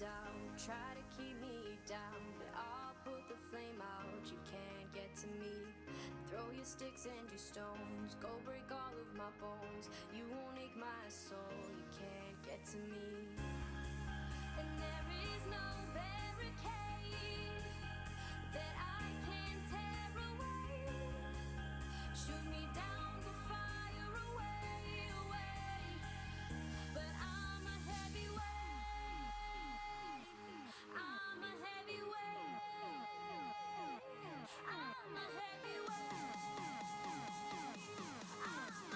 down, try to keep me down, but I'll put the flame out. You can't get to me. Throw your sticks and your stones, go break all of my bones. You won't ache my soul, you can't get to me. And there is no barricade that I can tear away. Shoot me down, go fire away, away. But I'm a heavyweight. I'm a heavyweight. I'm a heavyweight. I'm a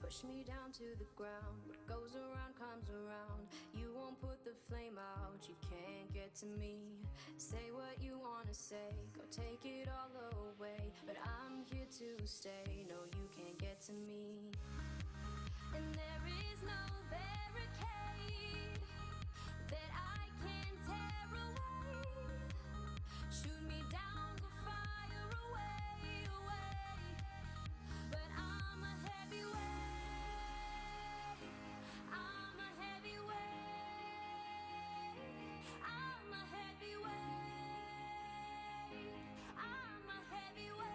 push me down to the ground. What goes around comes around. You won't put the flame out. You can't get to me. Say what you wanna say, go take it all away. But I'm here to stay. No, you can't get to me. And there is no barricade that I can tear away. Shoot me down, go fire away, away. But I'm a heavyweight. I'm a heavyweight. I'm a heavyweight. I'm a heavyweight.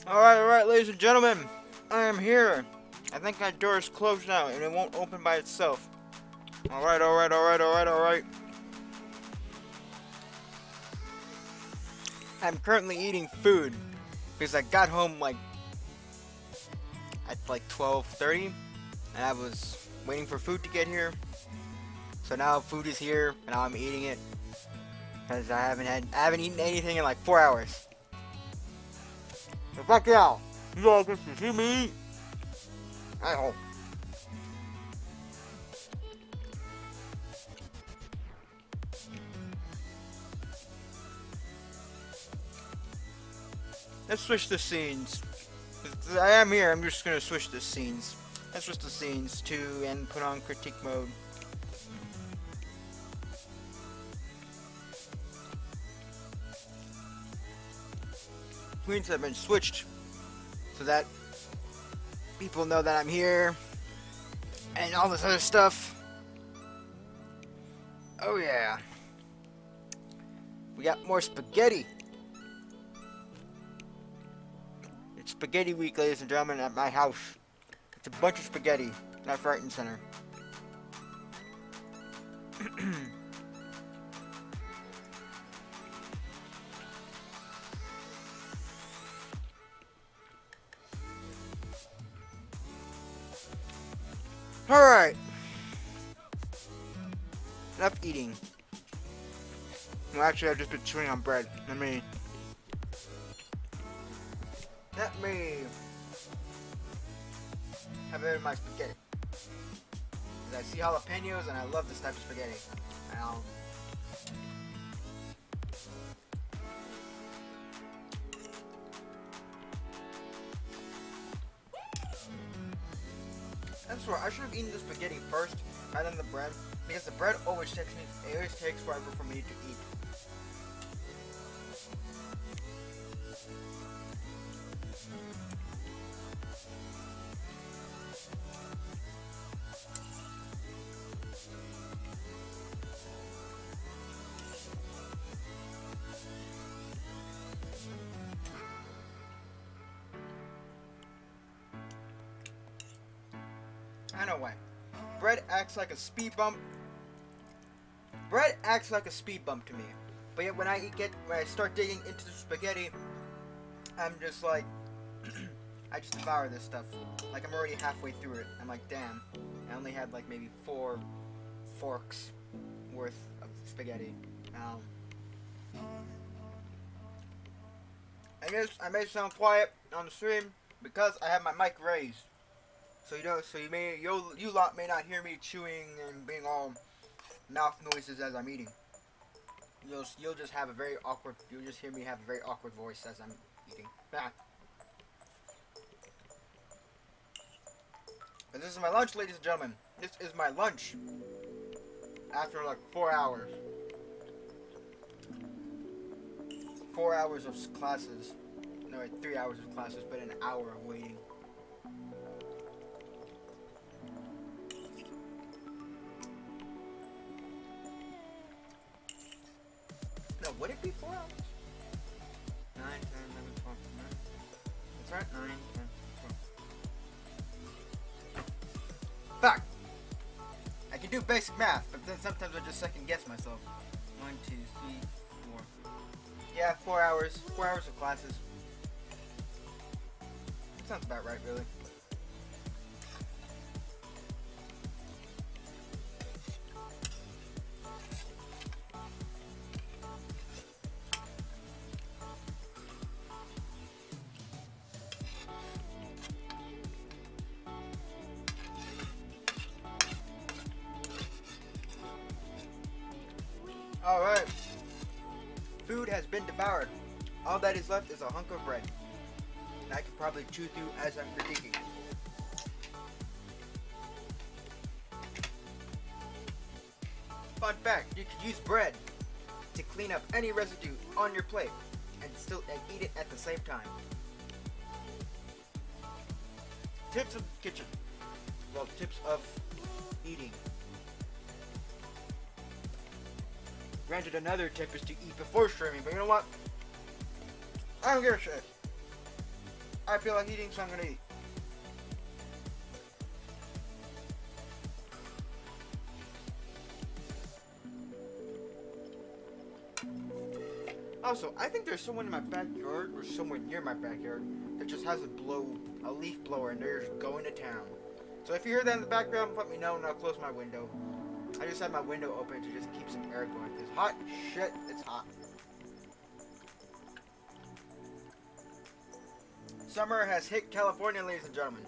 Alright, ladies and gentlemen. I am here. I think that door is closed now and it won't open by itself. Alright. I'm currently eating food because I got home at 12:30 and I was waiting for food to get here. So now food is here and now I'm eating it because I haven't eaten anything in like 4 hours. So fuck y'all. You all get to see me eat. I hope. Let's switch the scenes. I am here, I'm just gonna switch the scenes. Let's switch the scenes to and put on critique mode. Screens have been switched so that people know that I'm here and all this other stuff. Oh yeah. We got more spaghetti. It's spaghetti week, ladies and gentlemen, at my house. It's a bunch of spaghetti, left, right, and center. Alright. Enough eating. Well, actually, I've just been chewing on bread. Let me have it in my spaghetti. I see jalapenos and I love this type of spaghetti. I swear, I should have eaten the spaghetti first rather than the bread, because the bread always takes forever for me to eat. I know why. Bread acts like a speed bump. Bread acts like a speed bump to me. But yet when I start digging into the spaghetti, I'm just like, I just devour this stuff. Like I'm already halfway through it. I'm like, damn. I only had like maybe 4 forks worth of spaghetti. I may sound quiet on the stream because I have my mic raised. So you lot may not hear me chewing and being all mouth noises as I'm eating. You'll just have a very awkward. You'll just hear me have a very awkward voice as I'm eating. But this is my lunch, ladies and gentlemen. This is my lunch. After like 4 hours. 4 hours of classes. No, wait, 3 hours of classes, but an hour of waiting. No, would it be 4 hours? 9, 10, 11, 12, 9. That's right, 9, 10, 12. Fuck! I can do basic math, but then sometimes I just second guess myself. 1, 2, 3, 4. Yeah, 4 hours. 4 hours of classes. That sounds about right, really. Alright. Food has been devoured. All that is left is a hunk of bread. And I could probably chew through as I'm critiquing. Fun fact, you could use bread to clean up any residue on your plate and eat it at the same time. Tips of the kitchen. Well, tips of eating. Granted, another tip is to eat before streaming, but you know what? I don't give a shit. I feel like eating, so I'm gonna eat. Also, I think there's someone in my backyard, or somewhere near my backyard, that just has a leaf blower, and they're just going to town. So if you hear that in the background, let me know, and I'll close my window. I just have my window open to just keep some air going. It's hot shit, it's hot. Summer has hit California, ladies and gentlemen.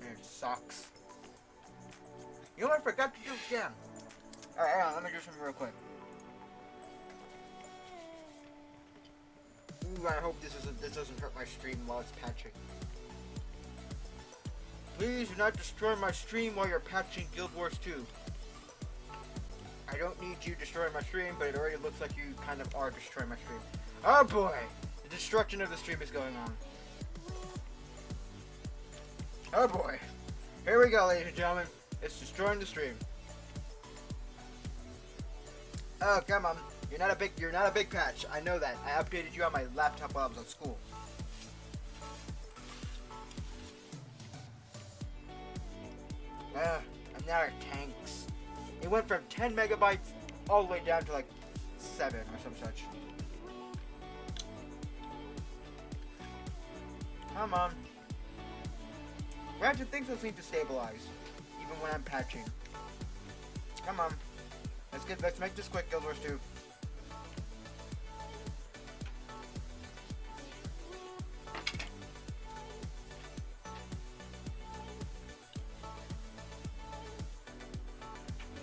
And it sucks. You know what I forgot to do? Yeah. Alright, hang on, let me do something real quick. Ooh, I hope this doesn't hurt my stream while it's patching. Please do not destroy my stream while you're patching Guild Wars 2. I don't need you destroying my stream, but it already looks like you kind of are destroying my stream. Oh boy! The destruction of the stream is going on. Oh boy. Here we go, ladies and gentlemen. It's destroying the stream. Oh, come on. You're not a big patch. I know that. I updated you on my laptop while I was at school. And now it tanks. It went from 10 megabytes all the way down to like 7 or some such. Come on. Granted, things don't seem to stabilize, even when I'm patching. Come on. Let's make this quick, Guild Wars 2.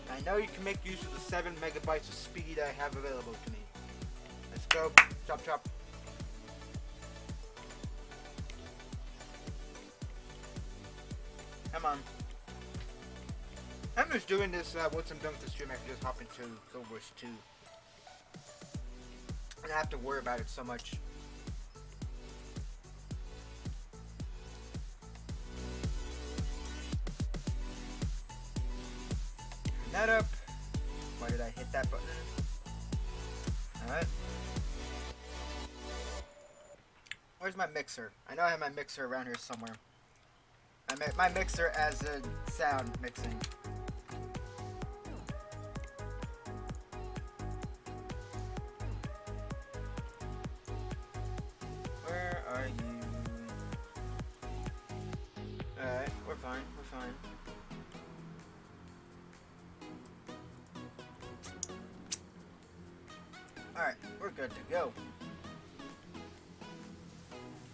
I know you can make use of the 7 megabytes of speed I have available to me. Let's go. Chop chop. Come on. I'm just doing this once I'm done with the stream. I can just hop into Guild Wars 2. And I have to worry about it so much. Turn that up. Why did I hit that button? Alright. Where's my mixer? I know I have my mixer around here somewhere. My mixer as a sound mixing. Where are you? Alright, we're fine, we're fine. Alright, we're good to go.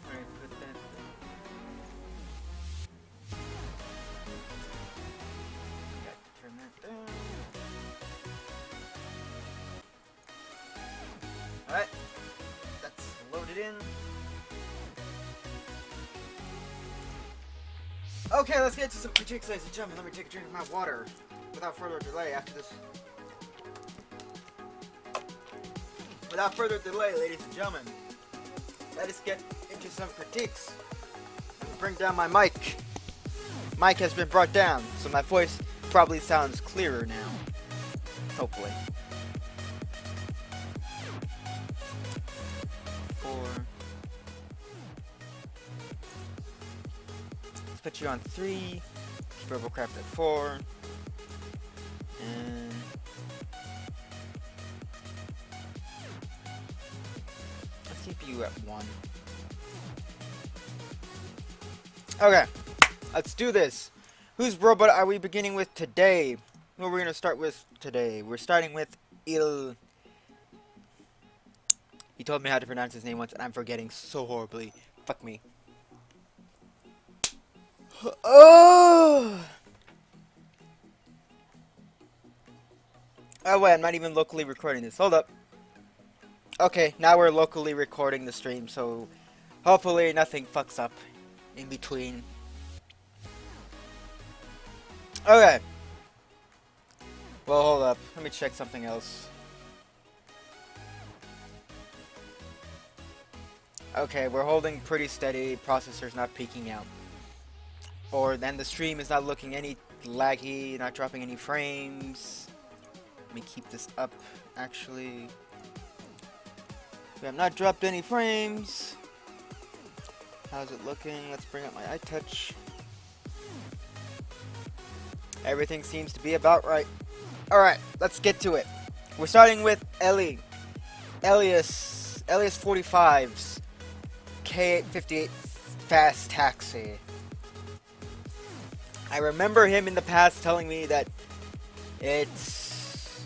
Alright, put that. Got to turn that down. Alright, that's loaded in. Okay, let's get to some critiques, ladies and gentlemen. Let me take a drink of my water without further delay after this. Without further delay, ladies and gentlemen, let us get into some critiques. Bring down my mic. Mic has been brought down, so my voice probably sounds clearer now. Hopefully. 4. Let's put you on 3. Verbal craft at 4. And let's keep you at 1. Okay, let's do this. Whose robot are we beginning with today? Who are we going to start with today? We're starting with Il. He told me how to pronounce his name once, and I'm forgetting so horribly. Fuck me. Oh! Oh wait, I'm not even locally recording this. Hold up. Okay, now we're locally recording the stream, so hopefully nothing fucks up in between. Okay. Well, hold up. Let me check something else. Okay, we're holding pretty steady. Processor's not peaking out. Or then the stream is not looking any laggy, not dropping any frames. Let me keep this up, actually. We have not dropped any frames. How's it looking? Let's bring up my iTouch. Everything seems to be about right. Alright, let's get to it. We're starting with Elias 45's K858 Fast Taxi. I remember him in the past telling me that it's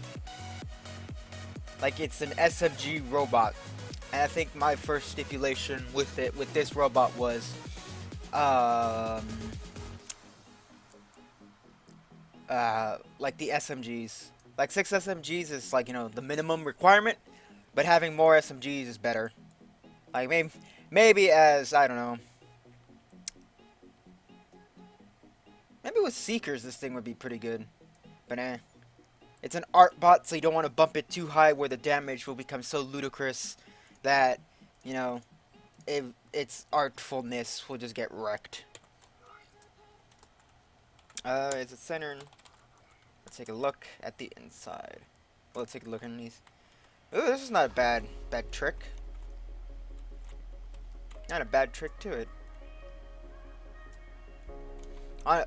like it's an SMG robot. And I think my first stipulation with this robot was like the SMGs. Like 6 SMGs is like, the minimum requirement, but having more SMGs is better. Like maybe as, I don't know. Maybe with Seekers this thing would be pretty good. But it's an art bot, so you don't want to bump it too high where the damage will become so ludicrous that, its artfulness will just get wrecked. Is it centered? Let's take a look at the inside. Well, let's take a look underneath. Ooh, this is not a bad trick. Not a bad trick to it. I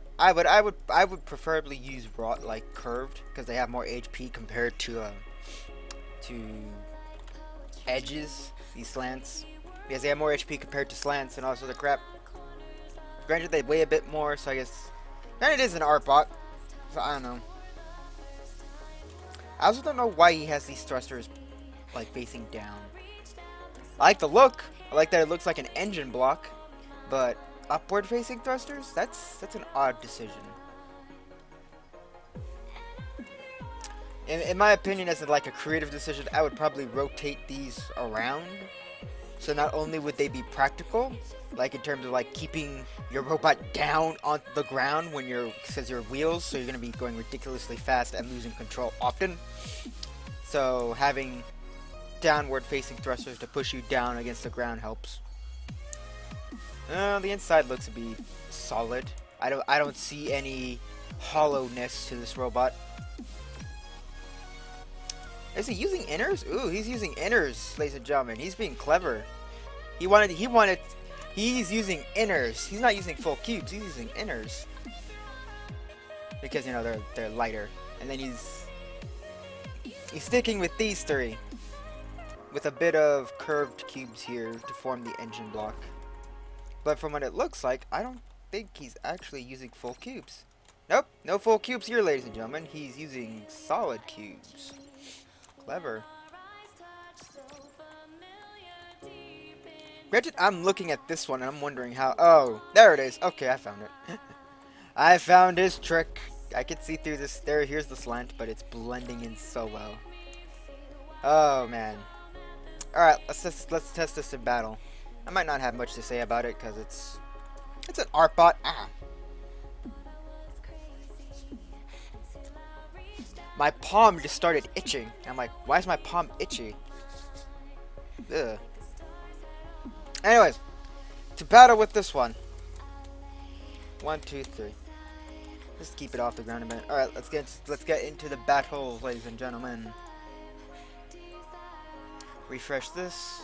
would preferably use like curved because they have more HP compared to edges, these slants, because they have more HP compared to slants and also the crap. Granted, they weigh a bit more, so I guess. And it is an art bot, so I don't know. I also don't know why he has these thrusters like facing down. I like the look. I like that it looks like an engine block, but upward facing thrusters? That's an odd decision. In my opinion, as like a creative decision, I would probably rotate these around. So not only would they be practical, like in terms of like keeping your robot down on the ground when says your wheels, so you're gonna be going ridiculously fast and losing control often. So having downward facing thrusters to push you down against the ground helps. The inside looks to be solid. I don't see any hollowness to this robot. Is he using inners? Ooh, he's using inners, ladies and gentlemen. He's being clever. He's using inners. He's not using full cubes. He's using inners because they're lighter. And then he's sticking with these three with a bit of curved cubes here to form the engine block. But from what it looks like, I don't think he's actually using full cubes. Nope, no full cubes here, ladies and gentlemen. He's using solid cubes. Clever. Granted, I'm looking at this one and I'm wondering how. Oh, there it is. Okay, I found it. I found his trick. I can see through this. Here's the slant, but it's blending in so well. Oh man. All right, let's test this in battle. I might not have much to say about it because it's an art bot. My palm just started itching. I'm like, why is my palm itchy? Ugh. Anyways, to battle with this one. 1, 2, 3. Just keep it off the ground a minute. All right, let's get into the battle, ladies and gentlemen. Refresh this.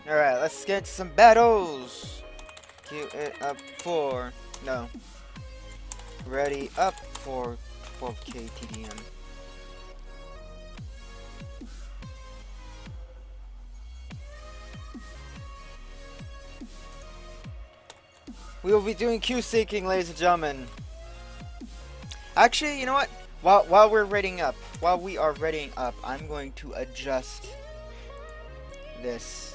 Alright, let's get into some battles. Cue it up for... No. Ready up for 12k TDM. We will be doing queue seeking, ladies and gentlemen. Actually, you know what? While we are readying up, I'm going to adjust this.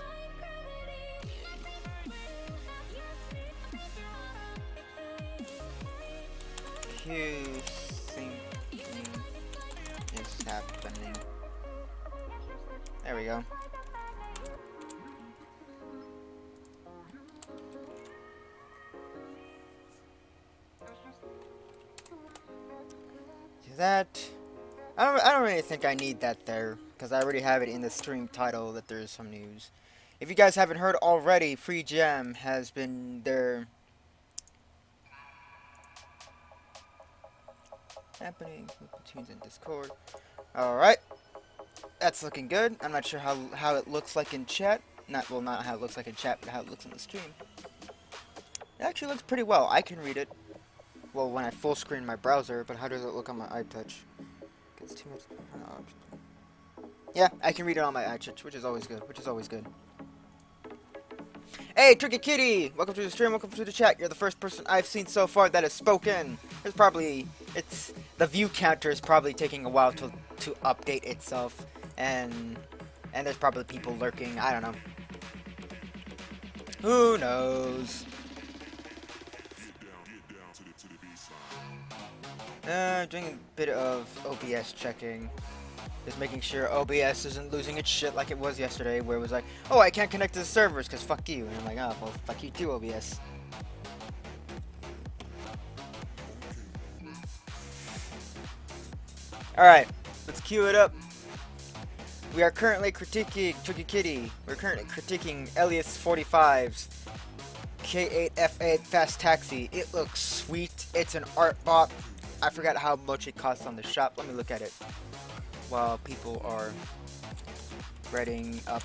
Queue syncing is happening. There we go. That I don't really think I need that there because I already have it in the stream title that there's some news. If you guys haven't heard already, Free Jam has been there. happening. Tunes in Discord. Alright. That's looking good. I'm not sure how it looks like in chat. Not how it looks like in chat, but how it looks on the stream. It actually looks pretty well. I can read it. Well, when I full screen my browser, but how does it look on my iTouch? Gets too much. Yeah, I can read it on my iTouch, which is always good. Hey, Tricky Kitty! Welcome to the stream, welcome to the chat. You're the first person I've seen so far that has spoken. The view counter is probably taking a while to update itself, and there's probably people lurking. I don't know. Who knows? Doing a bit of OBS checking. Just making sure OBS isn't losing its shit like it was yesterday, where it was like, oh, I can't connect to the servers because fuck you. And I'm like, oh, well, fuck you too, OBS. Alright, let's cue it up. We are currently critiquing Tricky Kitty. We're currently critiquing Elias 45's K8F8 Fast Taxi. It looks sweet. It's an art bot. I forgot how much it costs on the shop. Let me look at it while people are reading up.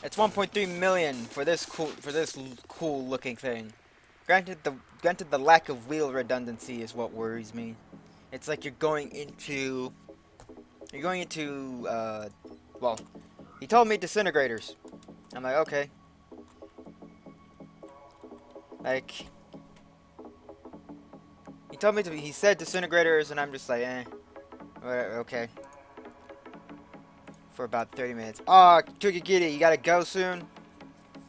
It's 1.3 million for this cool looking thing. Granted, the lack of wheel redundancy is what worries me. It's like you're going into well, he told me disintegrators. I'm like, okay. Like, he said disintegrators, and I'm just like, eh, whatever, okay. For about 30 minutes. Aw, Tricky Kitty, you gotta go soon?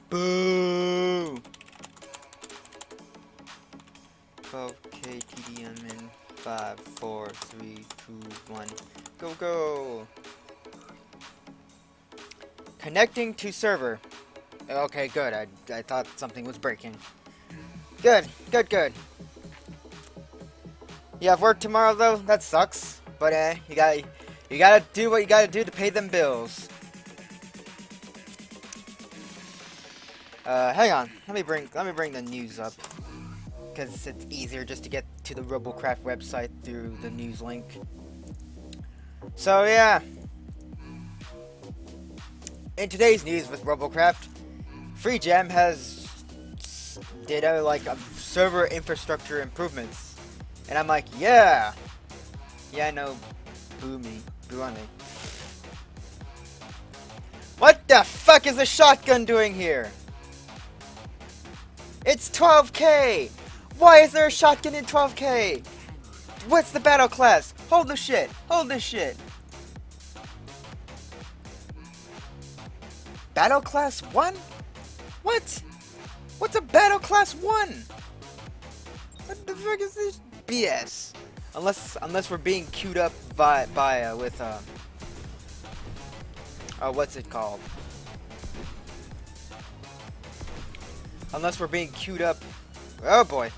Boo! 12K TDM in 5, 4, 3, 2, 1. Go, go! Connecting to server. Okay, good. I thought something was breaking. Good. You have work tomorrow though? That sucks. But you gotta do what you gotta do to pay them bills. Hang on. Let me bring the news up, because it's easier just to get to the Robocraft website through the news link. So yeah. In today's news with Robocraft, FreeGem did a server infrastructure improvements, and I'm like, yeah, I know, boo on me. What the fuck is a shotgun doing here? It's 12K. Why is there a shotgun in 12K? What's the battle class? Hold this shit. Battle class 1? What? What's a battle class 1? What the fuck is this BS? Unless we're being queued up with what's it called? Unless we're being queued up. Oh boy.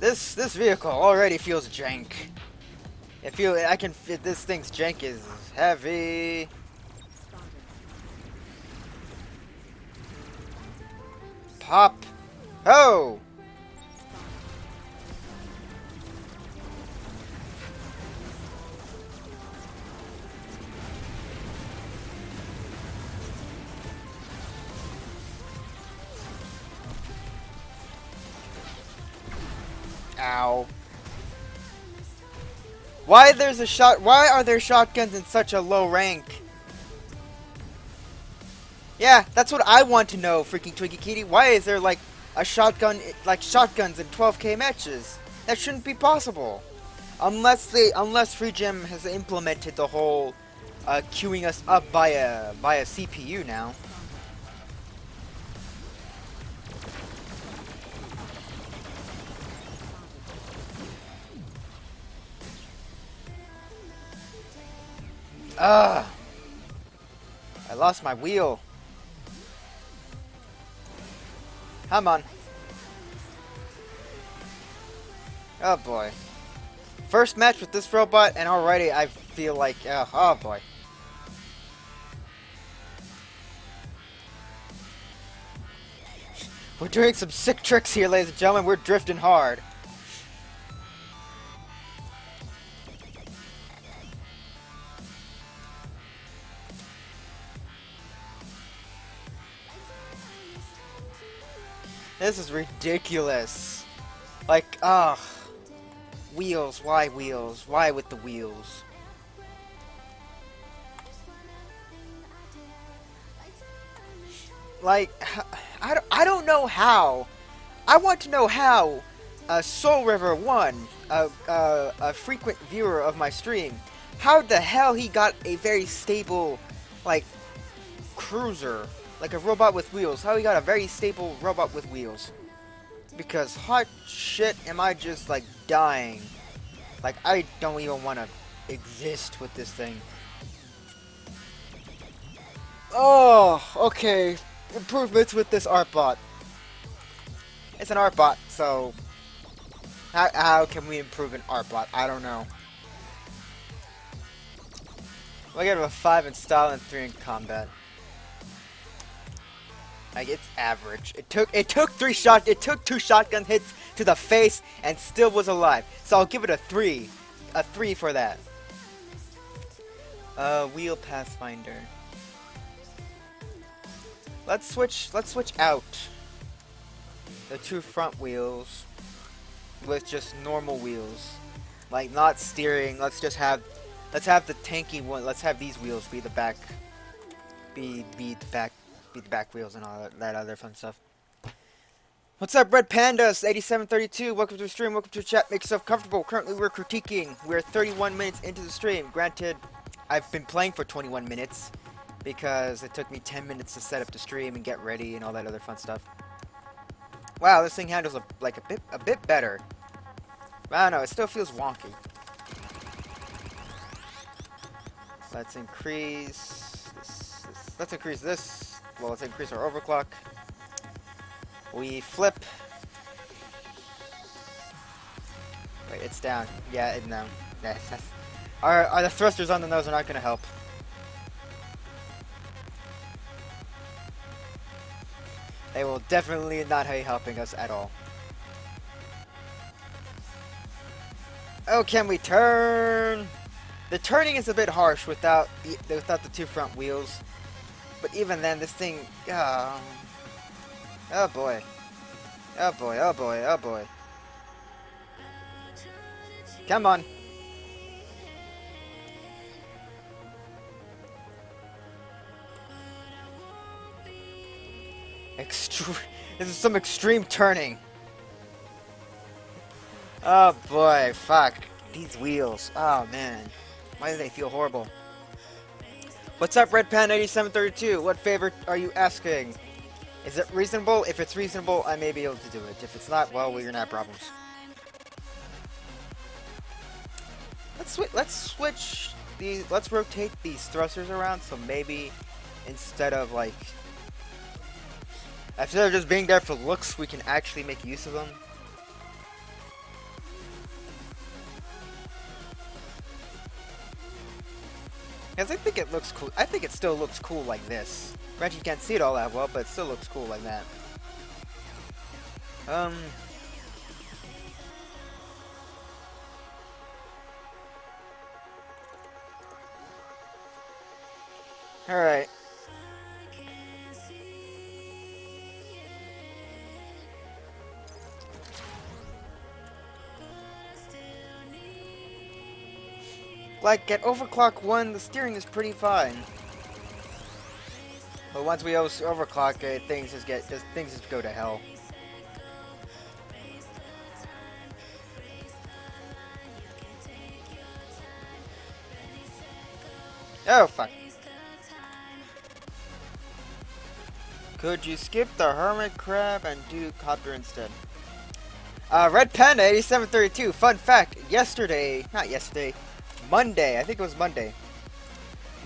This vehicle already feels jank. This thing's jank is heavy. Pop. Oh. Ow. Why are there shotguns in such a low rank? Yeah, that's what I want to know, freaking Twiggy Kitty. Why is there shotguns in 12K matches? That shouldn't be possible. Unless FreeGem has implemented the whole queuing us up via CPU now. I lost my wheel. Come on. Oh boy. First match with this robot, and already I feel like, oh boy. We're doing some sick tricks here, ladies and gentlemen. We're drifting hard. This is ridiculous. Like, wheels. Why wheels? Why with the wheels? Like, I don't know how. I want to know how Soul River 1, a frequent viewer of my stream, how the hell he got a very stable, like, cruiser, like a robot with wheels. How he got a very stable robot with wheels. Because hot shit, am I just, like, dying. Like, I don't even want to exist with this thing. Oh, okay. Improvements with this art bot. It's an art bot, so how can we improve an art bot? I don't know. I give it a 5 in style and 3 in combat. Like, it's average. It took 2 shotgun hits to the face and still was alive. So I'll give it a 3. A 3 for that. Wheel Pathfinder. Let's switch out the 2 front wheels with just normal wheels. Like, not steering. Let's have the tanky one. Let's have these wheels be the back be the back wheels and all that other fun stuff. What's up, Red Pandas 8732? Welcome to the stream. Welcome to the chat. Make yourself comfortable. Currently we're critiquing. We're 31 minutes into the stream. Granted, I've been playing for 21 minutes. Because it took me 10 minutes to set up the stream and get ready and all that other fun stuff. Wow, this thing handles a bit better. But I don't know, it still feels wonky. Let's increase this. Let's increase this. Well, let's increase our overclock. We flip. Wait, it's down. Yeah, no. Are the thrusters on the nose are not going to help. They will definitely not be helping us at all. Oh, can we turn? The turning is a bit harsh without the 2 front wheels. But even then, this thing... oh boy. Oh boy, oh boy, oh boy. Come on. This is some extreme turning. Oh boy, fuck. These wheels. Oh man. Why do they feel horrible? What's up, Red Pan 8732? What favor are you asking? Is it reasonable? If it's reasonable, I may be able to do it. If it's not, well, we're gonna have problems. Let's rotate these thrusters around, so maybe instead of just being there for looks, we can actually make use of them. Because I think it looks cool. I think it still looks cool like this. Granted, you can't see it all that well, but it still looks cool like that. Alright. Like, at overclock 1, the steering is pretty fine. But once we overclock it, things just go to hell. Oh, fuck. Could you skip the hermit crab and do copter instead? Red Panda 8732, fun fact, Monday, I think it was Monday.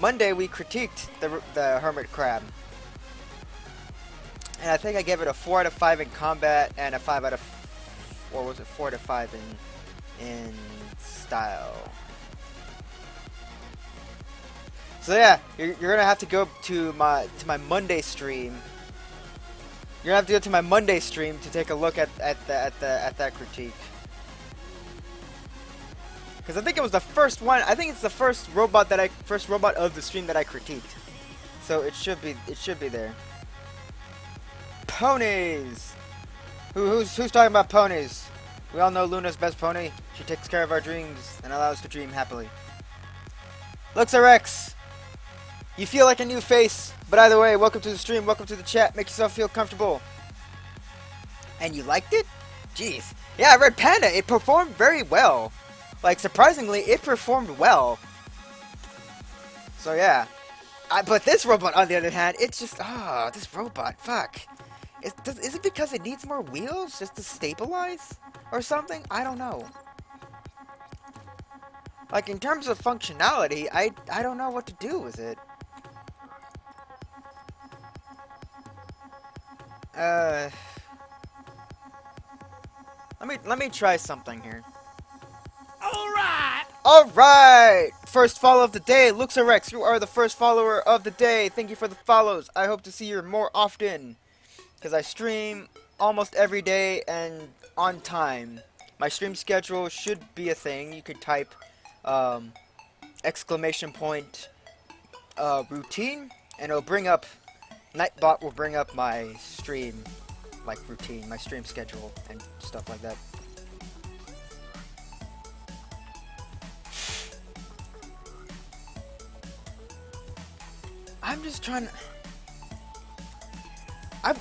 Monday we critiqued the hermit crab. And I think I gave it a 4 out of 5 in combat and a 5 out of... or was it 4 out of 5 in style. So yeah, you're gonna have to go to my Monday stream. You're gonna have to go to my Monday stream to take a look at that critique. Because I think it was the first one. I think it's the first robot of the stream that I critiqued. So it should be there. Ponies. Who's talking about ponies? We all know Luna's best pony. She takes care of our dreams and allows us to dream happily. Luxarex. You feel like a new face, but either way, welcome to the stream, welcome to the chat, make yourself feel comfortable. And you liked it? Jeez. Yeah, Red Panda, it performed very well. Like, surprisingly, it performed well. So yeah. But this robot, on the other hand, it's just, this robot, fuck. Is it because it needs more wheels just to stabilize? Or something? I don't know. Like, in terms of functionality, I don't know what to do with it. Let me try something here. Alright! First follow of the day, Luxarex, you are the first follower of the day. Thank you for the follows. I hope to see you more often. Because I stream almost every day and on time. My stream schedule should be a thing. You could type exclamation point routine and it'll bring up Nightbot will bring up my stream like routine, my stream schedule and stuff like that. I'm just trying to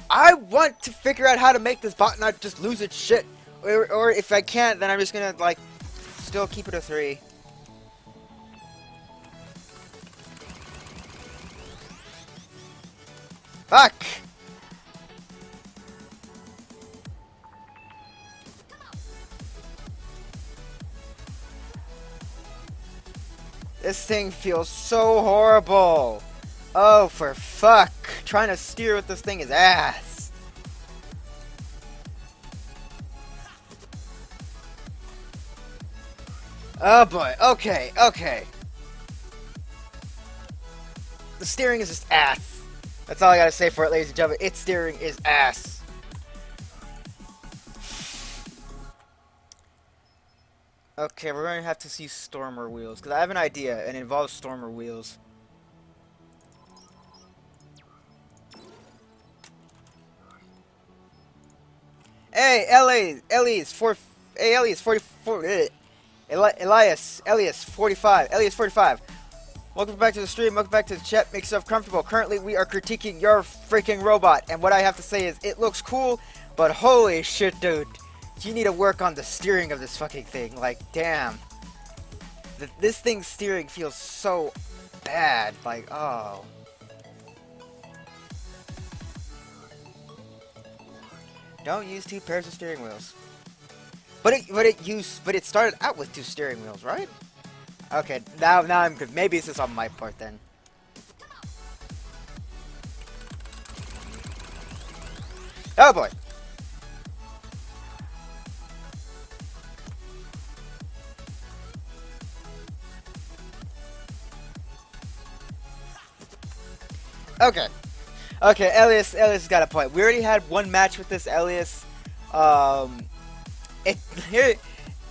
I want to figure out how to make this bot not just lose its shit. Or if I can't, then I'm just gonna like still keep it a 3. Fuck! This thing feels so horrible. Oh, for fuck. Trying to steer with this thing is ass. Oh boy. Okay, okay. The steering is just ass. That's all I gotta say for it, ladies and gentlemen. Its steering is ass. Okay, we're gonna have to use Stormer wheels, because I have an idea, and it involves Stormer wheels. Hey, Elias 44, Elias 45. Welcome back to the stream, welcome back to the chat, make yourself comfortable. Currently, we are critiquing your freaking robot, and what I have to say is, it looks cool, but holy shit, dude. You need to work on the steering of this fucking thing, like, damn. This thing's steering feels so bad, like, oh. Don't use 2 pairs of steering wheels. But it started out with 2 steering wheels, right? Okay, now I'm good. Maybe it's just on my part then. Oh boy. Okay. Okay, Elias got a point. We already had one match with this Elias.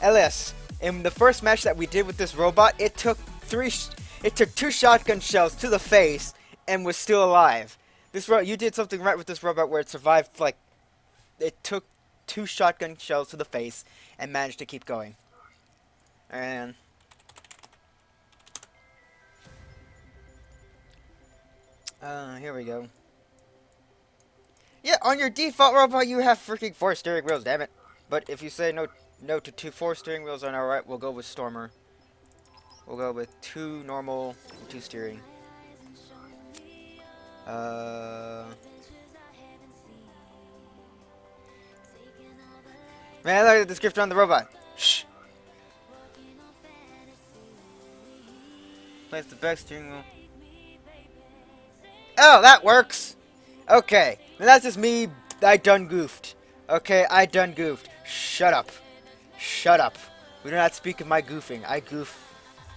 Elias, in the first match that we did with this robot, it took 2 shotgun shells to the face and was still alive. You did something right with this robot where it survived, like, it took 2 shotgun shells to the face and managed to keep going. And here we go. Yeah, on your default robot, you have freaking 4 steering wheels, damn it. But if you say no to 4 steering wheels on our right, we'll go with Stormer. We'll go with 2 normal, 2 steering. Man, look at the description on the robot. Shh. Place the back steering wheel. Oh, that works! Okay, now that's just me. I done goofed. Okay, I done goofed. Shut up. Shut up. We do not speak of my goofing. I goof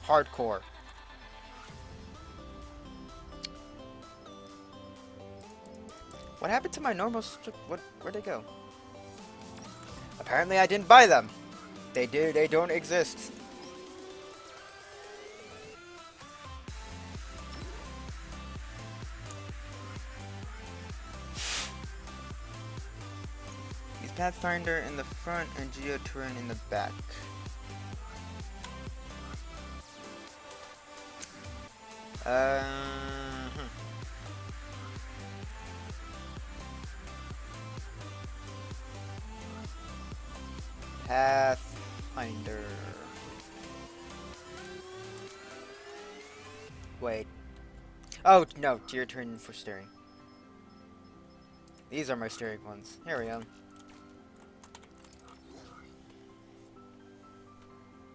hardcore. What happened to my normal where'd they go? Apparently I didn't buy them. They don't exist. Use Pathfinder in the front and Geoterrain in the back. Pathfinder. Wait. Oh, no, to your turn for steering. These are my steering ones. Here we go.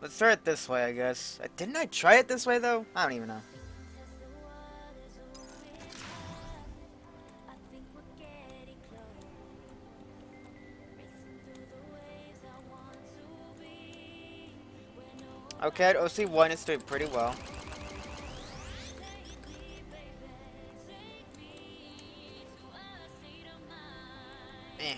Let's start it this way, I guess. Didn't I try it this way, though? I don't even know. Okay, at OC1 is doing pretty well. Eh.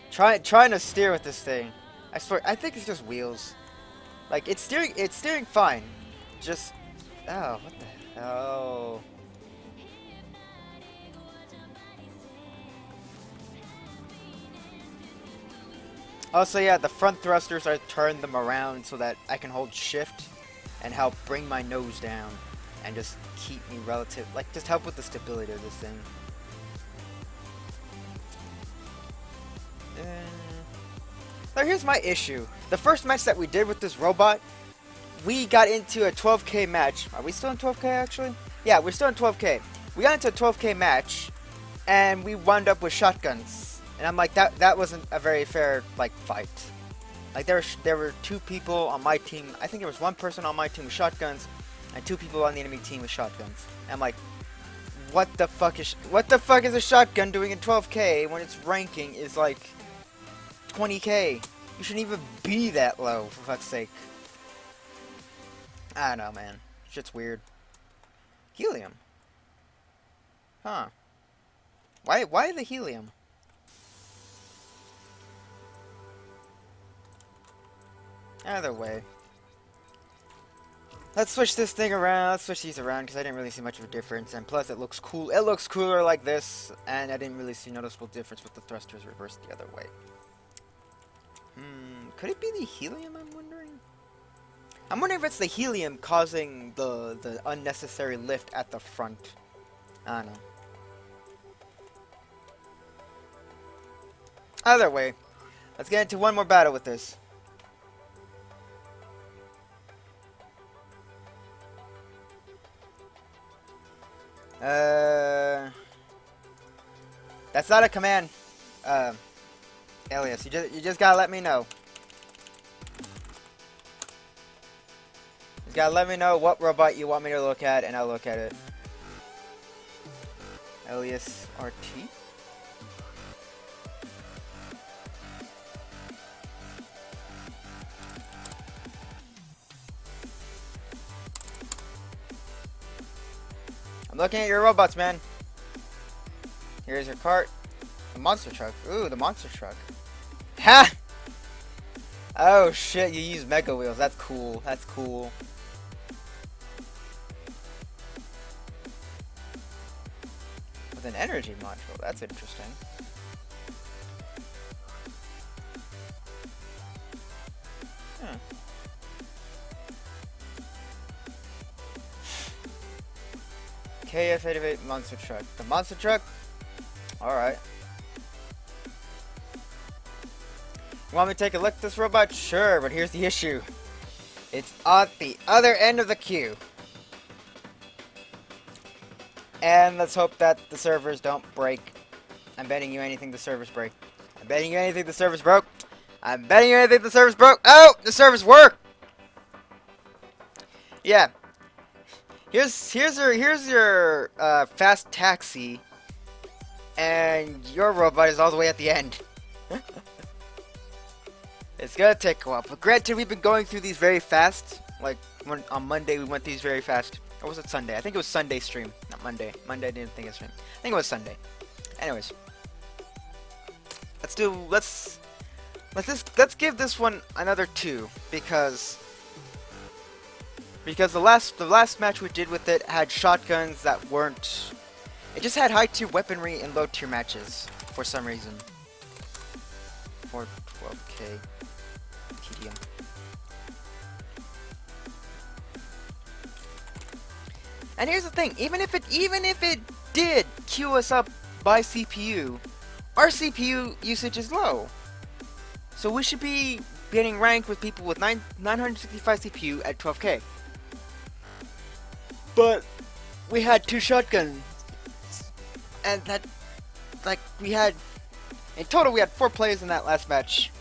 Trying to steer with this thing. I swear, I think it's just wheels. Like, it's steering fine. Just, oh, what the hell? Also, yeah, the front thrusters, I turn them around so that I can hold shift and help bring my nose down and just keep me just help with the stability of this thing. Now here's my issue. The first match that we did with this robot, we got into a 12k match. Are we still in 12k actually? Yeah, we're still in 12k. We got into a 12k match, and we wound up with shotguns. And I'm like, that wasn't a very fair, like, fight. Like, there were two people on my team. I think there was one person on my team with shotguns, and two people on the enemy team with shotguns. And I'm like, what the fuck is a shotgun doing in 12k when its ranking is like 20k? You shouldn't even be that low, for fuck's sake. I don't know, man. Shit's weird. Helium. Huh. Why the helium? Either way. Let's switch this thing around. Let's switch these around because I didn't really see much of a difference. And plus, it looks cool. It looks cooler like this. And I didn't really see noticeable difference with the thrusters reversed the other way. Could it be the helium, I'm wondering? I'm wondering if it's the helium causing the unnecessary lift at the front. I don't know. Either way, let's get into one more battle with this. That's not a command. Alias, you just gotta let me know. You gotta let me know what robot you want me to look at, and I'll look at it. Alias RT. I'm looking at your robots, man. Here's your cart. The monster truck. Ooh, the monster truck. Ha! Oh shit, you use mega wheels. That's cool. That's cool. With an energy module. That's interesting. KF-88 monster truck. The monster truck? Alright. Want me to take a look at this robot? Sure, but here's the issue. It's at the other end of the queue. And let's hope that the servers don't break. I'm betting you anything the servers break. I'm betting you anything the servers broke. I'm betting you anything the servers broke. Oh! The servers work! Yeah. Here's your fast taxi. And your robot is all the way at the end. It's gonna take a while. But granted, we've been going through these very fast. Like, on Monday, we went these very fast. Or was it Sunday? I think it was Sunday stream, not Monday. Monday, I didn't think it was stream. I think it was Sunday. Anyways. Let's give this one another 2. Because the last match we did with it had shotguns that weren't... It just had high tier weaponry and low tier matches for some reason. For 12k TDM. And here's the thing, even if it did queue us up by CPU, our CPU usage is low. So we should be getting ranked with people with 965 CPU at 12k. But we had 2 shotguns. And that, like, in total we had 4 players in that last match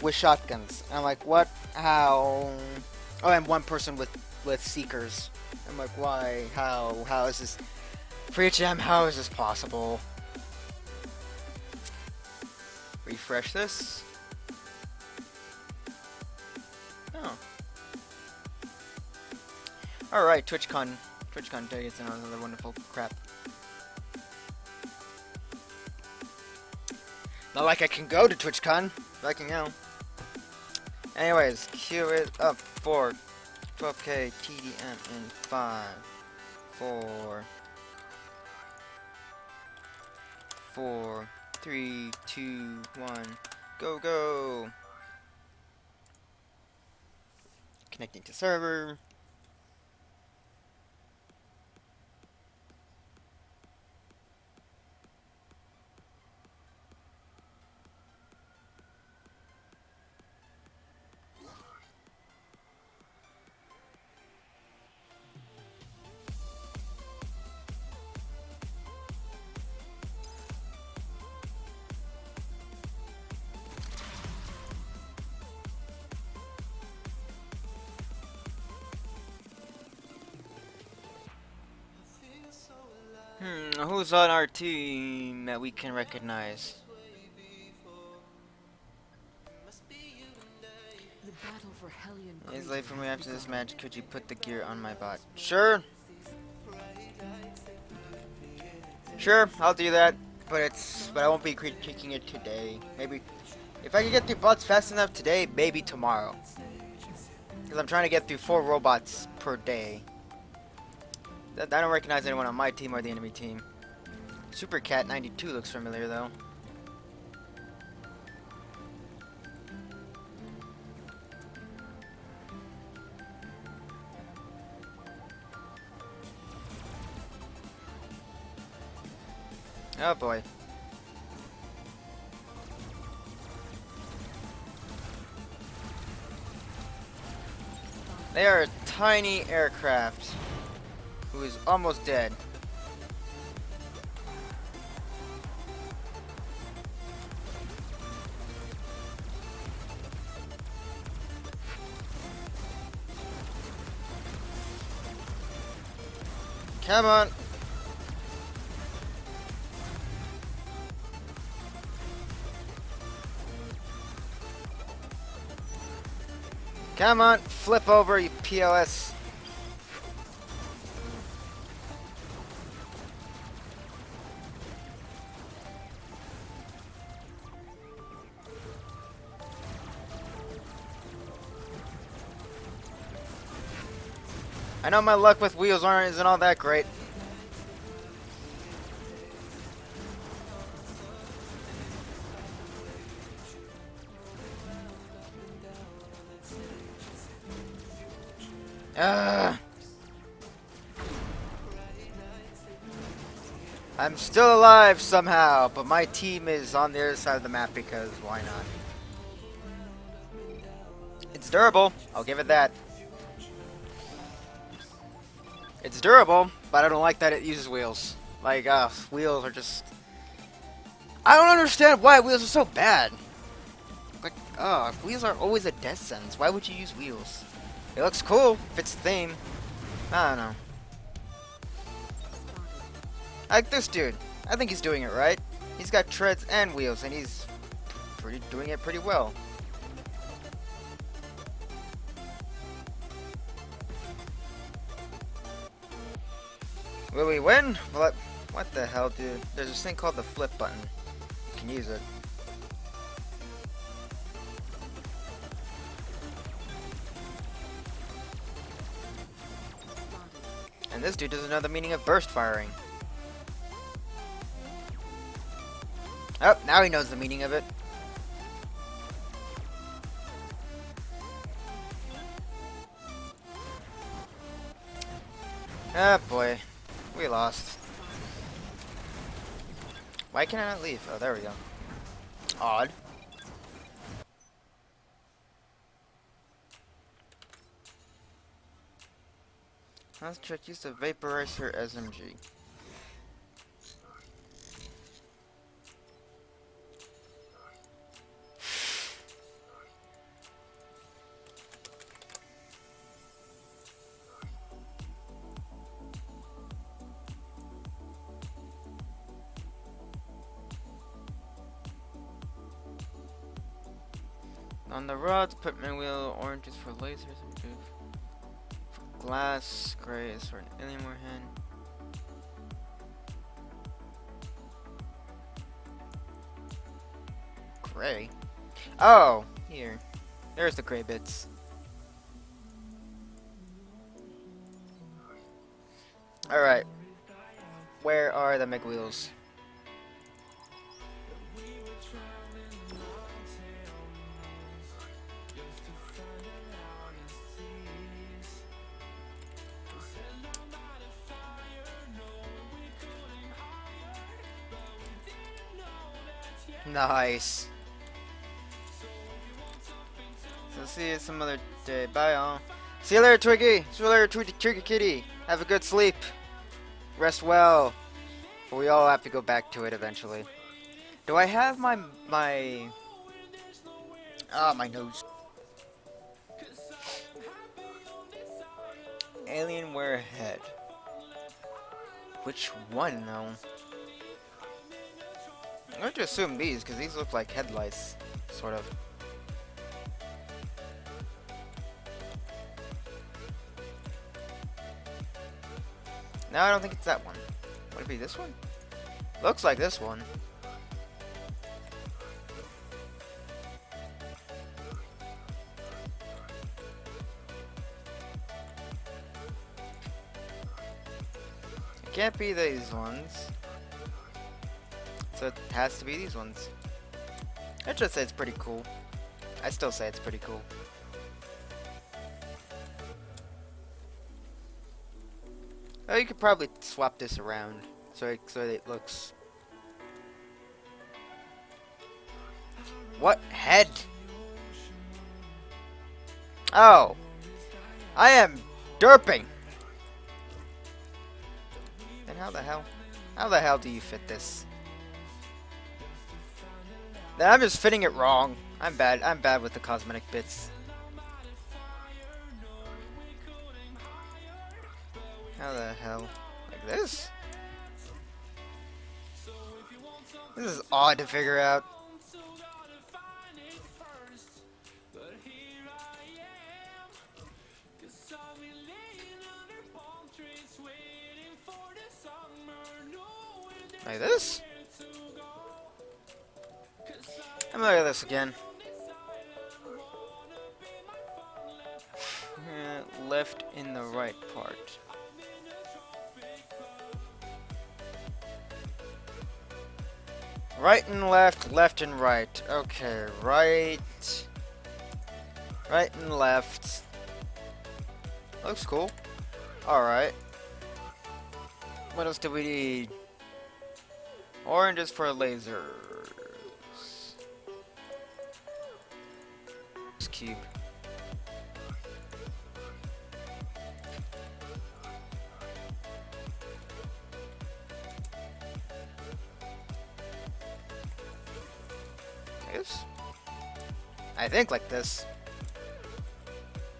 with shotguns. And I'm like, what? How? Oh, and 1 person with seekers. I'm like, why? How is this? For HM, how is this possible? Refresh this. Oh. Alright, TwitchCon Day is another wonderful crap. Not like I can go to TwitchCon, but I can go. Anyways, queue it up for 12k TDM in 5, 4, 3, 2, 1, go! Connecting to server. Who's on our team that we can recognize? It's late for me after this match. Could you put the gear on my bot? Sure. Sure, I'll do that. But I won't be critiquing it today. Maybe if I can get through bots fast enough today, maybe tomorrow. Because I'm trying to get through 4 robots per day. I don't recognize anyone on my team or the enemy team. Super Cat 92 looks familiar though. Oh boy. They are a tiny aircraft who is almost dead. Come on. Come on, flip over, you POS. I know my luck with wheels isn't all that great. I'm still alive somehow, but my team is on the other side of the map because why not? It's durable, I'll give it that. It's durable, but I don't like that it uses wheels. Like, wheels are just... I don't understand why wheels are so bad. Like, wheels are always a death sentence. Why would you use wheels? It looks cool, fits the theme. I don't know. Like this dude. I think he's doing it right. He's got treads and wheels, and he's doing it pretty well. Will we win? What the hell, dude? There's this thing called the flip button. You can use it. And this dude doesn't know the meaning of burst firing. Oh, now he knows the meaning of it. Ah, boy. We lost. Why can I not leave? Oh, there we go. Odd. Let's check. Use the vaporizer SMG. On the rods, equipment wheel, oranges for lasers and blue for glass, gray is for an alien warhead. Gray? Oh, here. There's the gray bits. Alright. Where are the MIG wheels? Nice. So see you some other day. Bye, all. See you later, Twiggy. See you later, Twiggy Kitty. Have a good sleep. Rest well. But we all have to go back to it eventually. Do I have my nose. Alien warhead. Which one, though? I'm going to assume these, because these look like headlights, sort of. No, I don't think it's that one. Would it be this one? Looks like this one. It can't be these ones. So it has to be these ones. I'd just say it's pretty cool. I still say it's pretty cool. Oh, you could probably swap this around so it looks. What head? Oh, I am derping. And how the hell do you fit this? I'm just fitting it wrong. I'm bad with the cosmetic bits. How the hell? Like this? This is odd to figure out. Like this? Let me look at this again. Left in the right part. Right and left, left and right. Okay, right and left. Looks cool. Alright. What else do we need? Oranges for lasers. Cube. I think like this.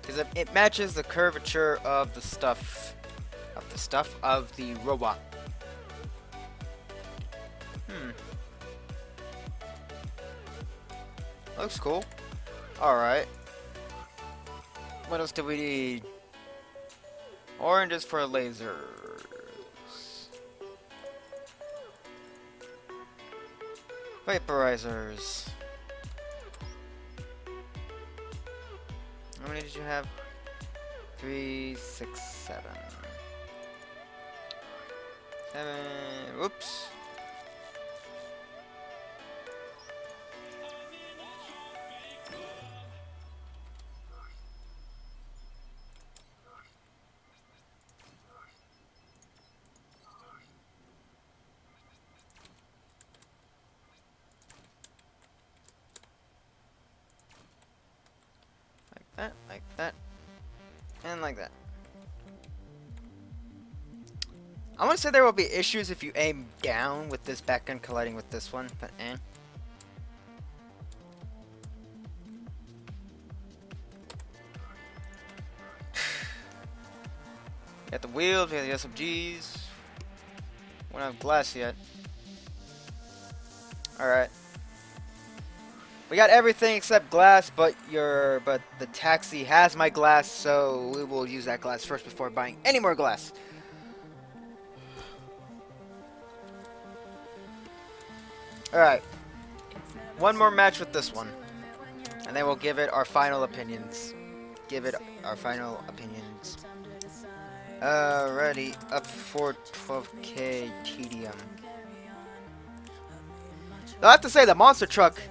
Because it matches the curvature of the stuff. Of the robot. Looks cool. Alright. What else do we need? Oranges for lasers. Vaporizers. How many did you have? 3, 6, 7. 7. Whoops. Like that, and like that. I want to say there will be issues if you aim down with this back gun colliding with this one, but eh. Got the wheels, we got the SMGs. We don't have glass yet. Alright. We got everything except glass, but the taxi has my glass, so we will use that glass first before buying any more glass. Alright. One more match with this one. And then we'll give it our final opinions. Alrighty, up for 12k tedium. I have to say, the monster truck,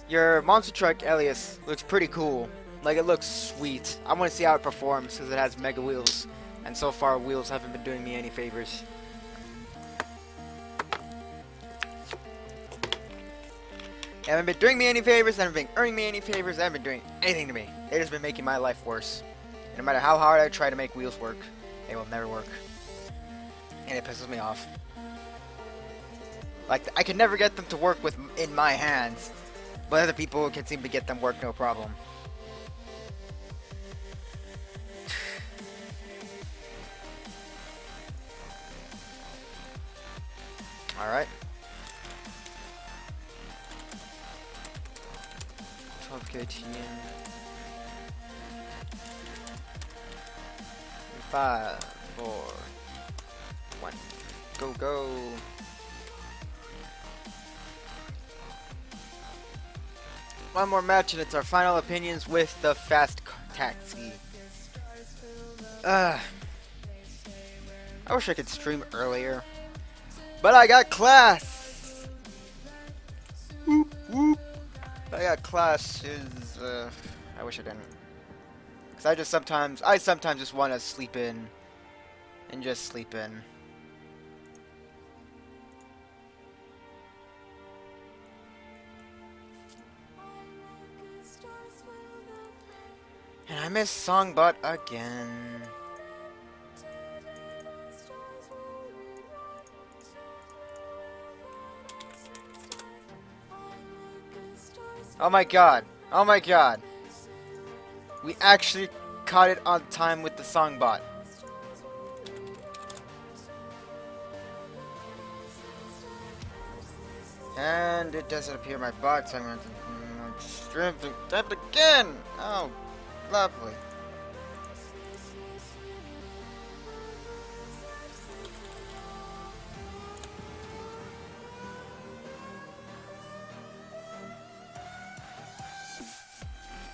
your monster truck, Elias, looks pretty cool. Like, it looks sweet. I want to see how it performs because it has mega wheels. And so far, wheels haven't been doing me any favors. They haven't been doing me any favors, they haven't been earning me any favors, they haven't been doing anything to me. They've just been making my life worse. And no matter how hard I try to make wheels work, they will never work. And it pisses me off. Like, I can never get them to work in my hands, but other people can seem to get them work no problem. Alright. 12k TN. 5, 4, 1. Go, go. One more match and it's our final opinions with the fast taxi. I wish I could stream earlier, but I got class. Whoop, whoop. I got classes. I wish I didn't. Cause I sometimes just want to sleep in, and just sleep in. And I miss Songbot again. Oh my god. Oh my god. We actually caught it on time with the Songbot. And it doesn't appear in my bot, so I'm going to stream it again. Oh, lovely.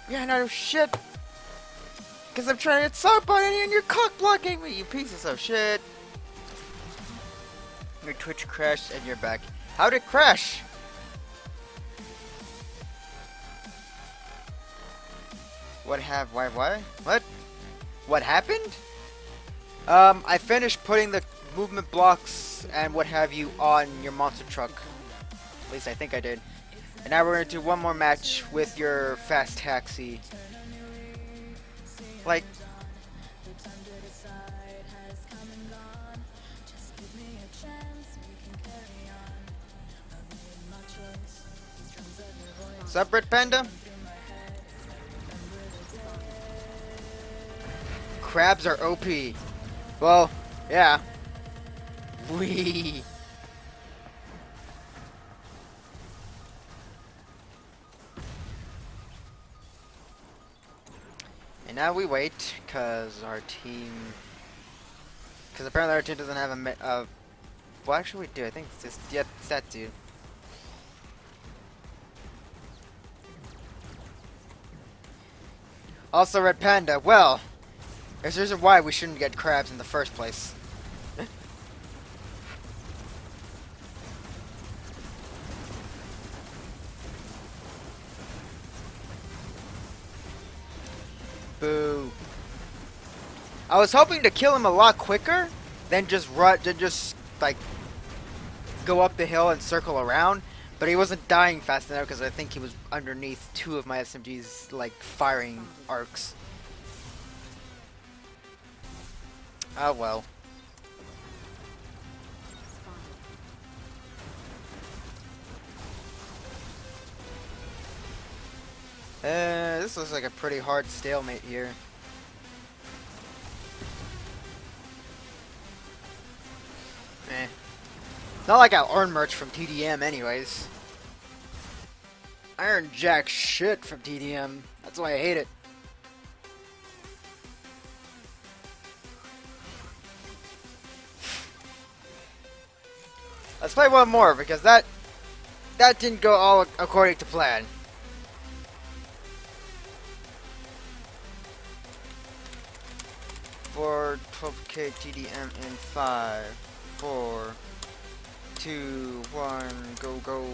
Yeah, no shit. Because I'm trying to get Songbot in here and you're cock blocking me, you pieces of shit. Your Twitch crashed and you're back. How'd it crash? What happened? I finished putting the movement blocks and what have you on your monster truck. At least I think I did. And now we're going to do one more match with your fast taxi. Like... Sup, Brit Panda? Crabs are OP. Well, yeah. Wee. And now we wait, cause our team... Cause apparently our team doesn't have a... well, actually we do. I think it's just... Yep, it's that dude. Also, Red Panda, well, there's a reason why we shouldn't get crabs in the first place. Boo. I was hoping to kill him a lot quicker than just like go up the hill and circle around, but he wasn't dying fast enough because I think he was underneath 2 of my SMG's like firing arcs. Oh well. This looks like a pretty hard stalemate here. Eh. Not like I earn merch from TDM anyways. I earn jack shit from TDM. That's why I hate it. Let's play one more because that didn't go all according to plan. For 12k TDM in 5, 4, 2, 1, go.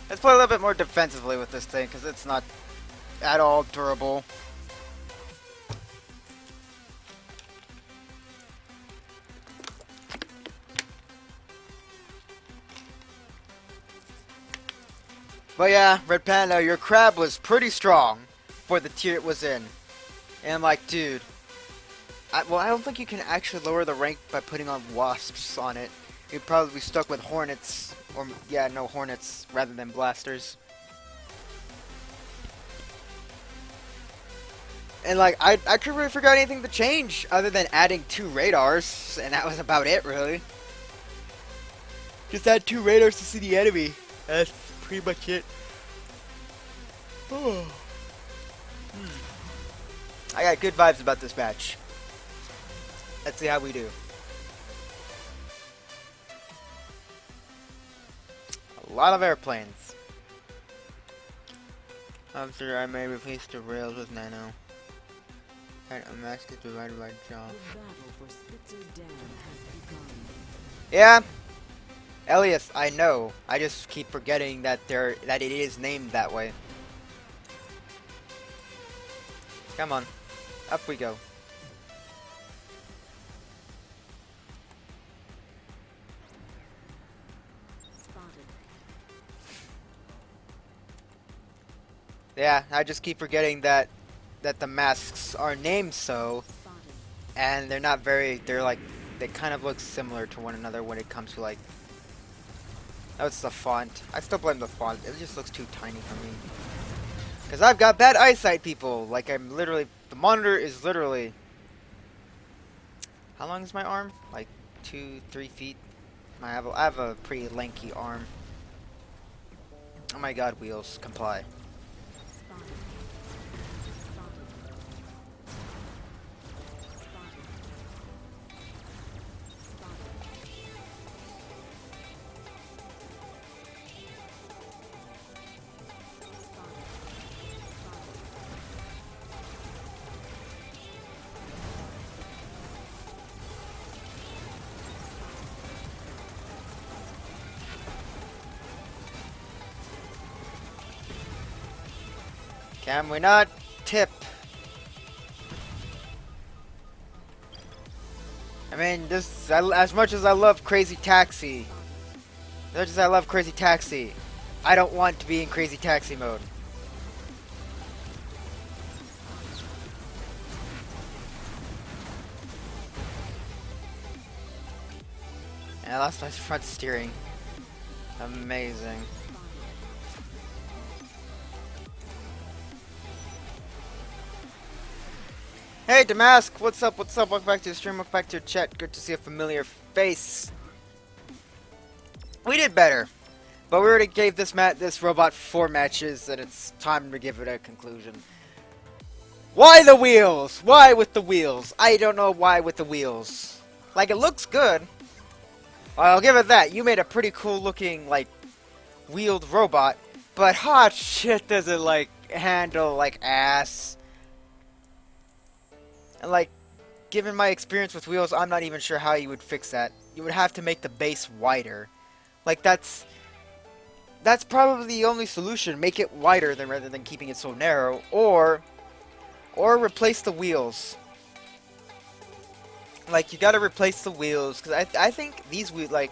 Let's play a little bit more defensively with this thing because it's not at all durable. But yeah, Red Panda, your crab was pretty strong for the tier it was in. And I'm like, dude, I don't think you can actually lower the rank by putting on wasps on it. You'd probably be stuck with hornets, or yeah, no, hornets rather than blasters. And like, I couldn't really figure out anything to change other than adding 2 radars, and that was about it, really. Just add 2 radars to see the enemy. That's pretty much it. I got good vibes about this match. Let's see how we do. A lot of airplanes. After I may replace the rails with nano. And a mask is divided by job. Yeah. Elias, I know. I just keep forgetting that it is named that way. Come on. Up we go. Yeah, I just keep forgetting that the masks are named so, and they're not very. They kind of look similar to one another when it comes to like. Oh, it's the font. I still blame the font. It just looks too tiny for me. Because I've got bad eyesight, people. Like, I'm literally... The monitor is literally... How long is my arm? Like, 2-3 feet? I have a pretty lanky arm. Oh my god, wheels. Comply. Can we not tip? I mean, as much as I love Crazy Taxi, I don't want to be in Crazy Taxi mode. And I lost my front steering. Amazing. Hey Damask, what's up, welcome back to the stream, welcome back to your chat, good to see a familiar face. We did better, but we already gave this robot 4 matches, and it's time to give it a conclusion. Why the wheels? Why with the wheels? I don't know why with the wheels. Like, it looks good. I'll give it that, you made a pretty cool looking, like, wheeled robot, but hot shit does it, like, handle like ass. And like, given my experience with wheels, I'm not even sure how you would fix that. You would have to make the base wider. Like that's probably the only solution. Make it wider than rather than keeping it so narrow, or replace the wheels. Like you gotta replace the wheels because I think these wheels like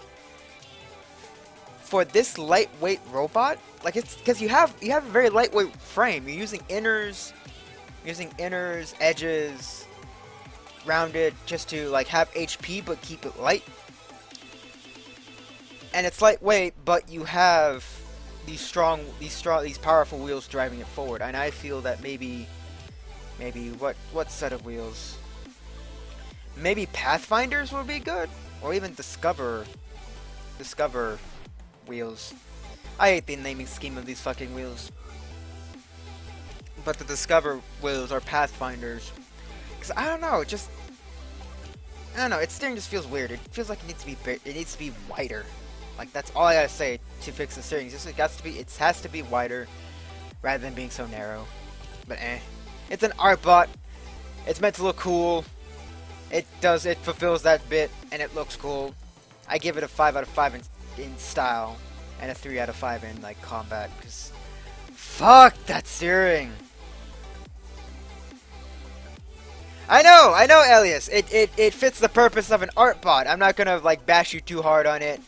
for this lightweight robot, like it's because you have a very lightweight frame. You're using inners, edges, rounded just to like have HP but keep it light. And it's lightweight, but you have these powerful wheels driving it forward. And I feel that maybe what set of wheels? Maybe Pathfinders would be good, or even Discover wheels. I hate the naming scheme of these fucking wheels. But the Discover wheels are Pathfinders. Cause I don't know, its steering just feels weird. It feels like it needs to be wider. Like that's all I gotta say to fix the steering. It has to be wider rather than being so narrow. But it's an art bot. It's meant to look cool. It fulfills that bit and it looks cool. I give it a 5 out of 5 in style and a 3 out of 5 in like combat because fuck that steering. I know, Elias. It fits the purpose of an art bot. I'm not gonna like bash you too hard on it.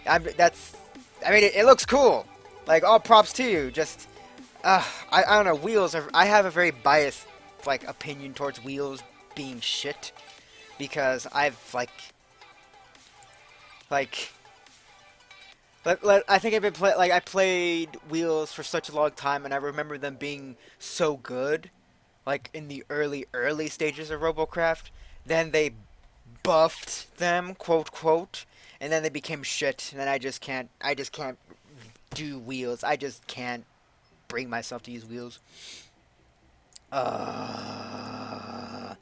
It looks cool. Like all props to you. Just I don't know. Wheels are. I have a very biased like opinion towards wheels being shit because I've I think I played wheels for such a long time and I remember them being so good. Like in the early stages of Robocraft, then they buffed them, quote, and then they became shit. And then I just can't do wheels. I just can't bring myself to use wheels. My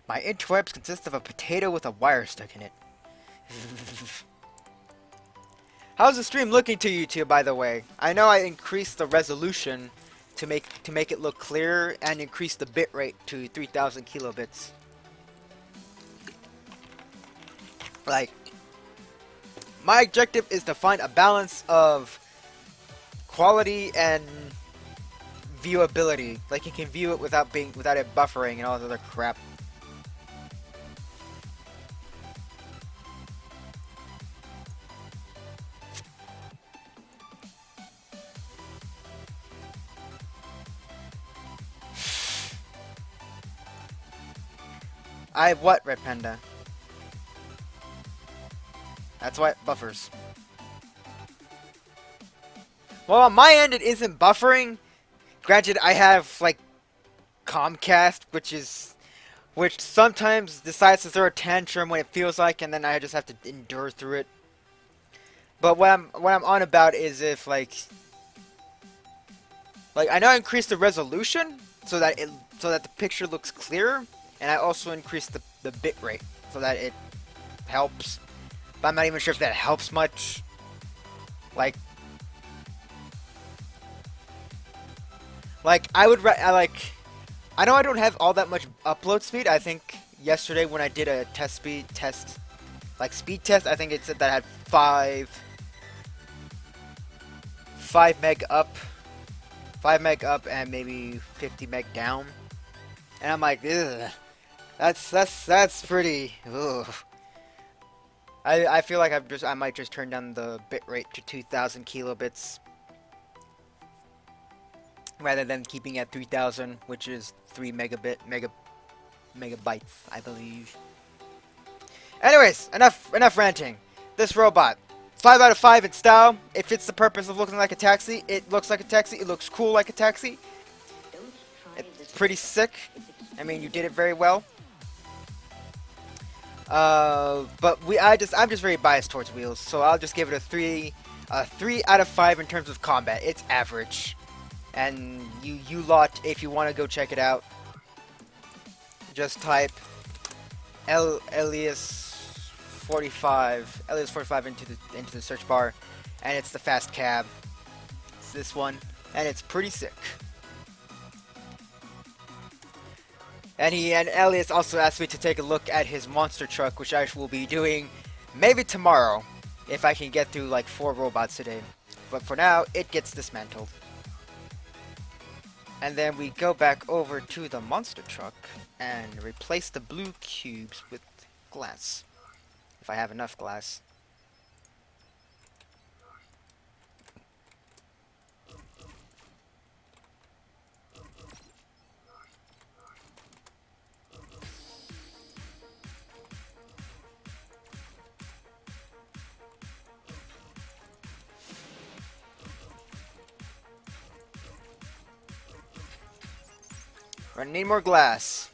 interwebs consist of a potato with a wire stuck in it. How's the stream looking to you two, by the way? I know I increased the resolution to make it look clearer and increase the bitrate to 3000 kilobits. Like, my objective is to find a balance of quality and viewability. Like you can view it without it buffering and all this other crap. I have what, Red Panda? That's what buffers. Well, on my end, it isn't buffering. Granted, I have like Comcast, which sometimes decides to throw a tantrum when it feels like, and then I just have to endure through it. But what I'm on about is if like I know I increased the resolution so that the picture looks clearer, and I also increased the bitrate so that it helps. But I'm not even sure if that helps much. Like I know I don't have all that much upload speed. I think yesterday when I did a speed test, I think it said that I had 5 meg up, and maybe 50 meg down. And I'm like, ugh, that's pretty. Ugh. I feel like I might just turn down the bitrate to 2000 kilobits rather than keeping at 3000, which is 3 megabytes, I believe. Anyways, enough ranting. This robot, 5 out of 5 in style. It fits the purpose of looking like a taxi. It looks like a taxi. It looks cool like a taxi. It's pretty sick. I mean, you did it very well. But I'm just very biased towards wheels, so I'll just give it a 3 out of 5 in terms of combat. It's average. And you lot, if you want to go check it out, just type Elias 45 into the search bar, and it's the fast cab. It's this one. and it's pretty sick. And Elias also asked me to take a look at his monster truck, which I will be doing maybe tomorrow, if I can get through like 4 robots today. But for now, it gets dismantled. And then we go back over to the monster truck and replace the blue cubes with glass. If I have enough glass. I need more glass.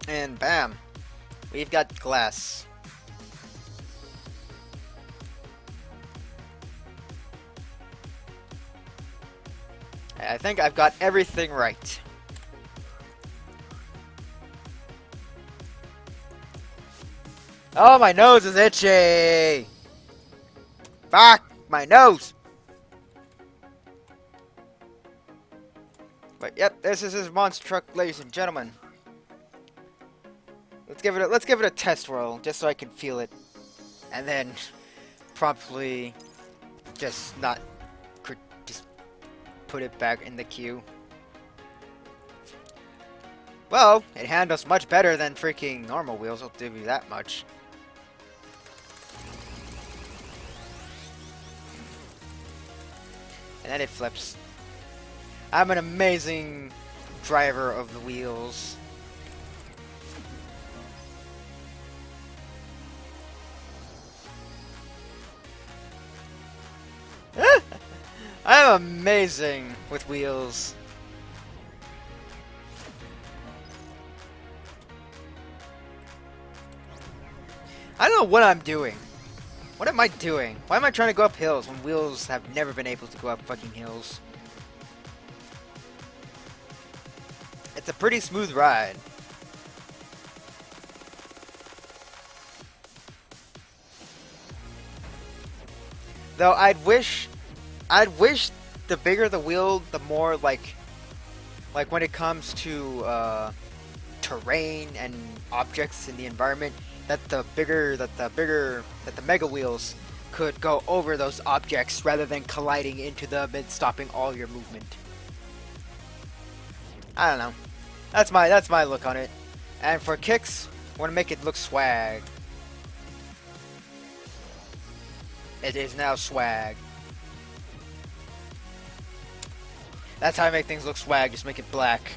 And bam, we've got glass. I think I've got everything right. Oh, my nose is itchy! Fuck, my nose! But yep, this is his monster truck, ladies and gentlemen. Let's give it a test roll, just so I can feel it, and then promptly just put it back in the queue. Well, it handles much better than freaking normal wheels. I'll give you that much. And then it flips. I'm an amazing driver of the wheels. I'm amazing with wheels. I don't know what I'm doing. What am I doing? Why am I trying to go up hills when wheels have never been able to go up fucking hills? It's a pretty smooth ride. Though I'd wish the bigger the wheel, the more like when it comes to terrain and objects in the environment, that the mega wheels could go over those objects rather than colliding into them and stopping all your movement. I don't know. That's my look on it. And for kicks, I want to make it look swag. It is now swag. That's how I make things look swag, just make it black.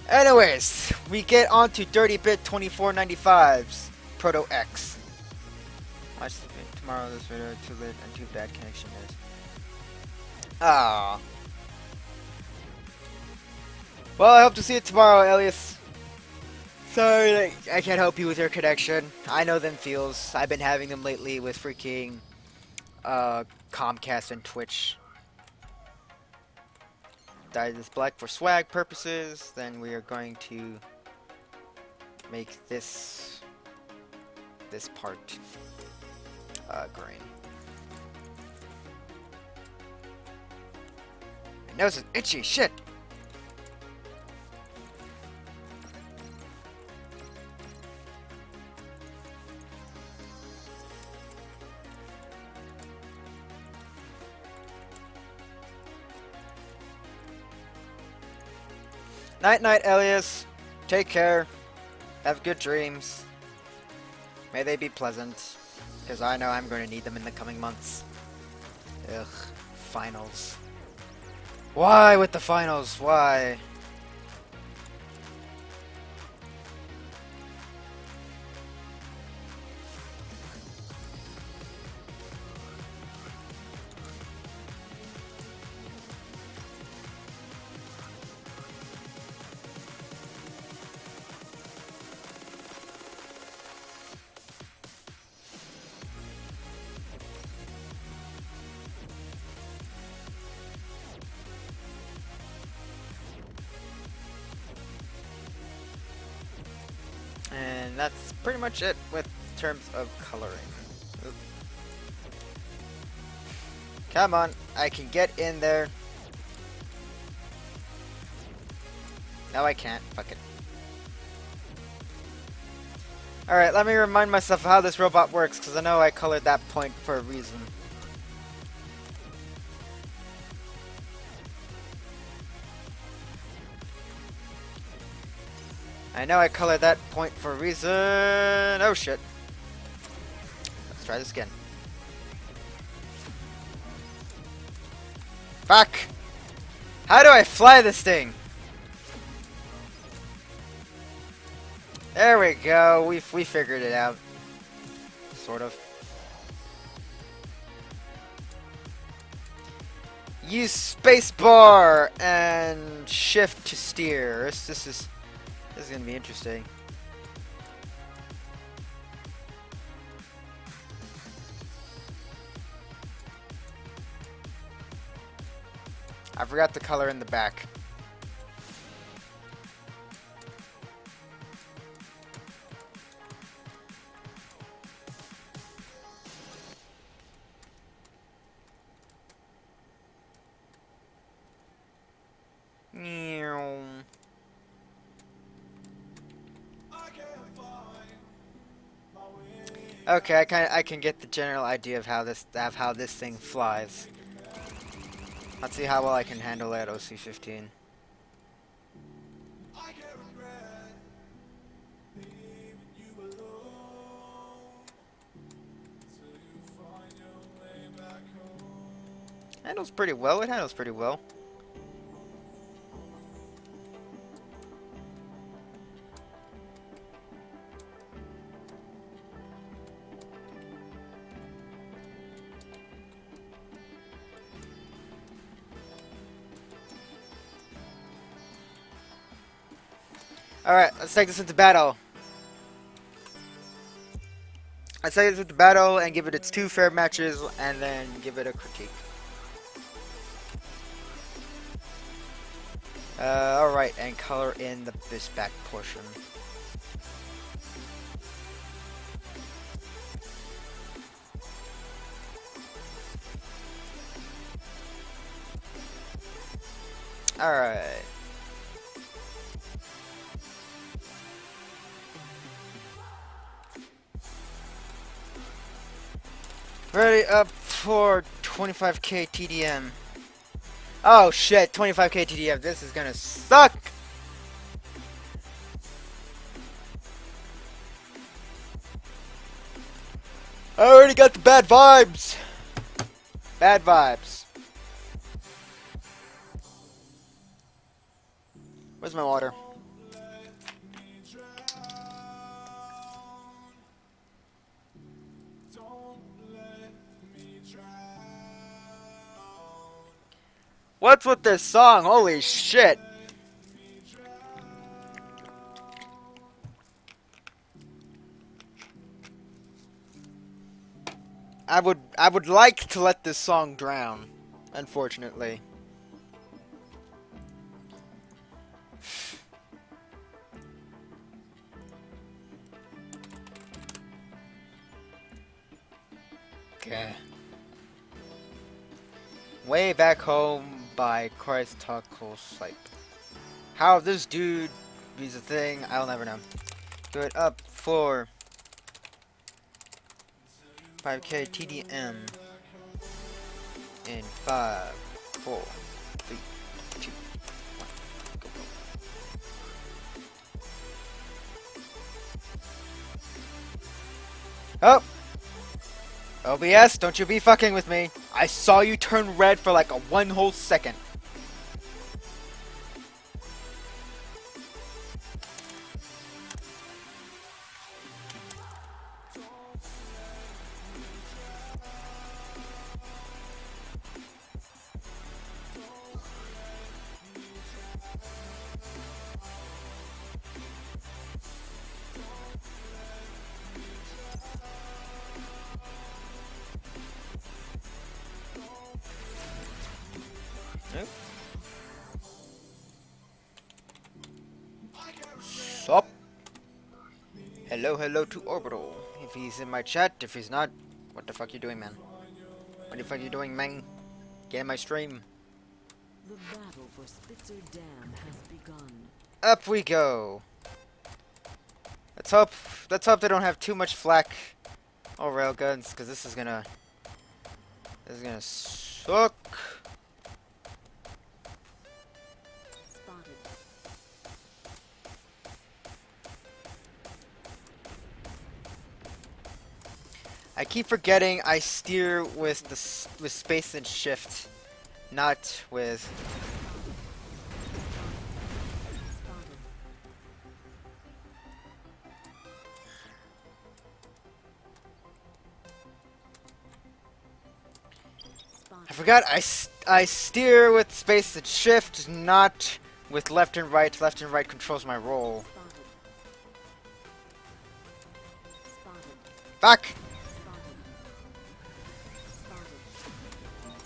Anyways, we get on to Dirty Bit 2495's Proto X. Watch tomorrow this video, too lit and too bad connection is. Ah. Well, I hope to see you tomorrow, Elias. Sorry, I can't help you with your connection. I know them feels. I've been having them lately with freaking Comcast and Twitch. Dye this black for swag purposes. Then we are going to make this part green. My nose is itchy. Shit. Night night, Elias. Take care. Have good dreams. May they be pleasant. Because I know I'm going to need them in the coming months. Ugh. Finals. Why with the finals? Why? that's pretty much it with terms of coloring. Oop. Come on, I can get in there. No, I can't. Fuck it. Alright, let me remind myself how this robot works, because I know I colored that point for a reason. I know I colored that point for a reason. Oh shit. Let's try this again. Fuck! How do I fly this thing? There we go. We figured it out. Sort of. Use spacebar and shift to steer. This is gonna be interesting. I forgot the color in the back. Okay, I can get the general idea of how this thing flies. Let's see how well I can handle it at OC-15. Handles pretty well. It handles pretty well. Alright, let's take this into battle. Let's take this into battle and give it its 2 fair matches and then give it a critique. Alright, and color in this back portion. Alright. Ready up for 25k TDM. Oh shit, 25k TDM. This is gonna suck! I already got the bad vibes! Bad vibes. Where's my water? What's with this song? Holy shit! I would like to let this song drown, unfortunately. Okay. Way Back Home by Christ Taco Sipe. How this dude is a thing, I'll never know. Do it up for 5k TDM in 5, 4, 3, 2, 1, go. Oh! OBS, don't you be fucking with me. I saw you turn red for like a 1 whole second. Nope. Stop. Hello, hello to Orbital. If he's in my chat, if he's not, what the fuck you doing, man? What the fuck you doing, man? Get in my stream. The battle for Spitzer Dam has begun. Up we go. Let's hope. Let's hope they don't have too much flak or railguns, because this is gonna suck. Spotted. I keep forgetting I steer with with space and shift, not with. Spotted. I forgot I steer with space and shift, not with left and right. Left and right controls my roll. Spotted. Spotted. Back. Spotted.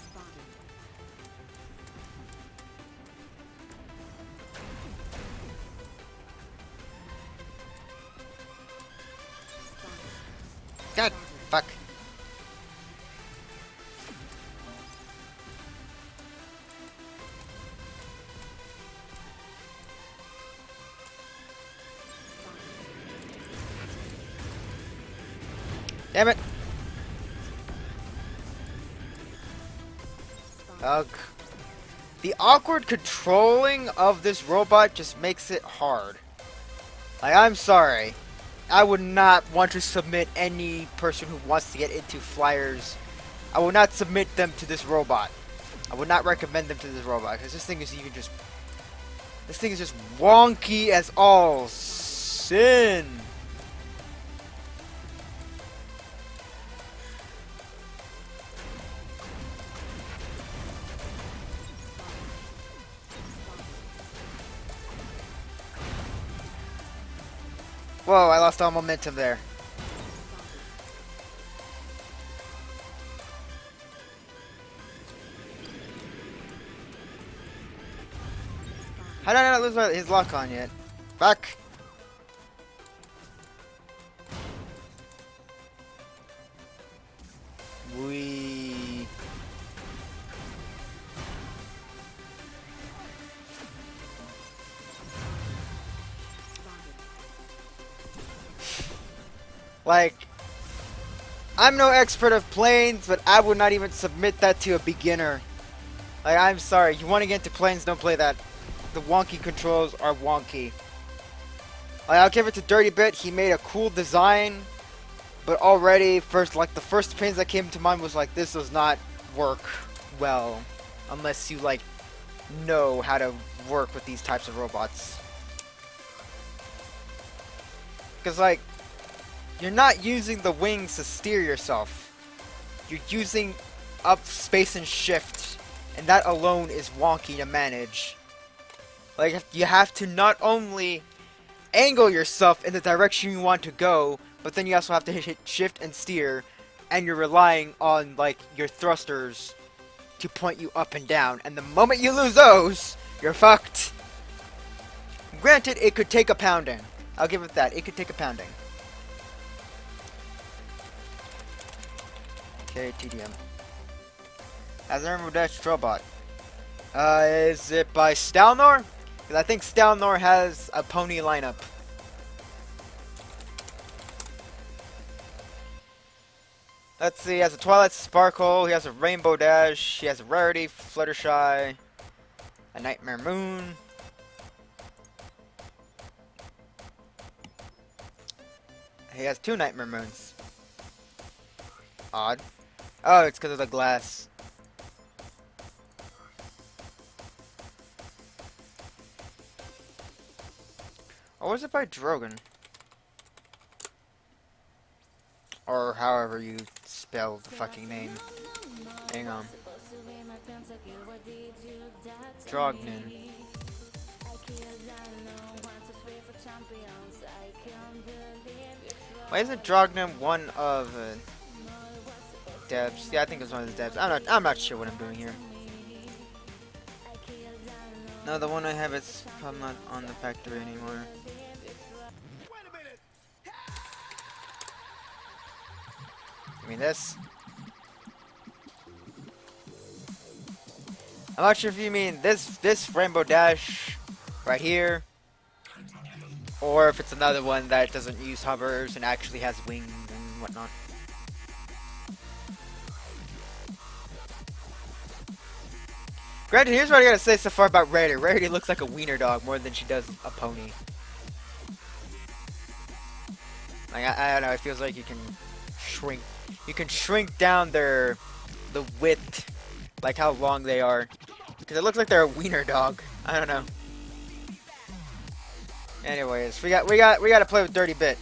Spotted. Spotted. God. Fuck. Damn it. Ugh. The awkward controlling of this robot just makes it hard. Like, I'm sorry. I would not want to submit any person who wants to get into flyers. I would not submit them to this robot. I would not recommend them to this robot, because this thing is even just... This thing is just wonky as all sin. Whoa, I lost all momentum there. How did I not lose his lock on yet? Fuck. We. Like, I'm no expert of planes, but I would not even submit that to a beginner. Like, I'm sorry, you want to get into planes, don't play that. The wonky controls are wonky. Like, I'll give it to Dirty Bit, he made a cool design, but already, the first planes that came to mind was like, this does not work well, unless you, like, know how to work with these types of robots. Because, like, you're not using the wings to steer yourself. You're using up space and shift, and that alone is wonky to manage. Like, you have to not only angle yourself in the direction you want to go, but then you also have to hit shift and steer, and you're relying on, like, your thrusters to point you up and down. And the moment you lose those, you're fucked. Granted, it could take a pounding. I'll give it that. It could take a pounding. Okay, TDM. As I remember, that's Robot. Is it by Stalnor? Because I think Stalnor has a pony lineup. Let's see, he has a Twilight Sparkle, he has a Rainbow Dash, he has a Rarity, Fluttershy, a Nightmare Moon. He has 2 Nightmare Moons. Odd. Oh, it's because of the glass. Or was it by Drogon? Or however you spell the fucking name. Hang on. Drognin. Why isn't Drognin one of devs? Yeah, I think it's one of the devs. I'm not sure what I'm doing here. No, the one I have is probably not on the factory anymore. Wait a minute! mean this. I'm not sure if you mean this Rainbow Dash right here, or if it's another one that doesn't use hovers and actually has wings and whatnot. Granted, here's what I gotta say so far about Rarity. Rarity looks like a wiener dog more than she does a pony. Like, I don't know, it feels like you can shrink down the width, like how long they are. Because it looks like they're a wiener dog. I don't know. Anyways, we gotta play with Dirty Bit.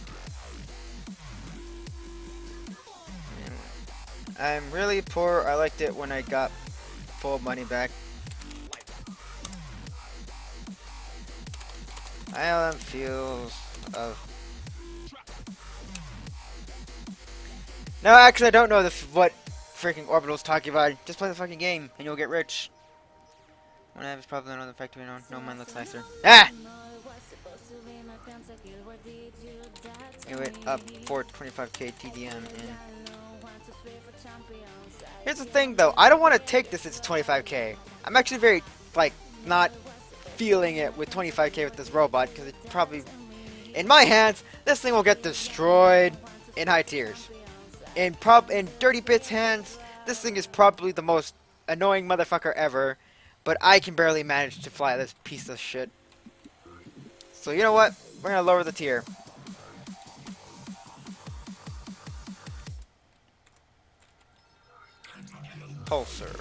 I'm really poor. I liked it when I got full money back. I know them feels of. No, actually, I don't know what freaking Orbital's talking about. Just play the fucking game and you'll get rich. One I have is probably another factory. No, mine looks nicer. Ah! Anyway, up for 25k TDM. And here's the thing, though. I don't want to take this as 25k. I'm actually very, like, not feeling it with 25k with this robot because it probably, in my hands, this thing will get destroyed in high tiers. In Dirty Bit's hands, this thing is probably the most annoying motherfucker ever. But I can barely manage to fly this piece of shit. So you know what? We're gonna lower the tier. Pulsar.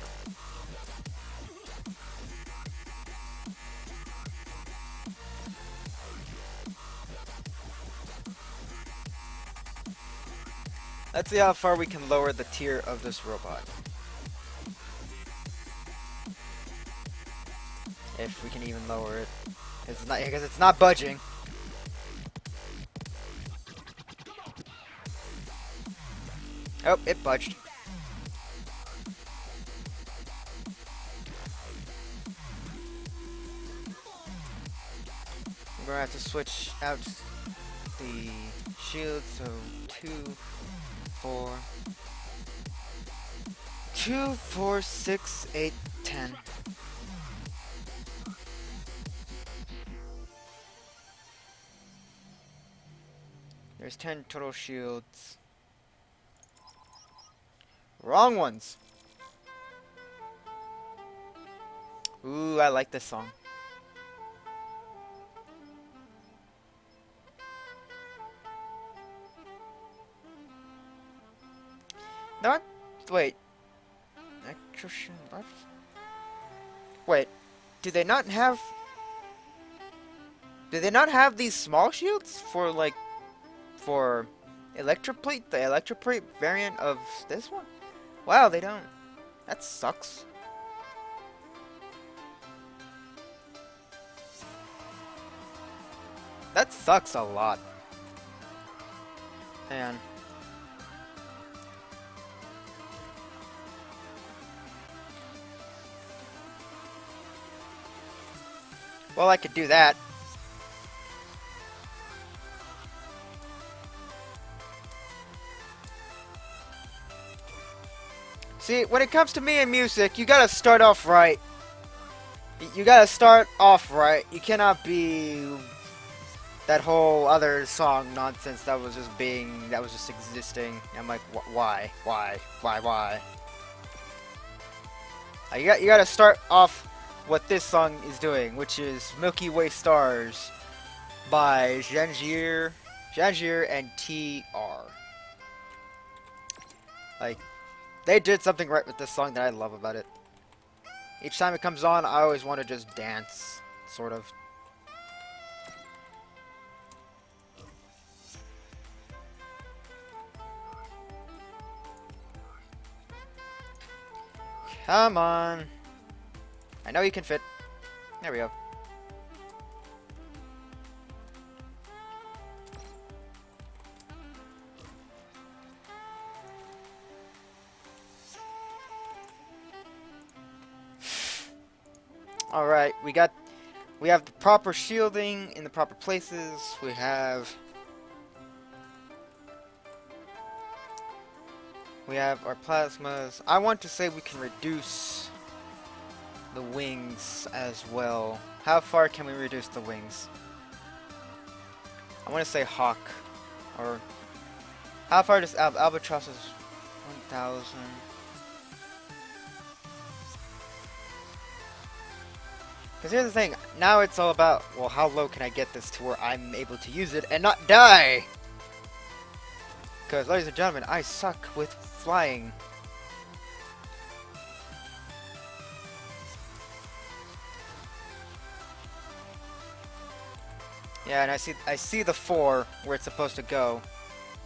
Let's see how far we can lower the tier of this robot. If we can even lower it. Because it's not budging. Oh, it budged. We're gonna have to switch out the shield, so 2, 4, 2, 4, 6, 8, 10. There's 10 total shields. Wrong ones. Ooh, I like this song. Not. Wait. Extra shield left? Wait. Do they not have these small shields for, like, for Electroplate, the Electroplate variant of this one? Wow, they don't. That sucks. That sucks a lot. Man. Well, I could do that. See, when it comes to me and music, you gotta start off right. You gotta start off right. You cannot be that whole other song nonsense that was just existing. I'm like, why? You gotta start off what this song is doing, which is Milky Way Stars by Janjir and TR. Like, they did something right with this song that I love about it. Each time it comes on, I always want to just dance, sort of. Come on. I know you can fit. There we go. Alright, we have the proper shielding in the proper places. We have our plasmas. I want to say we can reduce the wings as well. How far can we reduce the wings? I want to say hawk. Or how far does albatross is 1,000? Because here's the thing. Now it's all about, well, how low can I get this to where I'm able to use it and not die? Because, ladies and gentlemen, I suck with flying. Yeah, and I see the 4 where it's supposed to go.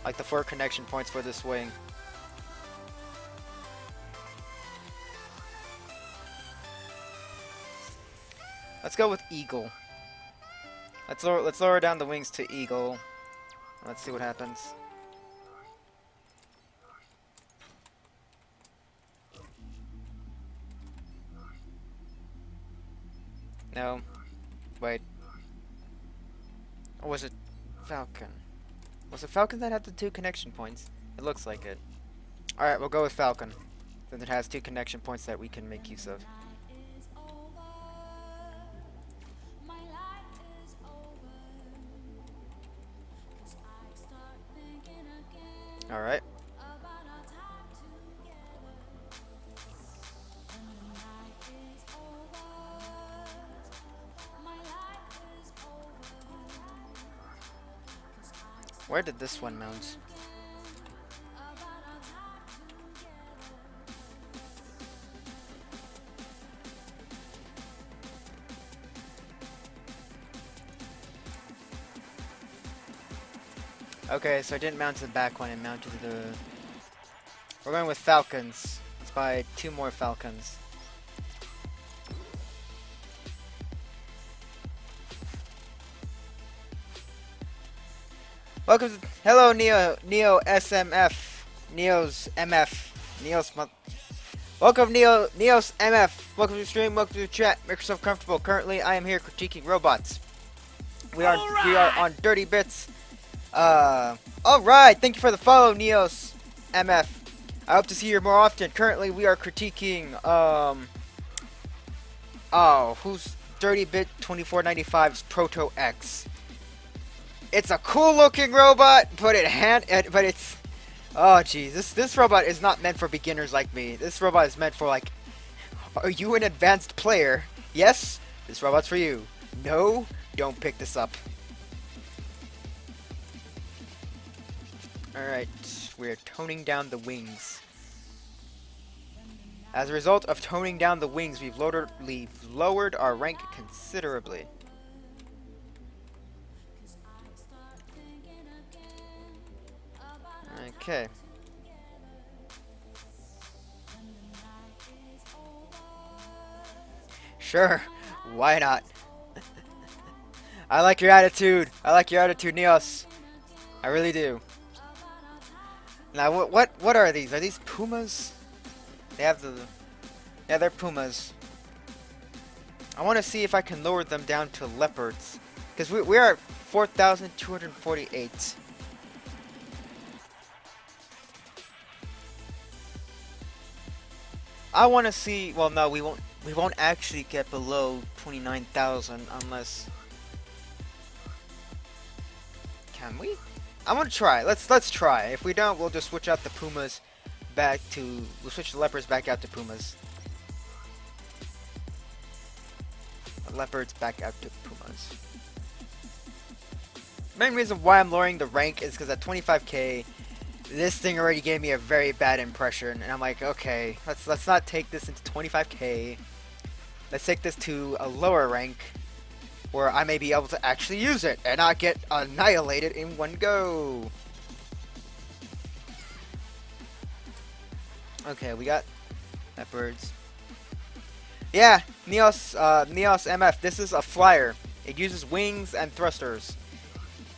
Like the 4 connection points for this wing. Let's go with Eagle. Let's lower down the wings to Eagle. Let's see what happens. No. Wait. Or was it Falcon? Was it Falcon that had the 2 connection points? It looks like it. Alright, we'll go with Falcon. Since it has 2 connection points that we can make use of. Alright. Where did this one mount? Okay, so I didn't mount to the back one, I mounted to the... We're going with Falcons. Let's buy 2 more Falcons. Welcome to... Hello, Neo SMF. Neo's MF. Welcome, Neo's MF. Welcome to the stream, welcome to the chat. Make yourself comfortable. Currently, I am here critiquing robots. We are on Dirty Bits. Alright, thank you for the follow, Neos MF. I hope to see you more often. Currently, we are critiquing, who's Dirty Bit 2495's Proto X. It's a cool looking robot, but it's, oh geez, this robot is not meant for beginners like me. This robot is meant for, like, are you an advanced player? Yes, this robot's for you. No, don't pick this up. Alright, we're toning down the wings. As a result of toning down the wings, we've lowered our rank considerably. Okay. Sure, why not? I like your attitude. I like your attitude, Neos. I really do. Now, what are these? Are these pumas? They have the... Yeah, they're pumas. I want to see if I can lower them down to leopards. Because we are at 4,248. I want to see... Well, no, we won't actually get below 29,000 unless... Can we? I'm gonna try. Let's try. If we don't, we'll just switch out the pumas back to... We'll switch the leopards back out to pumas. The leopards back out to pumas. Main reason why I'm lowering the rank is because at 25k, this thing already gave me a very bad impression, and I'm like, okay, let's not take this into 25k. Let's take this to a lower rank, where I may be able to actually use it and not get annihilated in one go. Okay, we got leopards. Yeah, Neos MF. This is a flyer. It uses wings and thrusters.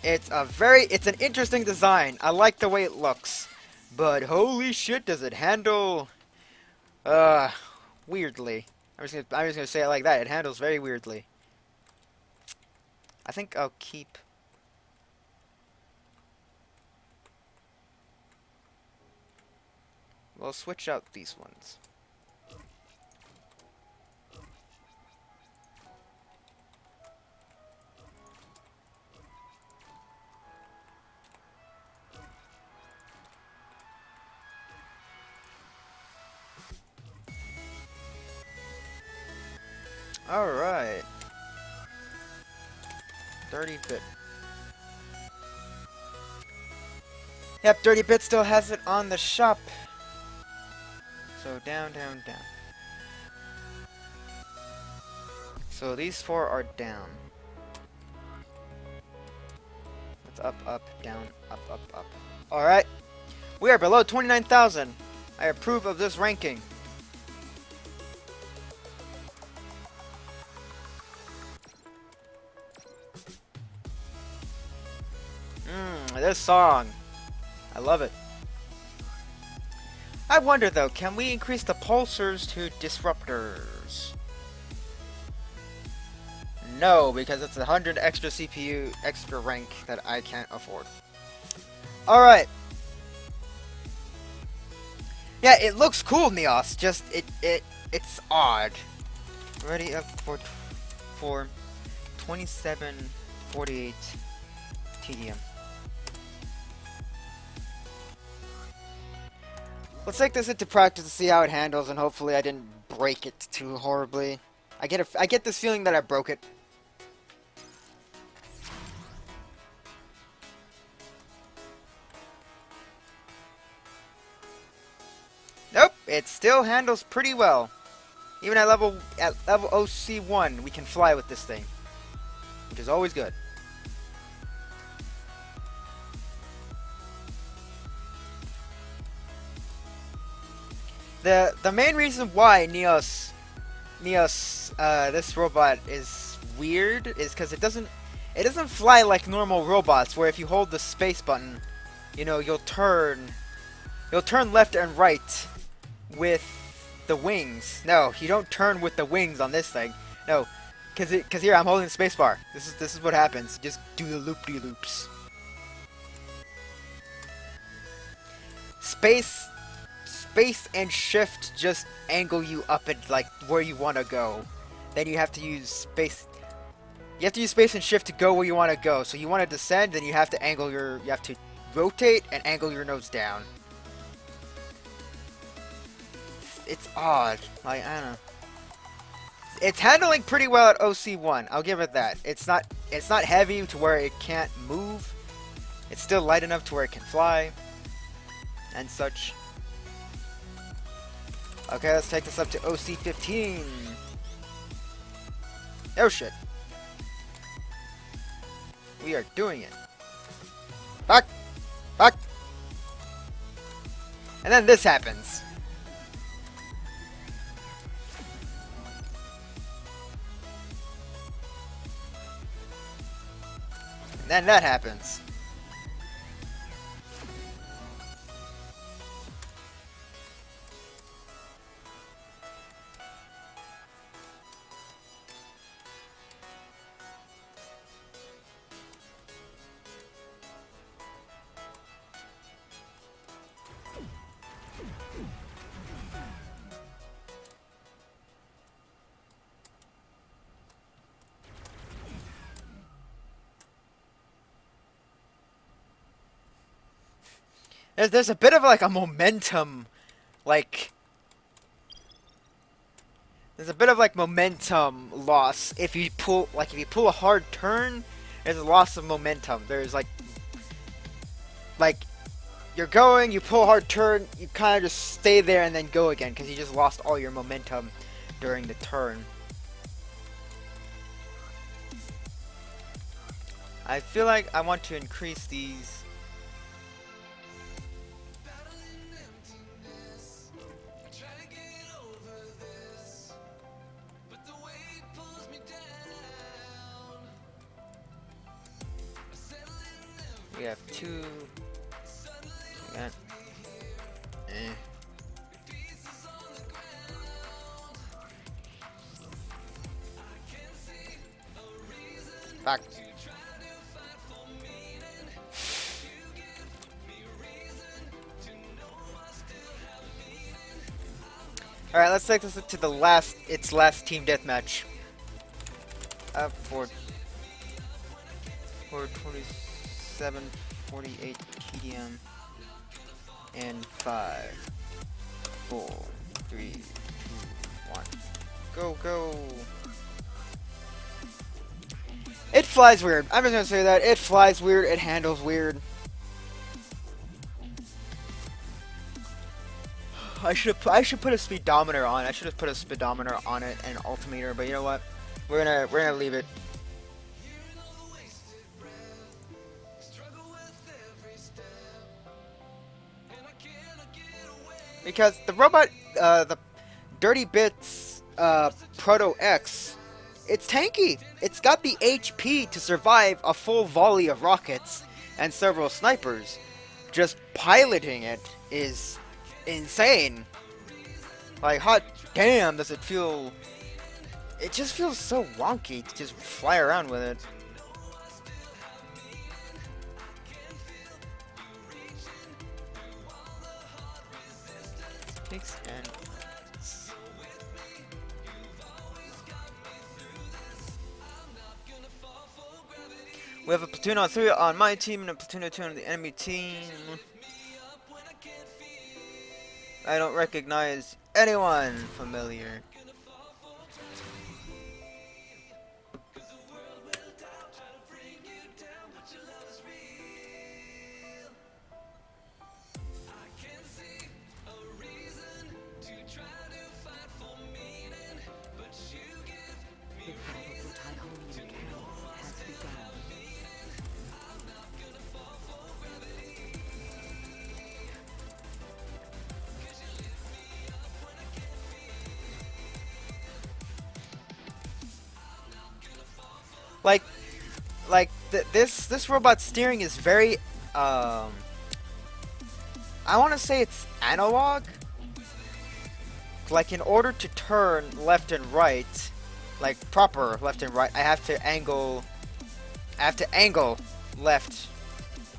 It's an interesting design. I like the way it looks, but holy shit, does it handle weirdly. I'm just gonna say it like that. It handles very weirdly. I think I'll keep... We'll switch out these ones. Alright. 30-bit. Yep, 30-bit still has it on the shop. So down, down, down. So these 4 are down. It's up, up, down, up, up, up. Alright. We are below 29,000. I approve of this ranking. This song. I love it. I wonder though, can we increase the pulsars to disruptors? No, because it's 100 extra CPU, extra rank that I can't afford. Alright. Yeah, it looks cool, Neos. Just it's odd. Ready up for 2748 TDM. Let's take this into practice to see how it handles, and hopefully I didn't break it too horribly. I get this feeling that I broke it. Nope, it still handles pretty well. Even at level OC1, we can fly with this thing, which is always good. The main reason why Neos, this robot is weird is because it doesn't fly like normal robots, where if you hold the space button, you know, you'll turn left and right with the wings. No, you don't turn with the wings on this thing. No, because here I'm holding the space bar. This is what happens. Just do the loop-de-loops. Space and shift just angle you up at like where you want to go. Then you have to use space. You have to use space and shift to go where you want to go. So you want to descend, then you have to rotate and angle your nose down. It's odd. Like, I don't know. It's handling pretty well at OC1. I'll give it that. It's not heavy to where it can't move. It's still light enough to where it can fly and such. Okay, let's take this up to OC15. Oh shit. We are doing it. Back! Back! And then this happens. And then that happens. There's a bit of like a momentum, like there's a bit of like momentum loss if you pull a hard turn. There's a loss of momentum. There's like you're going, you pull a hard turn, you kind of just stay there and then go again because you just lost all your momentum during the turn. I feel like I want to increase these. We have 2. We got. Back. Alright, let's take this to the its last team deathmatch. For 27, 48 TDM. And 5, 4, 3, 2, 1. Go, go! It flies weird. I'm just gonna say that. It flies weird. It handles weird. I should put a speedometer on. I should have put a speedometer on it and altimeter, but you know what? We're gonna leave it. Because the robot, the Dirty Bits Proto X, it's tanky. It's got the HP to survive a full volley of rockets and several snipers. Just piloting it is insane. Like, hot damn, does it feel... It just feels so wonky to just fly around with it. Takes and... We have a platoon of 3 on my team and a platoon of 2 on the enemy team. I don't recognize anyone familiar. The battle for Tyhonian camp has begun. This robot steering is very I want to say it's analog. Like, in order to turn left and right, like proper left and right, I have to angle left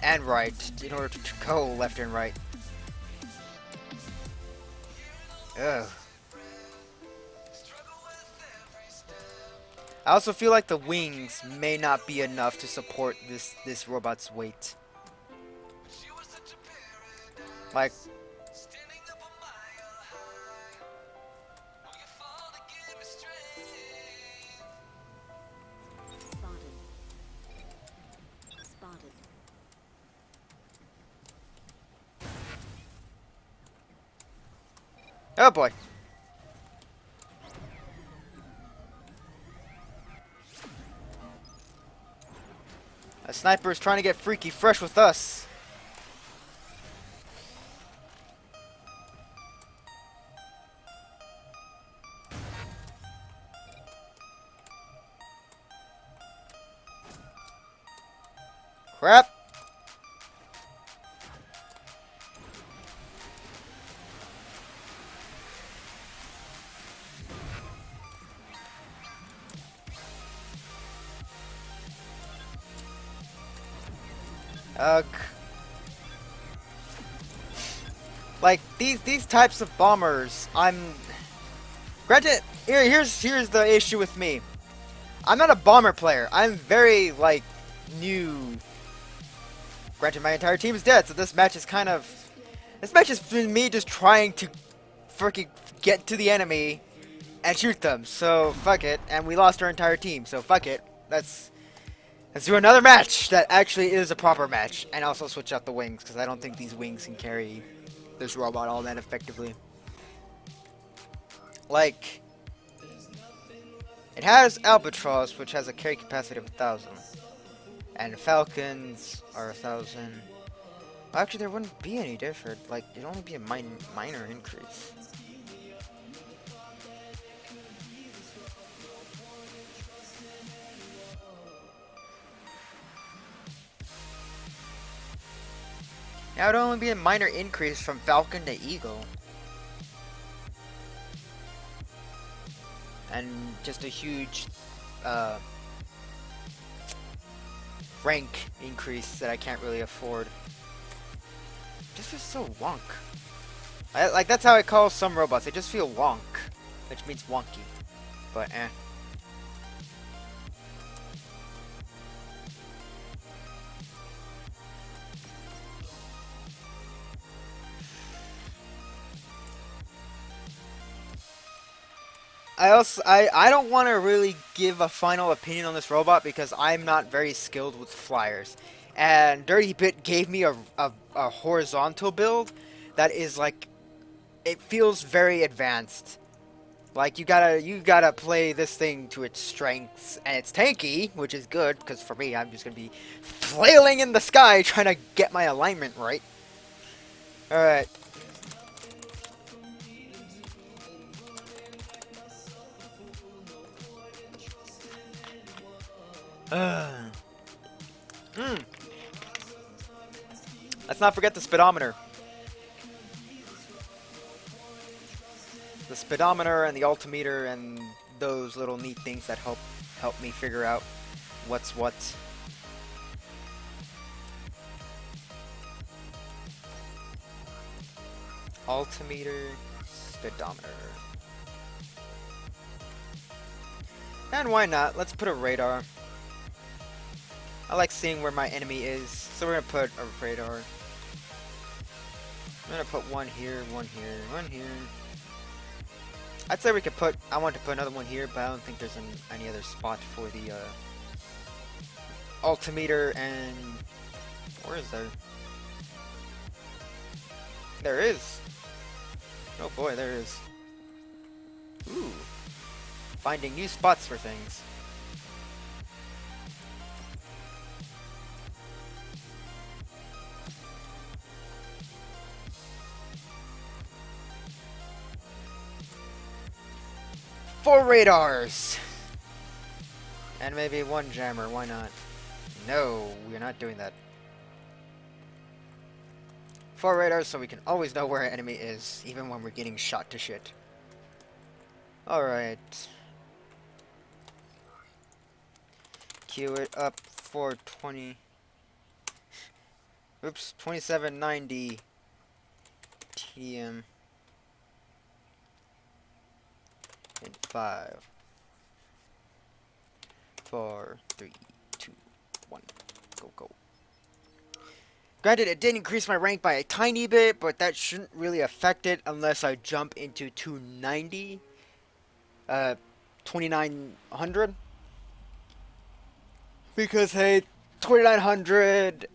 and right in order to go left and right. Ugh. I also feel like the wings may not be enough to support this robot's weight. Like, Spotted. oh boy. A sniper is trying to get freaky fresh with us. Crap. Ugh. Like, these types of bombers, granted, here's the issue with me. I'm not a bomber player. I'm very, like, new. Granted, my entire team is dead, so this match is been me just trying to freaking get to the enemy and shoot them. So fuck it, and we lost our entire team. So fuck it. Let's do another match that actually is a proper match, and also switch out the wings, because I don't think these wings can carry this robot all that effectively. Like, it has Albatross, which has a carry capacity of 1,000, and Falcons are 1,000. Well, actually, there wouldn't be any different. Like, it'd only be a minor increase. Now, it would only be a minor increase from Falcon to Eagle. And just a huge rank increase that I can't really afford. This is so wonk. Like, that's how I call some robots. They just feel wonk, which means wonky. But, eh. I don't want to really give a final opinion on this robot because I'm not very skilled with flyers. And Dirty Bit gave me a horizontal build that is like, it feels very advanced. Like, you gotta play this thing to its strengths, and it's tanky, which is good, because for me, I'm just gonna be flailing in the sky trying to get my alignment right. Alright. Let's not forget the speedometer. The speedometer and the altimeter and those little neat things that help me figure out what's what. Altimeter, speedometer. And why not? Let's put a radar. I like seeing where my enemy is, so we're gonna put a radar. I'm gonna put one here, one here, one here. I'd say we could put, I want to put another one here, but I don't think there's any other spot for the altimeter. And where is there? There is. Oh boy, there is. Ooh. Finding new spots for things. Four radars! And maybe one jammer, why not? No, we're not doing that. 4 radars so we can always know where our enemy is, even when we're getting shot to shit. Alright. Queue it up for 2790 TM. In 5, 4, 3, 2, 1, go, go. Granted, it did increase my rank by a tiny bit, but that shouldn't really affect it unless I jump into 290, 2900. Because, hey, 2900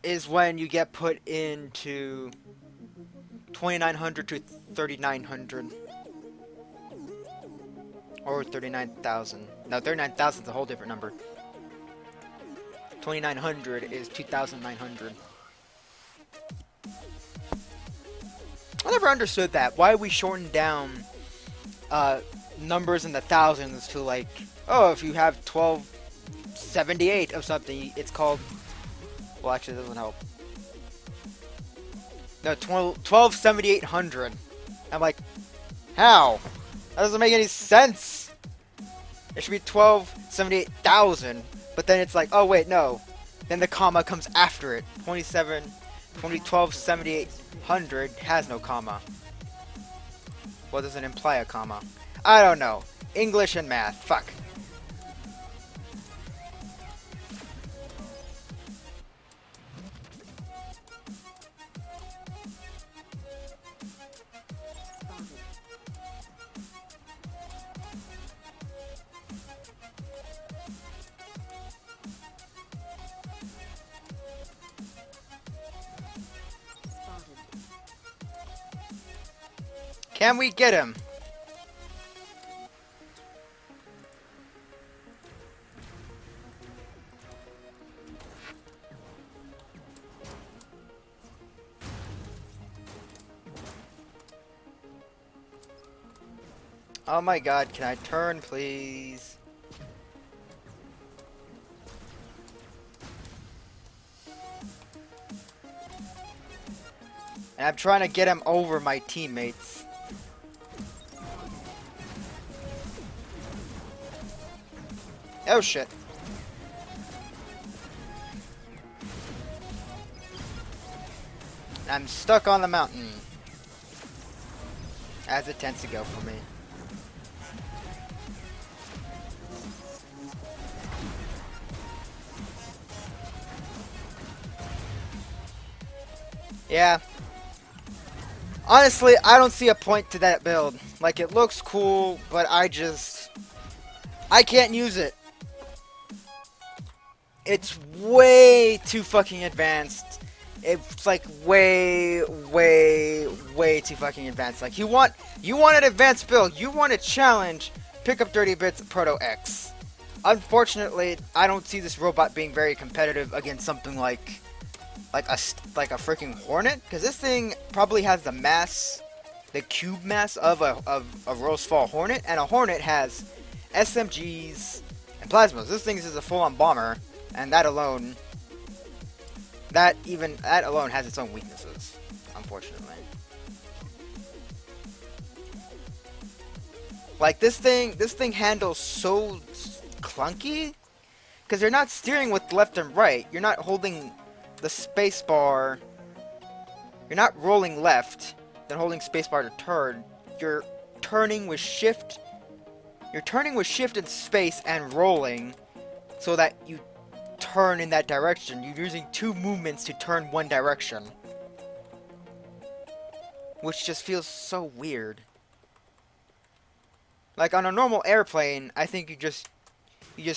is when you get put into 2900 to 3900. Or 39,000. No, 39,000 is a whole different number. 2,900 is 2,900. I never understood that. Why we shortened down numbers in the thousands to like, oh, if you have 1278 of something, it's called. Well, actually, that doesn't help. No, 12,7800. I'm like, how? That doesn't make any sense. It should be 12,78,000. But then it's like, oh wait, no. Then the comma comes after it. 12,7800 has no comma. What does it imply a comma? I don't know. English and math. Fuck. Can we get him? Oh my god, can I turn, please? And I'm trying to get him over my teammates. Oh shit. I'm stuck on the mountain. as it tends to go for me. Yeah. Honestly, I don't see a point to that build. Like, it looks cool, but I can't use it. It's way too fucking advanced. It's like way too fucking advanced. Like, you want an advanced build, you want a challenge, pick up Dirty Bits Proto X. Unfortunately, I don't see this robot being very competitive against something like a freaking Hornet, because this thing probably has the mass, the cube mass of a Rosefall Hornet, and a Hornet has SMGs and plasmas. This thing is a full-on bomber, and that alone has its own weaknesses, unfortunately. Like, this thing handles so clunky, because you're not steering with left and right. You're not holding the spacebar. You're not rolling left, then holding spacebar to turn. You're turning with shift. You're turning with shift and space and rolling, so that you turn in that direction. You're using two movements to turn one direction, which just feels so weird. Like, on a normal airplane, I think you just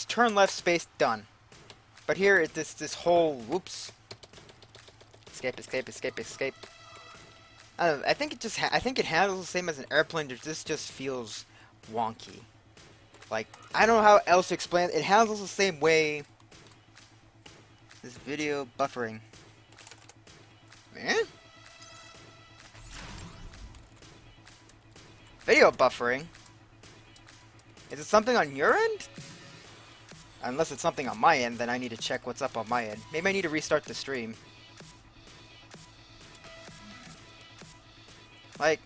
turn left, space, done. But here it's this whole whoops. Escape. I think it handles the same as an airplane. This just feels wonky. Like, I don't know how else to explain it. It handles the same way. This video buffering. Man? Video buffering? Is it something on your end? Unless it's something on my end, then I need to check what's up on my end. Maybe I need to restart the stream. Like,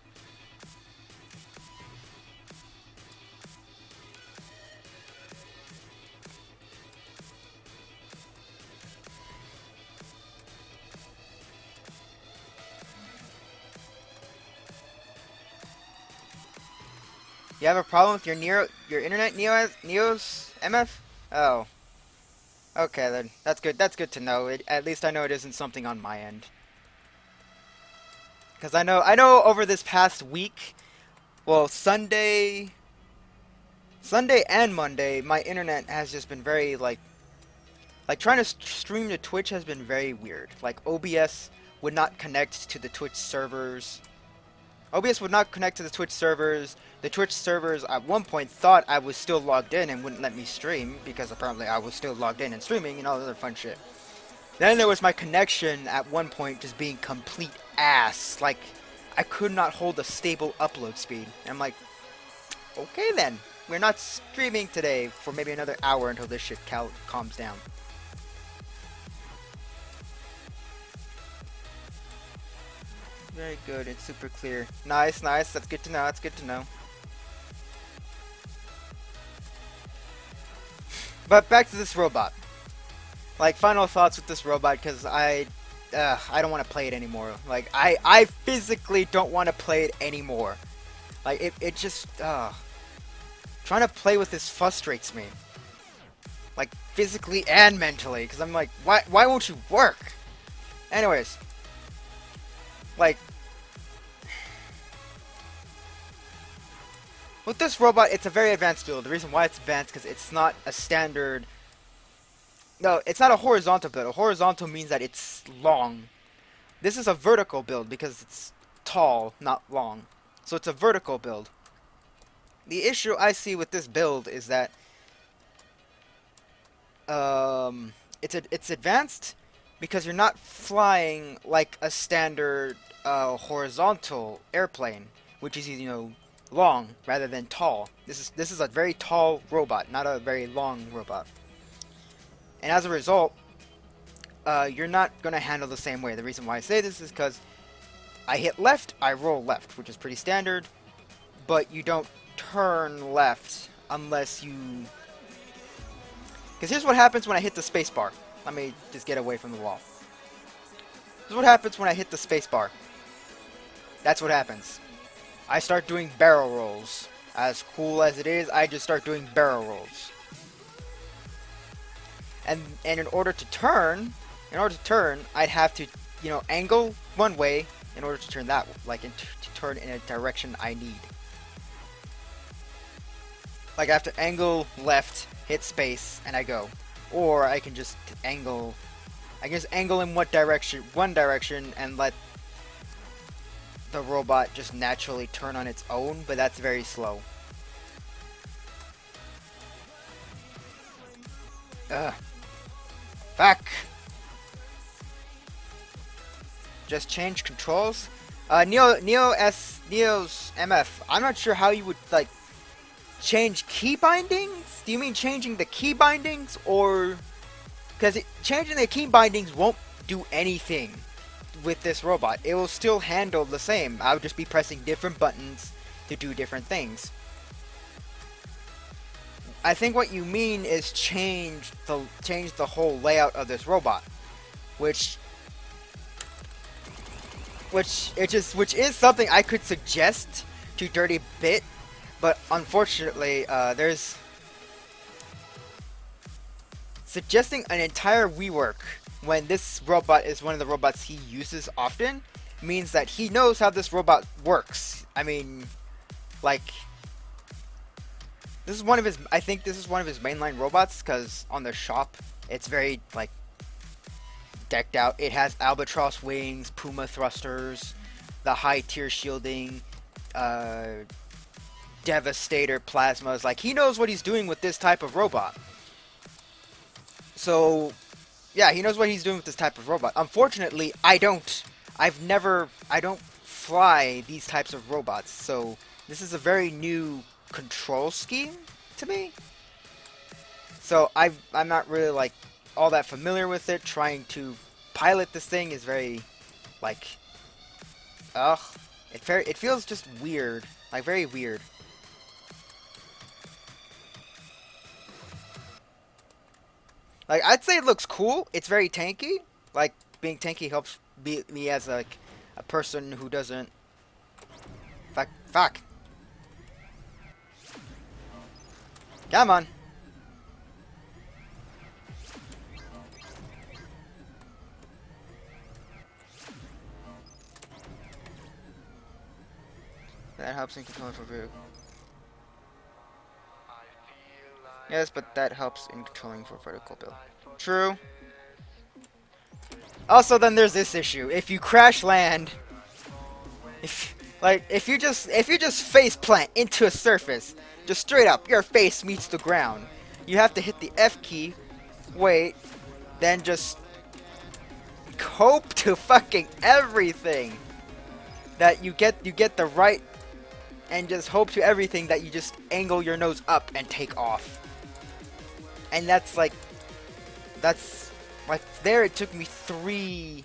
you have a problem with your internet, Neos MF? Oh. Okay then. That's good. That's good to know. At least I know it isn't something on my end. Because I know over this past week, well, Sunday and Monday, my internet has just been very, like trying to stream to Twitch has been very weird. Like, OBS would not connect to the Twitch servers. OBS would not connect to the Twitch servers. The Twitch servers at one point thought I was still logged in and wouldn't let me stream, because apparently I was still logged in and streaming and all the other fun shit. Then there was my connection at one point just being complete ass. Like, I could not hold a stable upload speed. And I'm like, okay then. We're not streaming today for maybe another hour until this shit calms down. Very good. It's super clear. Nice. That's good to know. That's good to know. But back to this robot. Like, final thoughts with this robot, because I don't want to play it anymore. Like, I physically don't want to play it anymore. Like, it just, trying to play with this frustrates me. Like, physically and mentally, because I'm like, why won't you work? Anyways. Like, with this robot, it's a very advanced build. The reason why it's advanced, because it's not a standard... No, it's not a horizontal build. A horizontal means that it's long. This is a vertical build because it's tall, not long. So it's a vertical build. The issue I see with this build is that it's advanced because you're not flying like a standard horizontal airplane, which is, you know, long rather than tall. This is a very tall robot, not a very long robot. And as a result, you're not going to handle the same way. The reason why I say this is because I hit left, I roll left, which is pretty standard, but you don't turn left unless you... Because here's what happens when I hit the spacebar. Let me just get away from the wall. Here's what happens when I hit the spacebar. That's what happens. I start doing barrel rolls. As cool as it is, I just start doing barrel rolls. And in order to turn, I'd have to, angle one way in order to turn that, to turn in a direction I need. Like I have to angle left, hit space, and I go. Or I can just angle in one direction, and let the robot just naturally turn on its own, but that's very slow. Ugh. Fuck. Just change controls. Neo's MF. I'm not sure how you would change key bindings. Do you mean changing the key bindings, or because changing the key bindings won't do anything with this robot? It will still handle the same. I would just be pressing different buttons to do different things. I think what you mean is change the whole layout of this robot, which is something I could suggest to Dirty Bit, but unfortunately, there's suggesting an entire rework when this robot is one of the robots he uses often means that he knows how this robot works. I mean, this is one of his. I think this is one of his mainline robots because on the shop it's very decked out. It has albatross wings, puma thrusters, the high tier shielding, devastator plasmas. He knows what he's doing with this type of robot. So yeah, he knows what he's doing with this type of robot. Unfortunately, I don't. I don't fly these types of robots. So this is a very new control scheme to me. So I'm not really all that familiar with it. Trying to pilot this thing is very it feels just weird, very weird. I'd say it looks cool. It's very tanky. Being tanky helps me as a person who doesn't. Fuck. Come on. That helps in controlling for vehicle. Yes, but that helps in controlling for vertical build. True. Also, then there's this issue. If you crash land, if you just face plant into a surface, just straight up, your face meets the ground. You have to hit the F key, wait, then just hope to fucking everything that you get the right, and just hope to everything that you just angle your nose up and take off. And that's there it took me three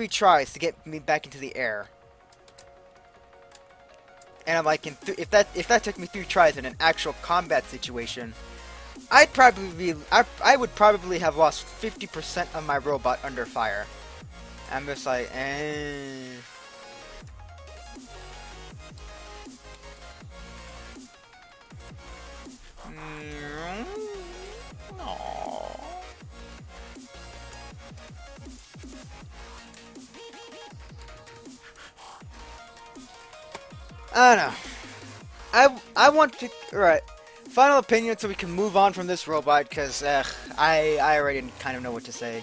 tries to get me back into the air. And I'm if that took me 3 tries in an actual combat situation, I would probably have lost 50% of my robot under fire. I'm just I don't know. I want to... Right. Final opinion so we can move on from this robot, because I already kind of know what to say.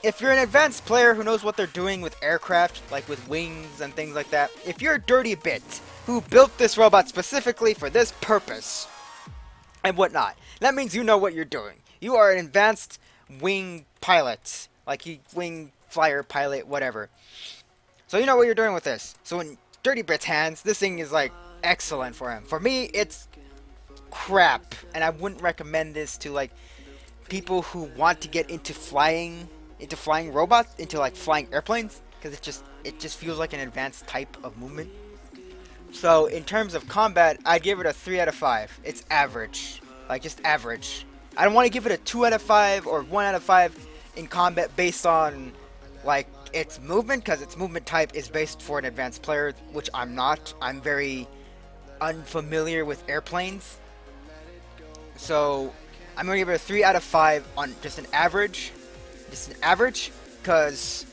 If you're an advanced player who knows what they're doing with aircraft, with wings and things like that, if you're a Dirty Bit who built this robot specifically for this purpose and whatnot, that means you know what you're doing. You are an advanced wing pilot, wing flyer pilot, whatever. So you know what you're doing with this. So in Dirty Bit's hands, this thing is excellent for him. For me, it's crap, and I wouldn't recommend this to people who want to get into flying robots, into flying airplanes, because it just feels like an advanced type of movement. So in terms of combat, I'd give it a 3 out of 5. It's average, just average. I don't want to give it a 2 out of 5 or 1 out of 5 in combat based on its movement, because its movement type is based for an advanced player, which I'm not. I'm very unfamiliar with airplanes. So I'm going to give it a 3 out of 5 on just an average. Just an average, because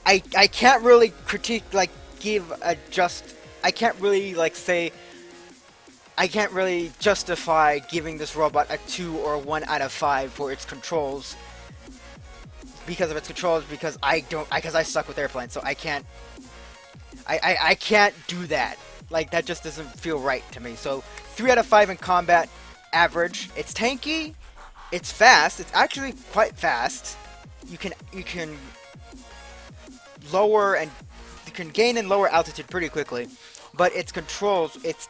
I can't really critique, like, give a just... I can't really, like, say... I can't really justify giving this robot a 2 or a 1 out of 5 for its controls. Because of its controls, because because I suck with airplanes, so I can't... I can't do that. Like, that just doesn't feel right to me. So, 3 out of 5 in combat, average. It's tanky, it's fast, it's actually quite fast. You can lower and you can gain and lower altitude pretty quickly, but its controls, it's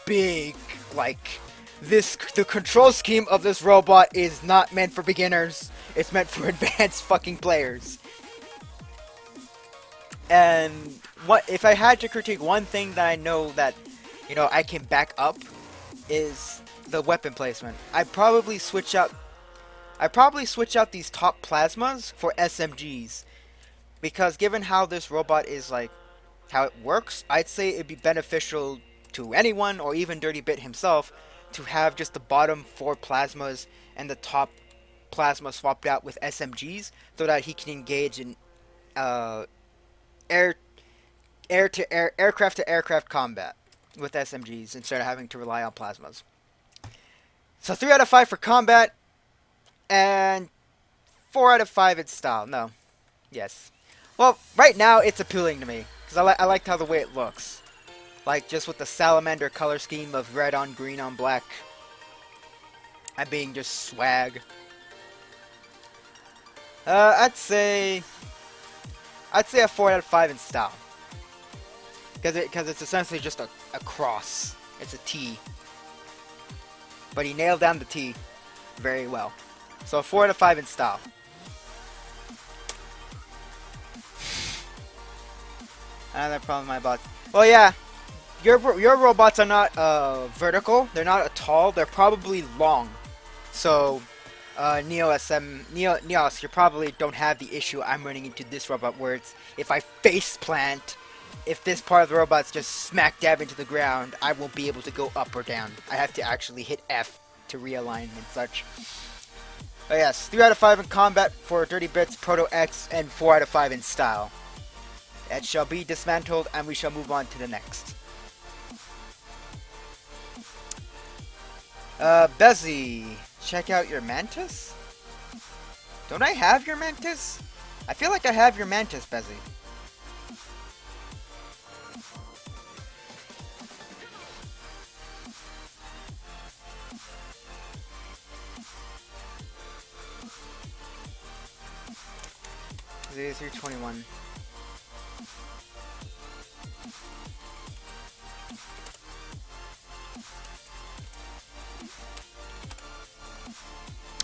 big. Like, the control scheme of this robot is not meant for beginners. It's meant for advanced fucking players. And what if I had to critique one thing that I know that, you know, I can back up, is the weapon placement. I'd probably switch out these top plasmas for SMGs, because given how this robot is, like, how it works, I'd say it'd be beneficial to anyone, or even Dirty Bit himself, to have just the bottom 4 plasmas and the top plasma swapped out with SMGs, so that he can engage in aircraft to aircraft combat with SMGs instead of having to rely on plasmas. So 3 out of 5 for combat, and 4 out of 5 in style. No. Yes. Well, right now it's appealing to me, because I liked how the way it looks. Like, just with the salamander color scheme of red on green on black. And being just swag. I'd say a 4 out of 5 in style. Because it's essentially just a cross. It's a T. But he nailed down the T very well. So a 4 out of 5 in style. Another problem with my bots. Well, yeah. Your robots are not vertical. They're not tall. They're probably long. So, Neos, you probably don't have the issue I'm running into this robot, where it's, if I face plant, if this part of the robot's just smack dab into the ground, I won't be able to go up or down. I have to actually hit F to realign and such. But yes, 3 out of 5 in combat for Dirty Bits, Proto X, and 4 out of 5 in style. It shall be dismantled, and we shall move on to the next. Bezzy, check out your Mantis? Don't I have your Mantis? I feel like I have your Mantis, Bezzy. Z321.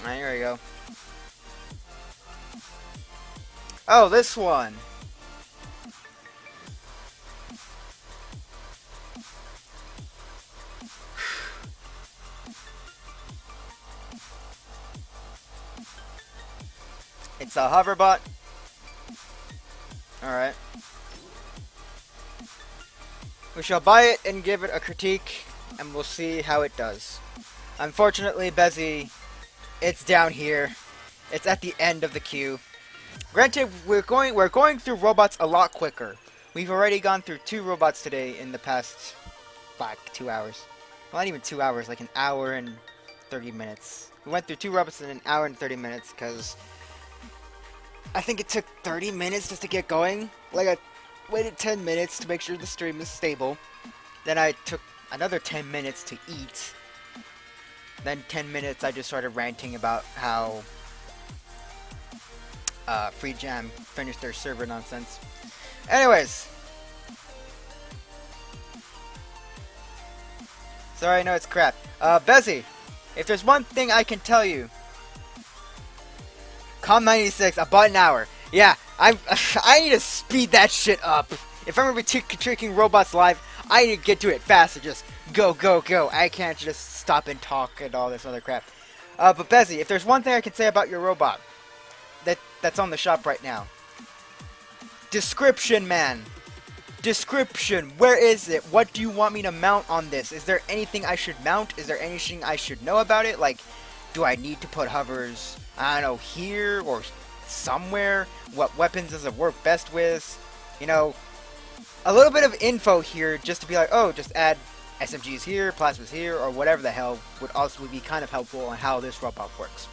Alright, here we go. Oh, this one! It's a hoverbot. Alright. We shall buy it and give it a critique, and we'll see how it does. Unfortunately, Bezzy, it's down here. It's at the end of the queue. Granted, we're going through robots a lot quicker. We've already gone through 2 robots today in the past, like, 2 hours. Well, not even 2 hours, like an hour and 30 minutes. We went through 2 robots in an hour and 30 minutes, because I think it took 30 minutes just to get going. Like, I waited 10 minutes to make sure the stream is stable. Then I took another 10 minutes to eat. Then 10 minutes I just started ranting about how Free Jam finished their server nonsense. Anyways. Sorry, I know it's crap. Bezzy, if there's one thing I can tell you. Com96, about an hour. Yeah, I need to speed that shit up. If I'm gonna be tricking robots live, I need to get to it faster. Just go, go, go. I can't just stop and talk and all this other crap. But Bezzy, if there's one thing I can say about your robot that's on the shop right now, Description, man. Description. Where is it? What do you want me to mount on this? Is there anything I should mount? Is there anything I should know about it? Like, do I need to put hovers, I don't know, here or somewhere? What weapons does it work best with? You know, a little bit of info here just to be like, oh, just add SMGs here, plasmas here, or whatever the hell would also be kind of helpful on how this robot works.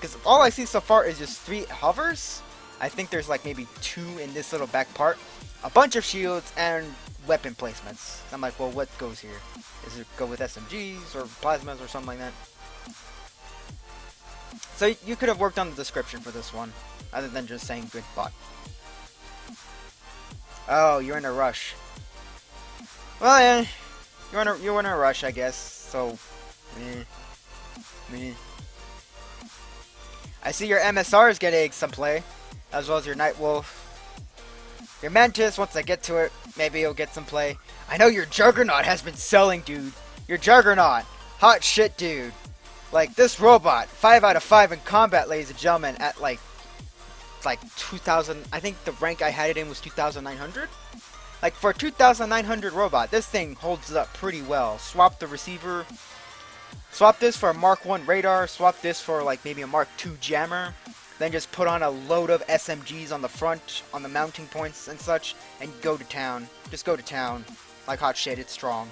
Because all I see so far is just 3 hovers. I think there's like maybe 2 in this little back part. A bunch of shields and weapon placements. I'm like, well, what goes here? Does it go with SMGs or plasmas or something like that? So you could have worked on the description for this one, other than just saying good bot. Oh, you're in a rush. Well, yeah, you're in a rush, I guess. So, meh. I see your MSR is getting some play, as well as your Nightwolf. Your Mantis, once I get to it, maybe you'll get some play. I know your Juggernaut has been selling, dude. Your Juggernaut, hot shit, dude. Like this robot, 5 out of 5 in combat, ladies and gentlemen, at like 2,000. I think the rank I had it in was 2,900. Like for a 2,900 robot, this thing holds up pretty well. Swap the receiver. Swap this for a Mark 1 radar. Swap this for like maybe a Mark 2 jammer. Then just put on a load of SMGs on the front, on the mounting points and such, and go to town. Just go to town. Like hot shit, it's strong.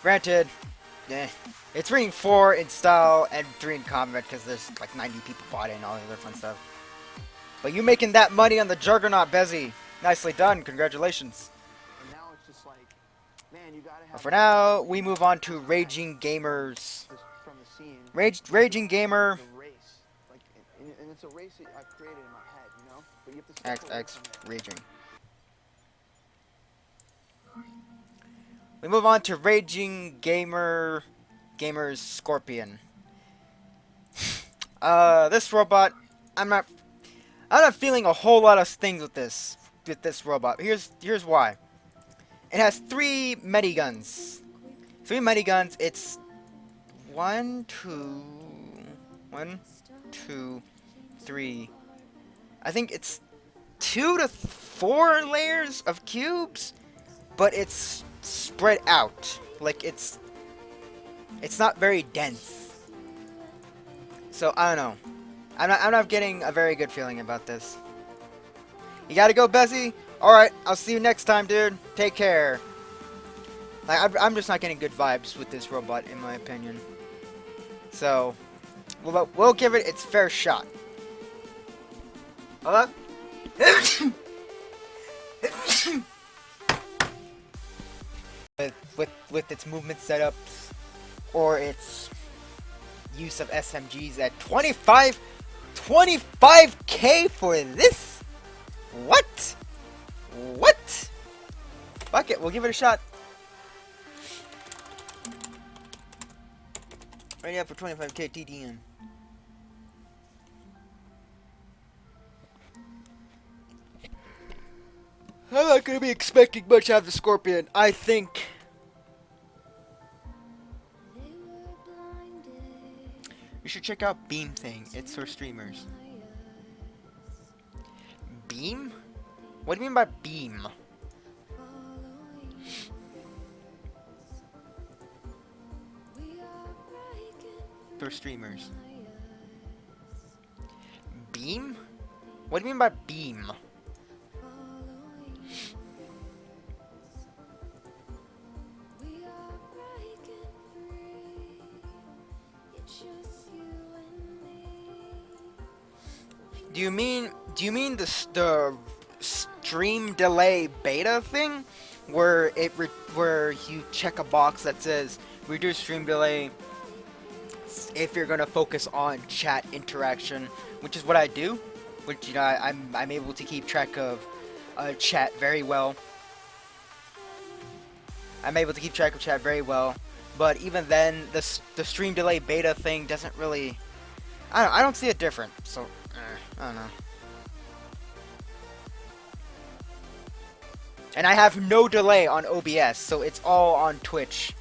Granted, it's rating 4 in style and 3 in combat because there's like 90 people bought it and all the other fun stuff. But you making that money on the Juggernaut, Bezzy. Nicely done. Congratulations. And now it's just like, man, you gotta have. But for now, we move on to Raging Gamers. From the scene. Raging Gamer. The race, like, and it's a race that I've created in my head, you know. But you have to step away XX from it. Raging. We move on to Raging Gamer's Scorpion. This robot, I'm not feeling a whole lot of things with this robot. Here's why. It has 3 mediguns. 3 mediguns. It's 1, 2, 3. I think it's 2 to 4 layers of cubes, but it's spread out. Like it's not very dense. So I don't know. I'm not getting a very good feeling about this. You gotta go, Bezzy? Alright, I'll see you next time, dude. Take care. Like, I'm just not getting good vibes with this robot, in my opinion. So, we'll give it its fair shot. Hold up. with its movement setups, or its use of SMGs at 25k for this? What? Fuck it, we'll give it a shot. Ready up for 25k TDM. I'm not gonna be expecting much out of the Scorpion. I think you should check out Beam Thing. It's for streamers. Beam? What do you mean by beam? For streamers. Beam? What do you mean by beam? Do you mean the stream delay beta thing, where you check a box that says reduce stream delay if you're gonna focus on chat interaction, which is what I do, which, you know, I'm able to keep track of chat very well. I'm able to keep track of chat very well, but even then, the stream delay beta thing doesn't really. I don't see it different. So I don't know. And I have no delay on OBS, so it's all on Twitch.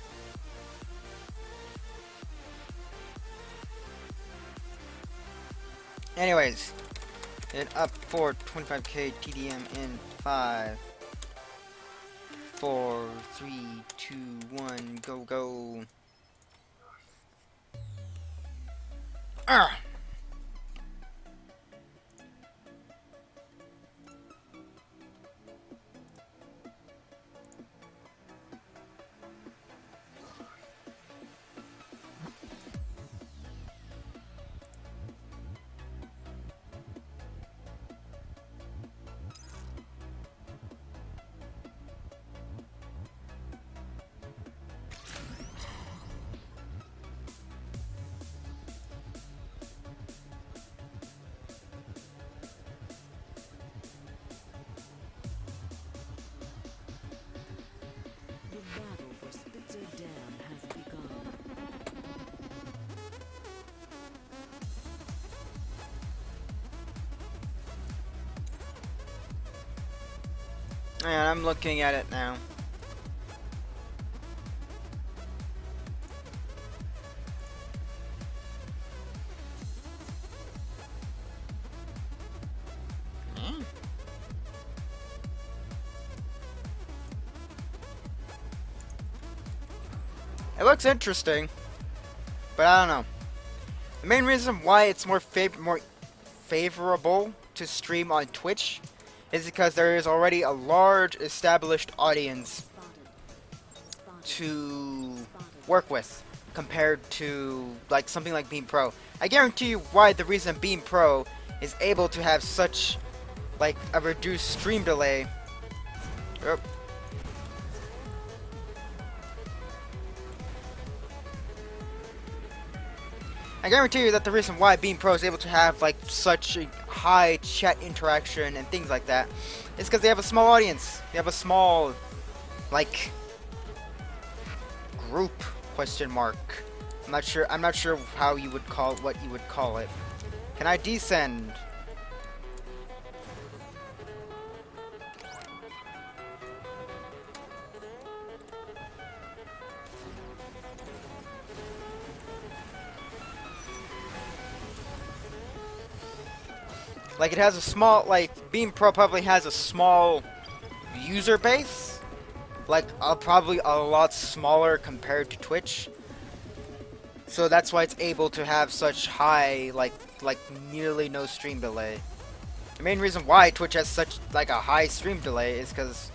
Anyways, And up for 25k TDM in 5, 4, 3, 2, 1, go, go. Ah! The battle for Spitzer Dam has begun. And I'm looking at it now. It looks interesting, but I don't know. The main reason why it's more favorable to stream on Twitch is because there is already a large established audience to work with compared to like something like Beam Pro. I guarantee you why the reason Beam Pro is able to have such like a reduced stream delay. Yep. I guarantee you that the reason why Beam Pro is able to have like such a high chat interaction and things like that is because they have a small audience. They have a small, like, group question mark. I'm not sure how you would call what you would call it. Can I descend? Like, it has a small, like, Beam Pro probably has a small user base. Like, probably a lot smaller compared to Twitch. So that's why it's able to have such high, like nearly no stream delay. The main reason why Twitch has such, like, a high stream delay is because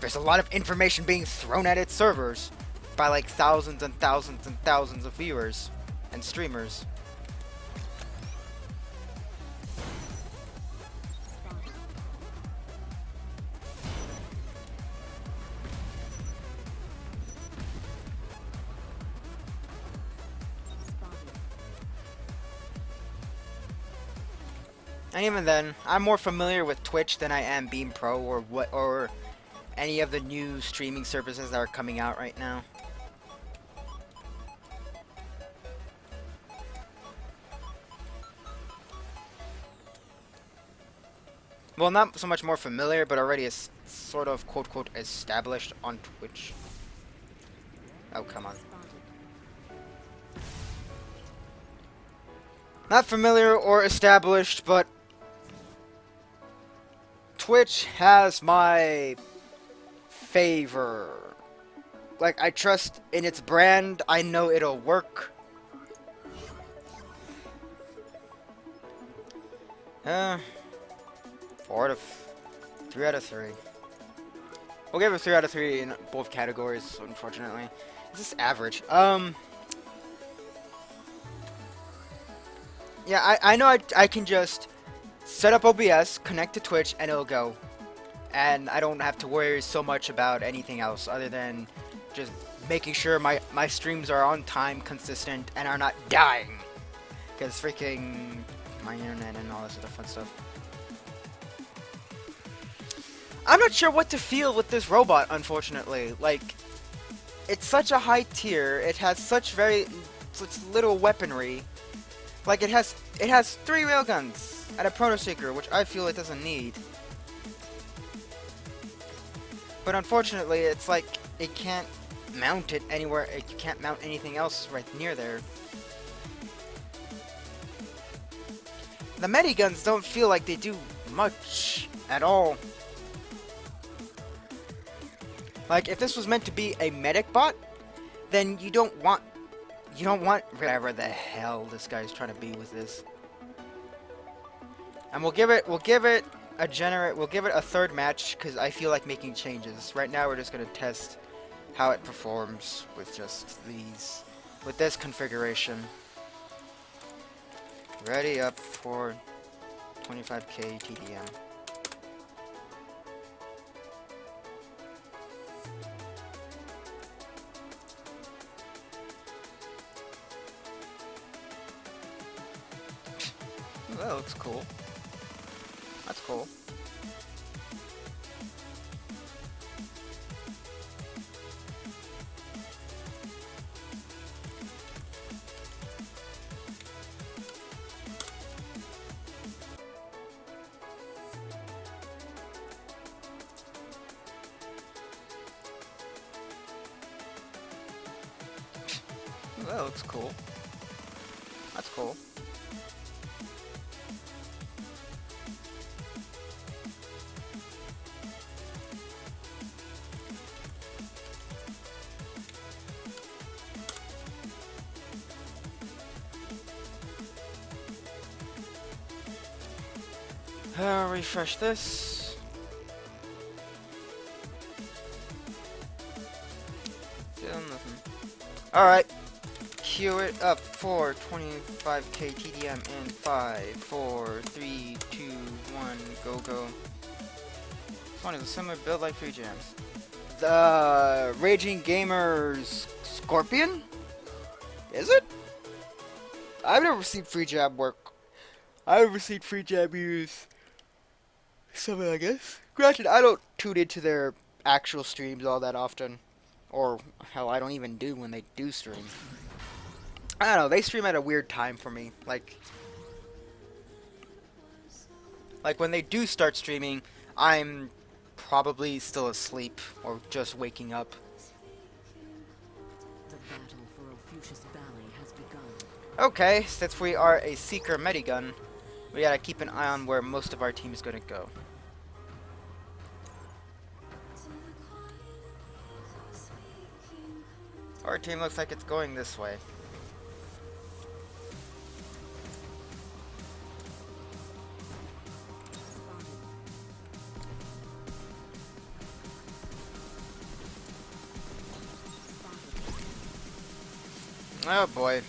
there's a lot of information being thrown at its servers by, like, thousands and thousands and thousands of viewers and streamers. And even then, I'm more familiar with Twitch than I am Beam Pro or any of the new streaming services that are coming out right now. Well, not so much more familiar, but already is sort of quote-quote established on Twitch. Oh, come on. Not familiar or established, but Twitch has my favor. Like, I trust in its brand. I know it'll work. 3 out of 3. We'll give it 3 out of 3 in both categories, unfortunately. This is average. Yeah, I know I can just set up OBS, connect to Twitch, and it'll go. And I don't have to worry so much about anything else other than just making sure my streams are on time, consistent, and are not dying. Because freaking my internet and all this other fun stuff. I'm not sure what to feel with this robot, unfortunately. Like, it's such a high tier, it has such little weaponry. Like, it has 3 railguns and a Proto Seeker, which I feel it doesn't need. But unfortunately, it's like, it can't mount it anywhere, it can't mount anything else right near there. the mediguns don't feel like they do much at all. Like, if this was meant to be a medic bot, then you don't want whatever the hell this guy's trying to be with this. And we'll give it a third match because I feel like making changes. Right now we're just gonna test how it performs with just with this configuration. Ready up for 25k TDM. Ooh, that looks cool. That's cool. Ooh, that looks cool. That's cool. Refresh this. Still nothing. Alright. Queue it up for 25k TDM in 5, 4, 3, 2, 1, go. This one is a similar build like Free Jams. The Raging Gamer's Scorpion? Is it? I've never seen Free Jam work. I've never seen Free Jam use something like this. Granted, I don't tune into their actual streams all that often. Or, hell, I don't even do when they do stream. I don't know, they stream at a weird time for me. Like when they do start streaming, I'm probably still asleep or just waking up. The battle for Ophiuchus Valley has begun. Okay, since we are a Seeker Medigun, we gotta keep an eye on where most of our team is gonna go. Our team looks like it's going this way. Oh boy.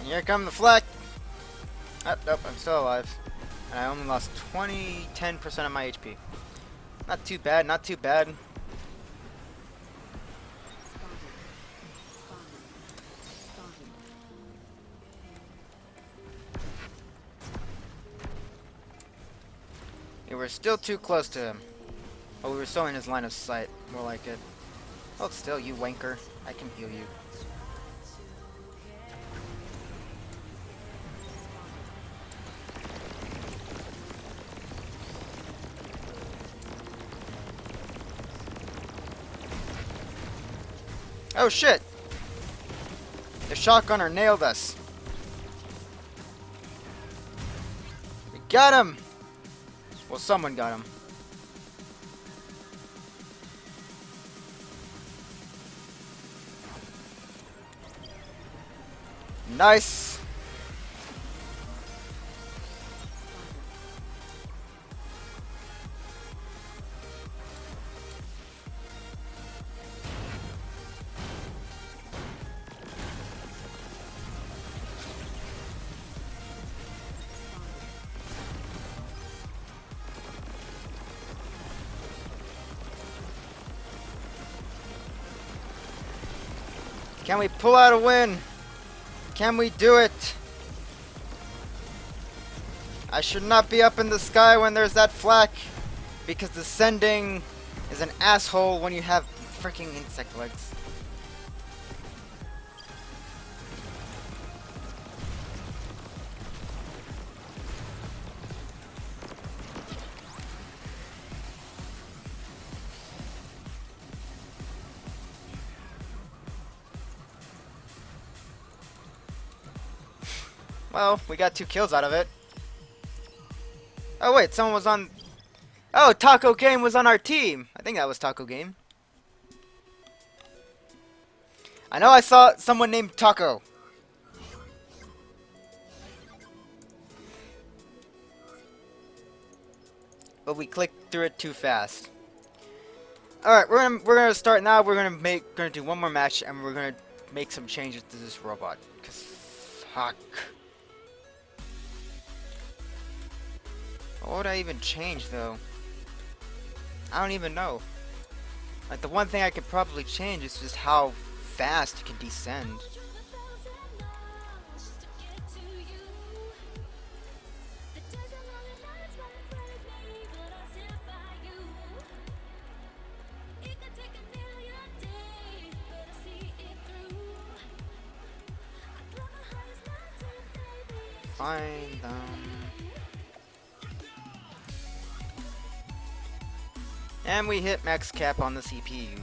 Here come the flak. Oh, nope, I'm still alive. And I only lost 10% of my HP. Not too bad, not too bad. We were still too close to him. Oh, we were still in his line of sight. More like it. Hold still, you wanker. I can heal you. Oh shit! The shotgunner nailed us. We got him! Well, someone got him. Nice! Can we pull out a win? Can we do it? I should not be up in the sky when there's that flak, because descending is an asshole when you have freaking insect legs. Well, we got 2 kills out of it. Oh wait, someone was on... Oh, Taco Game was on our team! I think that was Taco Game. I know I saw someone named Taco. But we clicked through it too fast. Alright, we're gonna start now. We're gonna do one more match, and we're gonna make some changes to this robot. 'Cause fuck. What would I even change though? I don't even know. Like, the one thing I could probably change is just how fast it can descend. Find them. And we hit max cap on the CPU.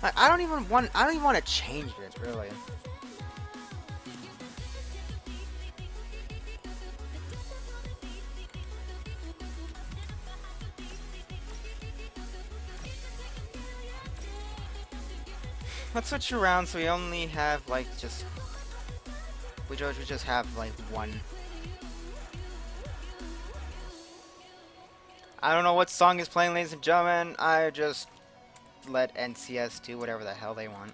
I don't even want to change it, really. Let's switch around so we only have like we just have like one. I don't know what song is playing, ladies and gentlemen. I just let NCS do whatever the hell they want.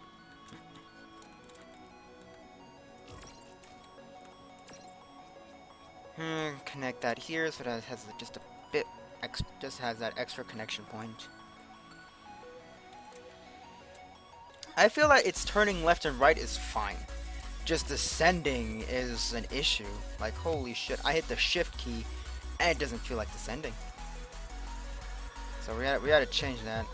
Connect that here so that it has just a bit just has that extra connection point. I feel like it's turning left and right is fine. Just descending is an issue. Like, holy shit, I hit the shift key and it doesn't feel like descending. So we had to change that.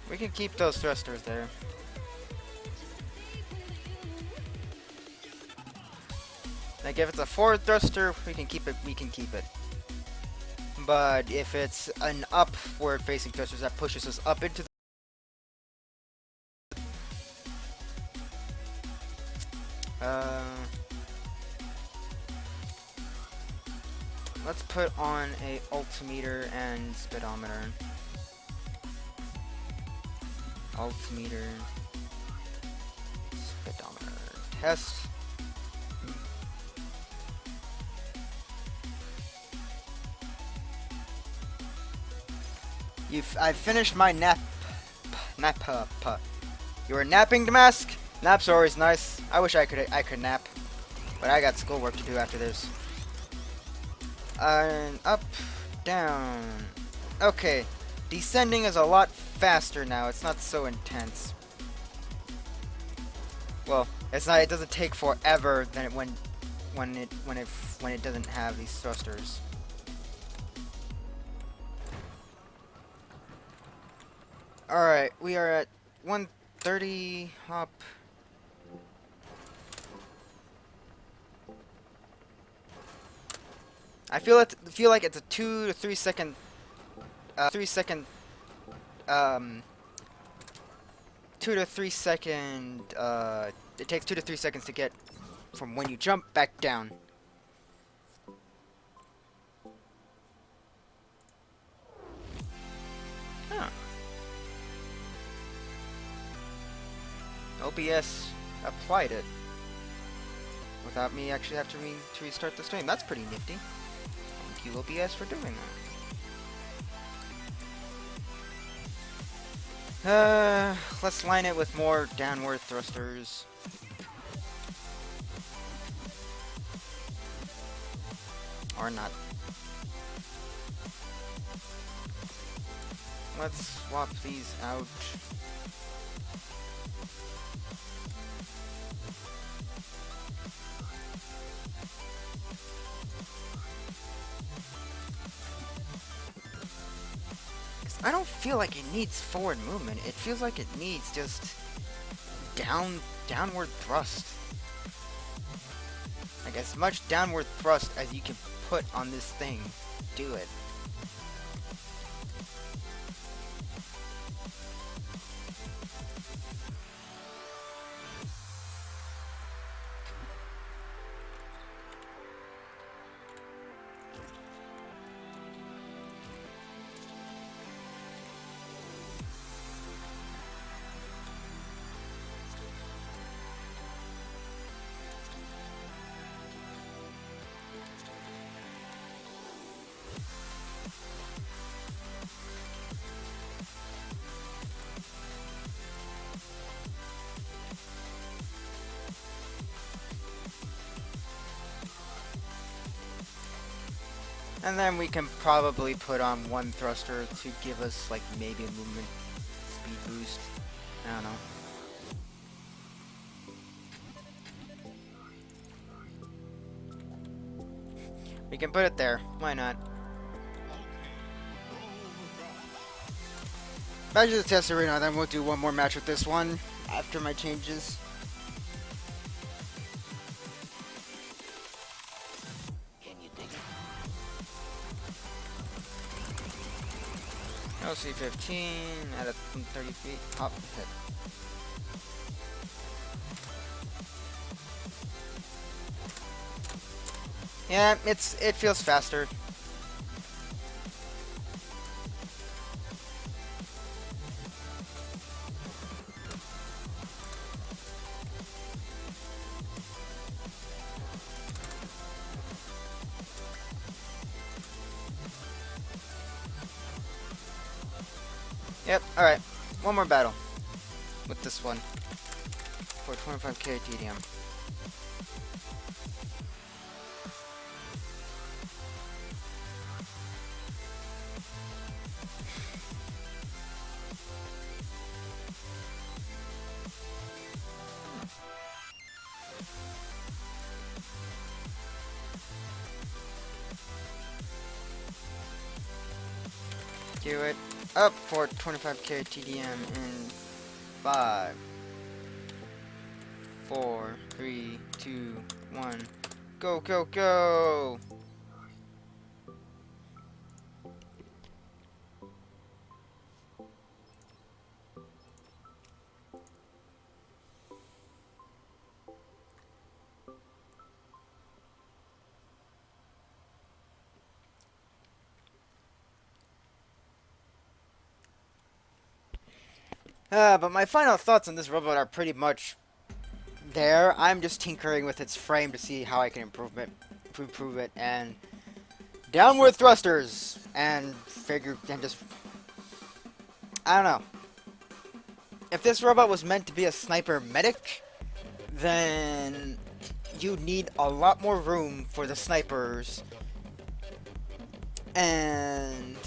We can keep those thrusters there. Like, if it's a forward thruster, we can keep it. But if it's an upward facing thruster that pushes us up into the let's put on a altimeter and speedometer. Altimeter, speedometer, test. I finished my nap. You were napping, Damask? Naps are always nice. I wish I could nap, but I got schoolwork to do after this. Up, down. Okay, descending is a lot faster now. It's not so intense. Well, it's not. It doesn't take forever than it when it doesn't have these thrusters. Alright, we are at 130 hop. I feel like it's a 2 to 3 second 2 to 3 second it takes 2 to 3 seconds to get from when you jump back down. Huh. OBS applied it without me actually having to restart the stream. That's pretty nifty. Thank you, OBS, for doing that. Let's line it with more downward thrusters. Or not. Let's swap these out. I don't feel like it needs forward movement. It feels like it needs just downward thrust. Like as much downward thrust as you can put on this thing. Do it. And then we can probably put on one thruster to give us like maybe a movement speed boost. I don't know. We can put it there. Why not? Back to the test arena, then we'll do one more match with this one after my changes. LC-15 at a 30 feet. Hop hit. Yeah, it feels faster. Yep, alright. One more battle with this one for 25k TDM. Do it up for 25k TDM in 5, 4, 3, 2, 1. Go, go, go! But my final thoughts on this robot are pretty much there. I'm just tinkering with its frame to see how I can improve it, and downward thrusters, and just, I don't know. If this robot was meant to be a sniper medic, then you need a lot more room for the snipers, and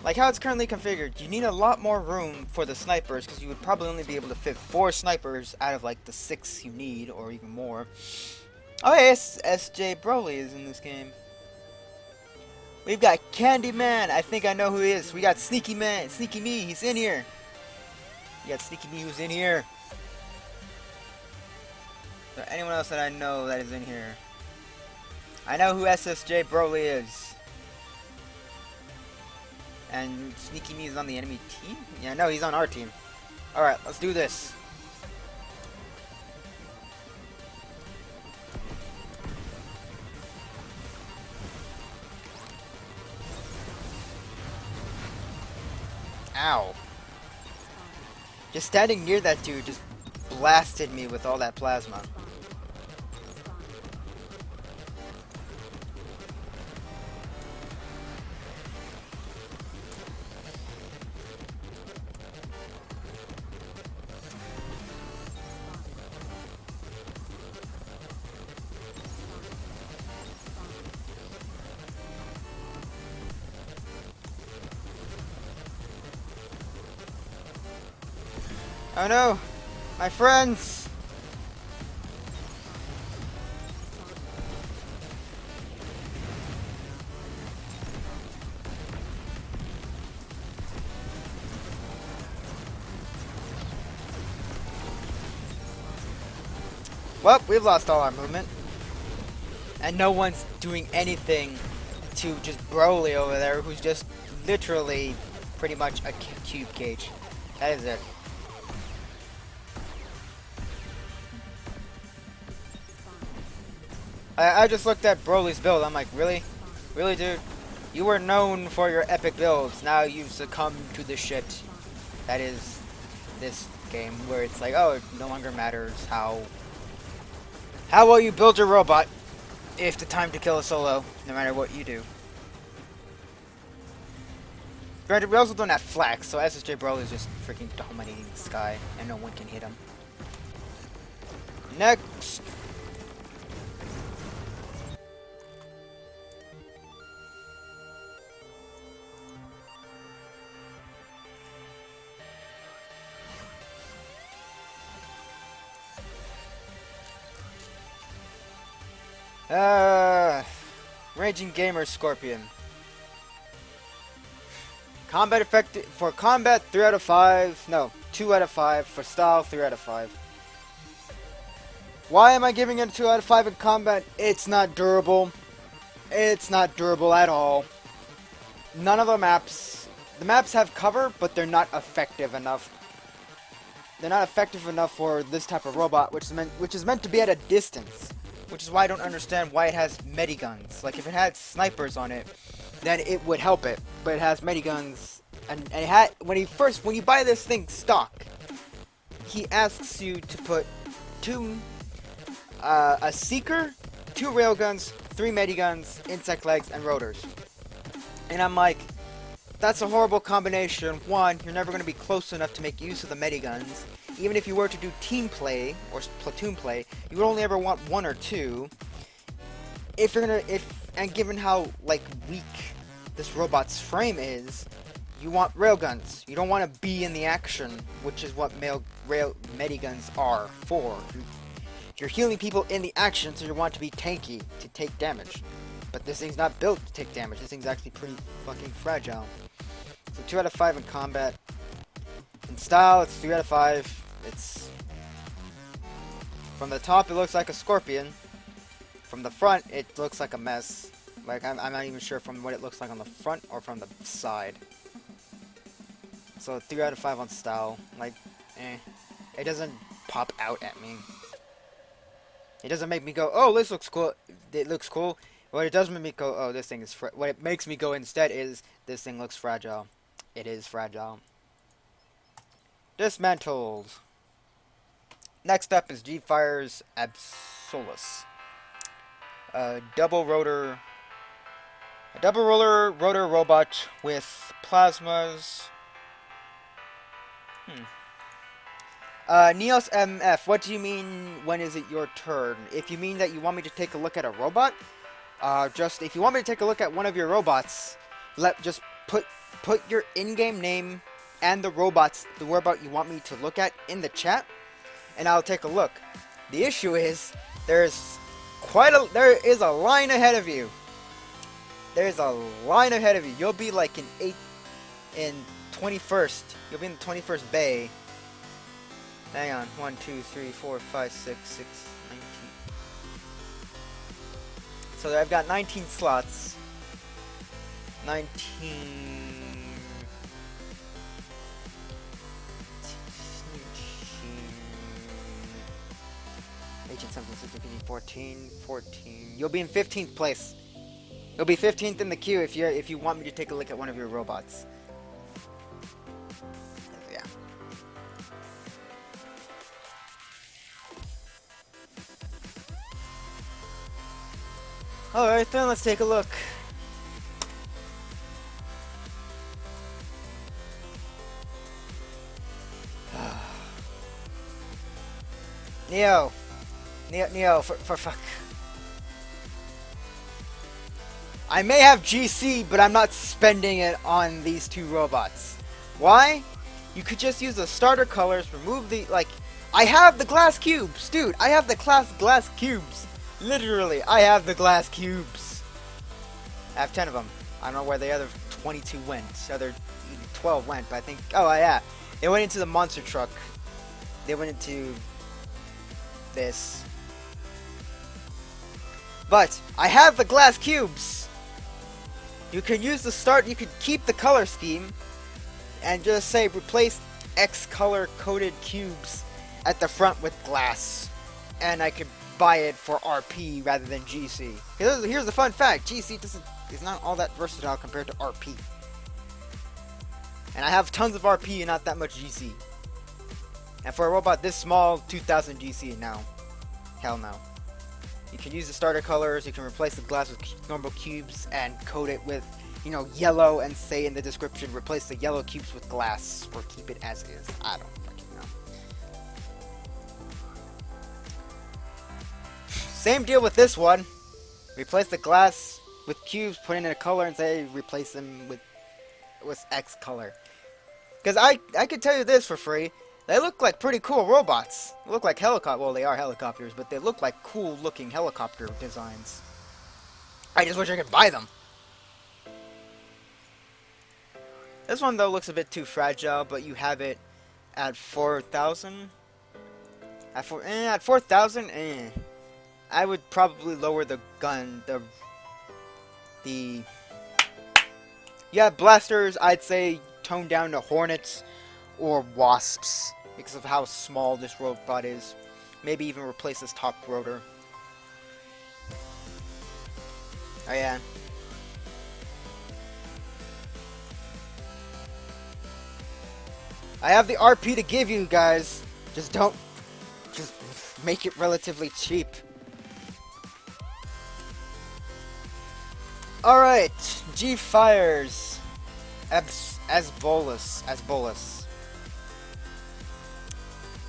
like how it's currently configured, you need a lot more room for the snipers, because you would probably only be able to fit 4 snipers out of like the 6 you need, or even more. Oh yes, SJ Broly is in this game. We've got Candyman, I think I know who he is. We got Sneaky Man, Sneaky Me, he's in here. We got Sneaky Me who's in here. Is there anyone else that I know that is in here? I know who SSJ Broly is. And Sneaky Me is on the enemy team? Yeah, no, he's on our team. Alright, let's do this. Ow. Just standing near that dude just blasted me with all that plasma. Oh no! My friends! Well, we've lost all our movement. And no one's doing anything to just Broly over there, who's just literally pretty much a cube cage. That is it. I just looked at Broly's build. I'm like, really? Really, dude? You were known for your epic builds. Now you've succumbed to the shit that is this game, where it's like, oh, it no longer matters how well you build your robot if the time to kill a solo, no matter what you do. Granted, we also don't have flax, so SSJ Broly is just freaking dominating the sky, and no one can hit him. Next! Raging Gamer Scorpion. Combat effective for combat 3 out of 5. No, 2 out of 5. For style 3 out of 5. Why am I giving it a 2 out of 5 in combat? It's not durable. It's not durable at all. None of the maps have cover, but they're not effective enough. They're not effective enough for this type of robot, which is meant to be at a distance. Which is why I don't understand why it has mediguns. Like, if it had snipers on it, then it would help it. But it has mediguns, and it had when you buy this thing stock, he asks you to put a seeker, 2 railguns, 3 mediguns, insect legs, and rotors. And I'm like, that's a horrible combination. One, you're never going to be close enough to make use of the mediguns. Even if you were to do team play or platoon play, you would only ever want 1 or 2. And given how like weak this robot's frame is, you want railguns. You don't want to be in the action, which is what mediguns are for. You're healing people in the action, so you want to be tanky to take damage. But this thing's not built to take damage. This thing's actually pretty fucking fragile. So 2 out of 5 in combat. In style, it's 3 out of 5. It's from the top, it looks like a scorpion. From the front, it looks like a mess. Like, I'm not even sure from what it looks like on the front or from the side. So 3 out of 5 on style. Like, it doesn't pop out at me. It doesn't make me go, oh, this looks cool. It looks cool. What it does make me go, oh, this thing is what it makes me go instead is, this thing looks fragile. It is fragile. Dismantled. Next up is G-Fire's Absolus. A double rotor robot with plasmas. Neos MF, what do you mean, when is it your turn? If you mean that you want me to take a look at a robot, if you want me to take a look at one of your robots, just put your in-game name and the robot you want me to look at in the chat, and I'll take a look. The issue is, there is a line ahead of you. There's a line ahead of you. You'll be like in 21st. You'll be in the 21st bay. Hang on. 1, 2, 3, 4, 5, 6, 19. So I've got 19 slots. 19... 18, 17, 16, 15, 14. You'll be in 15th place. You'll be 15th in the queue if you want me to take a look at one of your robots. Yeah. Alright then, let's take a look. Neo, for fuck. I may have GC, but I'm not spending it on these two robots. Why? You could just use the starter colors, remove the, like, I have the glass cubes, dude, I have the glass cubes. Literally, I have the glass cubes. I have 10 of them. I don't know where the other 22 went. The other 12 went, but I think, oh yeah. They went into the monster truck. They went into this. But I have the glass cubes. You can use the start. You could keep the color scheme and just say replace X color coded cubes at the front with glass, and I could buy it for RP rather than GC. Here's the fun fact: GC is not all that versatile compared to RP, and I have tons of RP and not that much GC. And for a robot this small, 2000 GC now. Hell no. You can use the starter colors, you can replace the glass with normal cubes and coat it with, you know, yellow, and say in the description, replace the yellow cubes with glass, or keep it as is. I don't fucking know. Same deal with this one. Replace the glass with cubes, put in a color, and say replace them with X color. Because I could tell you this for free. They look like pretty cool robots. They look like helicopters. Well, they are helicopters, but they look like cool looking helicopter designs. I just wish I could buy them. This one, though, looks a bit too fragile, but you have it at 4,000. At 4,000, I would probably lower the gun. You have blasters, I'd say tone down to Hornets or Wasps because of how small this robot is. Maybe even replace this top rotor. Oh yeah. I have the RP to give you guys. Just make it relatively cheap. Alright, G Fires. As bolus.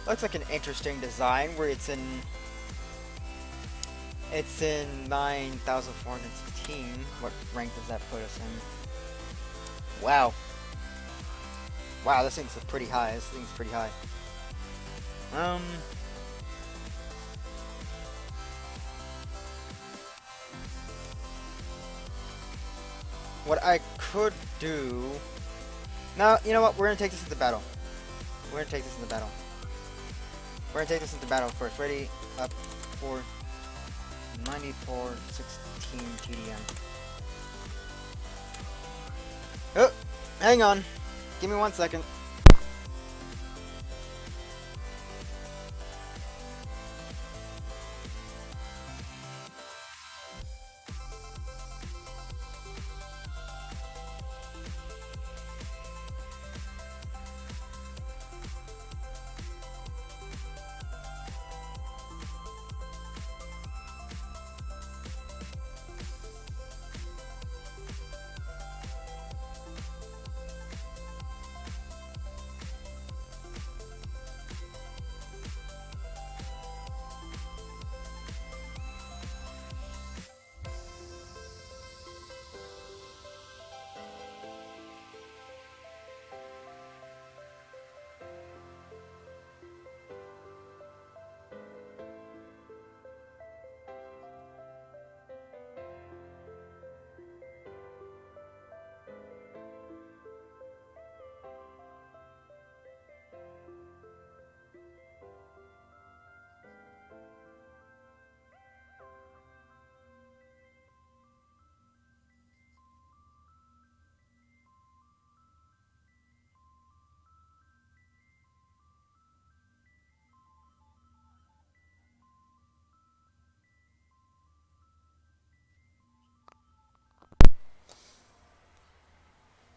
Looks like an interesting design where it's in 9,416. What rank does that put us in? Wow. Wow, this thing's pretty high. What I could do... Now, you know what? We're gonna take this into battle. We're gonna take this into battle first. Ready? Up. 9416 TDM. Oh! Hang on. Give me 1 second.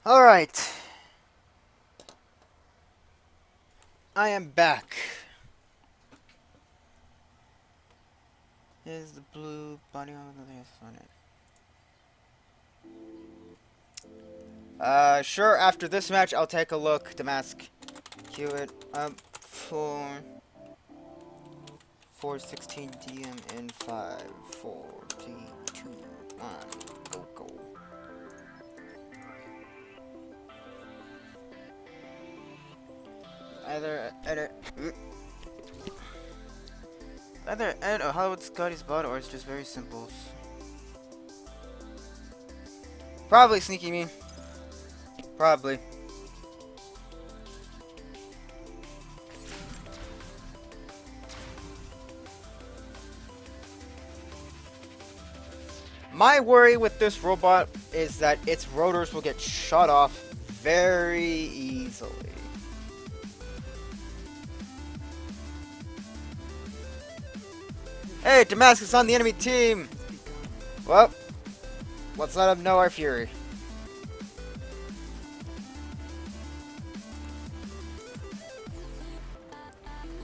Alright. I am back. Is the blue body on it? Sure, after this match, I'll take a look. Damask. Queue it up for 4:16 DM in 5, 4, 3, 2, 1. Go, go. Either edit a Hollywood Scotty's bot, or it's just very simple. Probably sneaky me. Probably. My worry with this robot is that its rotors will get shut off very easily. Hey, Damascus on the enemy team! Well, let's let him know our fury.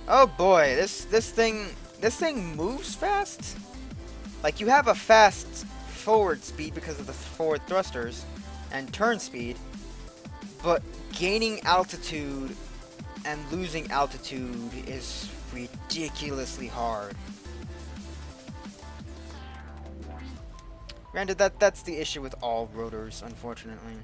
Oh boy, this thing moves fast. Like, you have a fast forward speed because of the forward thrusters and turn speed, but gaining altitude and losing altitude is ridiculously hard. Granted, that's the issue with all rotors, unfortunately.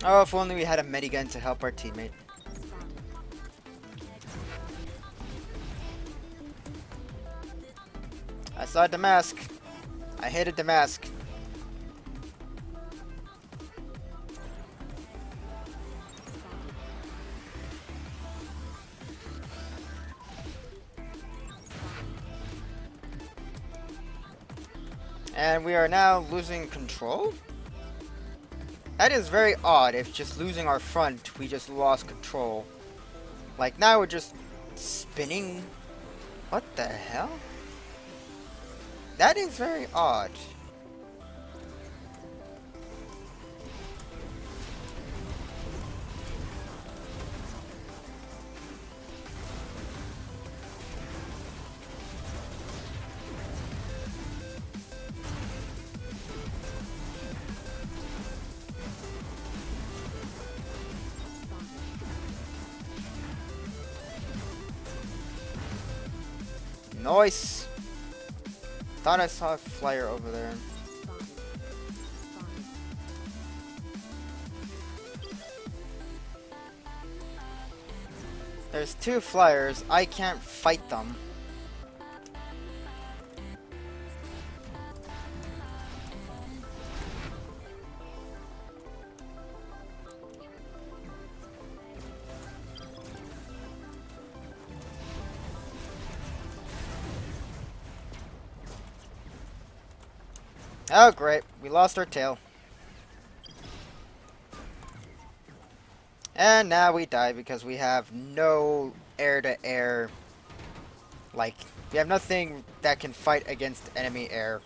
Oh, if only we had a minigun to help our teammate. I saw Damask. I hated Damask. And we are now losing control? That is very odd. If just losing our front, we just lost control. Like, now we're just spinning. What the hell? That is very odd. Nice. Thought I saw a flyer over there. There's two flyers. I can't fight them. Oh, great. We lost our tail. And now we die because we have no air-to-air. Like, we have nothing that can fight against enemy air.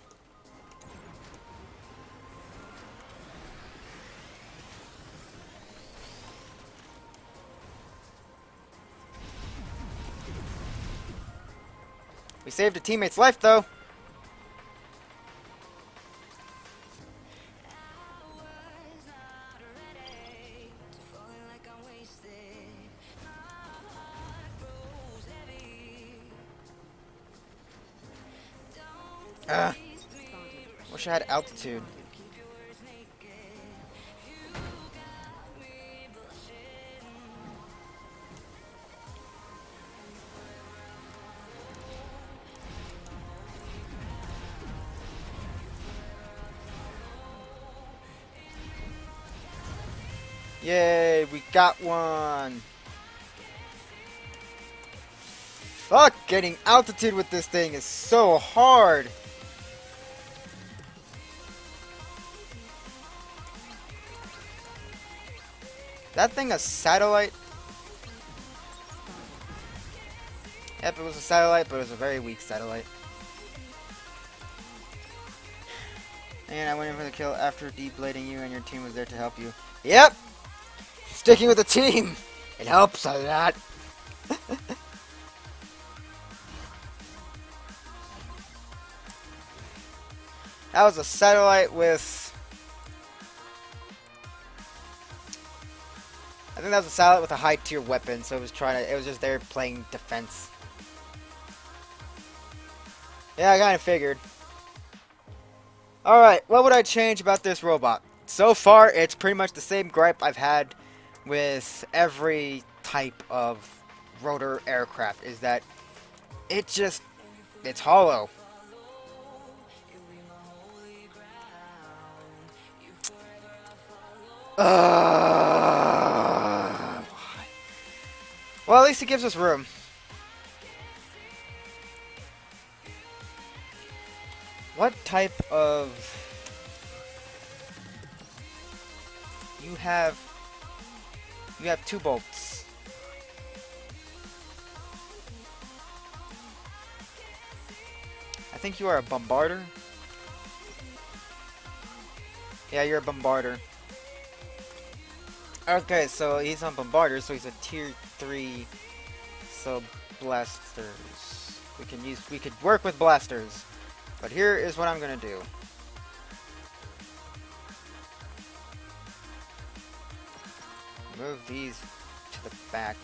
We saved a teammate's life, though. Wish I had altitude. Yay, we got one. Fuck, getting altitude with this thing is so hard. That thing a satellite? Yep, it was a satellite, but it was a very weak satellite. And I went in for the kill after deblading you and your team was there to help you. Yep! Sticking with the team! It helps a lot. That was a satellite with... I think that was a satellite with a high tier weapon, so it was just there playing defense. Yeah, I kinda figured. Alright, what would I change about this robot? So far, it's pretty much the same gripe I've had with every type of rotor aircraft, is that it's hollow. Well, at least it gives us room. What type of... You have 2 bolts. I think you are a bombarder. Yeah, you're a bombarder. Okay, so he's on bombarder, so he's a tier 3. So blasters. We could work with blasters. But here is what I'm gonna do. Move these to the back.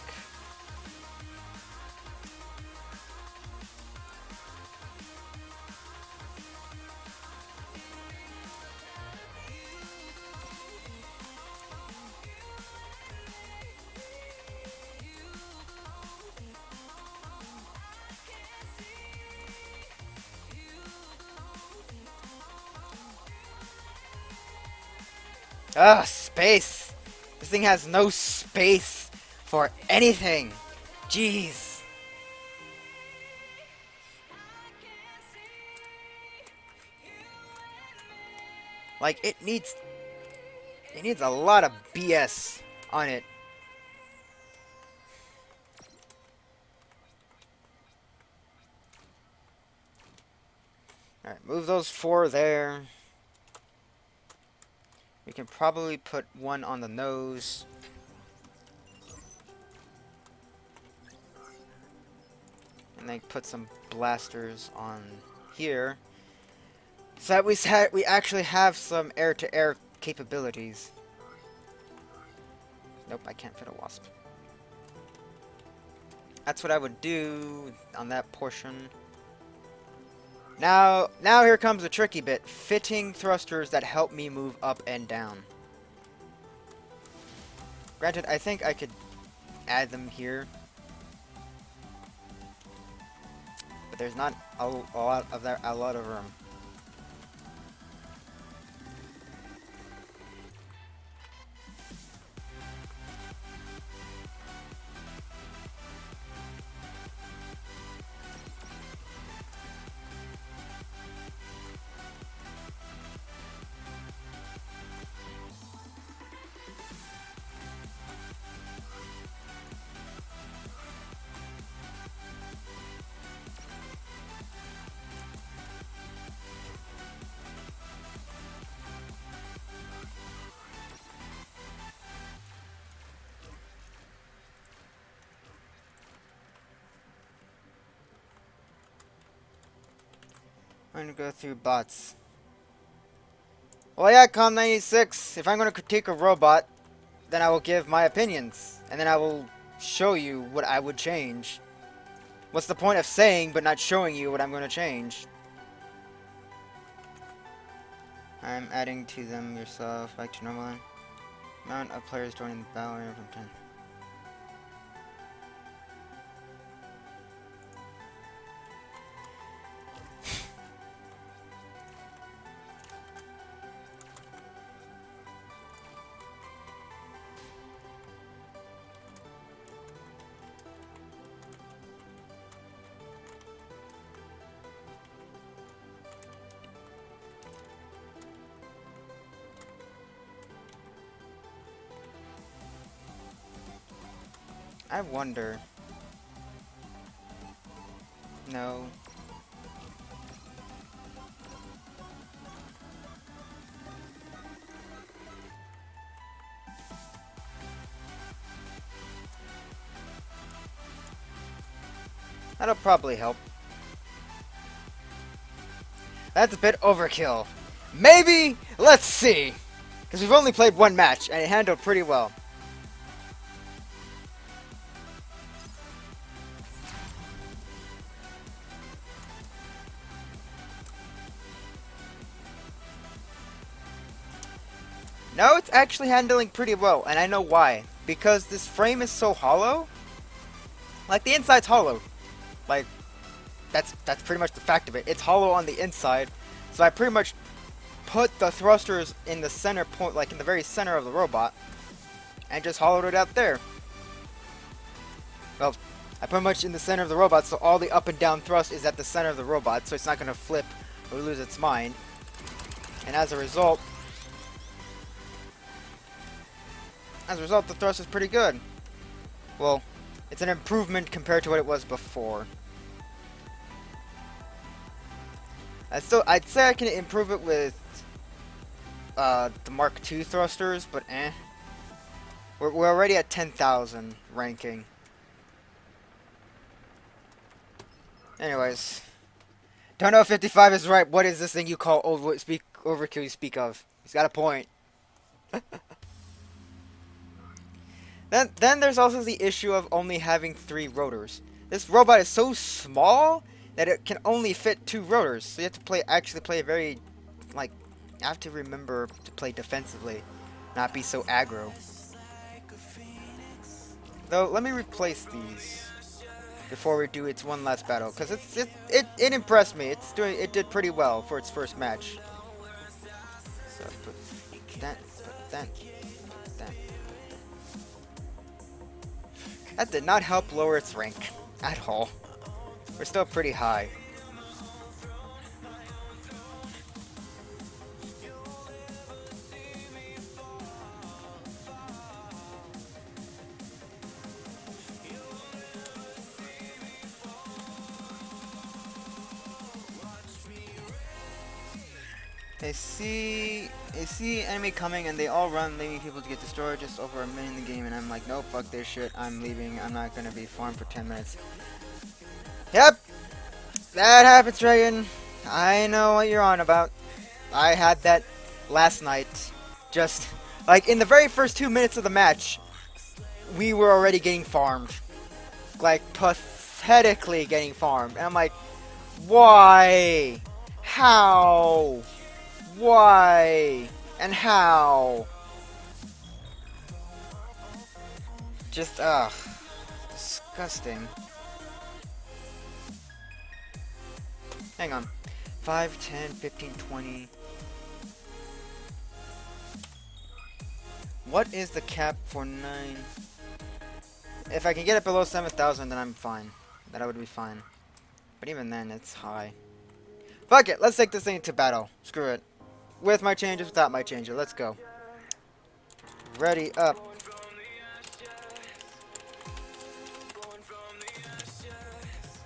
Ugh, space! This thing has no space for anything! Jeez! Like, it needs a lot of BS on it. Alright, move those 4 there. We can probably put 1 on the nose. And then put some blasters on here. So that we actually have some air-to-air capabilities. Nope, I can't fit a wasp. That's what I would do on that portion. Now here comes the tricky bit. Fitting thrusters that help me move up and down. Granted, I think I could add them here. But there's not a lot of room. I'm gonna go through bots. Well, yeah, Com96, if I'm gonna critique a robot, then I will give my opinions, and then I will show you what I would change. What's the point of saying but not showing you what I'm gonna change? I'm adding to them yourself, back to normal line. Amount of players joining the battle area from 10. I wonder. No. That'll probably help. That's a bit overkill. Maybe? Let's see. Because we've only played one match, and it handled pretty well. No, it's actually handling pretty well, and I know why. Because this frame is so hollow. Like, the inside's hollow. Like, that's pretty much the fact of it. It's hollow on the inside, so I pretty much put the thrusters in the center point, like in the very center of the robot, and just hollowed it out there. Well, I put much in the center of the robot, so all the up and down thrust is at the center of the robot, so it's not going to flip or lose its mind. And as a result, the thrust is pretty good. Well, it's an improvement compared to what it was before. I'd say I can improve it with the Mark II thrusters, but eh. We're already at 10,000 ranking. Anyways, don't know if 55 is right. What is this thing you call overkill you speak of? He's got a point. Then there's also the issue of only having 3 rotors. This robot is so small that it can only fit 2 rotors. So you have to actually play very, like, you have to remember to play defensively, not be so aggro. Though, let me replace these before we do its one last battle, because it impressed me. It did pretty well for its first match. So put that. That did not help lower its rank at all. We're still pretty high. They see enemy coming and they all run, leaving people to get destroyed just over a minute in the game, and I'm like, nope, fuck this shit, I'm leaving, I'm not gonna be farmed for 10 minutes. Yep! That happens, Dragon. I know what you're on about. I had that last night. Just, like, in the very first 2 minutes of the match, we were already getting farmed. Like, pathetically getting farmed. And I'm like, why? How? Why? And how? Just, ugh. Disgusting. Hang on. 5, 10, 15, 20. What is the cap for 9? If I can get it below 7,000, then I'm fine. That would be fine. But even then, it's high. Fuck it, let's take this thing to battle. Screw it. With my changes, without my changer. Let's go. Ready, up.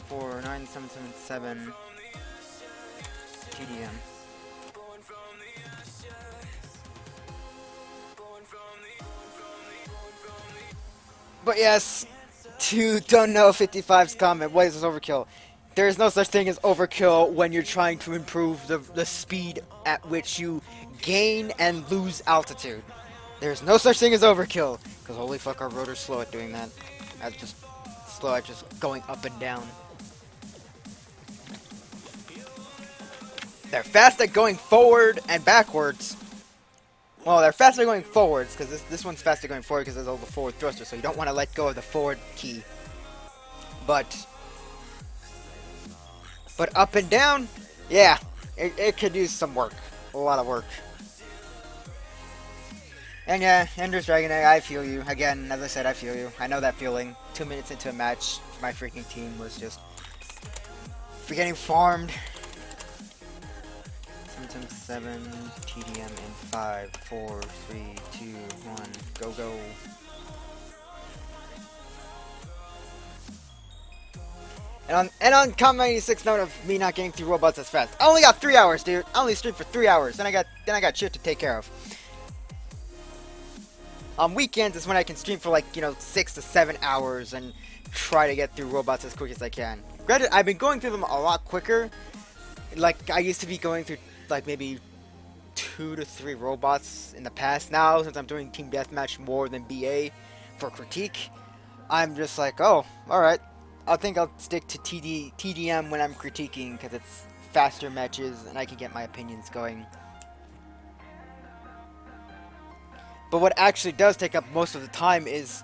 For 9777 TDM. But yes, to don't know 55's comment, what is this overkill? There is no such thing as overkill when you're trying to improve the speed at which you gain and lose altitude. There's no such thing as overkill, because holy fuck, our rotor's slow at doing that. That's just slow at just going up and down. They're fast at going forward and backwards. Well, they're faster going forwards, because this one's faster going forward because there's all the forward thruster, so you don't want to let go of the forward key. But up and down, yeah, it could use some work. A lot of work. And yeah, Ender's Dragon Egg, I feel you. Again, as I said, I feel you. I know that feeling. 2 minutes into a match, my freaking team was just getting farmed. 7 TDM in 5, 4, 3, 2, 1, go, go. And on comment 96 note of me not getting through robots as fast. I only got 3 hours, dude. I only streamed for 3 hours. Then I got shit to take care of. On weekends is when I can stream for like, 6 to 7 hours and try to get through robots as quick as I can. Granted, I've been going through them a lot quicker. Like, I used to be going through like maybe 2 to 3 robots in the past. Now, since I'm doing Team Deathmatch more than BA for critique, I'm just like, oh, alright. I think I'll stick to TDM when I'm critiquing because it's faster matches and I can get my opinions going. But what actually does take up most of the time is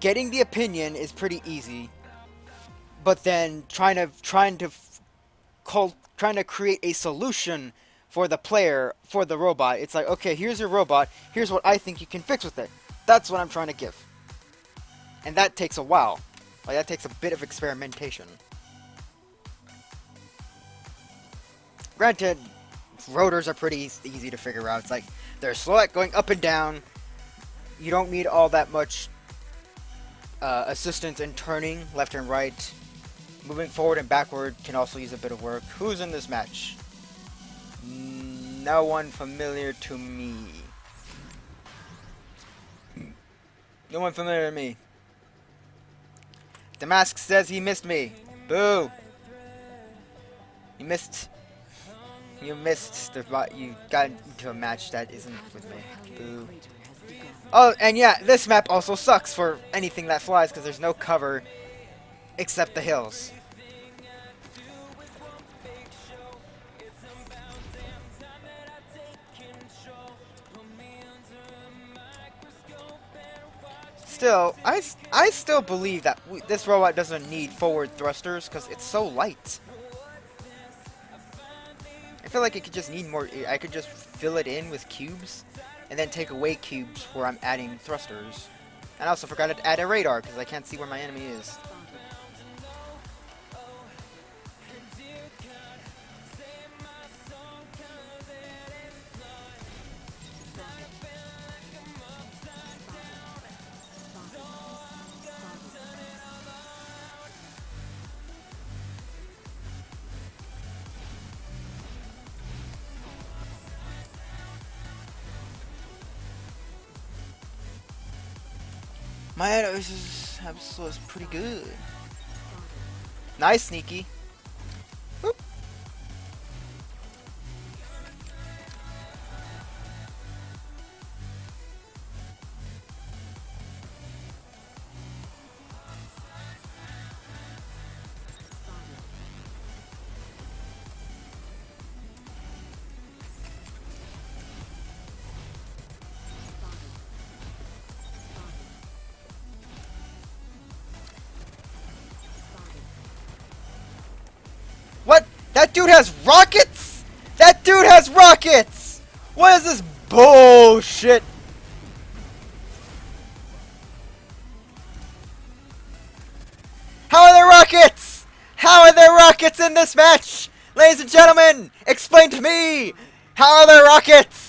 getting the opinion is pretty easy, but then trying to create a solution for the player, for the robot. It's like, okay, here's your robot. Here's what I think you can fix with it. That's what I'm trying to give. And that takes a while. Like, that takes a bit of experimentation. Granted, rotors are pretty easy to figure out. It's like, they're slow at going up and down. You don't need all that much assistance in turning left and right. Moving forward and backward can also use a bit of work. Who's in this match? No one familiar to me. No one familiar to me. Damask says he missed me. Boo! You missed you got into a match that isn't with me. Boo. Oh, and yeah, this map also sucks for anything that flies because there's no cover except the hills. Still, I still believe that this robot doesn't need forward thrusters because it's so light. I feel like it could just need more. I could just fill it in with cubes and then take away cubes where I'm adding thrusters. And I also forgot to add a radar because I can't see where my enemy is. My episode is pretty good. Nice, Sneaky. Whoop. What? That dude has rockets? That dude has rockets! What is this bullshit? How are there rockets? How are there rockets in this match? Ladies and gentlemen, explain to me! How are there rockets?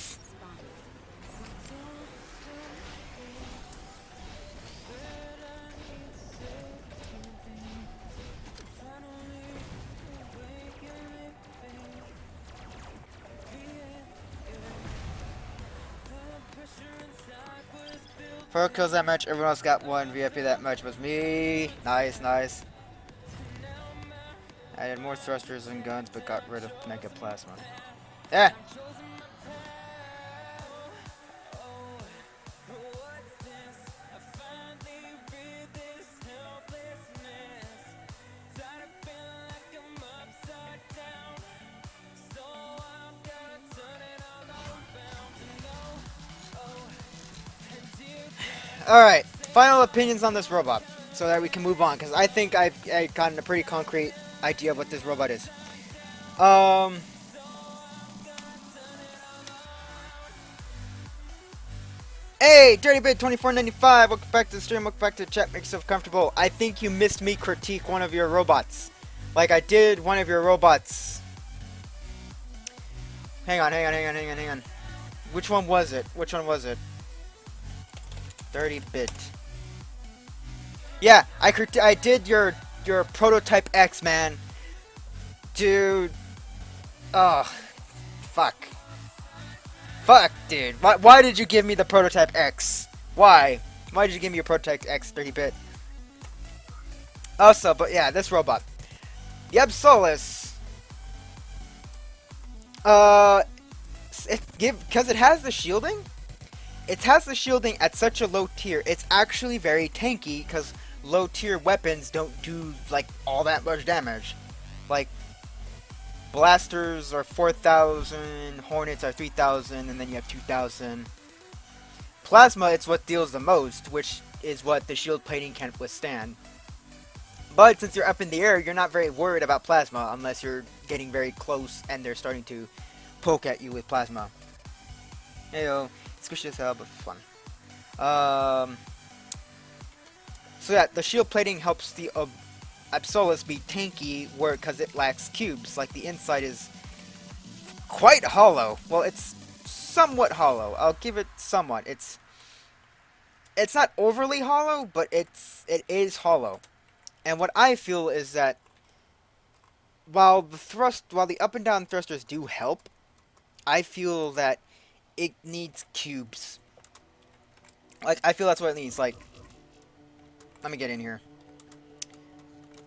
Pro kills that match, everyone else got one. VIP that match was me. Nice, nice. I had more thrusters and guns, but got rid of Mega Plasma. Yeah. Alright, final opinions on this robot, so that we can move on, because I think I've gotten a pretty concrete idea of what this robot is. Hey, DirtyBit2495, welcome back to the stream, welcome back to the chat, make yourself comfortable. I think you missed me critique one of your robots. Like I did one of your robots. Hang on. Which one was it? 30-bit. Yeah, I did your prototype X, man. Dude. Oh, fuck. Fuck, dude. Why did you give me the prototype X? Why? Why did you give me your prototype X 30-bit? Also, but yeah, this robot. The Absolus. Because it has the shielding. It has the shielding at such a low tier. It's actually very tanky because low tier weapons don't do like all that much damage. Like blasters are 4,000, hornets are 3,000, and then you have 2,000. Plasma, it's what deals the most, which is what the shield plating can't withstand. But since you're up in the air, you're not very worried about plasma unless you're getting very close and they're starting to poke at you with plasma. Heyo, squishy as hell, but fun. So yeah, the shield plating helps the Absolus be tanky, because it lacks cubes. Like the inside is quite hollow. Well, it's somewhat hollow. I'll give it somewhat. It's not overly hollow, but it is hollow. And what I feel is that while the up and down thrusters do help, I feel that it needs cubes. Like, I feel that's what it needs. Like, let me get in here.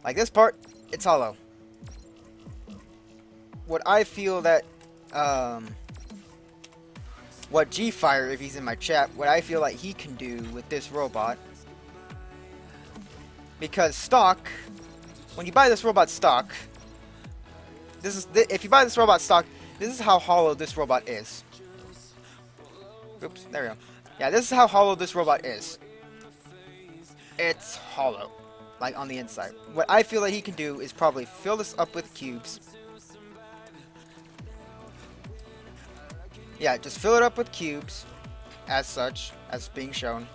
Like this part, it's hollow. What I feel that, what G-Fire, if he's in my chat, what I feel like he can do with this robot, because stock, when you buy this robot stock, if you buy this robot stock, this is how hollow this robot is. Oops, there we go. Yeah, this is how hollow this robot is. It's hollow, like on the inside. What I feel like he can do is probably fill this up with cubes. Yeah, just fill it up with cubes, as such, as being shown.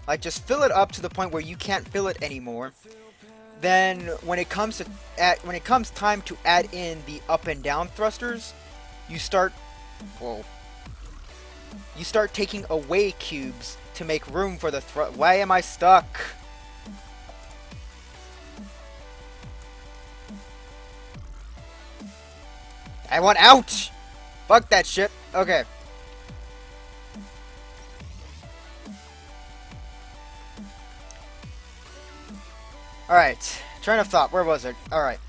Like, just fill it up to the point where you can't fill it anymore. Then, when it comes time to add in the up and down thrusters, you start taking away cubes to make room for the Why am I stuck? I want out! Fuck that shit. Okay. Alright. Train of thought. Where was it? Alright.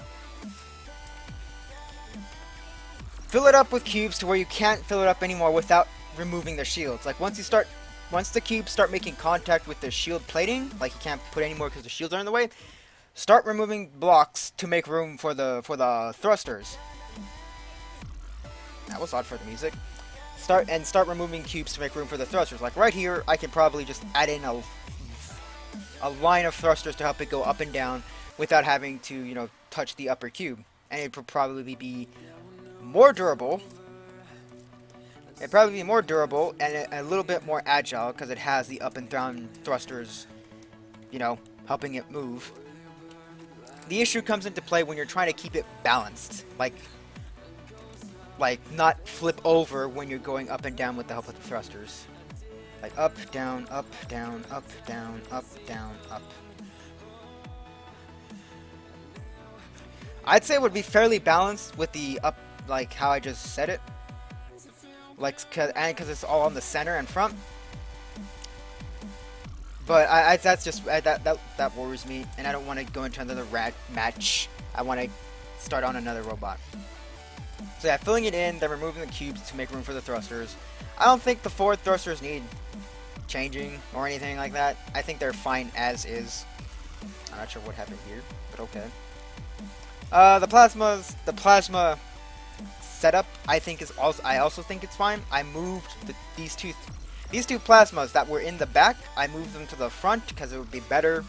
Fill it up with cubes to where you can't fill it up anymore without removing the shields. Like, once the cubes start making contact with the shield plating, like you can't put any more because the shields are in the way, start removing blocks to make room for the thrusters. That was odd for the music. Start removing cubes to make room for the thrusters. Like right here, I can probably just add in a line of thrusters to help it go up and down without having to, you know, touch the upper cube. And it would probably be more durable. It'd probably be more durable and a little bit more agile because it has the up and down thrusters, you know, helping it move. The issue comes into play when you're trying to keep it balanced. Like not flip over when you're going up and down with the help of the thrusters. Like up, down, up, down, up, down, up, down, up. I'd say it would be fairly balanced with the up, like how I just said it. Like, because it's all on the center and front. But that's just that worries me, and I don't want to go into another match. I want to start on another robot. So yeah, filling it in, then removing the cubes to make room for the thrusters. I don't think the 4 thrusters need changing or anything like that. I think they're fine as is. I'm not sure what happened here, but okay. The plasma setup, I also think it's fine. I moved these two plasmas that were in the back. I moved them to the front because it would be better.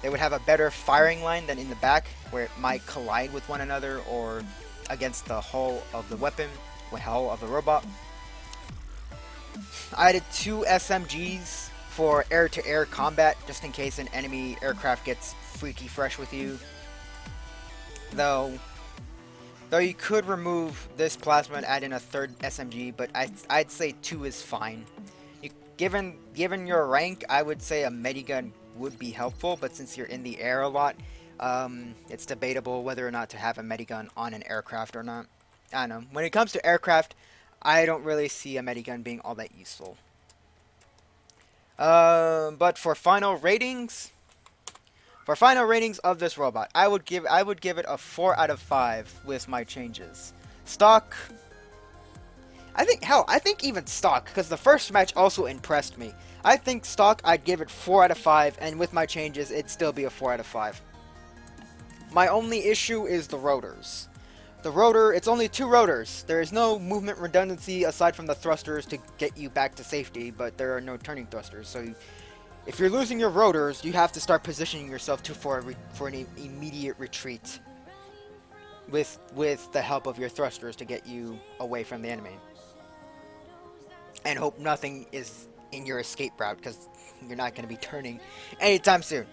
They would have a better firing line than in the back, where it might collide with one another or against the hull of the weapon, the hull of the robot. I added 2 SMGs for air-to-air combat, just in case an enemy aircraft gets freaky fresh with you. Though you could remove this plasma and add in a 3rd SMG, but I'd say 2 is fine. given your rank, I would say a medigun would be helpful, but since you're in the air a lot, it's debatable whether or not to have a medigun on an aircraft or not. I don't know. When it comes to aircraft, I don't really see a medigun being all that useful. But for final ratings of this robot, I would give it a 4 out of 5 with my changes. Stock, I think even stock, because the first match also impressed me. I think stock, I'd give it 4 out of 5, and with my changes, it'd still be a 4 out of 5. My only issue is the rotors. The rotor, it's only 2 rotors. There is no movement redundancy aside from the thrusters to get you back to safety, but there are no turning thrusters. So if you're losing your rotors, you have to start positioning yourself for an immediate retreat with the help of your thrusters to get you away from the enemy. And hope nothing is in your escape route, because you're not going to be turning anytime soon.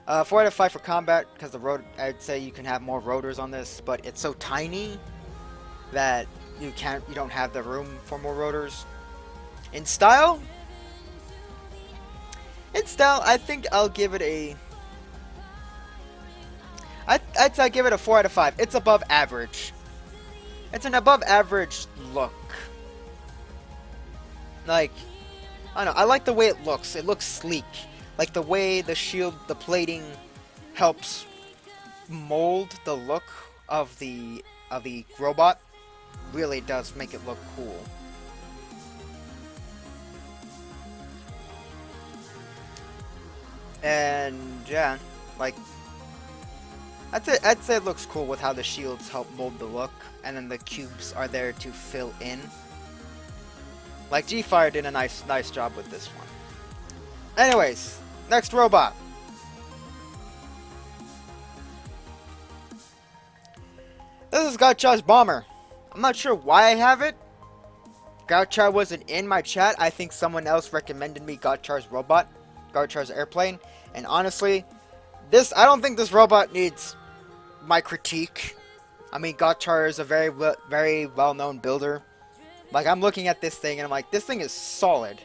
4 out of 5 for combat, because the rotor, I'd say you can have more rotors on this, but it's so tiny that you don't have the room for more rotors. In style, I think I'll give it a... I'd say I give it a 4 out of 5. It's above average. It's an above average look. Like, I don't know, I like the way it looks. It looks sleek. Like the way the shield, the plating helps mold the look of the robot really does make it look cool. And yeah, like I'd say it looks cool with how the shields help mold the look, and then the cubes are there to fill in. Like G-Fire did a nice job with this one. Anyways, next robot. This is Gotchar's Bomber. I'm not sure why I have it. Gotchar wasn't in my chat. I think someone else recommended me Gotchar's robot, Gotchar's airplane. And honestly, I don't think this robot needs my critique. I mean, Gotchar is a very well-known builder. Like, I'm looking at this thing and I'm like, this thing is solid.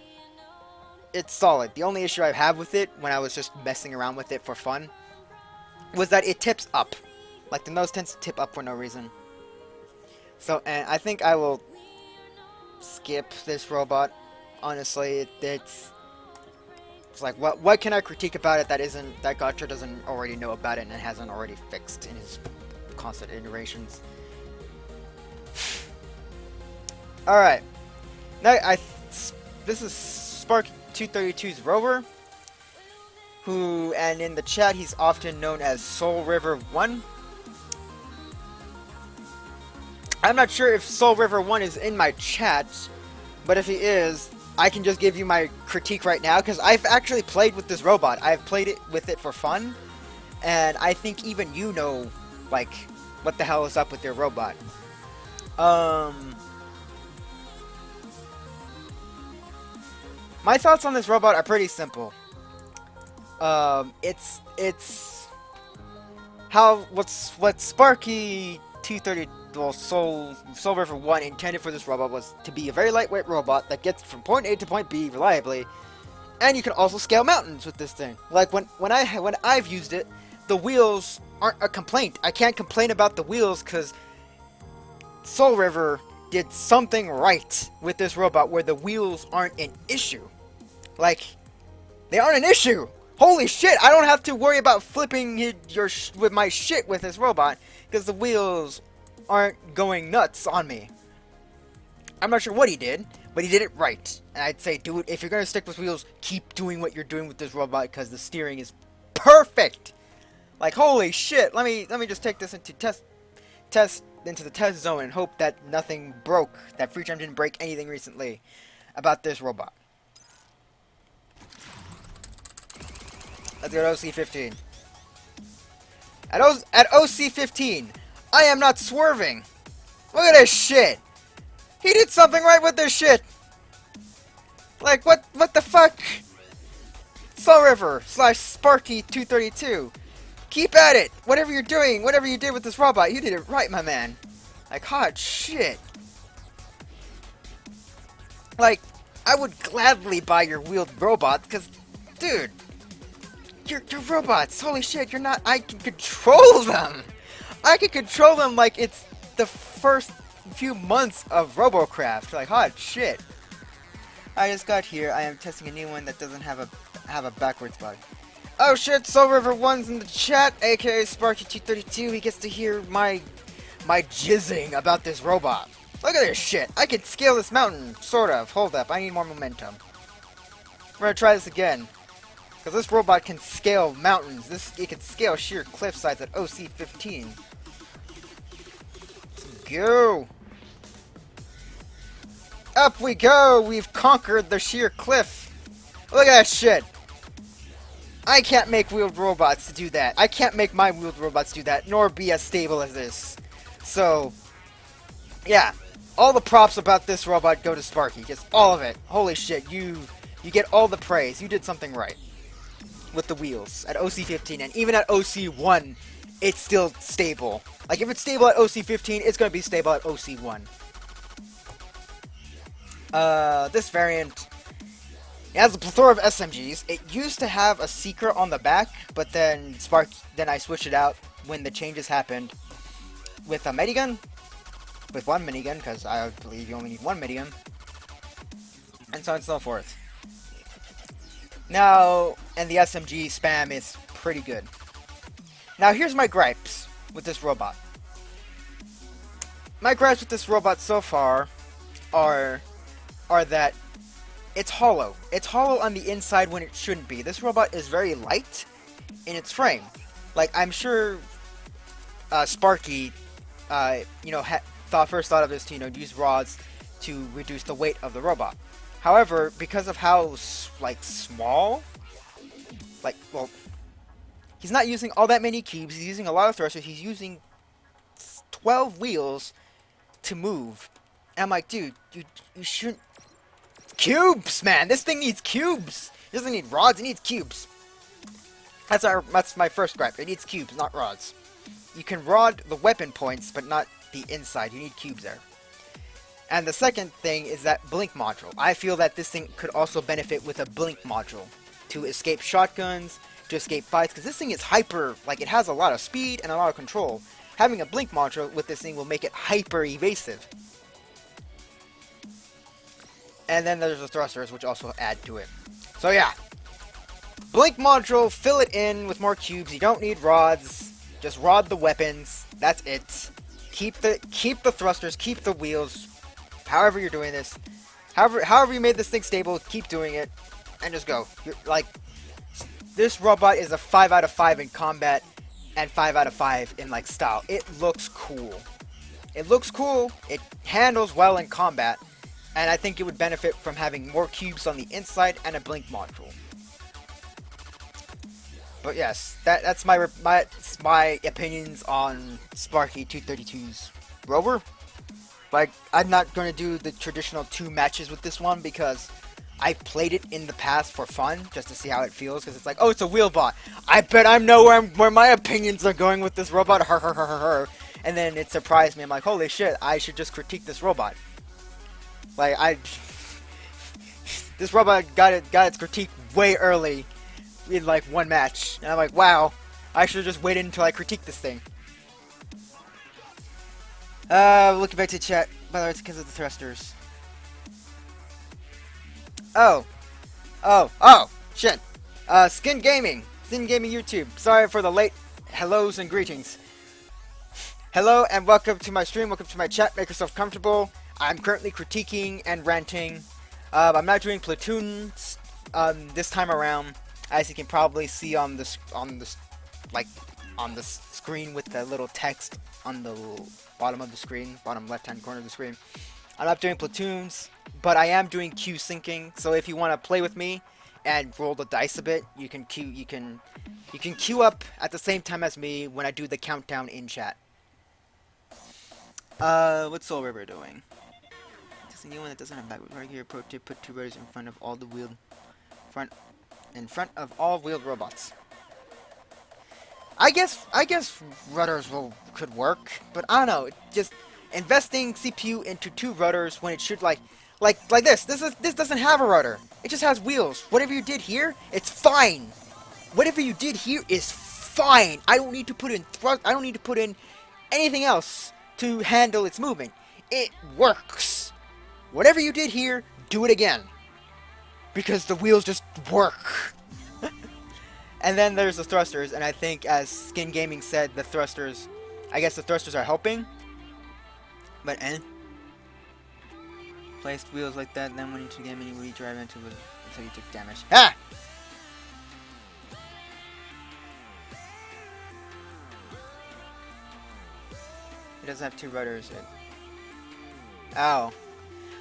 It's solid. The only issue I have with it, when I was just messing around with it for fun, was that it tips up. Like, the nose tends to tip up for no reason. So, and I think I will skip this robot. Honestly, it's like, what can I critique about it that Gotchar doesn't already know about it and hasn't already fixed in his constant iterations? Alright. Now, this is Spark 232's rover, and in the chat he's often known as Soul River 1. I'm not sure if Soul River 1 is in my chat, but if he is, I can just give you my critique right now, because I've actually played with this robot. I've played with it for fun, and I think even you know, like, what the hell is up with your robot. My thoughts on this robot are pretty simple. It's what Sparky 230, well, Soul River 1 intended for this robot was to be a very lightweight robot that gets from point A to point B reliably, and you can also scale mountains with this thing. Like when I've used it, the wheels aren't a complaint. I can't complain about the wheels because Soul River did something right with this robot where the wheels aren't an issue. Like, they aren't an issue. Holy shit, I don't have to worry about flipping with my shit with this robot because the wheels aren't going nuts on me. I'm not sure what he did, but he did it right. And I'd say, dude, if you're gonna stick with wheels, keep doing what you're doing with this robot because the steering is perfect. Like, holy shit. Let me just take this into into the test zone and hope that nothing broke, that Freecharm didn't break anything recently about this robot. Let's go to OC-15. At OC-15, I am not swerving. Look at this shit. He did something right with this shit. Like, what the fuck? Soul River / Sparky 232. Keep at it. Whatever you're doing, whatever you did with this robot, you did it right, my man. Like, hot shit. Like, I would gladly buy your wheeled robots, because, dude, you're robots. Holy shit, you're not. I can control them. I can control them like it's the first few months of RoboCraft. Like, hot shit. I just got here. I am testing a new one that doesn't have a backwards bug. Oh shit, Soul River 1's in the chat, aka Sparky232. He gets to hear my jizzing about this robot. Look at this shit. I can scale this mountain, sort of. Hold up, I need more momentum. We're gonna try this again. Because this robot can scale mountains. It can scale sheer cliff sides at OC15. Let's go. Up we go! We've conquered the sheer cliff. Look at that shit. I can't make wheeled robots to do that. I can't make my wheeled robots do that, nor be as stable as this. So, yeah. All the props about this robot go to Sparky. Just all of it. Holy shit, you get all the praise. You did something right with the wheels at OC15, and even at OC1, it's still stable. Like, if it's stable at OC15, it's going to be stable at OC1. This variant, it has a plethora of SMGs. It used to have a Seeker on the back, but then I switched it out when the changes happened with a minigun, with one minigun, because I believe you only need one minigun, and so on and so forth. Now, and the SMG spam is pretty good. Now, here's my gripes with this robot. My gripes with this robot so far are that it's hollow. It's hollow on the inside when it shouldn't be. This robot is very light in its frame. Like, I'm sure Sparky, first thought of this to, use rods to reduce the weight of the robot. However, because of how, small, he's not using all that many cubes, he's using a lot of thrusters, he's using 12 wheels to move. And I'm like, dude, you shouldn't... Cubes, man! This thing needs cubes! It doesn't need rods, it needs cubes. That's my first gripe. It needs cubes, not rods. You can rod the weapon points, but not the inside. You need cubes there. And the second thing is that blink module. I feel that this thing could also benefit with a blink module to escape shotguns, to escape fights, because this thing is hyper, it has a lot of speed and a lot of control. Having a blink module with this thing will make it hyper evasive. And then there's the thrusters, which also add to it. So yeah, blink module, fill it in with more cubes. You don't need rods. Just rod the weapons. That's it. Keep the thrusters, keep the wheels. However you're doing this, however you made this thing stable, keep doing it, and just go. This robot is a 5 out of 5 in combat, and 5 out of 5 in style. It looks cool. It looks cool. It handles well in combat, and I think it would benefit from having more cubes on the inside and a blink module. But yes, that's my opinions on Sparky232's rover. I'm not going to do the traditional 2 matches with this one because I played it in the past for fun, just to see how it feels, because it's oh, it's a wheelbot. I bet I know where my opinions are going with this robot, and then it surprised me. I'm like, holy shit, I should just critique this robot. This robot got its critique way early in one match, and I'm like, wow, I should have just waited until I critique this thing. Looking back to chat, by the way, it's because of the thrusters. Oh, shit. Skin Gaming YouTube. Sorry for the late hellos and greetings. Hello and welcome to my stream, welcome to my chat, make yourself comfortable. I'm currently critiquing and ranting. I'm not doing platoons this time around, as you can probably see on the screen with the little text on the bottom of the screen, bottom left-hand corner of the screen. I'm not doing platoons, but I am doing queue syncing. So if you want to play with me and roll the dice a bit, you can queue up at the same time as me when I do the countdown in chat. What's Soul River doing? Just a new one that doesn't have backward right here. Pro tip: put 2 rudders in front of all the wheeled wheeled robots. I guess rudders could work, but I don't know. Just investing CPU into 2 rudders when it should Like this. This doesn't have a rudder. It just has wheels. Whatever you did here, it's fine. Whatever you did here is fine. I don't need to put in thrust. I don't need to put in anything else to handle its movement. It works. Whatever you did here, do it again. Because the wheels just work. And then there's the thrusters, and I think as Skin Gaming said, the thrusters, I guess the thrusters are helping. But placed wheels like that, then when you took damage, you would drive into it until you took damage. Ah! It doesn't have two rudders. Oh.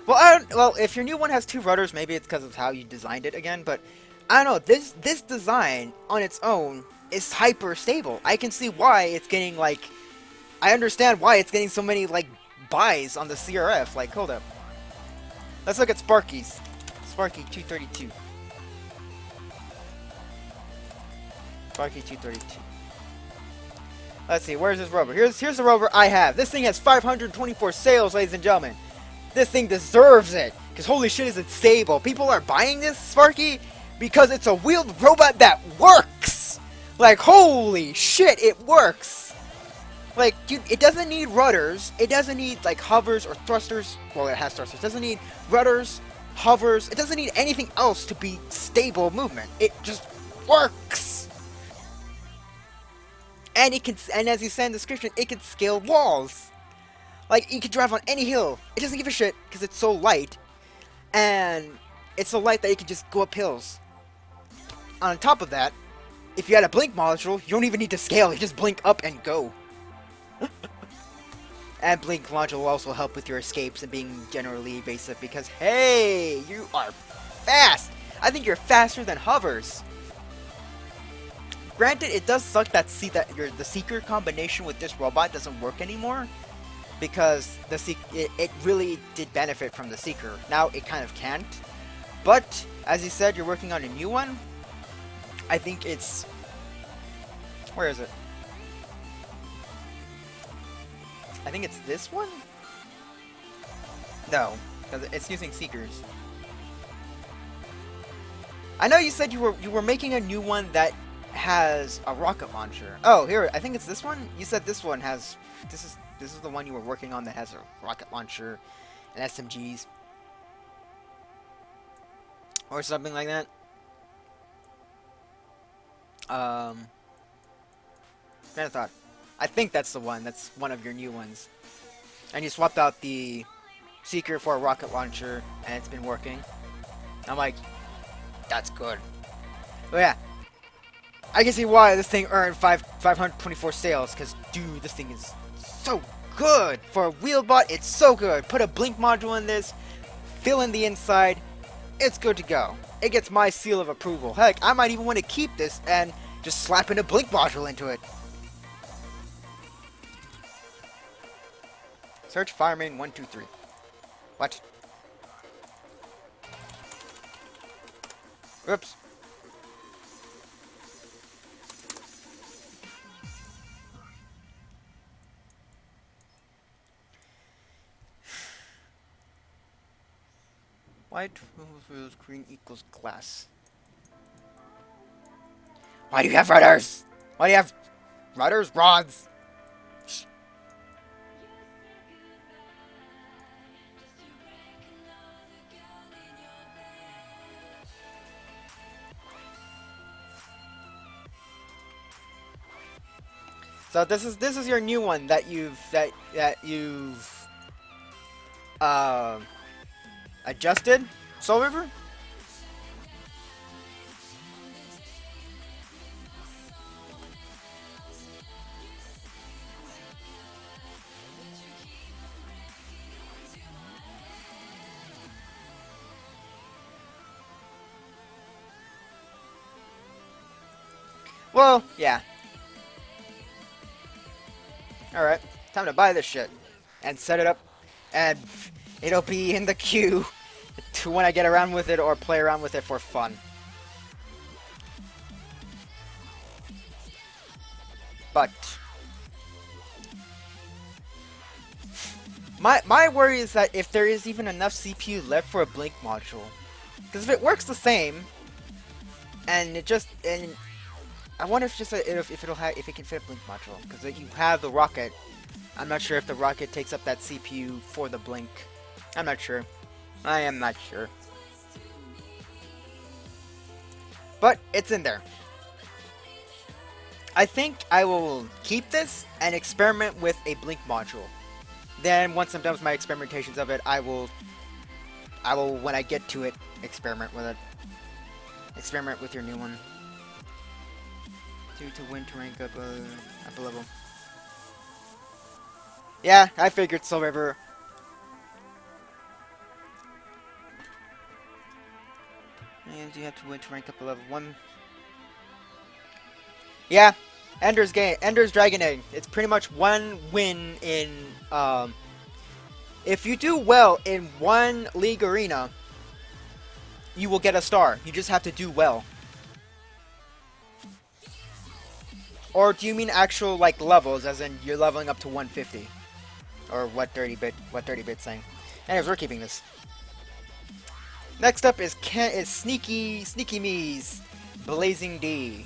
Well, if your new one has two rudders, maybe it's because of how you designed it again, but I don't know. This design on its own is hyper stable. I can see why it's getting, like, I understand why it's getting so many, like, buys on the CRF. Like, hold up. Let's look at Sparky's. Sparky 232. Sparky 232. Let's see, where's this rover? Here's the rover I have. This thing has 524 sales, ladies and gentlemen. This thing deserves it. Because holy shit, is it stable. People are buying this, Sparky, because it's a wheeled robot that works. Like, holy shit, it works. Like, dude, it doesn't need rudders. It doesn't need, like, hovers or thrusters. Well, it has thrusters. It doesn't need rudders, hovers. It doesn't need anything else to be stable movement. It just works. And it can, and as you said in the description, it can scale walls. Like, you can drive on any hill. It doesn't give a shit because it's so light. And it's so light that you can just go up hills. On top of that, if you had a blink module, you don't even need to scale. You just blink up and go. And blink module will also help with your escapes and being generally evasive because, hey, you are fast. I think you're faster than hovers. Granted, it does suck that the Seeker combination with this robot doesn't work anymore. Because it really did benefit from the Seeker. Now it kind of can't. But, as you said, you're working on a new one. I think it's... Where is it? I think it's this one? No, because it's using Seekers. I know you said you were making a new one that has a rocket launcher. Oh, here, I think it's this one? You said this one has... This is the one you were working on that has a rocket launcher and SMGs. Or something like that. Train of thought. I think that's the one. That's one of your new ones. And you swapped out the Seeker for a rocket launcher, and it's been working. I'm like, that's good. But yeah. I can see why this thing earned 524 sales, because, dude, this thing is so good. For a wheelbot, it's so good. Put a blink module in this, fill in the inside, it's good to go. It gets my seal of approval. Heck, I might even want to keep this and just slap in a blink module into it. Search Firemane 123. What? Oops. White rose green equals glass. Why do you have rudders? Why do you have rudders? Rods. Shh. So this is your new one that you've adjusted, Soul River? Well, yeah. Alright, time to buy this shit. And set it up. And it'll be in the queue to when I get around with it or play around with it for fun. But My worry is that if there is even enough CPU left for a blink module, because if it works the same, and I wonder if if it can fit a blink module, because you have the rocket. I'm not sure if the rocket takes up that CPU for the blink. I'm not sure. I am not sure. But it's in there. I think I will keep this and experiment with a blink module. Then once I'm done with my experimentations of it, I will when I get to it, experiment with it. Experiment with your new one. To win to rank up a level. Yeah, I figured Soul River. And you have to win to rank up a level 1. Yeah, Ender's Dragon Egg. It's pretty much one win in, if you do well in one league arena, you will get a star. You just have to do well. Or do you mean actual, like, levels, as in you're leveling up to 150? Or what 30-bit's saying. Anyways, we're keeping this. Next up is Sneaky Me's Blazing D.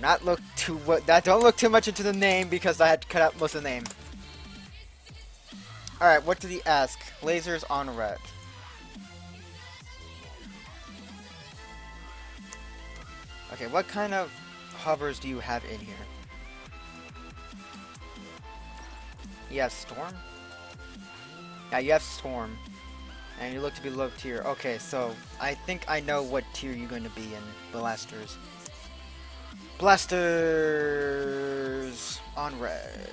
Don't look too much into the name because I had to cut out most of the name. Alright, what did he ask? Lasers on red. Okay, what kind of hovers do you have in here? You have Storm? Yeah, you have Storm. And you look to be low tier. Okay, so I think I know what tier you're going to be in. Blasters. Blasters on red.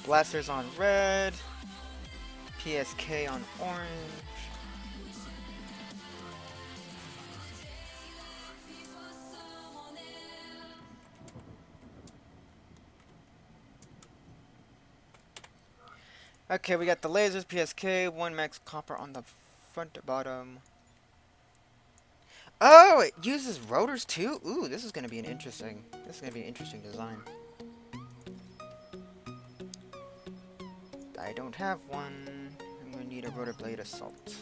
Blasters on red. PSK on orange. Okay, we got the lasers, PSK, 1 max copper on the front to bottom. Oh, it uses rotors too? Ooh, this is gonna be an interesting design. I don't have one. I'm gonna need a rotor blade assault.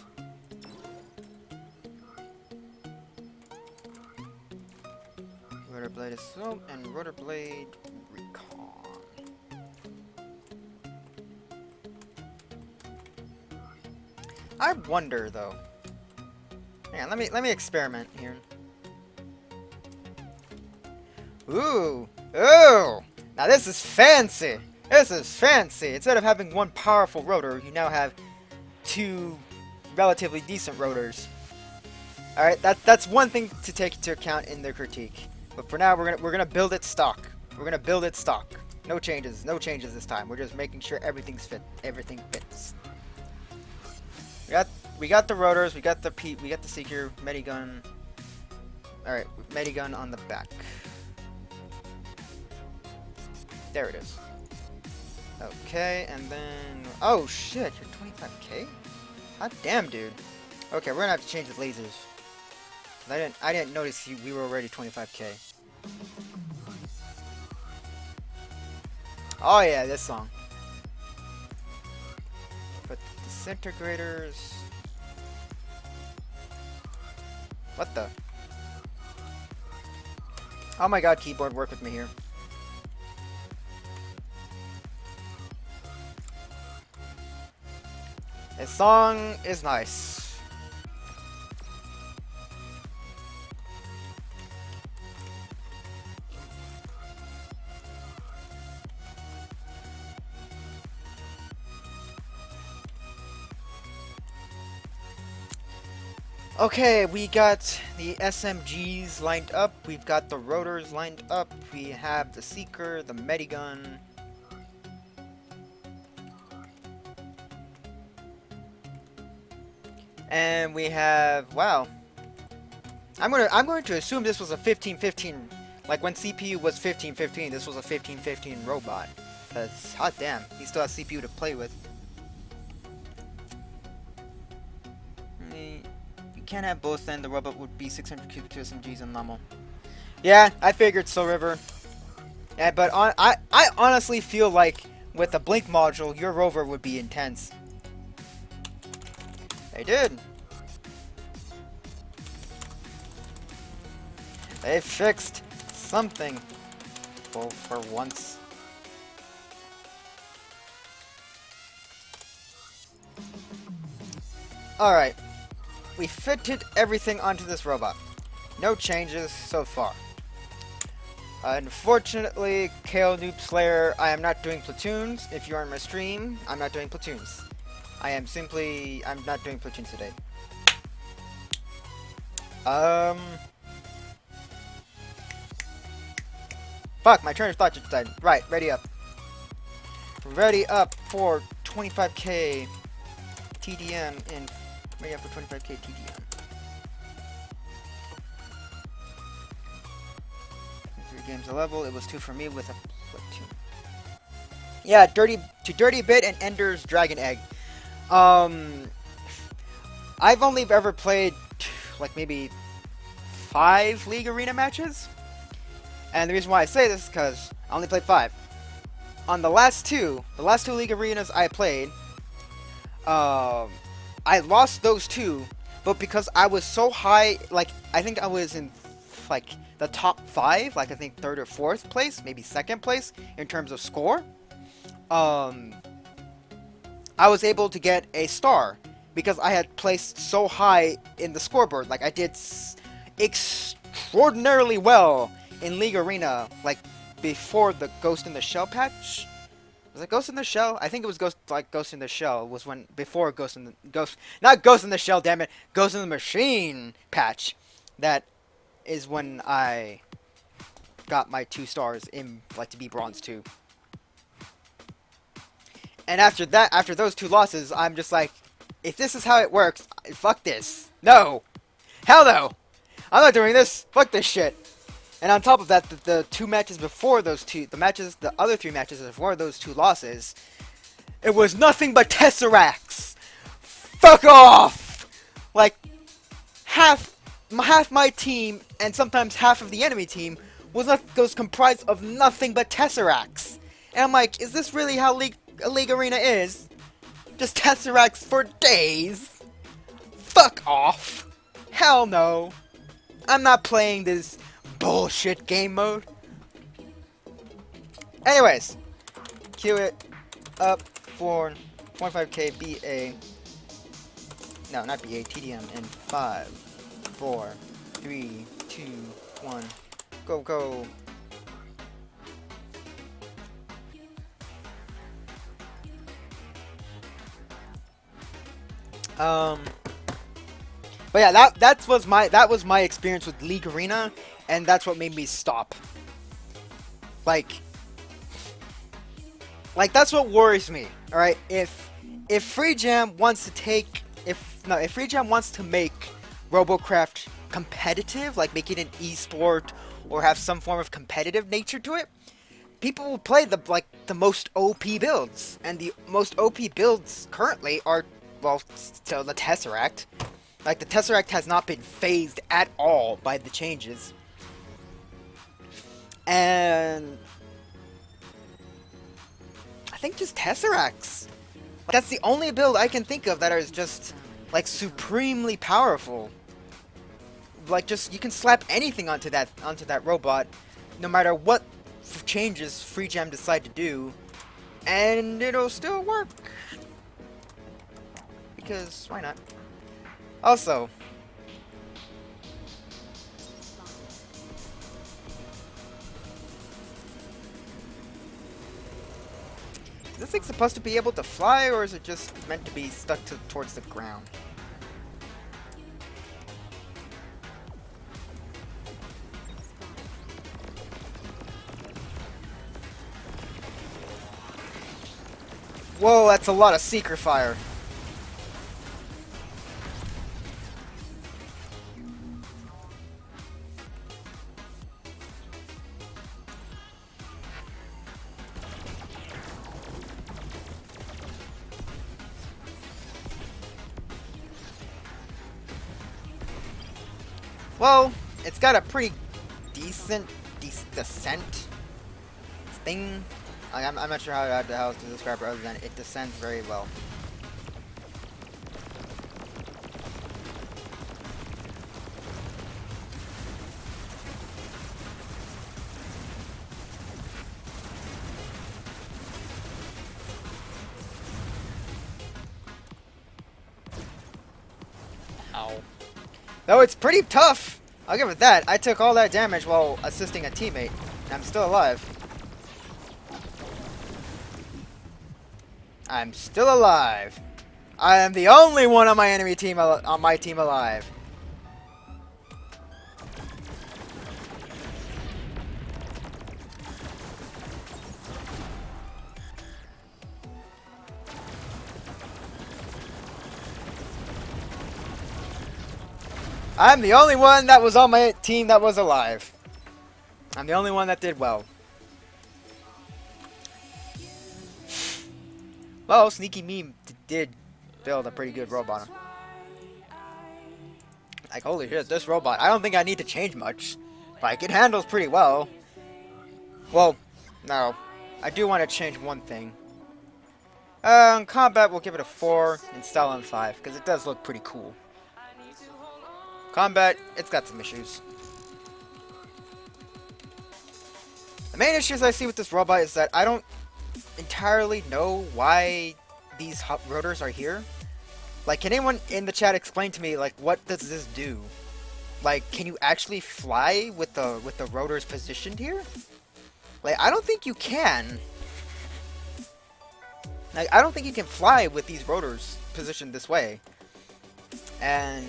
Rotor blade assault and rotor blade recon. I wonder though. Hang on, let me experiment here. Ooh! Ooh! Now this is fancy! This is fancy! Instead of having one powerful rotor, you now have 2 relatively decent rotors. Alright, that's one thing to take into account in the critique. But for now we're gonna build it stock. We're gonna build it stock. No changes this time. We're just making sure everything fits. We got the rotors, we got the Seeker, Medigun. Alright, Medigun on the back. There it is. Okay, and then... Oh shit, you're 25k? Hot damn, dude. Okay, we're gonna have to change the lasers. I didn't notice we were already 25k. Oh yeah, this song. Put the disintegrators. What the? Oh my god, keyboard, work with me here. This song is nice. Okay, we got the SMGs lined up, we've got the rotors lined up, we have the Seeker, the Medigun. And we have, wow. I'm going to assume this was a 15-15, like when CPU was 15-15, this was a 15-15 robot. Cause hot damn, he still has CPU to play with. can't have both, then the robot would be 600 cubic to SMGs on normal. Yeah, I figured so, River. Yeah, but I honestly feel like with the Blink module, your rover would be intense. They did. They fixed something. Well, for once. Alright. We fitted everything onto this robot. No changes so far. Unfortunately, KO Noob Slayer, I am not doing platoons. If you are on my stream, I'm not doing platoons. I'm not doing platoons today. Fuck, my train of thought just died. Right, ready up. Ready up for 25k TDM and ready up for 25k TDM. 3 games a level, it was 2 for me with a platoon. Yeah, Dirty Bit and Ender's Dragon Egg. I've only ever played like maybe 5 League Arena matches. And the reason why I say this is because I only played 5. On the last two League Arenas I played, I lost those 2, but because I was so high, like, I think I was in, like, the top 5, like, I think 3rd or 4th place, maybe 2nd place, in terms of score, I was able to get a star, because I had placed so high in the scoreboard. Like, I did extraordinarily well in League Arena, like, before the Ghost in the Shell patch. Was it Ghost in the Shell? I think it was Ghost in the Shell was when, before not Ghost in the Shell, damn it, Ghost in the Machine patch. That is when I got my 2 stars in, like, to be bronze 2. And after that, after those 2 losses, I'm just like, if this is how it works, fuck this. No! Hell no! I'm not doing this! Fuck this shit! And on top of that, the 2 matches before those 2, the other 3 matches before those 2 losses, it was nothing but Tesseracts! Fuck off! Like, half my team, and sometimes half of the enemy team, was comprised of nothing but Tesseracts. And I'm like, is this really how a League Arena is? Just Tesseracts for days? Fuck off! Hell no! I'm not playing this bullshit game mode. Anyways, cue it up for 25k BA. No, not BA, TDM in 5, 4, 3, 2, 1. Go, go. But yeah, that was my experience with League Arena, and that's what made me stop. Like that's what worries me. All right, if FreeJam wants to make Robocraft competitive, like make it an esport or have some form of competitive nature to it, people will play the most OP builds, and the most OP builds currently are, well, still the Tesseract. Like, the Tesseract has not been phased at all by the changes. And I think just Tesseracts. That's the only build I can think of that is just, like, supremely powerful. Like, just, you can slap anything onto that robot, no matter what changes FreeJam decide to do, and it'll still work. Because, why not? Also, is this thing supposed to be able to fly, or is it just meant to be stuck towards the ground? Whoa, that's a lot of Seeker fire. Well, it's got a pretty decent descent thing. I'm not sure how else to describe it other than it descends very well. Ow. Though it's pretty tough. I'll give it that. I took all that damage while assisting a teammate. And I'm still alive. I'm still alive. I am the only one on my enemy team on my team alive. I'm the only one that was on my team that was alive. I'm the only one that did well. Well, Sneaky Me did build a pretty good robot. Like, holy shit, this robot, I don't think I need to change much. Like, it handles pretty well. Well, no. I do want to change one thing. In combat, we'll give it a 4 and style on 5, because it does look pretty cool. Combat, it's got some issues. The main issues I see with this robot is that I don't entirely know why these rotors are here. Like, can anyone in the chat explain to me, like, what does this do? Like, can you actually fly with the rotors positioned here? Like, I don't think you can. Like, I don't think you can fly with these rotors positioned this way. And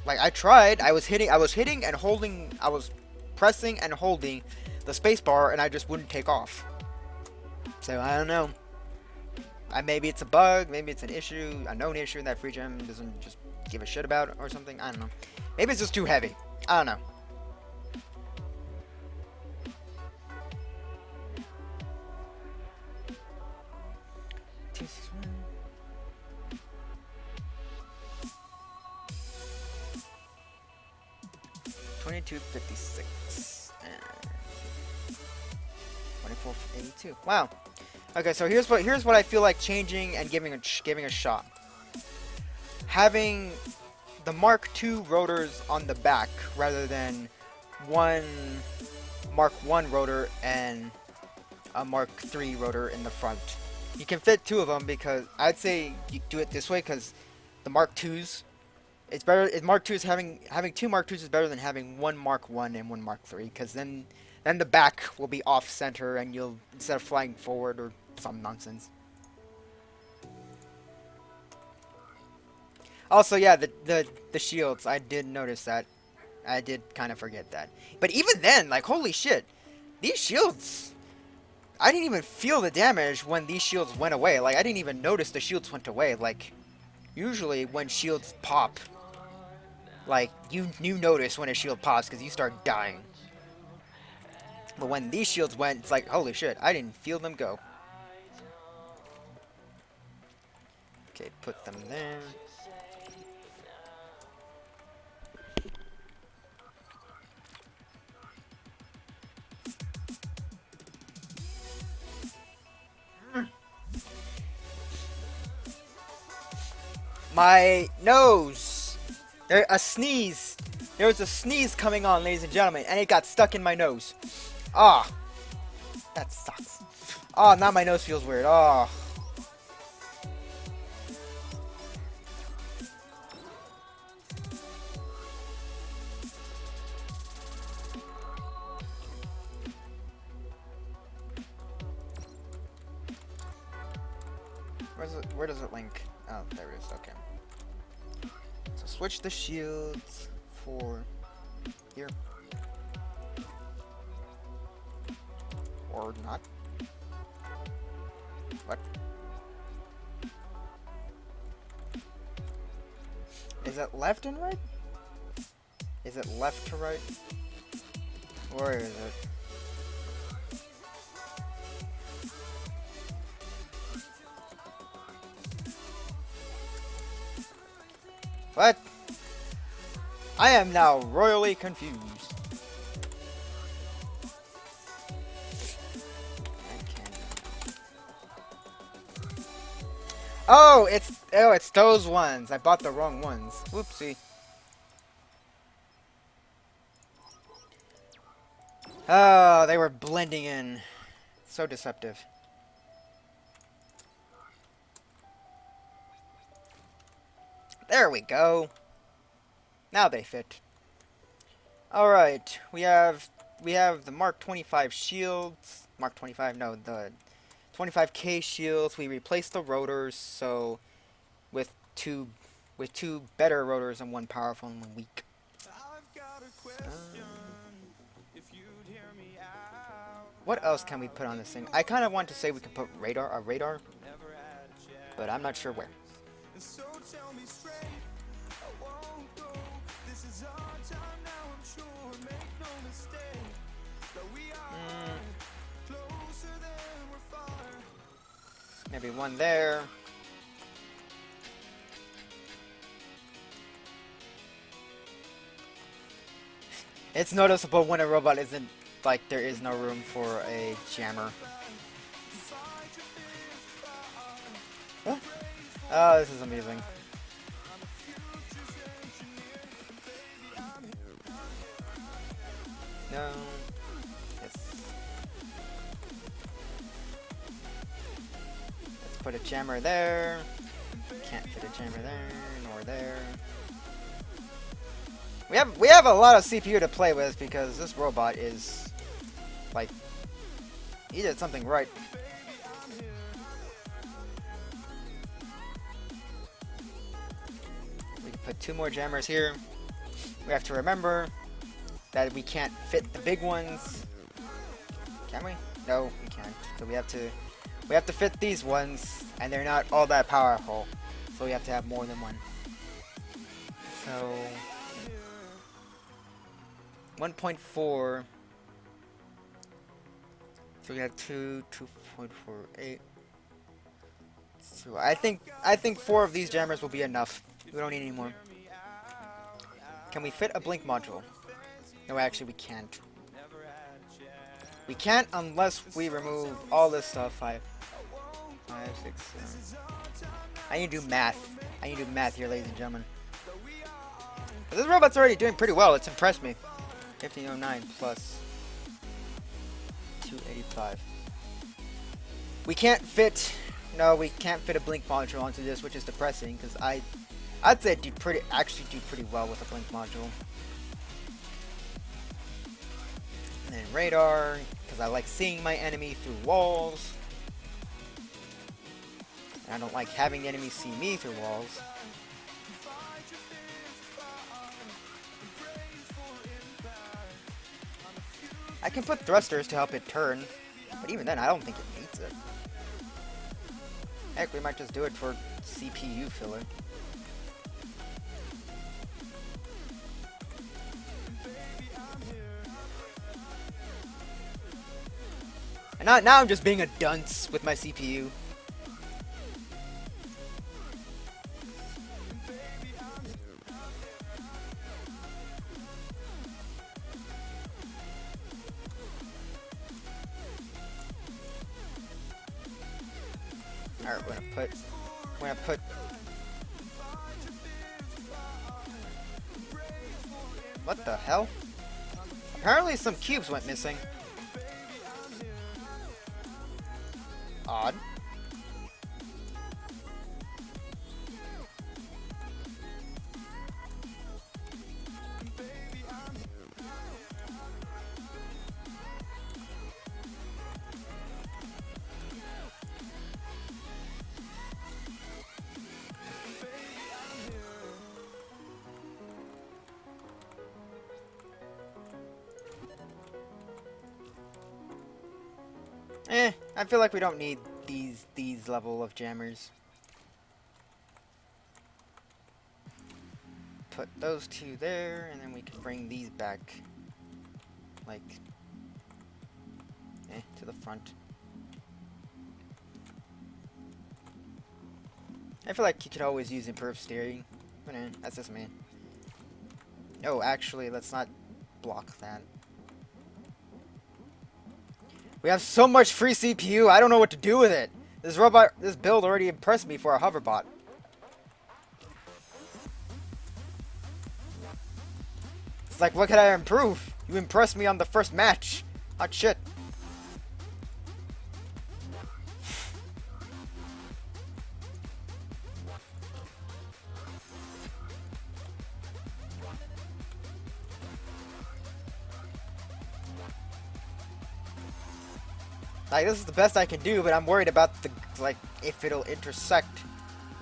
like, I tried. I was hitting and holding. I was pressing and holding the space bar, and I just wouldn't take off. So I don't know. Maybe it's a bug. Maybe it's an issue, a known issue that Free Gem doesn't just give a shit about or something. I don't know. Maybe it's just too heavy. I don't know. $22.56 and $24.82. Wow. Okay, so here's what I feel like changing and giving a shot. Having the Mark II rotors on the back rather than one Mark I rotor and a Mark III rotor in the front. You can fit 2 of them because I'd say you do it this way because the Mark IIs. It's better. Mark II's having 2 Mark IIs is better than having 1 Mark I and 1 Mark III, because then the back will be off center and you'll, instead of flying forward or some nonsense. Also, yeah, the shields. I did notice that. I did kind of forget that. But even then, like, holy shit, these shields. I didn't even feel the damage when these shields went away. Like, I didn't even notice the shields went away. Like, usually when shields pop, like, you notice when a shield pops because you start dying. But when these shields went, it's like, holy shit, I didn't feel them go. Okay, put them there. My nose! A sneeze! There was a sneeze coming on, ladies and gentlemen, and it got stuck in my nose. Ah! That sucks. Oh, now my nose feels weird. Oh. Where does it link? Oh, there it is. Okay. So switch the shields for here. Or not. What? Is it left and right? Is it left to right? Where is it? What? I am now royally confused. Oh, it's those ones. I bought the wrong ones. Whoopsie. Oh, they were blending in. So deceptive. There we go. Now they fit. Alright, we have the Mark 25 shields. Mark 25, no, the 25k shields. We replaced the rotors, so with two better rotors and one powerful and one weak. What else can we put on this thing? I kind of want to say we could put a radar, but I'm not sure where. Maybe one there. It's noticeable when a robot isn't, like, there is no room for a jammer. Huh? Oh, this is amazing. No. Yes. Let's put a jammer there. Can't fit a jammer there, nor there. We have a lot of CPU to play with because this robot is, like, he did something right. We can put 2 more jammers here. We have to remember that we can't fit the big ones. Can we? No, we can't. So we have to fit these ones, and they're not all that powerful. So we have to have more than one. So 1.4. So we have 2.48. So I think 4 of these jammers will be enough. We don't need any more. Can we fit a blink module? No, actually we can't. We can't unless we remove all this stuff. 5, 6, 7. I need to do math. I need to do math here, ladies and gentlemen. But this robot's already doing pretty well. It's impressed me. 1509 plus 285. We can't fit. No, we can't fit a blink module onto this, which is depressing because I'd say actually do pretty well with a blink module. And then radar, because I like seeing my enemy through walls. And I don't like having the enemy see me through walls. I can put thrusters to help it turn, but even then I don't think it needs it. Heck, we might just do it for CPU filler. And now I'm just being a dunce with my CPU. Alright, we're gonna put what the hell? Apparently some cubes went missing. Odd. I feel like we don't need these level of jammers. Put those 2 there, and then we can bring these back, like, to the front. I feel like you could always use improved steering, but that's just me. Oh, actually, let's not block that. We have so much free CPU, I don't know what to do with it. This build already impressed me for a hoverbot. It's like, what can I improve? You impressed me on the first match. Hot shit. Like, this is the best I can do, but I'm worried about the, like, if it'll intersect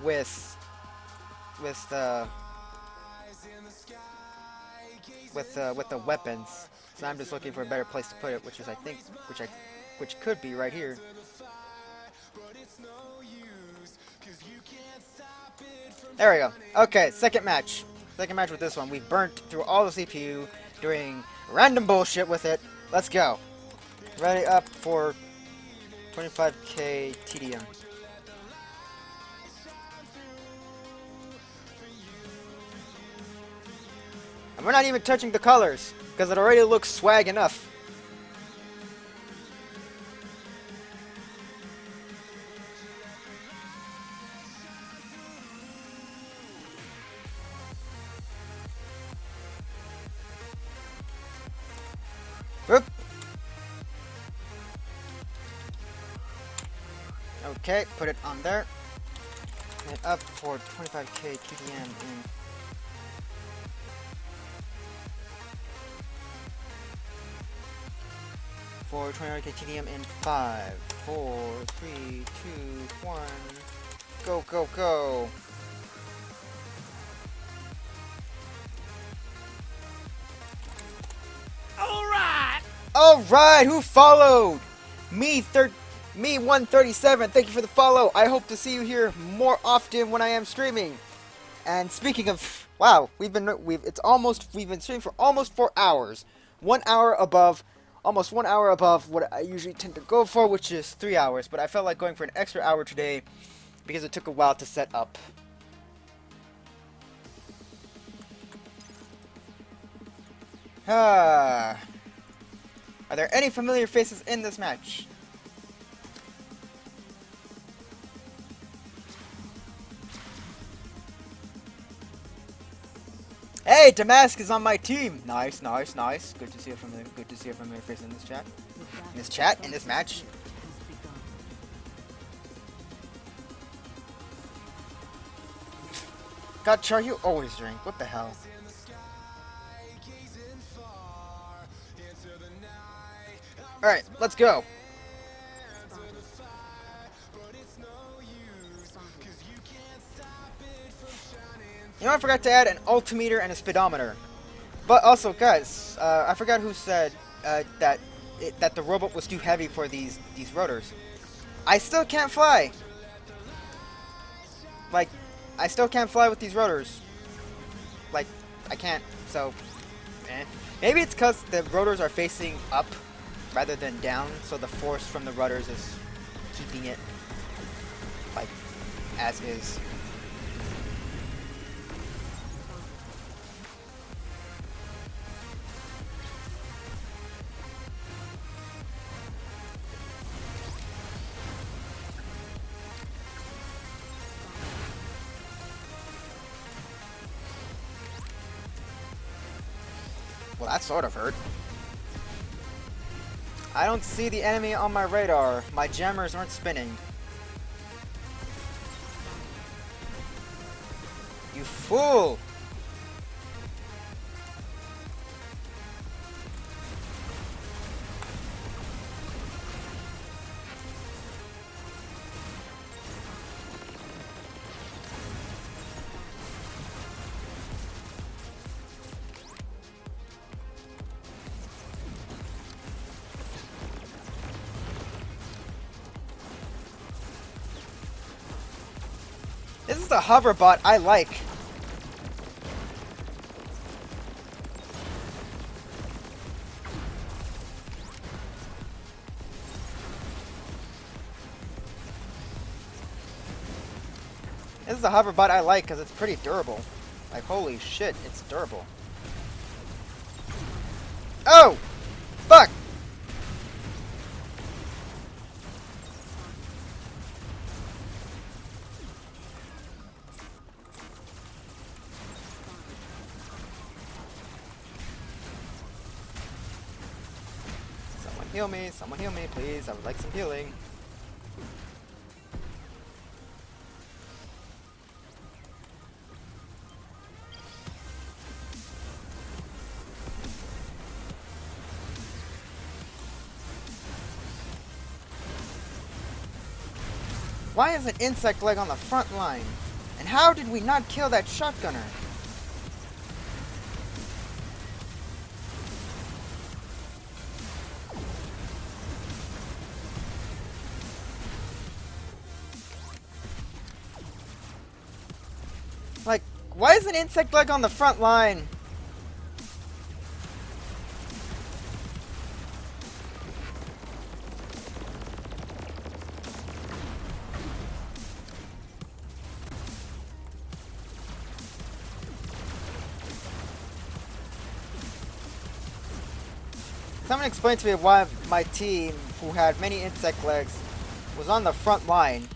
with the with the weapons. So I'm just looking for a better place to put it, which is which could be right here. There we go. Okay, second match. Second match with this one. We've burnt through all the CPU doing random bullshit with it. Let's go. Ready up for 25k TDM. And we're not even touching the colors, because it already looks swag enough. Oop. Okay, put it on there. And up for 25k TDM in for 25k TDM in 5, 4, 3, 2, 1. Go, go, go. Alright, who followed? Me 137, thank you for the follow. I hope to see you here more often when I am streaming. And speaking of, wow, we've been streaming for almost 4 hours. 1 hour above, almost 1 hour above what I usually tend to go for, which is 3 hours. But I felt like going for an extra hour today because it took a while to set up. Ah. Are there any familiar faces in this match? Hey, Damask is on my team. Nice, nice, nice. Good to see a familiar face in this chat. In this match. God, Char, you always drink. What the hell? Alright, let's go. You know, I forgot to add an altimeter and a speedometer. But also, guys, I forgot who said that the robot was too heavy for these rotors. I still can't fly. Like, I still can't fly with these rotors. Like, I can't. So, maybe it's because the rotors are facing up rather than down, so the force from the rudders is keeping it like as is. Well, that sort of hurt. I don't see the enemy on my radar. My jammers aren't spinning. You fool! This is the hoverbot I like. This is the hoverbot I like because it's pretty durable. Like, holy shit, it's durable. Oh! Fuck! Someone heal me, please. I would like some healing. Why is an insect leg on the front line? And how did we not kill that shotgunner? Like, why is an insect leg on the front line? Someone explain to me why my team, who had many insect legs, was on the front line.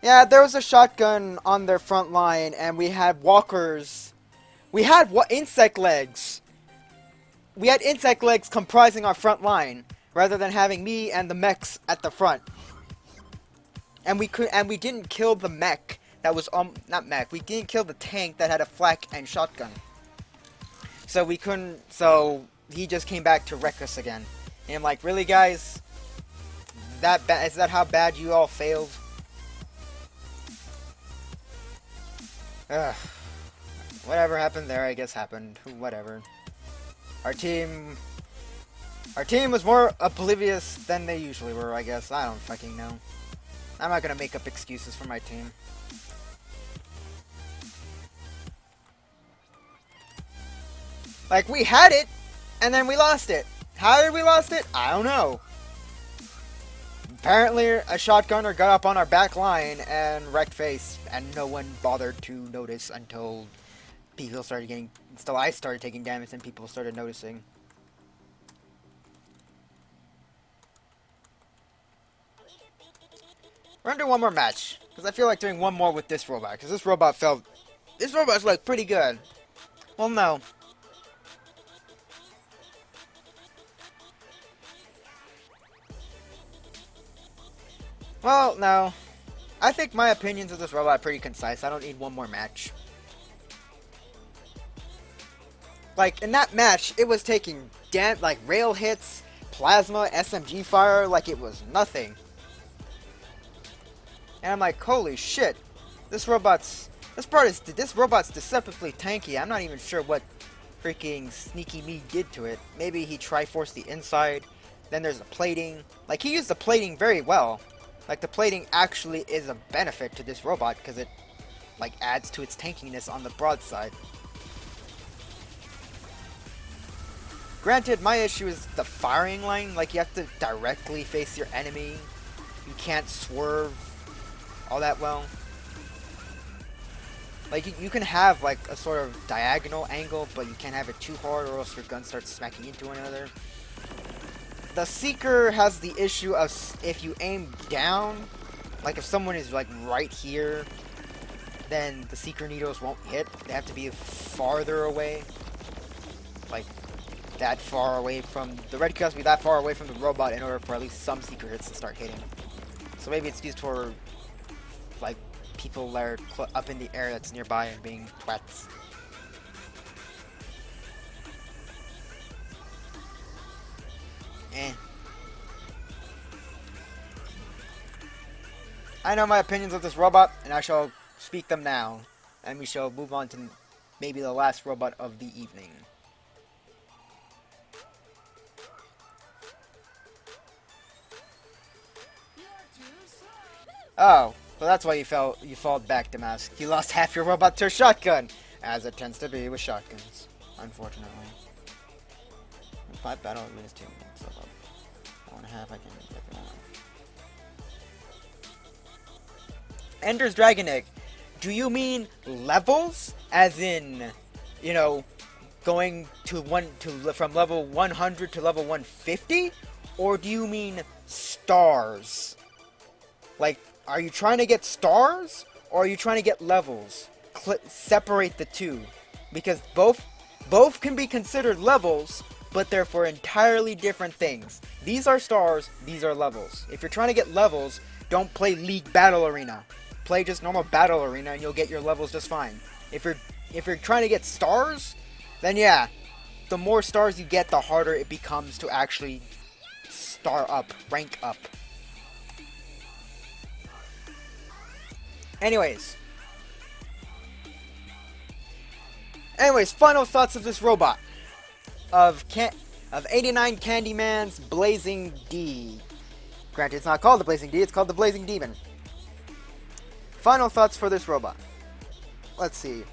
Yeah, there was a shotgun on their front line, and we had walkers. We had insect legs. We had insect legs comprising our front line, rather than having me and the mechs at the front. And we didn't kill the mech that was not mech. We didn't kill the tank that had a flak and shotgun. So we couldn't. So he just came back to wreck us again. And I'm like, really, guys? Is that how bad you all failed? Ugh. Whatever happened there, I guess happened. Whatever. Our team was more oblivious than they usually were, I guess. I don't fucking know. I'm not gonna make up excuses for my team. Like, we had it, and then we lost it. How did we lost it? I don't know. Apparently, a shotgunner got up on our back line and wrecked face, and no one bothered to notice until I started taking damage and people started noticing. We're gonna do one more match, because I feel like doing one more with this robot, because this robot's like pretty good. Well, no. Well, no. I think my opinions of this robot are pretty concise. I don't need one more match. Like, in that match, it was taking rail hits, plasma, SMG fire, like it was nothing. And I'm like, holy shit. This robot's deceptively tanky. I'm not even sure what freaking Sneaky Me did to it. Maybe he triforced the inside. Then there's the plating. Like, he used the plating very well. Like, the plating actually is a benefit to this robot because it, like, adds to its tankiness on the broadside. Granted, my issue is the firing line. Like, you have to directly face your enemy. You can't swerve all that well. Like, you can have, like, a sort of diagonal angle, but you can't have it too hard or else your gun starts smacking into one another. The Seeker has the issue of if you aim down, like if someone is like right here, then the Seeker needles won't hit. They have to be farther away. Like that far away from the red Q has to be that far away from the robot in order for at least some Seeker hits to start hitting. So maybe it's used for like people that are up in the air that's nearby and being twats. I know my opinions of this robot, and I shall speak them now. And we shall move on to maybe the last robot of the evening. Oh, so that's why you fell back, Damask. You lost half your robot to a shotgun, as it tends to be with shotguns, unfortunately. 5 battle minutes 2 minutes. So 1.5 I can get that. Ender's Dragon Egg. Do you mean levels? as in, you know, going from level 100 to level 150, or do you mean stars? Like, are you trying to get stars, or are you trying to get levels? Separate the two, because both can be considered levels, but they're for entirely different things. These are stars, these are levels. If you're trying to get levels, don't play League Battle Arena. Play just normal Battle Arena and you'll get your levels just fine. If you're trying to get stars, then yeah, the more stars you get, the harder it becomes to actually rank up. Anyways, final thoughts of this robot. Of 89 Candyman's Blazing D. Granted, it's not called the Blazing D, it's called the Blazing Demon. Final thoughts for this robot. Let's see.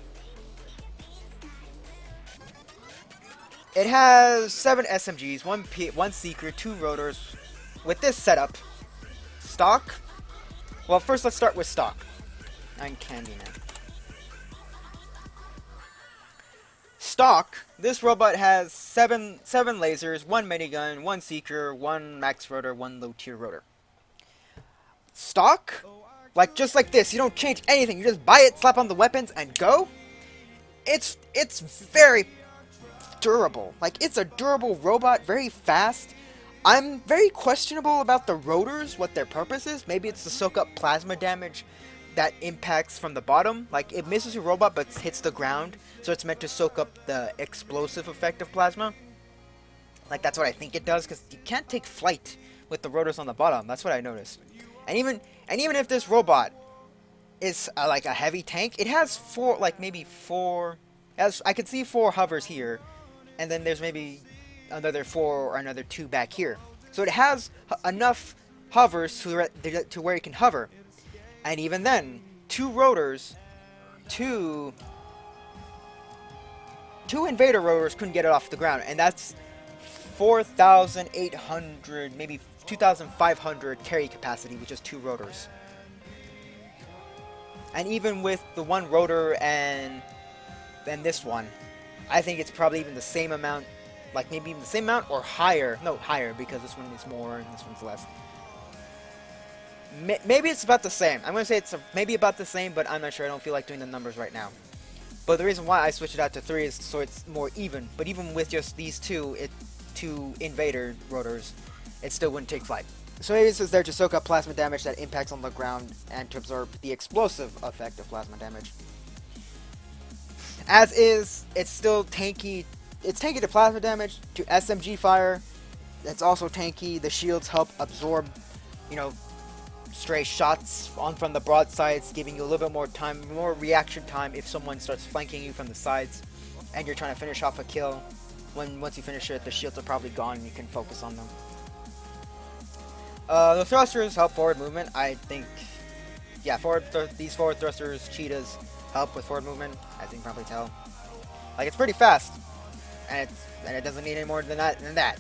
It has 7 SMGs, 1 Seeker, 2 Rotors. With this setup, stock. Well, first let's start with stock. I'm Candyman. Stock, this robot has 7 lasers, 1 minigun, 1 Seeker, 1 Max Rotor, 1 low tier rotor. Stock? Like, just like this, you don't change anything, you just buy it, slap on the weapons, and go? It's very durable. Like, it's a durable robot, very fast. I'm very questionable about the rotors, what their purpose is. Maybe it's to soak up plasma damage that impacts from the bottom. Like, it misses your robot but hits the ground, so it's meant to soak up the explosive effect of plasma. Like, that's what I think it does, because you can't take flight with the rotors on the bottom. That's what I noticed. And even if this robot is like a heavy tank, it has I could see 4 hovers here, and then there's maybe another 4 or another 2 back here. So it has enough hovers to where it can hover. And even then, 2 rotors, 2 invader rotors couldn't get it off the ground, and that's 4,800, maybe 2,500 carry capacity with just 2 rotors. And even with the 1 rotor and this one, I think it's probably even the same amount, like maybe even the same amount or higher. No, higher, because this one is more and this one's less. Maybe it's about the same. I'm going to say it's maybe about the same, but I'm not sure. I don't feel like doing the numbers right now. But the reason why I switched it out to 3 is so it's more even. But even with just these 2 invader rotors, it still wouldn't take flight. So it is there to soak up plasma damage that impacts on the ground and to absorb the explosive effect of plasma damage. As is, it's still tanky. It's tanky to plasma damage, to SMG fire. It's also tanky. The shields help absorb, stray shots from the broadsides, giving you a little bit more time, more reaction time if someone starts flanking you from the sides and you're trying to finish off a kill. Once you finish it, the shields are probably gone and you can focus on them. The thrusters help forward movement. I think, yeah, these forward thrusters, cheetahs, help with forward movement, as you can probably tell. Like, it's pretty fast, and it doesn't need any more than that.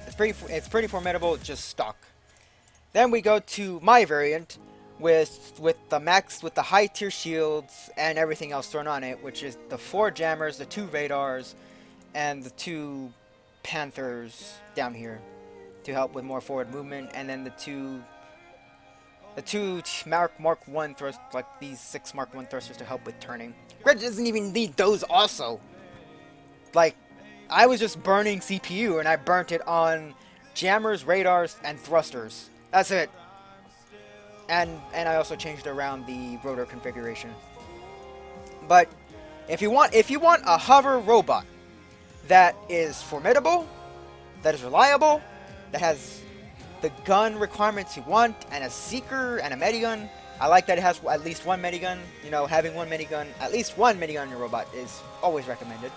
It's pretty formidable, just stock. Then we go to my variant with the high tier shields and everything else thrown on it, which is the 4 jammers, the 2 radars, and the 2 panthers down here to help with more forward movement, and then the two Mark 1 thrust, like these 6 Mark 1 thrusters to help with turning. Red doesn't even need those also. Like, I was just burning CPU and I burnt it on jammers, radars, and thrusters. That's it. And I also changed around the rotor configuration. But if you want a hover robot that is formidable, that is reliable, that has the gun requirements you want, and a seeker and a medigun. I like that it has at least 1 medigun. Having at least one minigun in your robot is always recommended.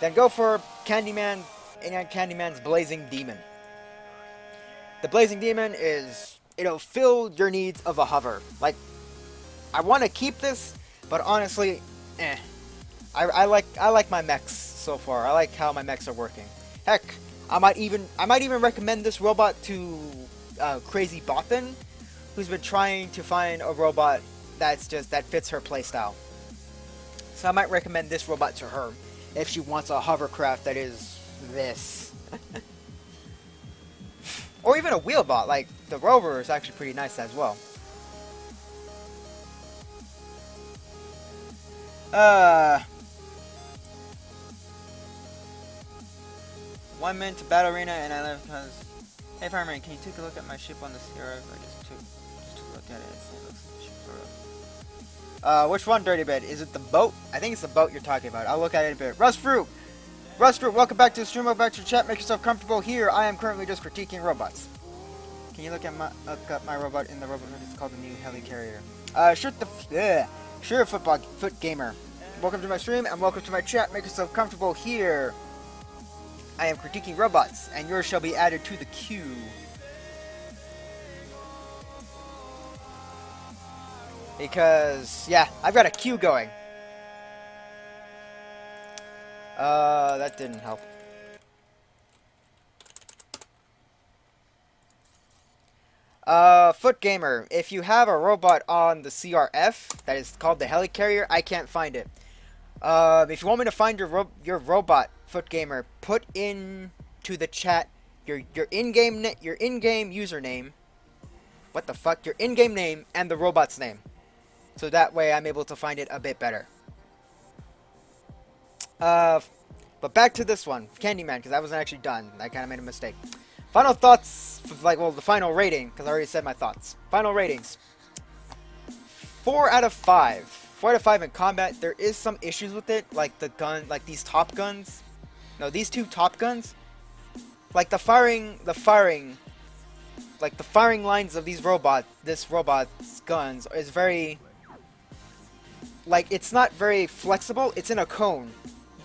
Then go for Candyman and Candyman's Blazing Demon. The Blazing Demon is, it'll fill your needs of a hover. Like, I want to keep this, but honestly, I like my mechs so far. I like how my mechs are working. Heck, I might even recommend this robot to Crazy Bothan, who's been trying to find a robot that fits her playstyle. So I might recommend this robot to her if she wants a hovercraft that is this. Or even a wheelbot, like the rover is actually pretty nice as well. One minute to battle arena and I left because... Hey Firemane, can you take a look at my ship on the Sierra? I just took a look at it. It looks like the ship sort of... which one, Dirty Bed? Is it the boat? I think it's the boat you're talking about. I'll look at it in a bit. Rustfruit! Rustfruit, welcome back to the stream. Welcome back to the chat. Make yourself comfortable here. I am currently just critiquing robots. Can you look at my robot in the robot? It's called the new helicarrier. Sure, foot gamer. Welcome to my stream and welcome to my chat. Make yourself comfortable here. I am critiquing robots, and yours shall be added to the queue. Because, yeah, I've got a queue going. That didn't help. Foot Gamer, if you have a robot on the CRF that is called the Helicarrier, I can't find it. If you want me to find your robot, Foot Gamer, put in to the chat your in-game username. What the fuck? Your in-game name and the robot's name. So that way I'm able to find it a bit better. But back to this one, Candyman, because I wasn't actually done. I kind of made a mistake. Final thoughts, the final rating, because I already said my thoughts. Final ratings. 4 out of 5. 4 out of 5 in combat. There is some issues with it, like the gun, like these top guns. No, these two top guns. Like the firing lines of this robot's guns is very, like, it's not very flexible. It's in a cone.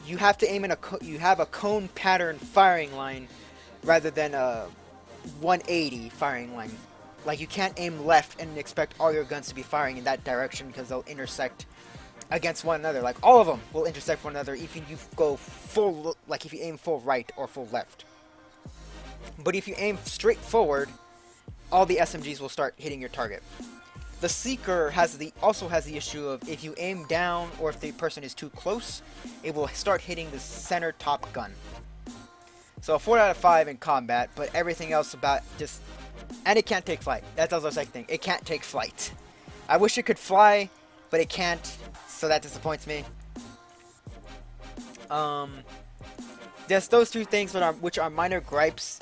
You have to aim in you have a cone pattern firing line rather than a 180 firing line. Like, you can't aim left and expect all your guns to be firing in that direction because they'll intersect against one another. Like, all of them will intersect one another if you go full, like if you aim full right or full left. But if you aim straight forward, all the SMGs will start hitting your target. The Seeker also has the issue of if you aim down or if the person is too close, it will start hitting the center top gun. So a 4 out of 5 in combat, but everything else about just... And it can't take flight. That's also the second thing. It can't take flight. I wish it could fly, but it can't, so that disappoints me. Just those two things which are minor gripes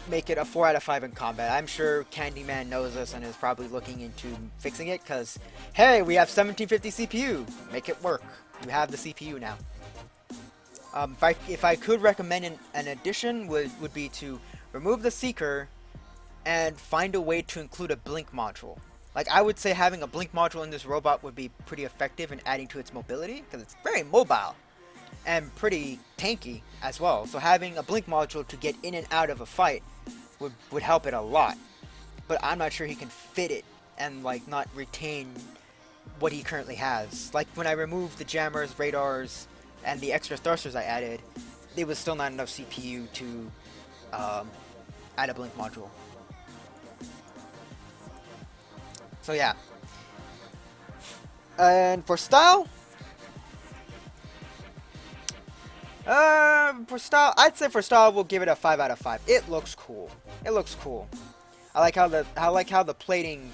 make it a 4 out of 5 in combat. I'm sure Candyman knows this and is probably looking into fixing it because, hey, we have 1750 CPU. Make it work. You have the CPU now. If I could recommend an addition, would be to remove the Seeker and find a way to include a blink module. Like, I would say having a blink module in this robot would be pretty effective in adding to its mobility because it's very mobile and pretty tanky as well. So having a blink module to get in and out of a fight would help it a lot. But I'm not sure he can fit it and, like, not retain what he currently has. Like, when I removed the jammers, radars, and the extra thrusters I added, there was still not enough CPU to add a blink module. So yeah. And for style, I'd say for style we'll give it a 5 out of 5. It looks cool. It looks cool. I like how the plating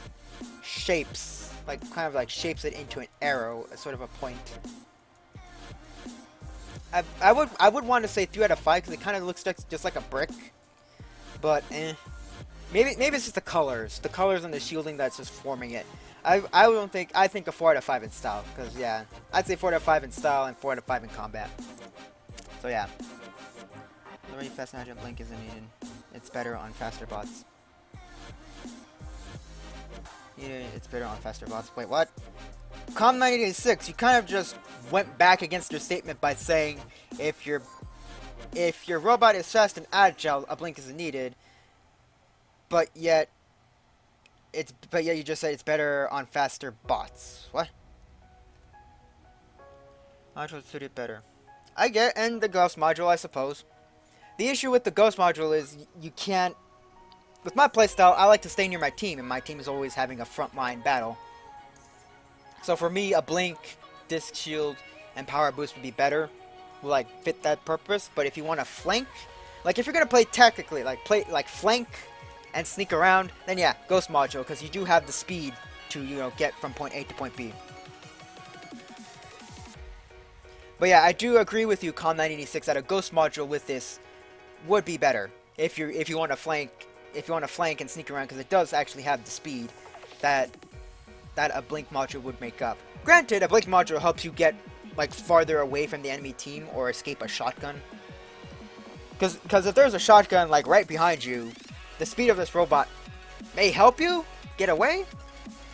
shapes, like, kind of like shapes it into an arrow, sort of a point. I would want to say 3 out of 5 because it kind of looks just like a brick, but maybe it's just the colors and the shielding that's just forming it. I think a 4 out of 5 in style because, yeah, I'd say 4 out of 5 in style and 4 out of 5 in combat. So yeah, the very fast nudge and blink isn't needed. It's better on faster bots. Yeah, it's better on faster bots. Wait, what? Com986, you kind of just went back against your statement by saying if your robot is fast and agile, a blink isn't needed. But yet you just said it's better on faster bots. What? Module suited better. I get, and the ghost module, I suppose. The issue with the ghost module is you can't. With my playstyle, I like to stay near my team, and my team is always having a frontline battle. So for me, a blink disc shield and power boost would be better, will like fit that purpose. But if you want to flank, like if you're gonna play tactically, like play like flank and sneak around, then yeah, Ghost Module, because you do have the speed to, you know, get from point A to point B. But yeah, I do agree with you, Com986, that a Ghost Module with this would be better if you want to flank and sneak around, because it does actually have the speed that a Blink Module would make up. Granted, a Blink Module helps you get like farther away from the enemy team or escape a shotgun. Because if there's a shotgun like right behind you, the speed of this robot may help you get away,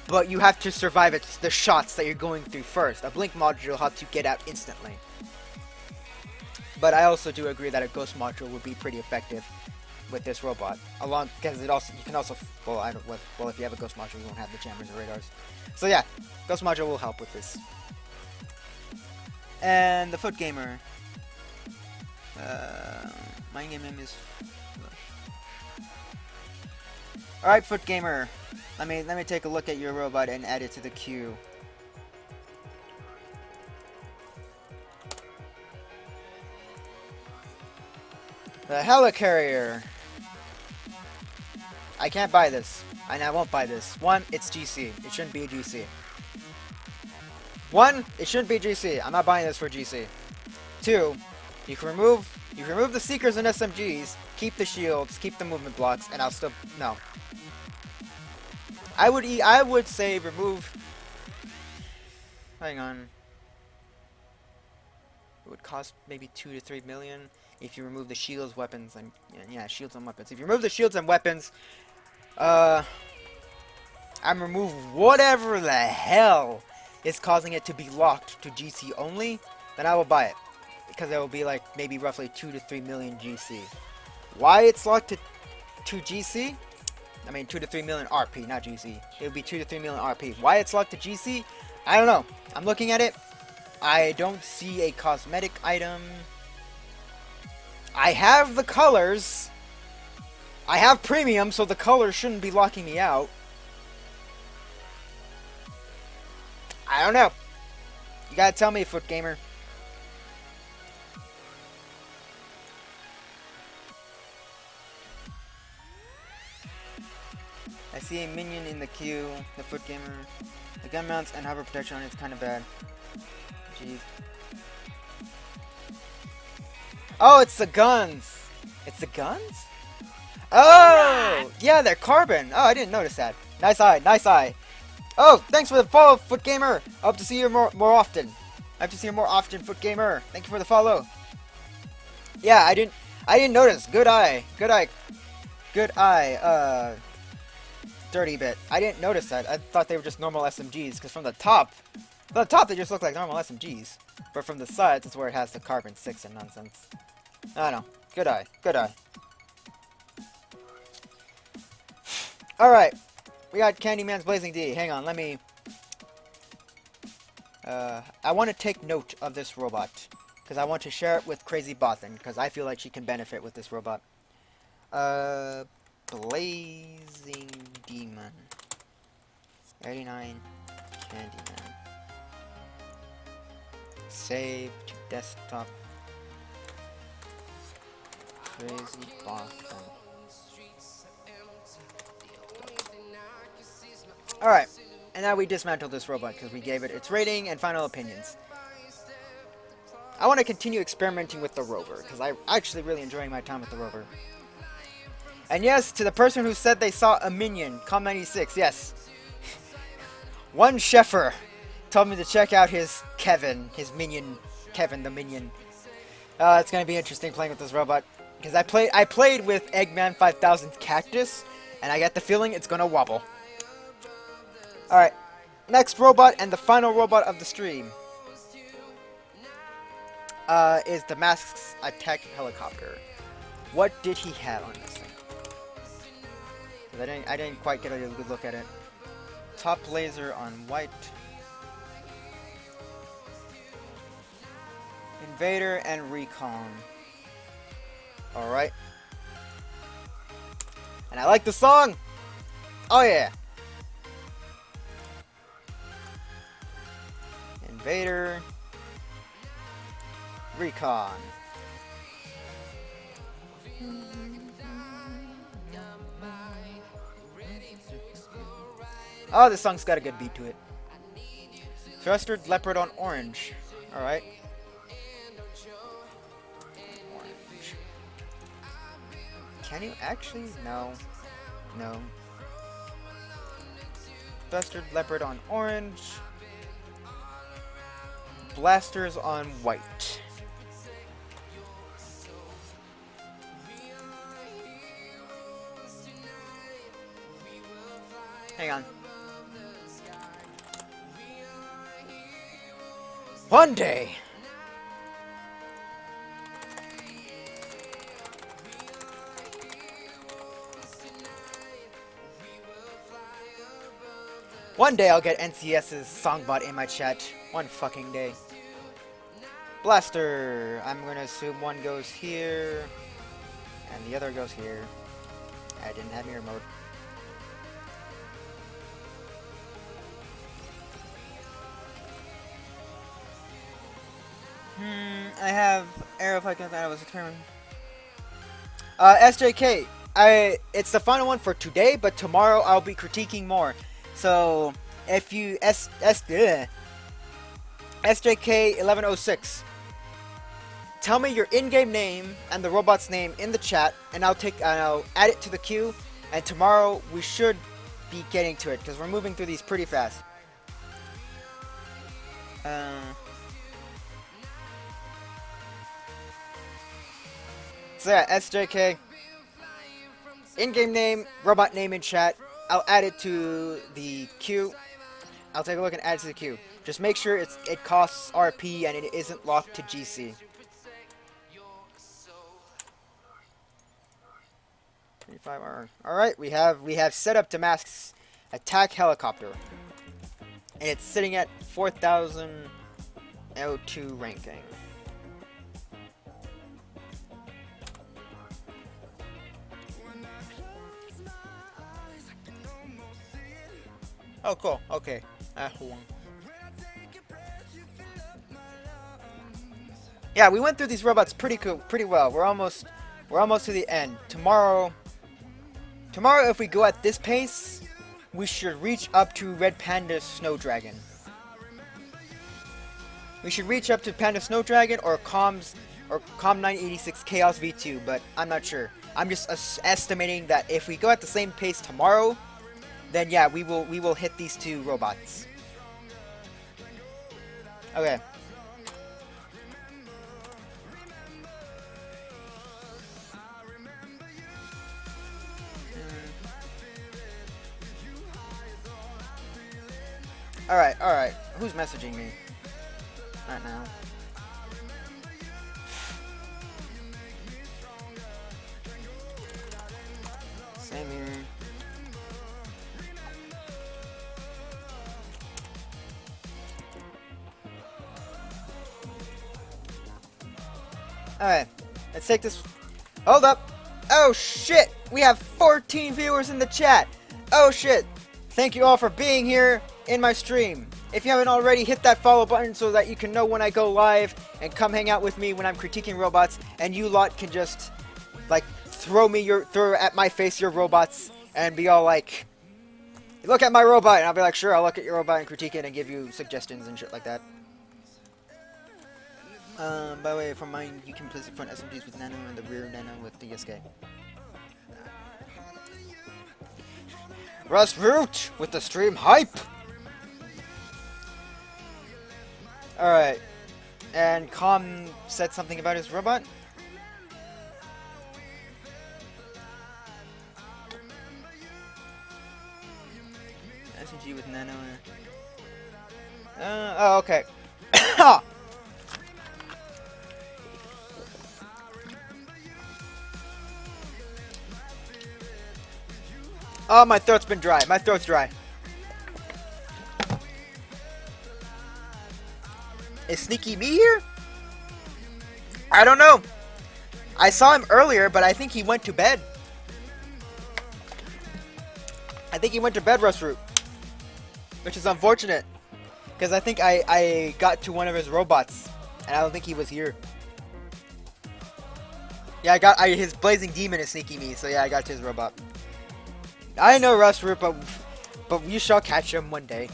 but you have to survive the shots that you're going through first. A Blink Module helps you get out instantly. But I also do agree that a Ghost Module would be pretty effective with this robot, because you can also if you have a Ghost Module, you won't have the jammers or radars. So yeah, Ghost Module will help with this. And the Foot Gamer. My name is. All right, Foot Gamer. Let me take a look at your robot and add it to the queue. The Helicarrier. I can't buy this, and I won't buy this. 1, it's GC. It shouldn't be a GC. 1, it shouldn't be GC. I'm not buying this for GC. 2, you can remove the Seekers and SMGs, keep the shields, keep the movement blocks, and I'll still no. I would say remove. Hang on. It would cost maybe 2 to 3 million if you remove the shields, weapons, and yeah, shields and weapons. If you remove the shields and weapons, and remove whatever the hell is causing it to be locked to GC only, then I will buy it, because it will be like maybe roughly 2 to 3 million GC. Why it's locked to GC? I mean 2 to 3 million RP, not GC. It would be 2 to 3 million RP. Why it's locked to GC? I don't know. I'm looking at it. I don't see a cosmetic item. I have the colors. I have premium, so the colors shouldn't be locking me out. I don't know. You gotta tell me, Foot Gamer. I see a minion in the queue, the Foot Gamer. The gun mounts and hover protection on it's kind of bad. Jeez. Oh, it's the guns! It's the guns? Oh! Yeah, they're carbon! Oh, I didn't notice that. Nice eye, nice eye. Oh, thanks for the follow, Foot Gamer! I hope to see you more often. I hope to see you more often, Foot Gamer. Thank you for the follow. Yeah, I didn't notice. Good eye. Good eye. Good eye. Dirty bit. I didn't notice that. I thought they were just normal SMGs, because from the top they just look like normal SMGs. But from the sides, that's where it has the carbon 6 and nonsense. I don't know. Good eye. Good eye. Alright. We got Candyman's Blazing D. Hang on, let me... I want to take note of this robot, because I want to share it with Crazy Bothan, because I feel like she can benefit with this robot. Blazing Demon. 89 Candyman. Save to desktop. Crazy Bothan. Alright, and now we dismantled this robot because we gave it its rating and final opinions. I want to continue experimenting with the rover, because I'm actually really enjoying my time with the rover. And yes, to the person who said they saw a minion, Com96, yes. One Sheffer told me to check out his Kevin, his minion, Kevin the minion. It's going to be interesting playing with this robot, because I played with Eggman 5000 Cactus, and I get the feeling it's going to wobble. Alright, next robot and the final robot of the stream is the Mask's Attack Helicopter. What did he have on this thing? 'Cause I didn't quite get a good look at it. Top laser on white. Invader and Recon. Alright. And I like the song! Oh yeah! Invader. Recon. Oh, this song's got a good beat to it. Thruster Leopard on orange. Alright. Orange. Can you actually? No. No. Thruster Leopard on orange. Blasters on white. Hang on. One day. One day I'll get NCS's songbot in my chat. One fucking day. Blaster. I'm gonna assume one goes here, and the other goes here. I didn't have mirror mode. I have arrow if I can. I was determined. SJK. It's the final one for today, but tomorrow I'll be critiquing more. So if you SJK 1106, tell me your in-game name and the robot's name in the chat, and I'll add it to the queue. And tomorrow we should be getting to it because we're moving through these pretty fast. So yeah, SJK, in-game name, robot name in chat. I'll add it to the queue. I'll take a look and add it to the queue. Just make sure it costs RP and it isn't locked to GC. 25R. Alright, we have set up Damascus attack helicopter. And it's sitting at 4,002 ranking. Oh, cool. Okay. Yeah, we went through these robots pretty well. We're almost to the end. Tomorrow, if we go at this pace, we should reach up to Red Panda Snow Dragon. We should reach up to Panda Snow Dragon or Com 986 Chaos V2, but I'm not sure. I'm just estimating that if we go at the same pace tomorrow, then yeah, we will hit these two robots. Okay. Alright. Who's messaging me? Not now. Same here. Alright, let's take this. Hold up! Oh shit! We have 14 viewers in the chat! Oh shit! Thank you all for being here in my stream. If you haven't already, hit that follow button so that you can know when I go live and come hang out with me when I'm critiquing robots, and you lot can just like throw at my face your robots and be all like, look at my robot, and I'll be like, sure, I'll look at your robot and critique it and give you suggestions and shit like that. By the way, from mine, you can place the front SMGs with Nano and the rear Nano with DSK. Rust Root with the stream hype! Alright. And Com said something about his robot? SMG with Nano. Oh, okay. Oh, my throat's been dry. My throat's dry. Is Sneaky Me here? I don't know. I saw him earlier, but I think he went to bed. I think he went to bed, Rust Root. Which is unfortunate. Because I think I got to one of his robots, and I don't think he was here. Yeah, his blazing demon is sneaking me, so yeah, I got to his robot. I know Rust Root, but you shall catch him one day.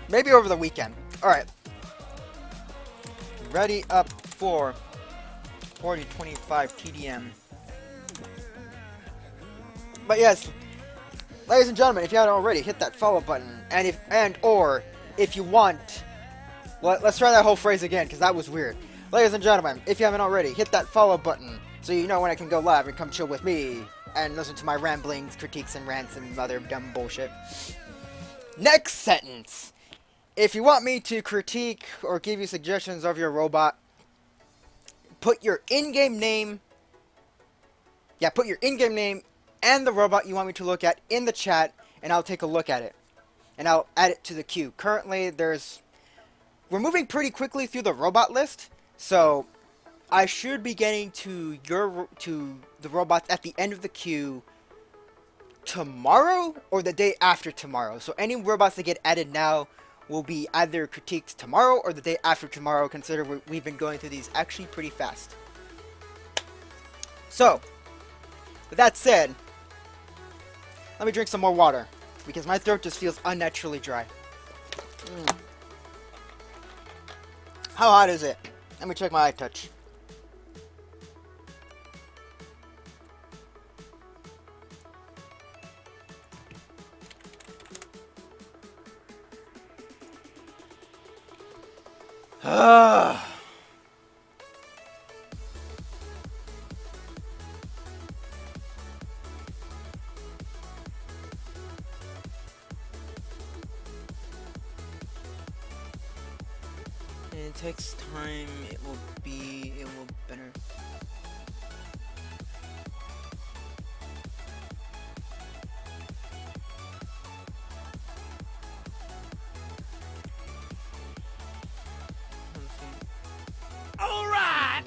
Maybe over the weekend. Alright. Ready up for 4025 TDM. But yes, ladies and gentlemen, if you haven't already, hit that follow button. And if you want, let's try that whole phrase again, because that was weird. Ladies and gentlemen, if you haven't already, hit that follow button so you know when I can go live and come chill with me and listen to my ramblings, critiques, and rants and other dumb bullshit. Next sentence. If you want me to critique or give you suggestions of your robot, put your in-game name. Yeah, put your in-game name and the robot you want me to look at in the chat, and I'll take a look at it. And I'll add it to the queue. Currently, we're moving pretty quickly through the robot list, so I should be getting to the robots at the end of the queue tomorrow or the day after tomorrow. So any robots that get added now will be either critiqued tomorrow or the day after tomorrow, consider we've been going through these actually pretty fast. So, with that said, let me drink some more water, because my throat just feels unnaturally dry. How hot is it? Let me check my eye touch. It takes time, it will better. Alright!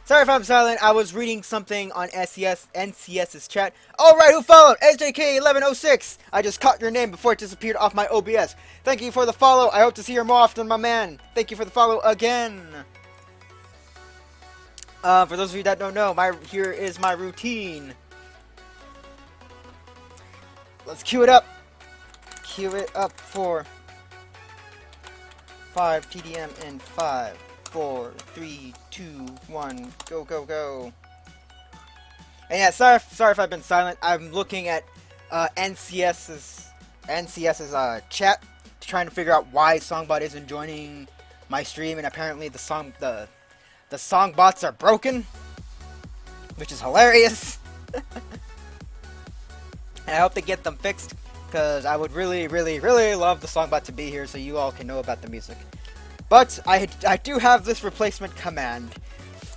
Sorry if I'm silent, I was reading something on NCS's chat. Alright, who followed? SJK1106! I just caught your name before it disappeared off my OBS. Thank you for the follow, I hope to see you more often, my man. Thank you for the follow again. For those of you that don't know, here is my routine. Let's cue it up. Cue it up for 5 TDM in 5, 4, 3, 2, 1, go, go, go. And yeah, sorry if I've been silent. I'm looking at NCS's chat, trying to figure out why Songbot isn't joining my stream, and apparently the song bots are broken, which is hilarious. And I hope they get them fixed, because I would really, really, really love the songbot to be here so you all can know about the music. But I do have this replacement command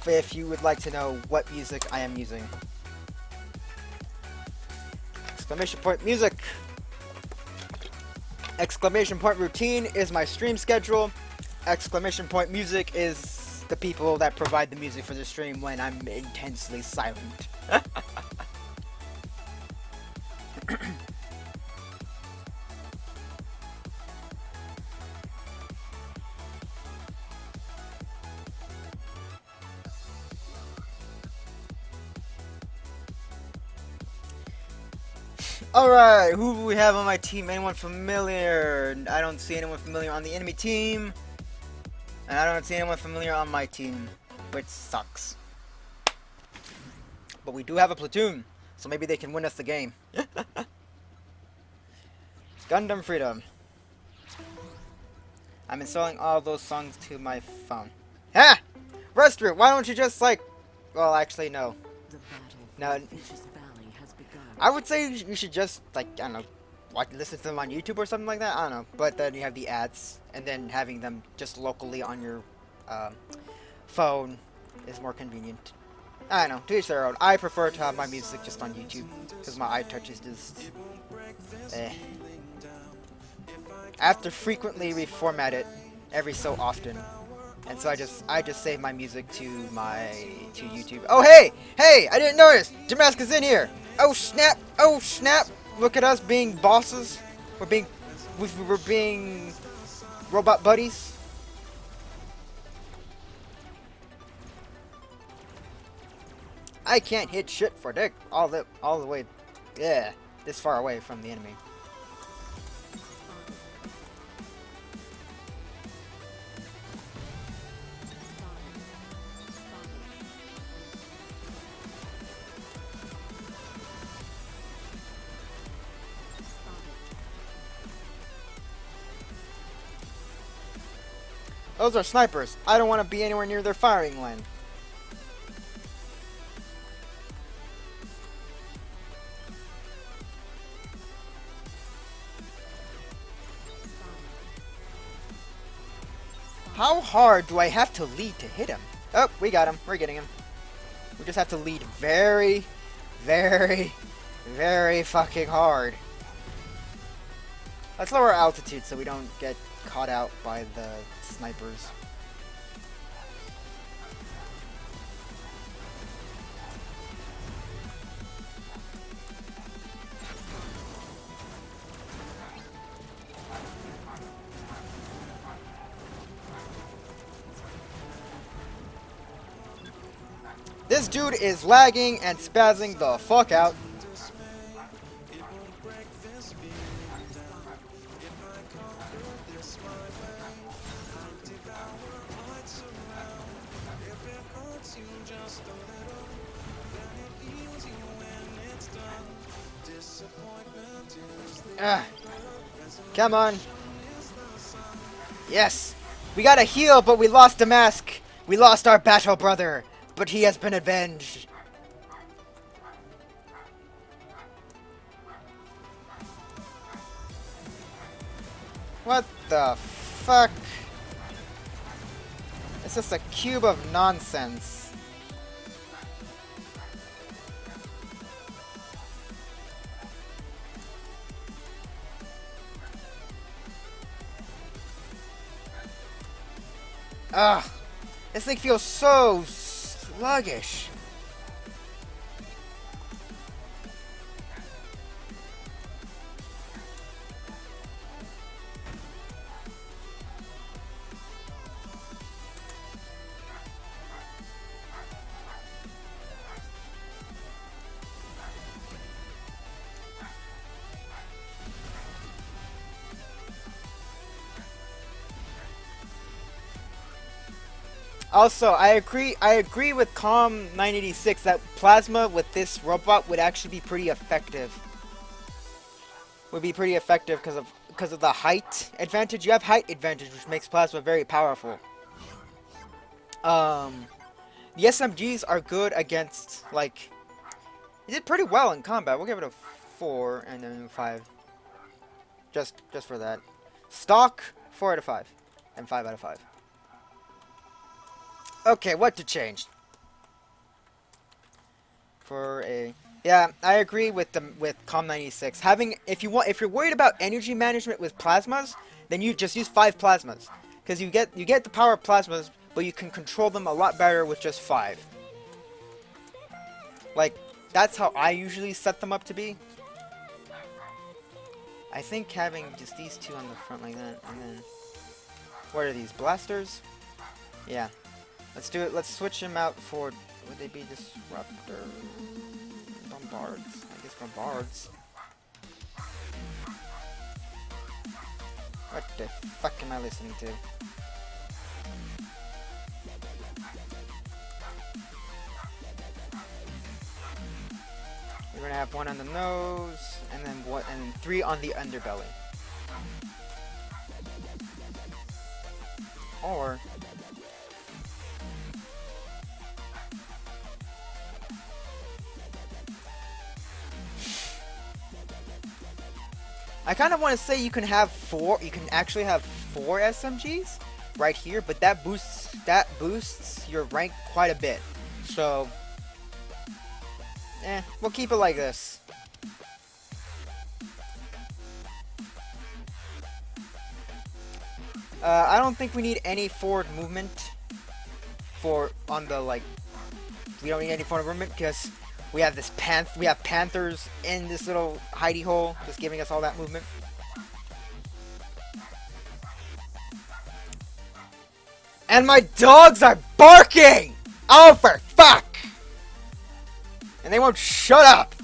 if you would like to know what music I am using. Exclamation point music. Exclamation point routine is my stream schedule. Exclamation point music is the people that provide the music for the stream when I'm intensely silent. Alright, who do we have on my team? Anyone familiar? I don't see anyone familiar on the enemy team. And I don't see anyone familiar on my team, which sucks. But we do have a platoon, so maybe they can win us the game. Gundam Freedom. I'm installing all those songs to my phone. Ha! Rustru, why don't you just well, actually, no. The battle No. for Fish's Valley has begun. I would say you should just, I don't know, listen to them on YouTube or something like that. I don't know. But then you have the ads, and then having them just locally on your phone is more convenient. I don't know. To each their own. I prefer to have my music just on YouTube, because my eye touch is just... I have to frequently reformat it every so often. And so I just save my music to YouTube. Oh hey! Hey! I didn't notice! Damask is in here! Oh snap! Oh snap! Look at us being bosses. We're being robot buddies. I can't hit shit for dick all the way, yeah, this far away from the enemy. Those are snipers. I don't want to be anywhere near their firing line. How hard do I have to lead to hit him? Oh, we got him. We're getting him. We just have to lead very, very, very fucking hard. Let's lower altitude so we don't get caught out by the snipers. This dude is lagging and spazzing the fuck out. Come on. Yes. We got a heal, but we lost the mask. We lost our battle brother, but he has been avenged. What the fuck? It's just a cube of nonsense. Ugh. This thing feels so sluggish. Also, I agree with Calm 986 that plasma with this robot would actually be pretty effective. Would be pretty effective because of the height advantage. You have height advantage, which makes plasma very powerful. The SMGs are good against, like, you did pretty well in combat. We'll give it a 4 and then a 5. Just for that. Stock 4 out of 5 and 5 out of 5. Okay, what to change? Yeah, I agree with Com96. If you're worried about energy management with plasmas, then you just use 5 plasmas, because you get the power of plasmas, but you can control them a lot better with just 5. Like, that's how I usually set them up to be. I think having just these 2 on the front like that, and then what are these, blasters? Yeah. Let's do it. Let's switch them out for, would they be disruptor? Bombards? I guess bombards. What the fuck am I listening to? We're gonna have 1 on the nose, and then 3 on the underbelly. Or I kind of want to say you can actually have 4 SMGs right here, but that boosts your rank quite a bit. So, we'll keep it like this. I don't think we need any forward movement we don't need any forward movement because we have panthers in this little hidey hole, just giving us all that movement. And my dogs are barking! Oh, for fuck! And they won't shut up!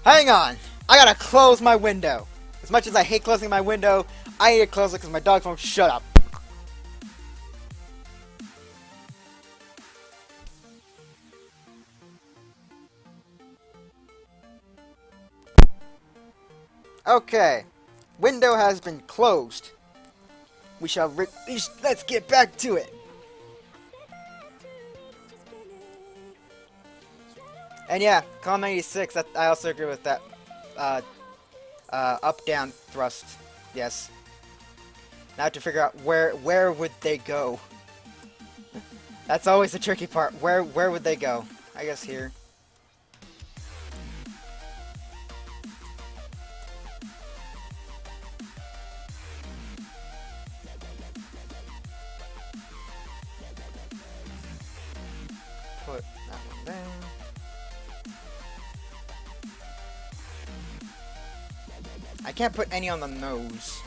Hang on! I gotta close my window. As much as I hate closing my window, I need to close it because my dogs won't shut up. Okay. Window has been closed. Let's get back to it. And yeah, Column 96, I also agree with that. Up-down thrust. Yes. Now to figure out where would they go? That's always the tricky part. Where would they go? I guess here. Put that one there. I can't put any on the nose.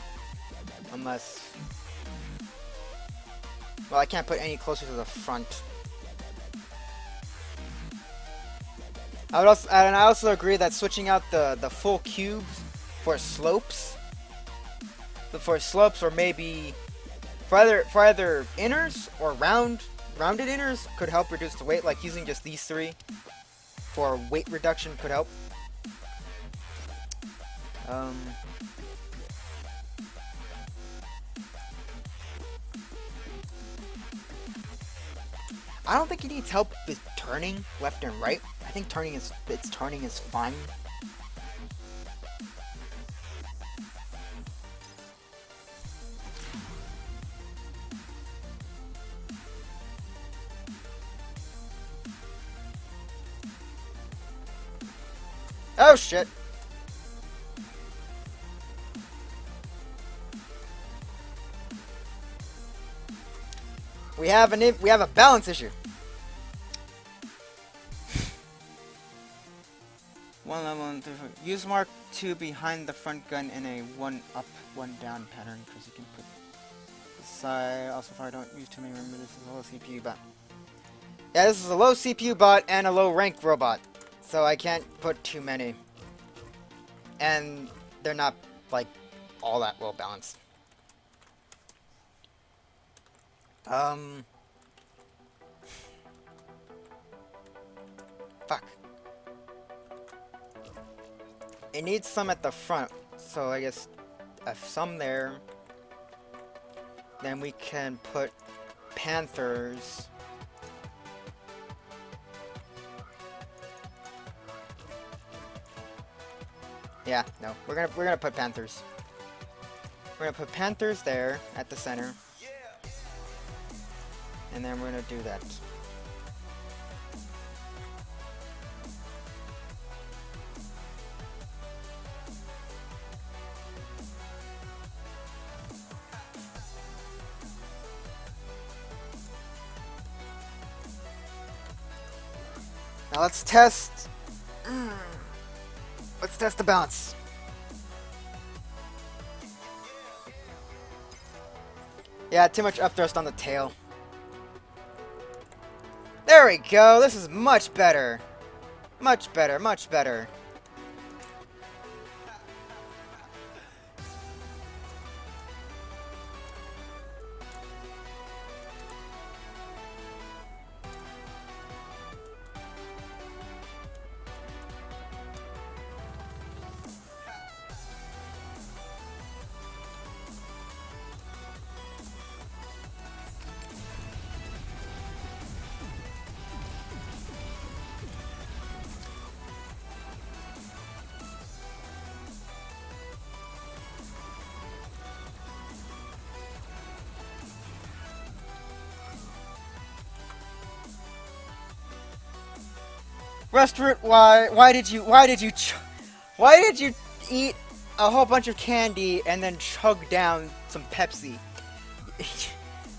Unless... Well, I can't put any closer to the front. I also agree that switching out the full cubes for slopes, or maybe for either inners or rounded inners could help reduce the weight. Like using just these three for weight reduction could help. I don't think he needs help with turning left and right. I think turning is fine. Oh shit. We have a balance issue. One level and use Mark 2 behind the front gun in a 1 up, 1 down pattern because you can put the side. Also, if I don't use too many, remember this is a low CPU bot. Yeah, this is a low CPU bot and a low rank robot, so I can't put too many. And they're not like all that well balanced. Fuck. It needs some at the front, so I guess some there. Then we can put panthers. Yeah, no, we're gonna put panthers. We're gonna put panthers there at the center. And then we're gonna do that. Now let's test. Let's test the balance. Yeah, too much upthrust on the tail. There we go. This is much better. Much better, much better. Restaurant, why did you eat a whole bunch of candy and then chug down some Pepsi?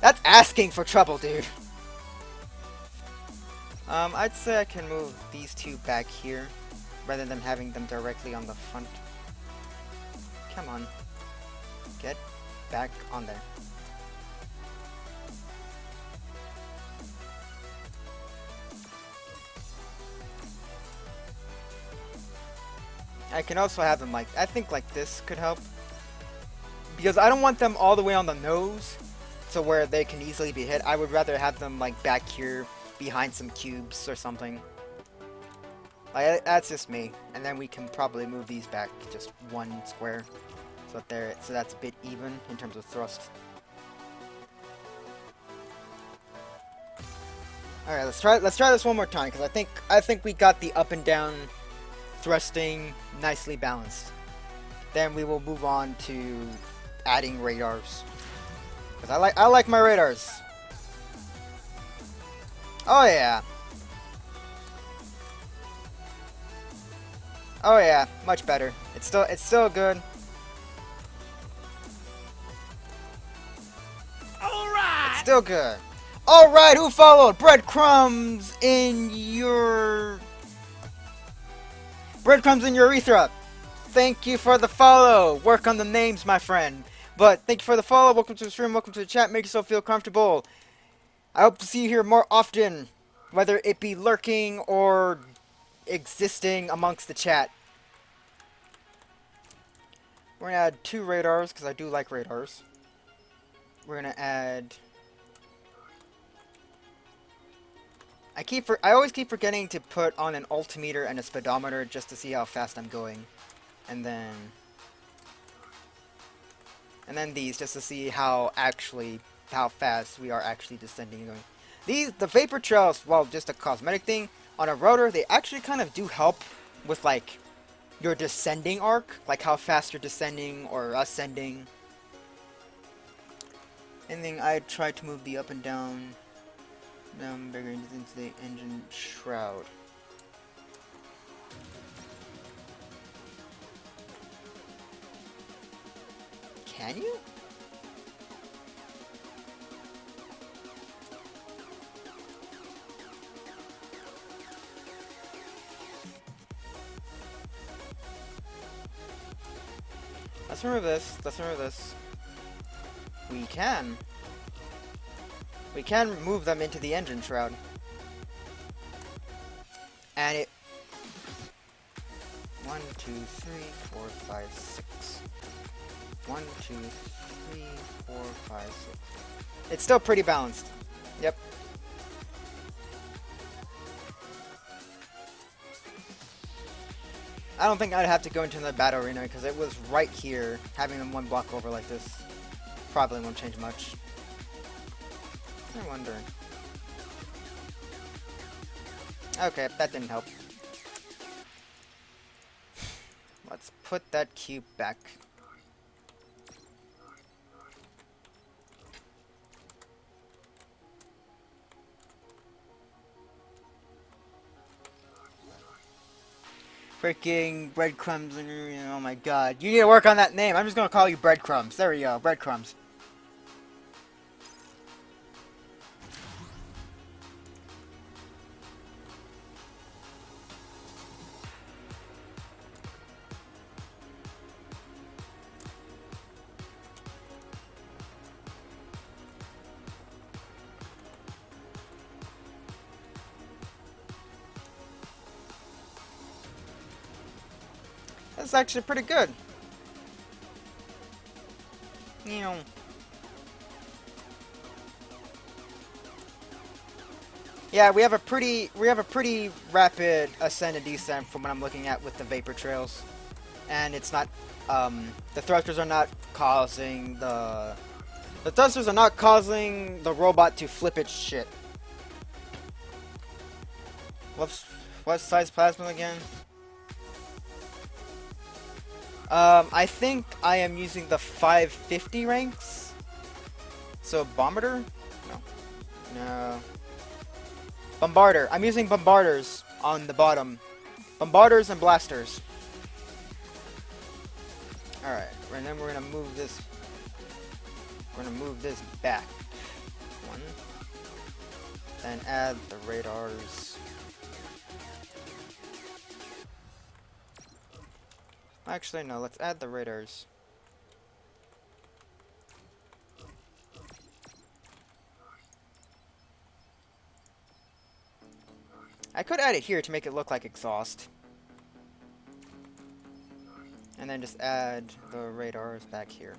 That's asking for trouble, dude. I'd say I can move these two back here rather than having them directly on the front. Come on. Get back on there. I can also have them like, I think like this could help. Because I don't want them all the way on the nose to where they can easily be hit. I would rather have them like back here behind some cubes or something. Like, that's just me. And then we can probably move these back just one square. So that's a bit even in terms of thrust. Alright, let's try this one more time, because I think we got the up and down thrusting nicely balanced. Then we will move on to adding radars. Because I like my radars. Oh yeah. Oh yeah, much better. It's still good. Alright! It's still good. Alright, who followed? Breadcrumbs in your... Breadcrumbs in your urethra. Thank you for the follow. Work on the names, my friend. But thank you for the follow. Welcome to the stream. Welcome to the chat. Make yourself feel comfortable. I hope to see you here more often. Whether it be lurking or existing amongst the chat. We're going to add 2 radars, because I do like radars. We're going to add... I always keep forgetting to put on an altimeter and a speedometer just to see how fast I'm going. And then these just to see how fast we are actually descending and going. The vapor trails, while just a cosmetic thing, on a rotor, they actually kind of do help with like your descending arc, like how fast you're descending or ascending. And then I try to move the up and down bigger into the engine shroud. Can you? Let's remove this. Let's remove this. We can. We can move them into the engine shroud. And it... 1, 2, 3, 4, 5, 6. 1, 2, 3, 4, 5, 6. It's still pretty balanced. Yep. I don't think I'd have to go into the battle arena because it was right here. Having them one block over like this probably won't change much. I wonder. Okay, that didn't help. Let's put that cube back. Freaking breadcrumbs, oh my god. You need to work on that name. I'm just gonna call you breadcrumbs. There we go, breadcrumbs. That's actually pretty good. Yeah, we have a pretty rapid ascent and descent from what I'm looking at with the vapor trails. And it's not the thrusters are not causing the robot to flip its shit. What size plasma again? I think I am using the 550 ranks. So bombarder? No. Bombarder. I'm using bombarders on the bottom. Bombarders and blasters. Alright, and then we're gonna move this. We're gonna move this back. 1. Then add the radars. Actually, no, let's add the radars. I could add it here to make it look like exhaust. And then just add the radars back here.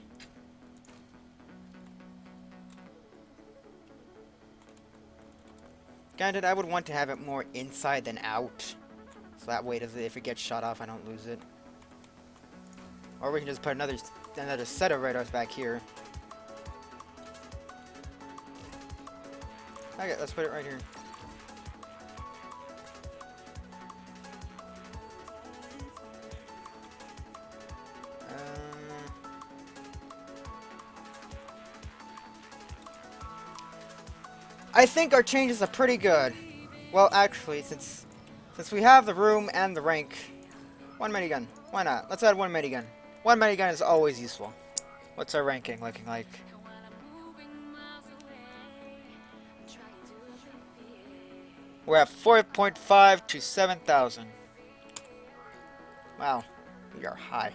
Granted, I would want to have it more inside than out. So that way, if it gets shot off, I don't lose it. Or we can just put another set of radars back here. Okay, let's put it right here. I think our changes are pretty good. Well, actually, since we have the room and the rank, one minigun. Why not? Let's add one minigun. One minigun is always useful. What's our ranking looking like? We're at 4.5 to 7,000. Wow, we are high.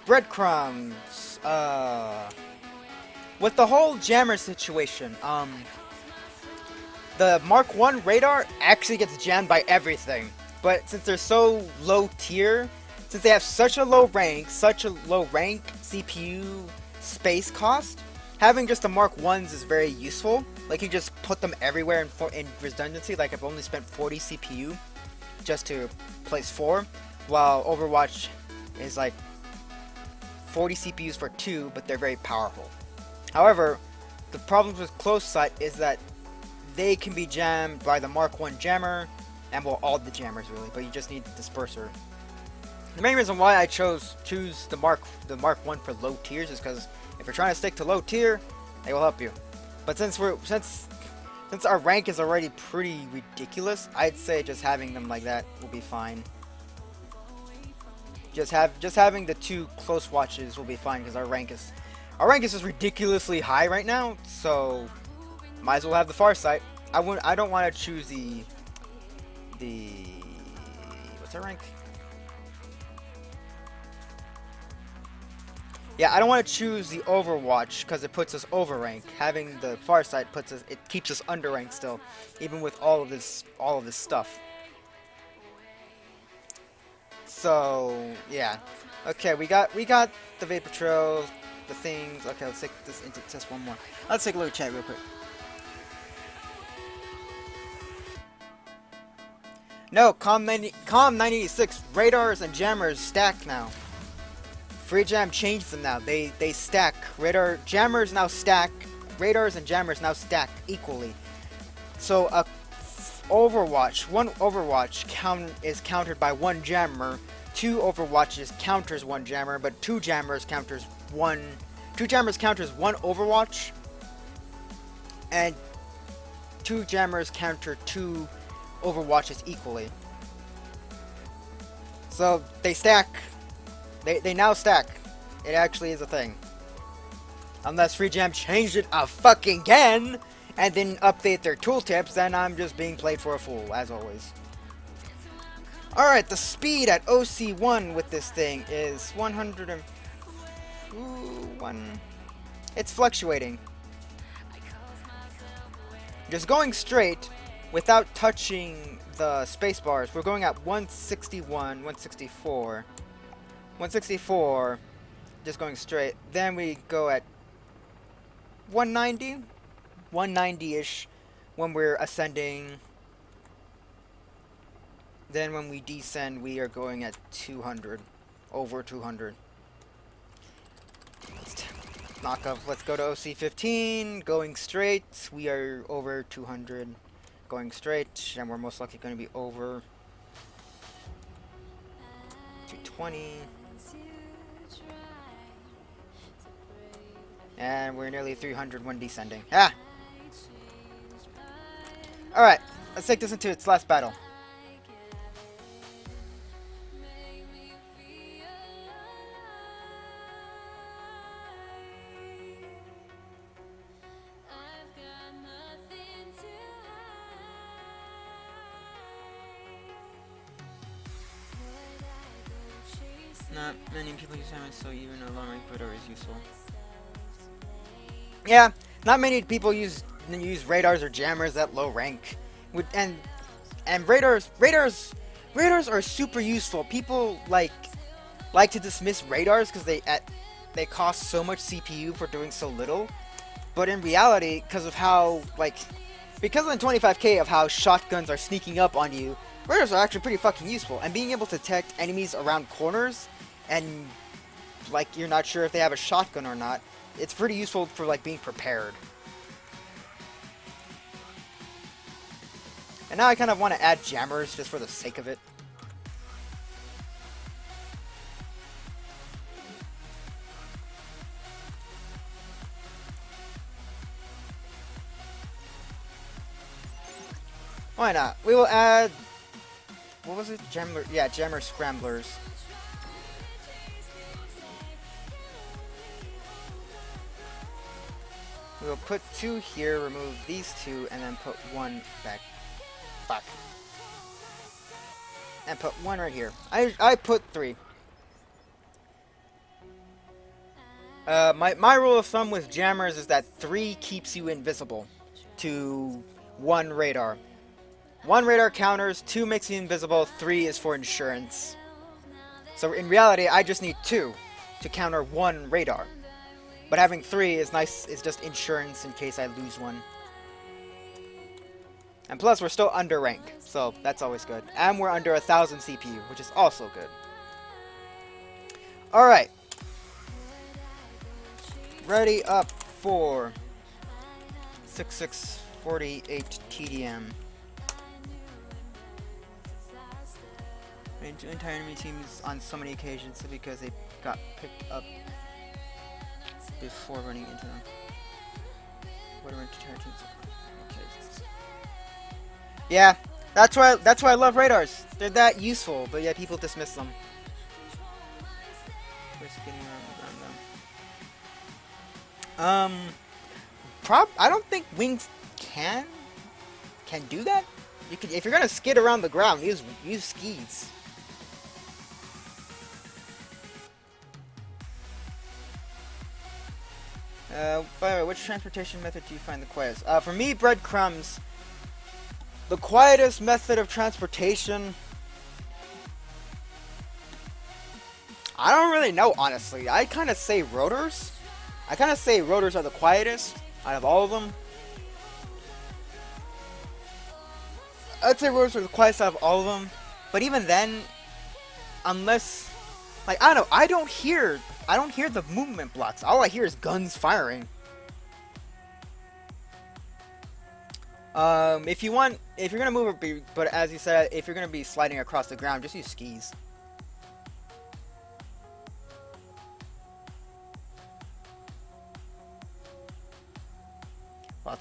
Breadcrumbs. With the whole jammer situation, the Mark 1 radar actually gets jammed by everything. But since they're so low tier, since they have such a low rank CPU space cost, having just the Mark 1s is very useful. Like, you just put them everywhere in redundancy. Like, I've only spent 40 CPU just to place 4, while Overwatch is like 40 CPUs for 2, but they're very powerful. However, the problems with close sight is that they can be jammed by the Mark 1 jammer, and well, all the jammers really, but you just need the disperser. The main reason why I choose the Mark 1 for low tiers is because if you're trying to stick to low tier, they will help you. But since our rank is already pretty ridiculous, I'd say just having them like that will be fine. Just having the 2 close watches will be fine because our rank is just ridiculously high right now. So might as well have the far sight. I don't want to choose the what's our rank? Yeah, I don't want to choose the Overwatch because it puts us over rank. Having the far sight keeps us under rank still, even with all of this stuff. So yeah, okay, we got the Vapor Trail, the things. Okay, let's take this into test one more. Let's take a little chat real quick. No, Com 986 radars and jammers stack now. Free Jam changed them now. They stack. Jammers now stack. Radars and jammers now stack equally. So one Overwatch is countered by one jammer. 2 Overwatches counters one jammer, but 2 jammers counters one. 2 jammers counters one Overwatch, and 2 jammers counter 2 Overwatches equally. So they stack. They now stack. It actually is a thing. Unless Free Jam changed it a fucking again and then update their tooltips, then I'm just being played for a fool, as always. Alright, the speed at OC1 with this thing is 101. It's fluctuating. Just going straight without touching the space bars, we're going at 161, 164. 164, just going straight. Then we go at 190, 190-ish when we're ascending. Then when we descend, we are going at 200, over 200. Let's go to OC15, going straight. We are over 200, going straight, and we're most likely going to be over 220. And we're nearly 300 when descending. Ah! Alright, let's take this into its last battle. Not many people use hammers, so even a long range radar is useful. Yeah, not many people use radars or jammers at low rank. And radars are super useful. People like to dismiss radars because they cost so much CPU for doing so little. But in reality, because of the 25k of how shotguns are sneaking up on you, radars are actually pretty fucking useful. And being able to detect enemies around corners, and like you're not sure if they have a shotgun or not, it's pretty useful for like being prepared. And now I kind of want to add jammers just for the sake of it. Why not? We will add... What was it? Jammer... Yeah, jammer scramblers. We will put 2 here, remove these 2, and then put 1 back. Fuck. And put 1 right here. I put 3. My rule of thumb with jammers is that 3 keeps you invisible to 1 radar. 1 radar counters, 2 makes you invisible, 3 is for insurance. So in reality, I just need 2 to counter 1 radar. But having 3 is nice, is just insurance in case I lose one. And plus, we're still under rank, so that's always good. And we're under 1,000 CPU, which is also good. Alright. Ready up for 6648 TDM. Entire enemy teams on so many occasions because they got picked up before running into them. Whatever entire teams. Okay. Yeah, that's why I love radars. They're that useful, but yeah, people dismiss them. Where's it getting around them? I don't think wings can do that. You can, if you're gonna skid around the ground, use skis. By the way, which transportation method do you find the quietest? For me, breadcrumbs. The quietest method of transportation... I don't really know, honestly. I kind of say rotors. I kind of say rotors are the quietest out of all of them. I'd say rotors are the quietest out of all of them. But even then, unless... Like, I don't know, I don't hear the movement blocks. All I hear is guns firing. If you're gonna move, but as you said, if you're gonna be sliding across the ground, just use skis. Well,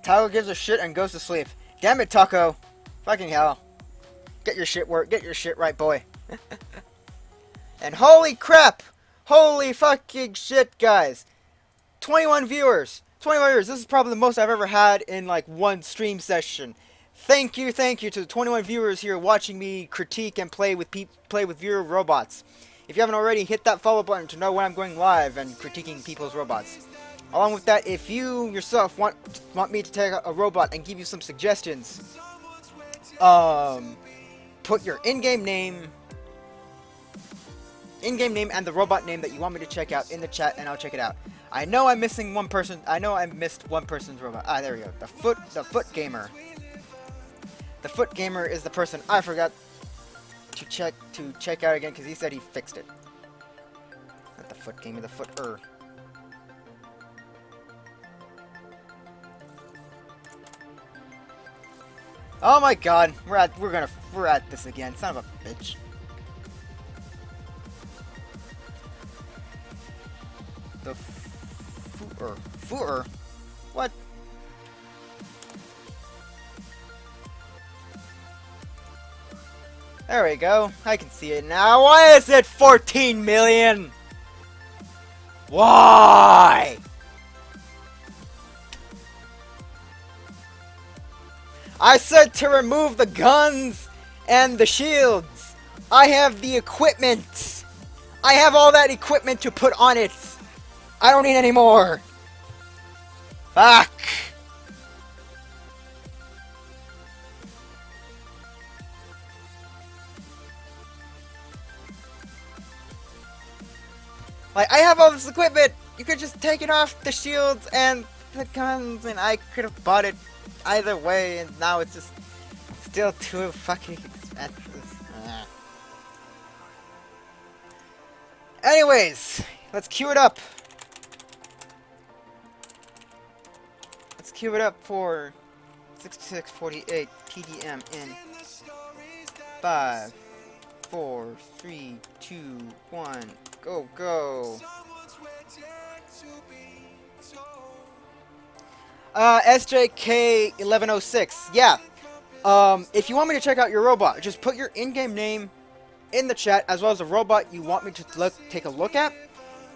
Taco gives a shit and goes to sleep. Damn it, Taco! Fucking hell! Get your shit right, boy. And holy crap! Holy fucking shit, guys! 21 viewers! 21 viewers! This is probably the most I've ever had in like one stream session. Thank you to the 21 viewers here watching me critique and play with viewer robots. If you haven't already, hit that follow button to know when I'm going live and critiquing people's robots. Along with that, if you yourself want me to take a robot and give you some suggestions, put your in-game name and the robot name that you want me to check out in the chat, and I'll check it out. I know I'm missing one person. I know I missed one person's robot. Ah, there we go. The foot gamer. The foot gamer is the person I forgot to check out again because he said he fixed it. Not the foot gamer, the footer. Oh my god, we're at this again. Son of a bitch. The footer? What? There we go. I can see it now. Why is it 14 million? Why? I said to remove the guns and the shields. I have the equipment! I have all that equipment to put on it! I don't need any more! Fuck! Like, I have all this equipment! You could just take it off the shields and the guns, and I could have bought it either way, and now it's just still too fucking expensive. Anyways, let's queue it up. Let's queue it up for 6648 PDM in 5, 4, 3, 2, 1, go, go. SJK 1106. Yeah. If you want me to check out your robot, just put your in-game name in the chat as well as the robot you want me to take a look at,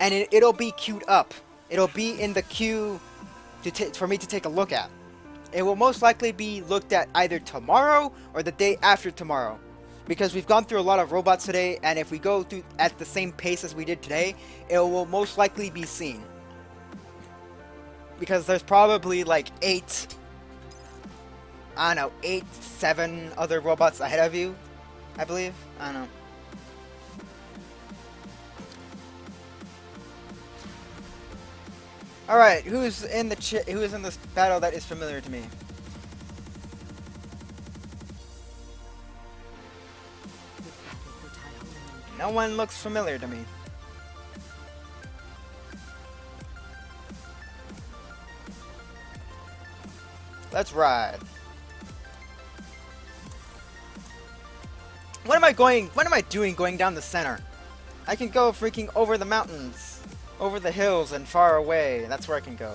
and it'll be queued up. It'll be in the queue for me to take a look at. It will most likely be looked at either tomorrow or the day after tomorrow, because we've gone through a lot of robots today, and if we go through at the same pace as we did today, it will most likely be seen. Because there's probably like 7 other robots ahead of you, I believe. I don't know. All right, who's in this battle that is familiar to me? No one looks familiar to me. Let's ride. What am I doing going down the center? I can go freaking over the mountains, over the hills and far away. That's where I can go.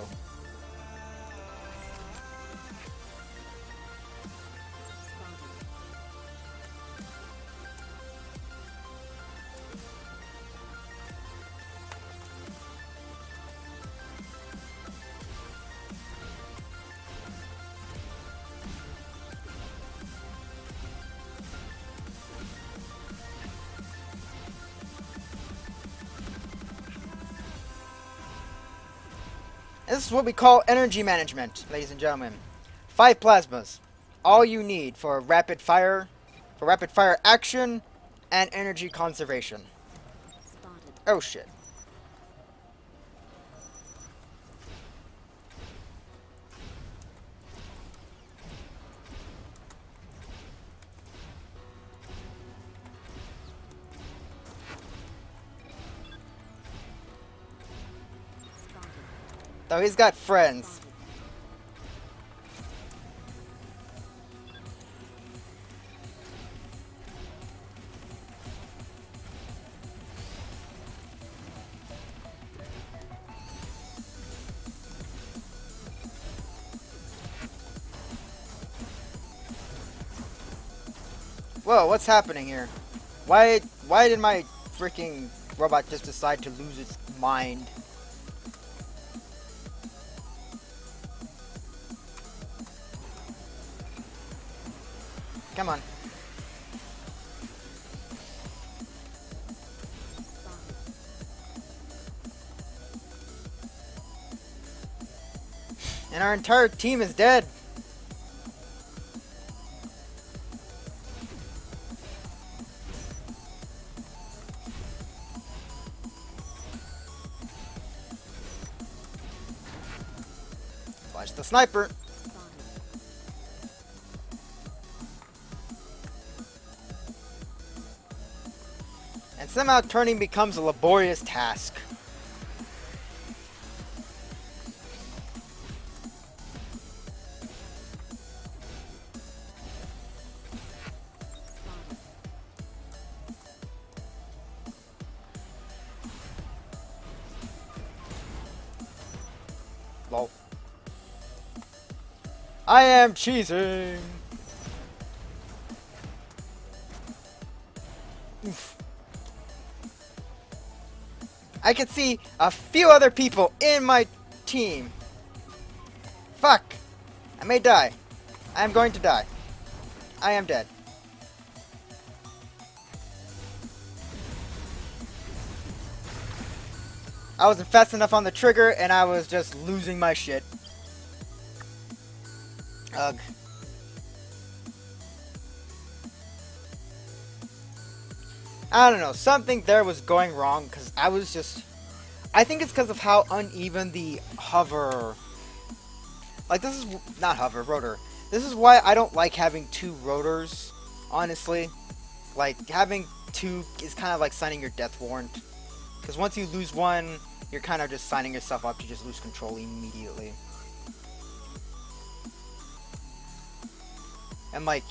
This is what we call energy management, ladies and gentlemen. 5 plasmas. All you need for rapid fire action and energy conservation. Oh shit. Though he's got friends. Whoa, what's happening here? Why did my freaking robot just decide to lose its mind? Come on. And our entire team is dead. Watch the sniper. And somehow turning becomes a laborious task. Lol. I am cheesing. Oof. I can see a few other people in my team. Fuck. I may die. I am going to die. I am dead. I wasn't fast enough on the trigger, and I was just losing my shit. Ugh. I don't know, something there was going wrong, because I was just... I think it's because of how uneven the hover... Like, this is... Not hover, rotor. This is why I don't like having 2 rotors, honestly. Like, having 2 is kind of like signing your death warrant. Because once you lose one, you're kind of just signing yourself up to just lose control immediately. And like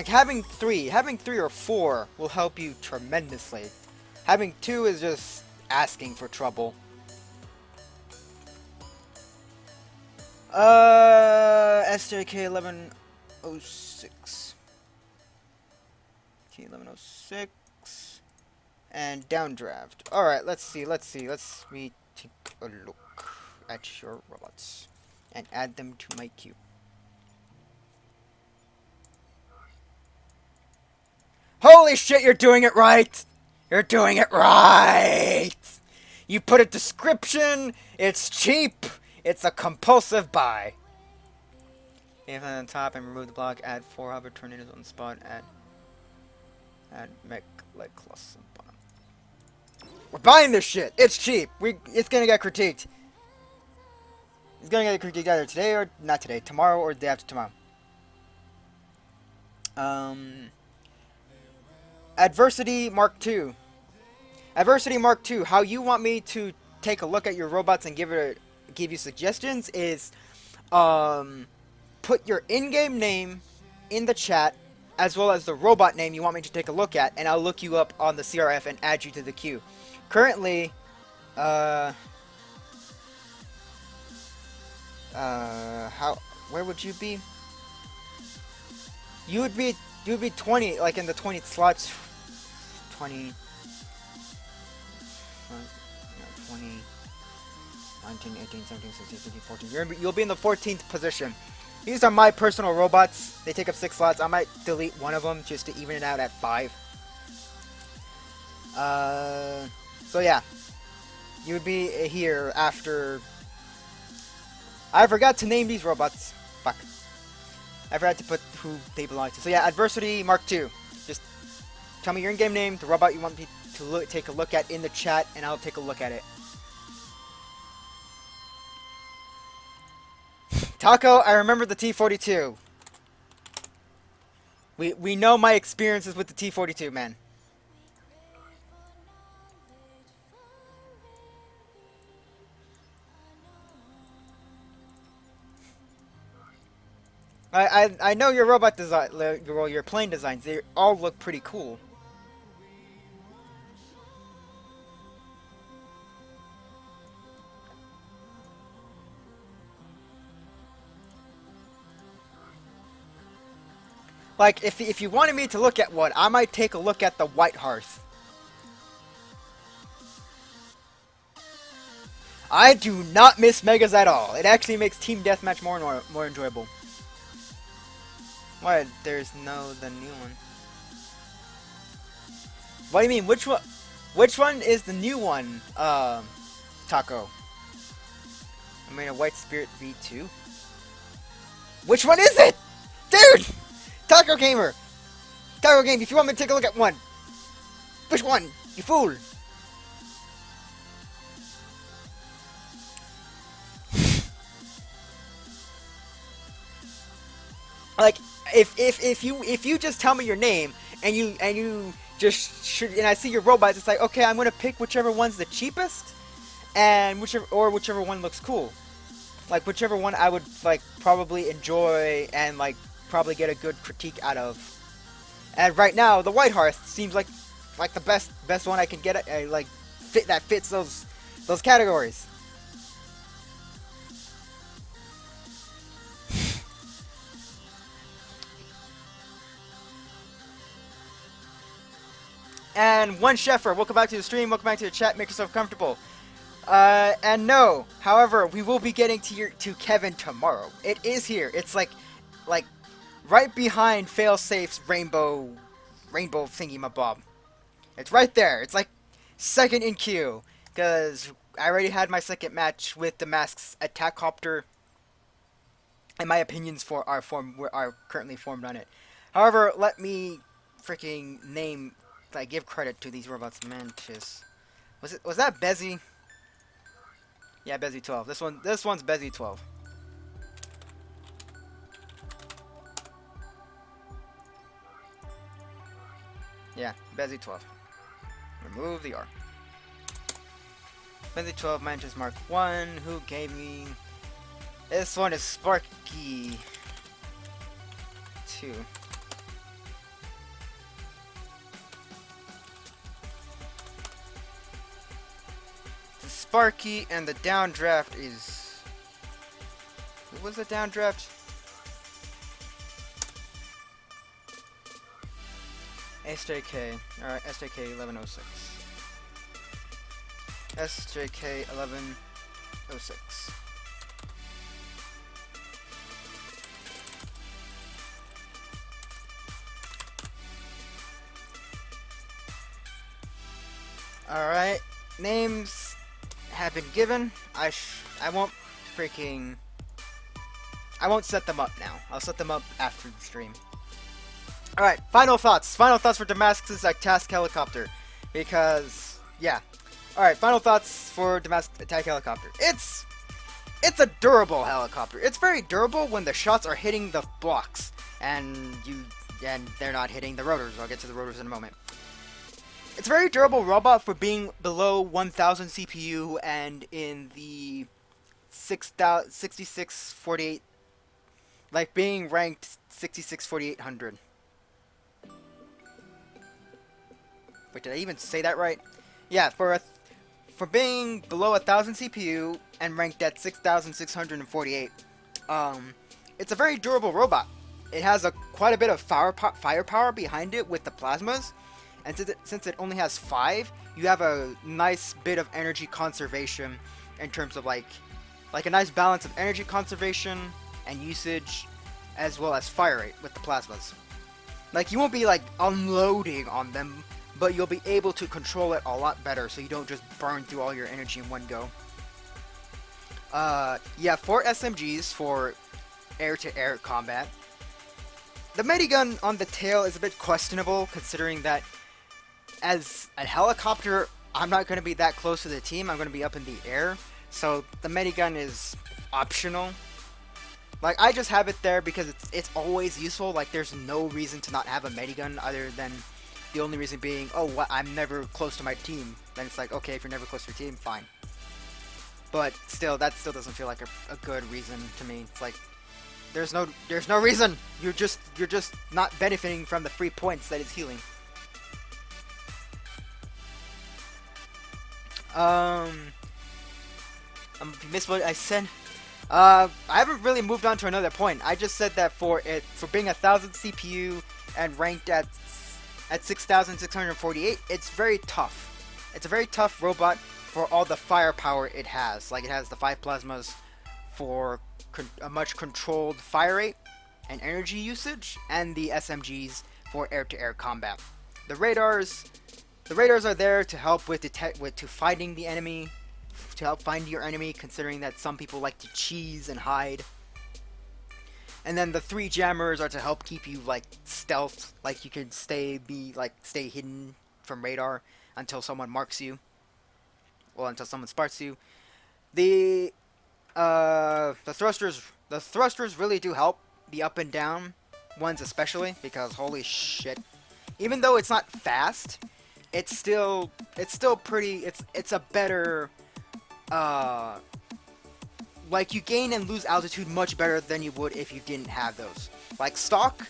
having 3 or 4 will help you tremendously. Having 2 is just asking for trouble. SJK 1106. K1106. And downdraft. Alright, let's see. Let me take a look at your robots. And add them to my queue. Holy shit, you're doing it right! You're doing it right! You put a description, it's cheap, it's a compulsive buy. Aim on the top and remove the block, add 4 hover tornadoes on the spot, add mech like clusters on the bottom. We're buying this shit! It's cheap! It's gonna get critiqued. It's gonna get critiqued either today or, not today, tomorrow or the day after tomorrow. Adversity Mark II. Adversity Mark II. How you want me to take a look at your robots and give you suggestions is, put your in-game name in the chat, as well as the robot name you want me to take a look at, and I'll look you up on the CRF and add you to the queue. Currently, where would you be? You would be 20, like in the 20 slots. 20, 19, 18, 17, 16, 17, 14. You'll be in the 14th position. These are my personal robots. They take up 6 slots. I might delete one of them just to even it out at 5. So yeah. You would be here after... I forgot to name these robots. Fuck. I forgot to put who they belong to. So yeah, Adversity Mark II. Just tell me your in-game name, the robot you want me to take a look at in the chat, and I'll take a look at it. Taco, I remember the T-42. We know my experiences with the T-42, man. I know your robot design, your plane designs. They all look pretty cool. Like, if you wanted me to look at one, I might take a look at the White Hearth. I do not miss Megas at all. It actually makes Team Deathmatch more enjoyable. What? There's the new one. What do you mean? Which one? Which one is the new one? Taco. I mean, a White Spirit V2. Which one is it, dude? Taco Gamer! Taco Game, if you want me to take a look at one. Which one? You fool! Like, if you just tell me your name and you just should, and I see your robots, it's like, okay, I'm gonna pick whichever one's the cheapest, and whichever one looks cool. Like, whichever one I would like probably enjoy and like probably get a good critique out of. And right now, the White Hearth seems like the best one I can get, like that fits those categories. And One Sheffer, welcome back to the stream, welcome back to the chat, make yourself comfortable. And no, however, we will be getting to Kevin tomorrow. It is here. It's like right behind Failsafe's rainbow thingy mabob. It's right there. It's like second in queue. because I already had my second match with the Mask's attack copter, and my opinions for are currently formed on it. However, let me freaking give credit to these robots. Mantis, was that Bezzy? Yeah, Bezzy 12. This one's Bezzy 12. Yeah, Bezzy 12. Remove the R. Bezzy 12 Mantis Mark 1. Who gave me? This one is Sparky 2. The Sparky and the downdraft is. What was the downdraft? SJK. Alright, SJK 1106. SJK 1106. Alright, names have been given. I won't set them up now. I'll set them up after the stream. Alright, final thoughts. Final thoughts for Damascus Task Helicopter. Because, yeah. Alright, final thoughts for Damascus Attack Helicopter. It's a durable helicopter. It's very durable when the shots are hitting the blocks. And they're not hitting the rotors. I'll get to the rotors in a moment. It's a very durable robot for being below 1000 CPU and in the 6648, like being ranked 664800. Wait, did I even say that right? Yeah, for being below 1000 CPU and ranked at 6648, it's a very durable robot. It has quite a bit of firepower behind it with the plasmas. And since it only has 5, you have a nice bit of energy conservation in terms of like a nice balance of energy conservation and usage, as well as fire rate with the plasmas. Like, you won't be like unloading on them, but you'll be able to control it a lot better, so you don't just burn through all your energy in one go. Yeah, 4 SMGs for air-to-air combat. The minigun on the tail is a bit questionable, considering that as a helicopter, I'm not going to be that close to the team. I'm going to be up in the air. So the minigun is optional. Like, I just have it there because it's always useful. Like, there's no reason to not have a minigun other than the only reason being, oh, what, I'm never close to my team. Then it's like, okay, if you're never close to your team, fine. But still, that still doesn't feel like a good reason to me. It's like, there's no reason. You're just not benefiting from the free points that it's healing. If you missed what I said, I haven't really moved on to another point. I just said that for being 1000 CPU and ranked at 6648, it's very tough. It's a very tough robot for all the firepower it has. Like, it has the 5 plasmas for a much controlled fire rate and energy usage, and the SMGs for air-to-air combat. The radars are there to help with finding the enemy, to help find your enemy, considering that some people like to cheese and hide. And then the 3 jammers are to help keep you like stealth, like you can stay hidden from radar until someone marks you. Well, until someone spots you. The thrusters really do help, the up and down ones especially, because holy shit. Even though it's not fast, it's still pretty, it's a better, like, you gain and lose altitude much better than you would if you didn't have those. Like stock,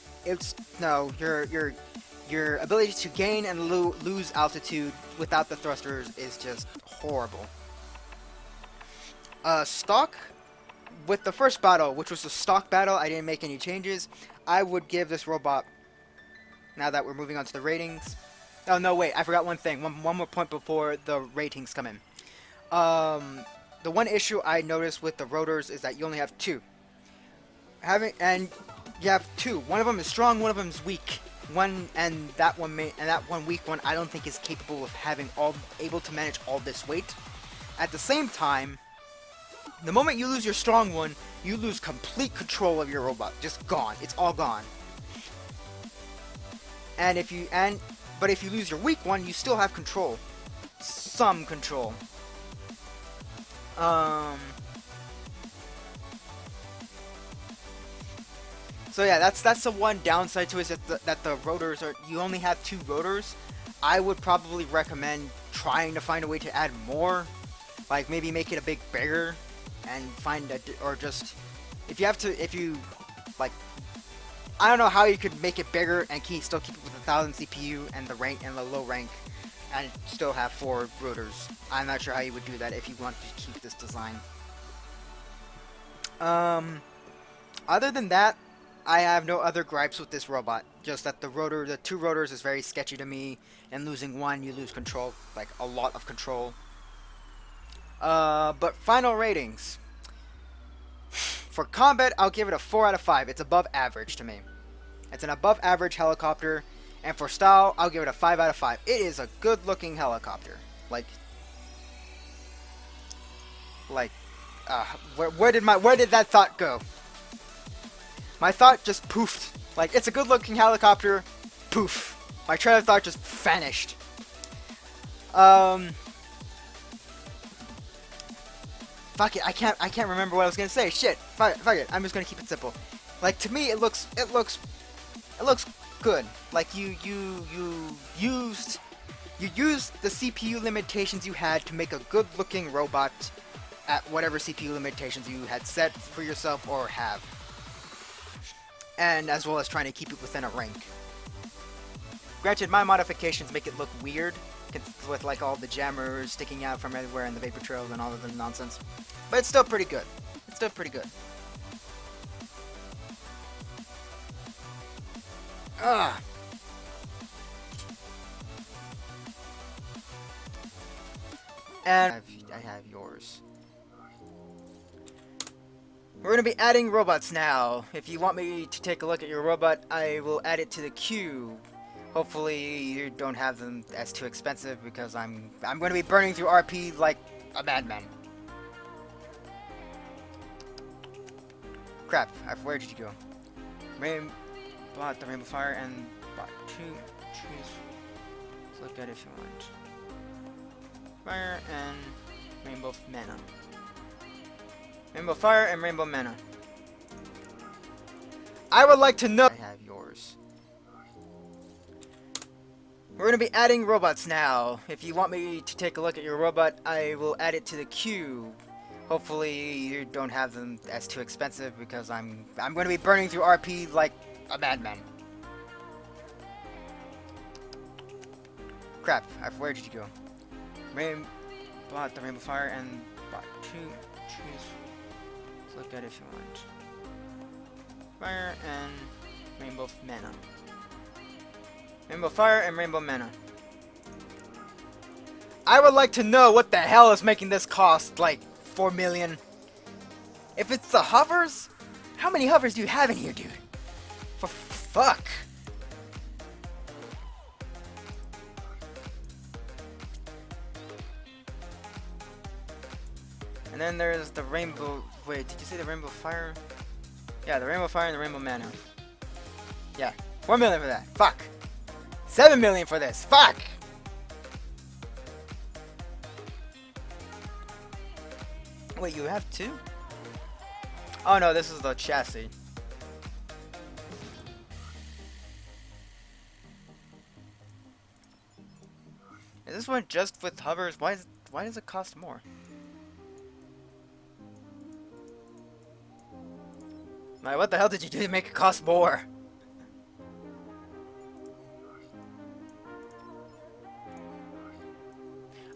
your ability to gain and lose altitude without the thrusters is just horrible. Stock, with the first battle, which was the stock battle, I didn't make any changes. I would give this robot, now that we're moving on to the ratings. Oh, no, wait, I forgot one thing. One more point before the ratings come in. The one issue I noticed with the rotors is that you only have 2. And you have 2. One of them is strong, one of them is weak. That one weak one I don't think is capable of able to manage all this weight. At the same time, the moment you lose your strong one, you lose complete control of your robot. Just gone. It's all gone. But if you lose your weak one, you still have control. Some control. So yeah, that's the one downside to it, is that the rotors are, you only have 2 rotors. I would probably recommend trying to find a way to add more, like maybe make it a bit bigger, and or just if you like, I don't know how you could make it bigger and still keep it with 1000 CPU and the low rank, and still have 4 rotors. I'm not sure how you would do that if you want to keep this design. Other than that, I have no other gripes with this robot. Just that the 2 rotors is very sketchy to me, and losing one, you lose control, like a lot of control. But final ratings. For combat, I'll give it a 4 out of 5. It's above average to me. It's an above average helicopter. And for style, I'll give it a 5 out of 5. It is a good looking helicopter. Where did that thought go? My thought just poofed. Like, it's a good looking helicopter. Poof. My train of thought just vanished. Fuck it, I can't remember what I was gonna say. Shit, fuck it. I'm just gonna keep it simple. Like, to me, it looks good. Like, you used the CPU limitations you had to make a good looking robot at whatever CPU limitations you had set for yourself or have, and as well as trying to keep it within a rank. Granted, my modifications make it look weird, with like all the jammers sticking out from everywhere and the vapor trails and all of the nonsense, but it's still pretty good. It's still pretty good. Ugh. And I have yours. We're going to be adding robots now. If you want me to take a look at your robot, I will add it to the queue. Hopefully you don't have them as too expensive, because I'm going to be burning through RP like a madman. Crap, where did you go? Bought the Rainbow Fire and bought 2 trees. Let's look at it if you want. Fire and Rainbow Mana. Rainbow Fire and Rainbow Mana. I would like to know. I have yours. We're going to be adding robots now. If you want me to take a look at your robot, I will add it to the queue. Hopefully you don't have them as too expensive, because I'm going to be burning through RP like a madman. Crap, where did you go? Bought the Rainbow Fire and bought 2 trees. Let's look at it if you want. Fire and Rainbow Mana. Rainbow Fire and Rainbow Mana. I would like to know what the hell is making this cost like 4 million. If it's the hovers, how many hovers do you have in here, dude? For fuck. And then there's the Rainbow... Wait, did you say the Rainbow Fire? Yeah, the Rainbow Fire and the Rainbow Mana. Yeah, 4 million for that. Fuck. 7 million for this. Fuck. Wait, you have 2? Oh no, this is the chassis. Is this one just with hovers? Why does it cost more? Like, what the hell did you do to make it cost more?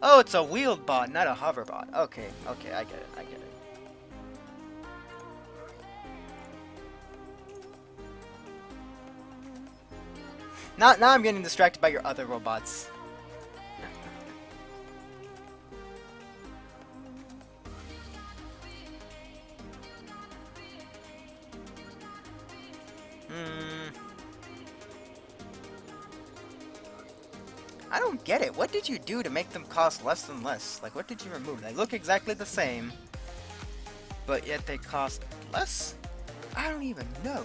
Oh, it's a wheeled bot, not a hover bot. Okay, I get it, Now I'm getting distracted by your other robots. I don't get it. What did you do to make them cost less and less? Like, what did you remove? They look exactly the same, but yet they cost less? I don't even know.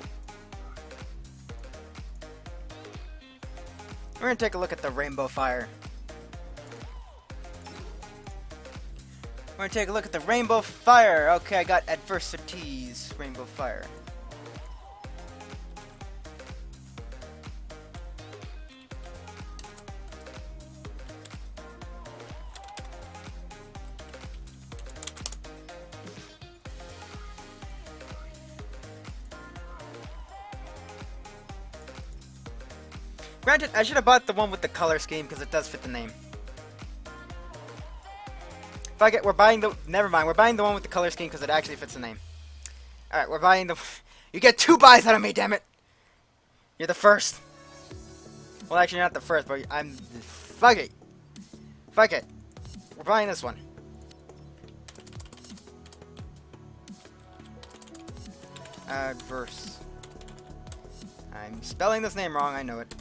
We're gonna take a look at the Rainbow Fire. We're gonna take a look at the Rainbow Fire. Okay, I got Adversity's Rainbow Fire. Granted, I should have bought the one with the color scheme because it does fit the name. Fuck it, we're buying the... Never mind, we're buying the one with the color scheme because it actually fits the name. Alright, we're buying the... You get 2 buys out of me, damn it! You're the first. Well, actually, you're not the first, but I'm... Fuck it. Fuck it. We're buying this one. Adverse. I'm spelling this name wrong, I know it.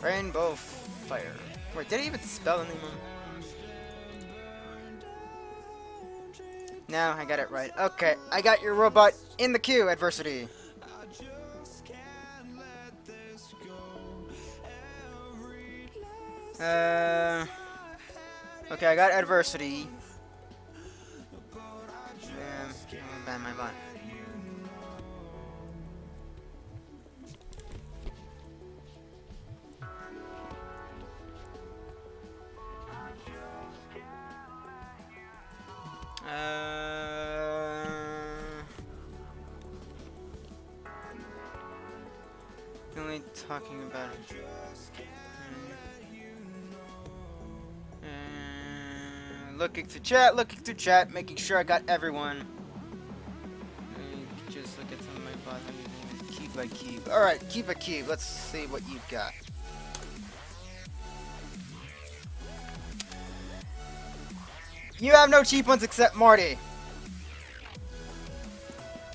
Rainbow Fire. Wait, did I even spell the name wrong? No, I got it right. Okay, I got your robot in the queue, Adversity. Okay, I got Adversity. Ban my bot. Only talking about it. Looking to chat, making sure I got everyone. Just look at some of my bots. I'm using cube by cube. Alright, cube by cube. Let's see what you've got. You have no cheap ones except Marty.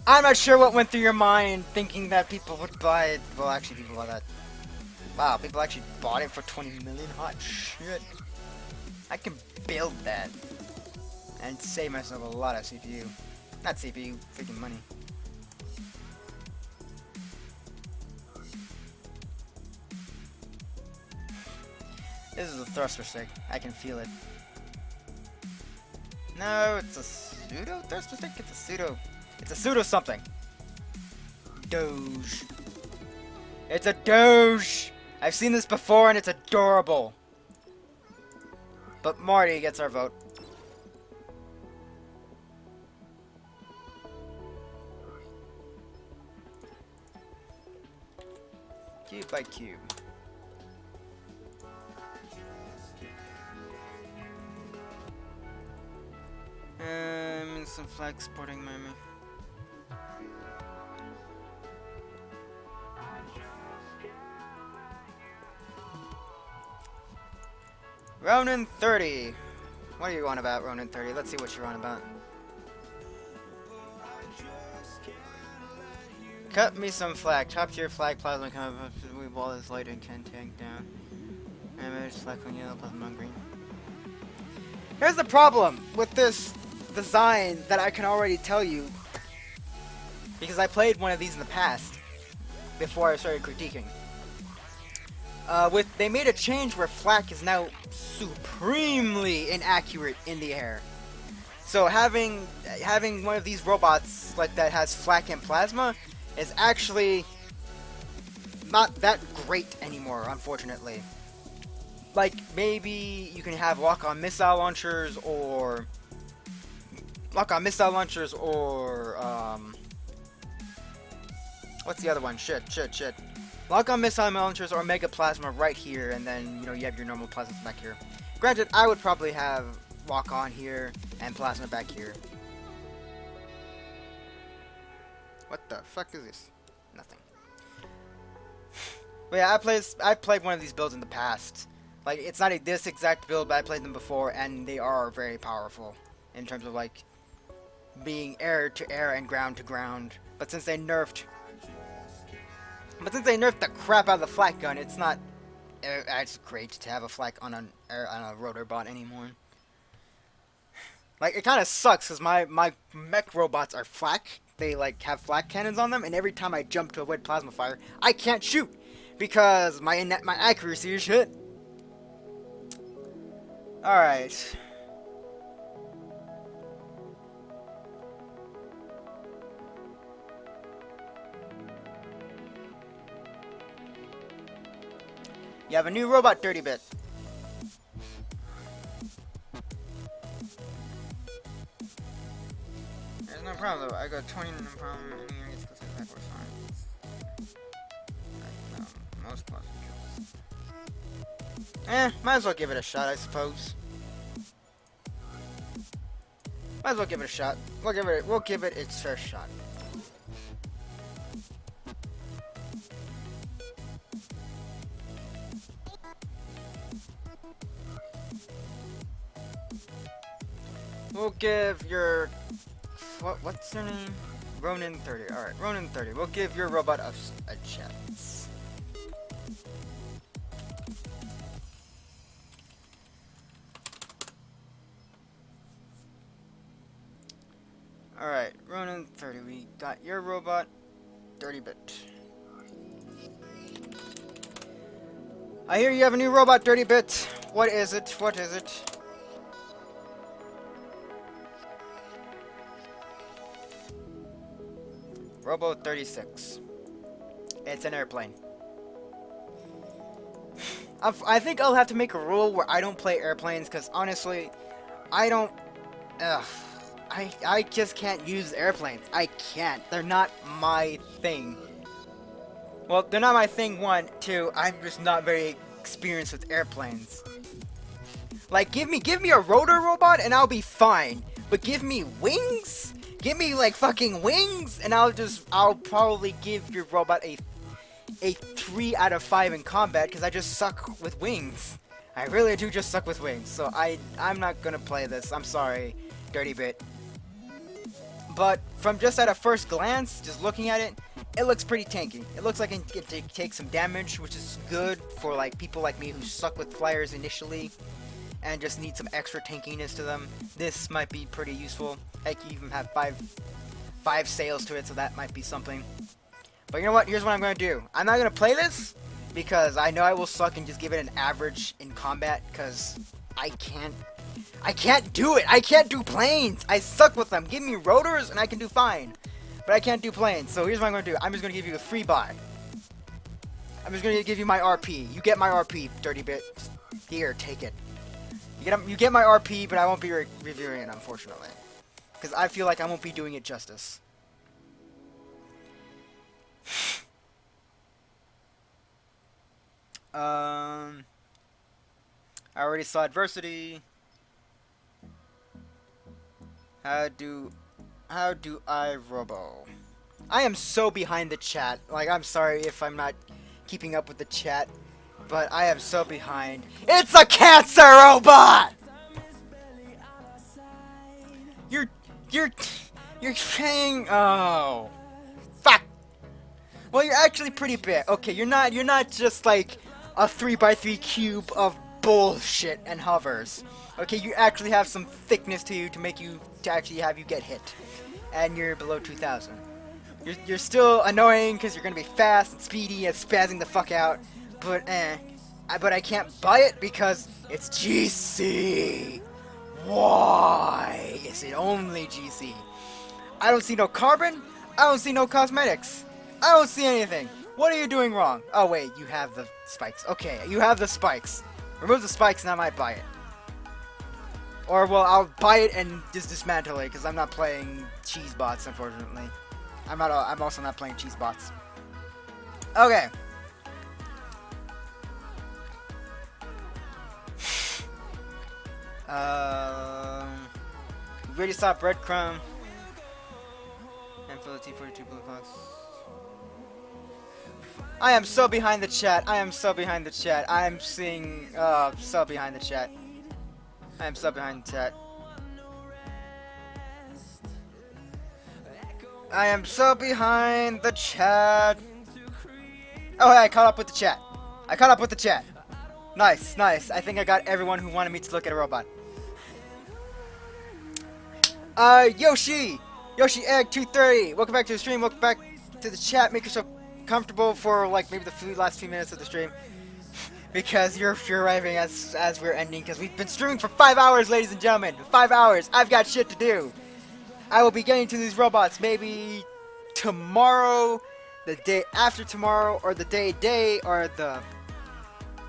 I'm not sure what went through your mind thinking that people would buy it. Well, actually, people bought that. Wow, people actually bought it for 20 million? Hot shit. I can build that. And save myself a lot of CPU. Not CPU, freaking money. This is a thruster stick. I can feel it. No, it's a pseudo thruster stick? It's a pseudo... It's a pseudo something. Doge. It's a Doge! I've seen this before and it's adorable. But Marty gets our vote. Cube by cube. Some flag sporting memory. Ronin 30. What are you on about, Ronin 30? Let's see what you're on about. Cut me some flag. Top tier flag plasma kind of wall is light and can tank down. Image flag on yellow, plasma on green. Here's the problem with this design that I can already tell you, because I played one of these in the past before I started critiquing. They made a change where flak is now supremely inaccurate in the air. So having one of these robots like that has flak and plasma is actually not that great anymore, unfortunately. Like, maybe you can have lock-on missile launchers, or what's the other one? Shit. Lock-on missile launchers or mega plasma right here, and then, you know, you have your normal plasmas back here. Granted, I would probably have walk on here, and plasma back here. What the fuck is this? Nothing. But yeah, I played one of these builds in the past. Like, it's not this exact build, but I played them before, and they are very powerful in terms of like being air to air and ground to ground. But since they nerfed the crap out of the flak gun, it's not it's great to have a flak on a rotor bot anymore. Like, it kind of sucks because my mech robots are flak. They like have flak cannons on them, and every time I jump to avoid plasma fire, I can't shoot because my accuracy is shit. All right. You have a new robot, Dirty Bit. There's no problem though. I got 20, no problem. Anyone gets close to the backwards fine. Most plus kills. Might as well give it a shot, I suppose. Might as well give it a shot. We'll give it its first shot. We'll give your... What's their name? Ronin 30. Alright, Ronin 30. We'll give your robot a chance. Alright, Ronin 30. We got your robot, Dirty Bit. I hear you have a new robot, Dirty Bit. What is it? What is it? Robo 36. It's an airplane. I think I'll have to make a rule where I don't play airplanes, because honestly, I don't... I just can't use airplanes. I can't. They're not my thing. Well, they're not my thing, one. Two, I'm just not very experienced with airplanes. Like, give me a rotor robot and I'll be fine. But give me wings? Give me like fucking wings, and I'll probably give your robot a 3 out of 5 in combat, because I just suck with wings. I really do just suck with wings. So I'm not gonna play this. I'm sorry, Dirty Bit. But from just at a first glance, just looking at it, it looks pretty tanky. It looks like it can take some damage, which is good for like people like me who suck with flyers initially and just need some extra tankiness to them. This might be pretty useful. Heck, you even have five sails to it, so that might be something. But you know what? Here's what I'm going to do. I'm not going to play this because I know I will suck and just give it an average in combat, because I can't do it. I can't do planes. I suck with them. Give me rotors and I can do fine. But I can't do planes. So here's what I'm going to do. I'm just going to give you a free buy. I'm just going to give you my RP. You get my RP, Dirty Bit. Here, take it. You get my RP, but I won't be reviewing it, unfortunately. Because I feel like I won't be doing it justice. I already saw adversity. How do I robo? I am so behind the chat. Like, I'm sorry if I'm not keeping up with the chat, but I am so behind. It's a cancer robot! You're saying, oh, fuck. Well, you're actually pretty big. Okay, you're not just like a 3x3 cube of bullshit and hovers. Okay, you actually have some thickness to you to actually have you get hit, and you're below 2,000. You're still annoying because you're gonna be fast and speedy and spazzing the fuck out, but I can't buy it because it's GC. Why is it only GC? I don't see no carbon. I don't see no cosmetics. I don't see anything. What are you doing wrong? Oh wait, you have the spikes. Okay, you have the spikes. Remove the spikes and I might buy it. Or, well, I'll buy it and just dismantle it, because I'm not playing cheese bots, unfortunately. I'm also not playing cheese bots. Okay. We already saw breadcrumb. And for the T42 blue box. I am so behind the chat. I am so behind the chat. I am seeing so behind the chat. I am so behind the chat. I am so behind the chat. Oh, hey, I caught up with the chat. I caught up with the chat. Nice, nice. I think I got everyone who wanted me to look at a robot. Yoshi Egg 230. Welcome back to the stream. Welcome back to the chat. Make yourself comfortable for like maybe the last few minutes of the stream, because you're arriving as we're ending. Because we've been streaming for 5 hours, ladies and gentlemen. 5 hours. I've got shit to do. I will be getting to these robots maybe tomorrow, the day after tomorrow, or the day or the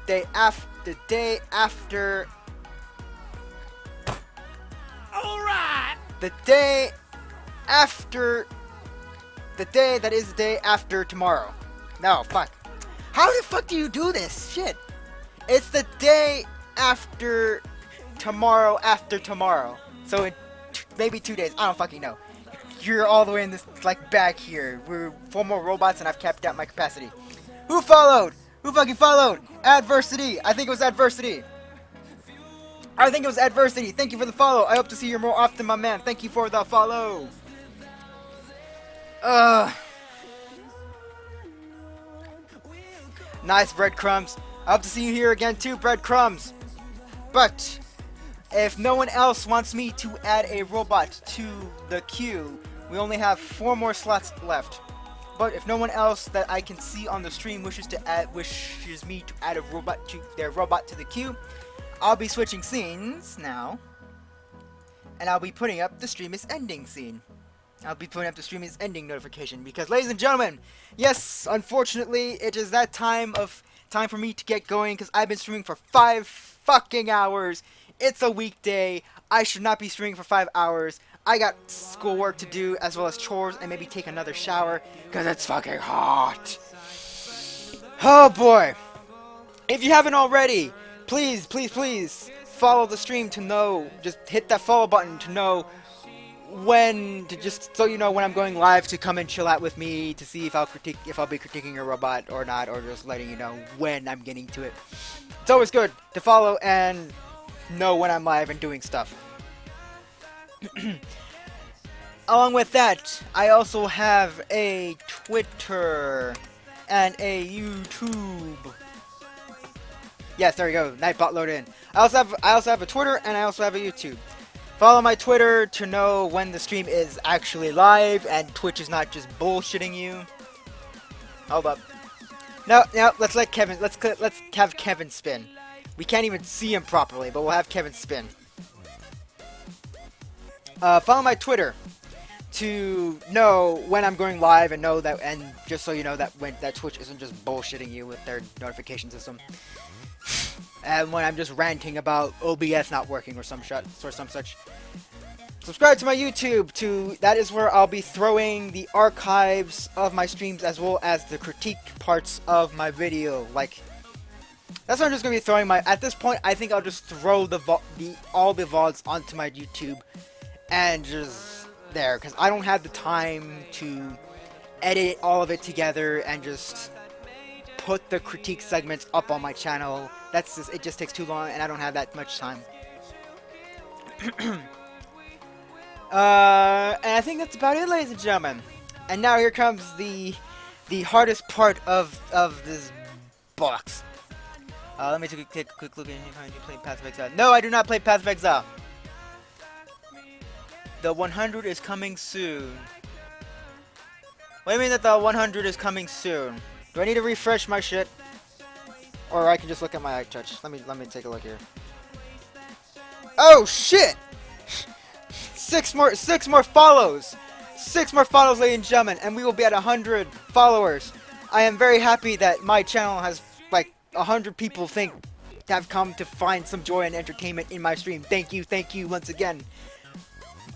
day after. All right. The day after. The day that is the day after tomorrow. No, fuck. How the fuck do you do this? Shit. It's the day after tomorrow after tomorrow. So in maybe 2 days. I don't fucking know. You're all the way in this, like, back here. We're 4 more robots and I've capped out my capacity. Who followed? Who fucking followed? Adversity. I think it was Adversity. I think it was Adversity. Thank you for the follow. I hope to see you more often, my man. Thank you for the follow. Nice, Breadcrumbs. I hope to see you here again too, Breadcrumbs. But if no one else wants me to add a robot to the queue, we only have 4 more slots left. But if no one else that I can see on the stream wishes me to add a robot to their robot to the queue, I'll be switching scenes now, and I'll be putting up the stream is ending scene. I'll be putting up the stream is ending notification because, ladies and gentlemen, yes, unfortunately, it is that time for me to get going because I've been streaming for 5 fucking hours. It's a weekday. I should not be streaming for 5 hours. I got schoolwork to do as well as chores and maybe take another shower because it's fucking hot. Oh boy. If you haven't already, please follow the stream to know, just hit that follow button to know when, just so you know when I'm going live, to come and chill out with me to see if I'll be critiquing your robot or not, or just letting you know when I'm getting to it. It's always good to follow and know when I'm live and doing stuff. Along with that, I also have a Twitter and a YouTube. Yes, there we go. Nightbot load in. I also have a Twitter and I also have a YouTube. Follow my Twitter to know when the stream is actually live and Twitch is not just bullshitting you. Hold up. No, let's have Kevin spin. We can't even see him properly, but we'll have Kevin spin. Follow my Twitter to know when I'm going live and know that, and just so you know that that Twitch isn't just bullshitting you with their notification system. And when I'm just ranting about OBS not working or some such. Subscribe to my YouTube that is where I'll be throwing the archives of my streams as well as the critique parts of my video. Like, that's what I'm just gonna be throwing at this point. I think I'll just throw all the VODs onto my YouTube and just there, because I don't have the time to edit all of it together and just put the critique segments up on my channel. It just takes too long, and I don't have that much time. And I think that's about it, ladies and gentlemen. And now here comes the hardest part of this box. Let me take a quick look at you play Path of Exile. No, I do not play Path of Exile. The 100 is coming soon. What do you mean that the 100 is coming soon? Do I need to refresh my shit? Or I can just look at my iTouch. Let me take a look here. Oh shit! 6 more follows! 6 more follows, ladies and gentlemen, and we will be at 100 followers. I am very happy that my channel has like 100 people have come to find some joy and entertainment in my stream. Thank you once again.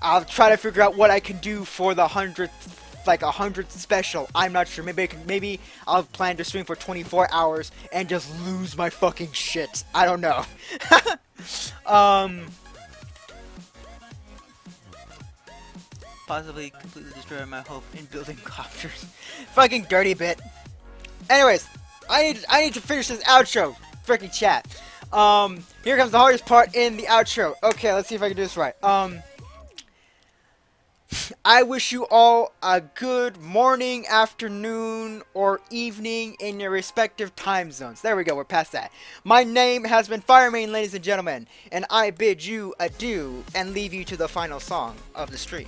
I'll try to figure out what I can do for the 100th. Like 100 special. I'm not sure. Maybe I'll plan to stream for 24 hours and just lose my fucking shit. I don't know. possibly completely destroy my hope in building copters. Fucking dirty bit. Anyways, I need to finish this outro. Freaking chat. Here comes the hardest part in the outro. Okay, let's see if I can do this right. I wish you all a good morning, afternoon, or evening in your respective time zones. There we go, we're past that. My name has been Firemane, ladies and gentlemen, and I bid you adieu and leave you to the final song of the stream.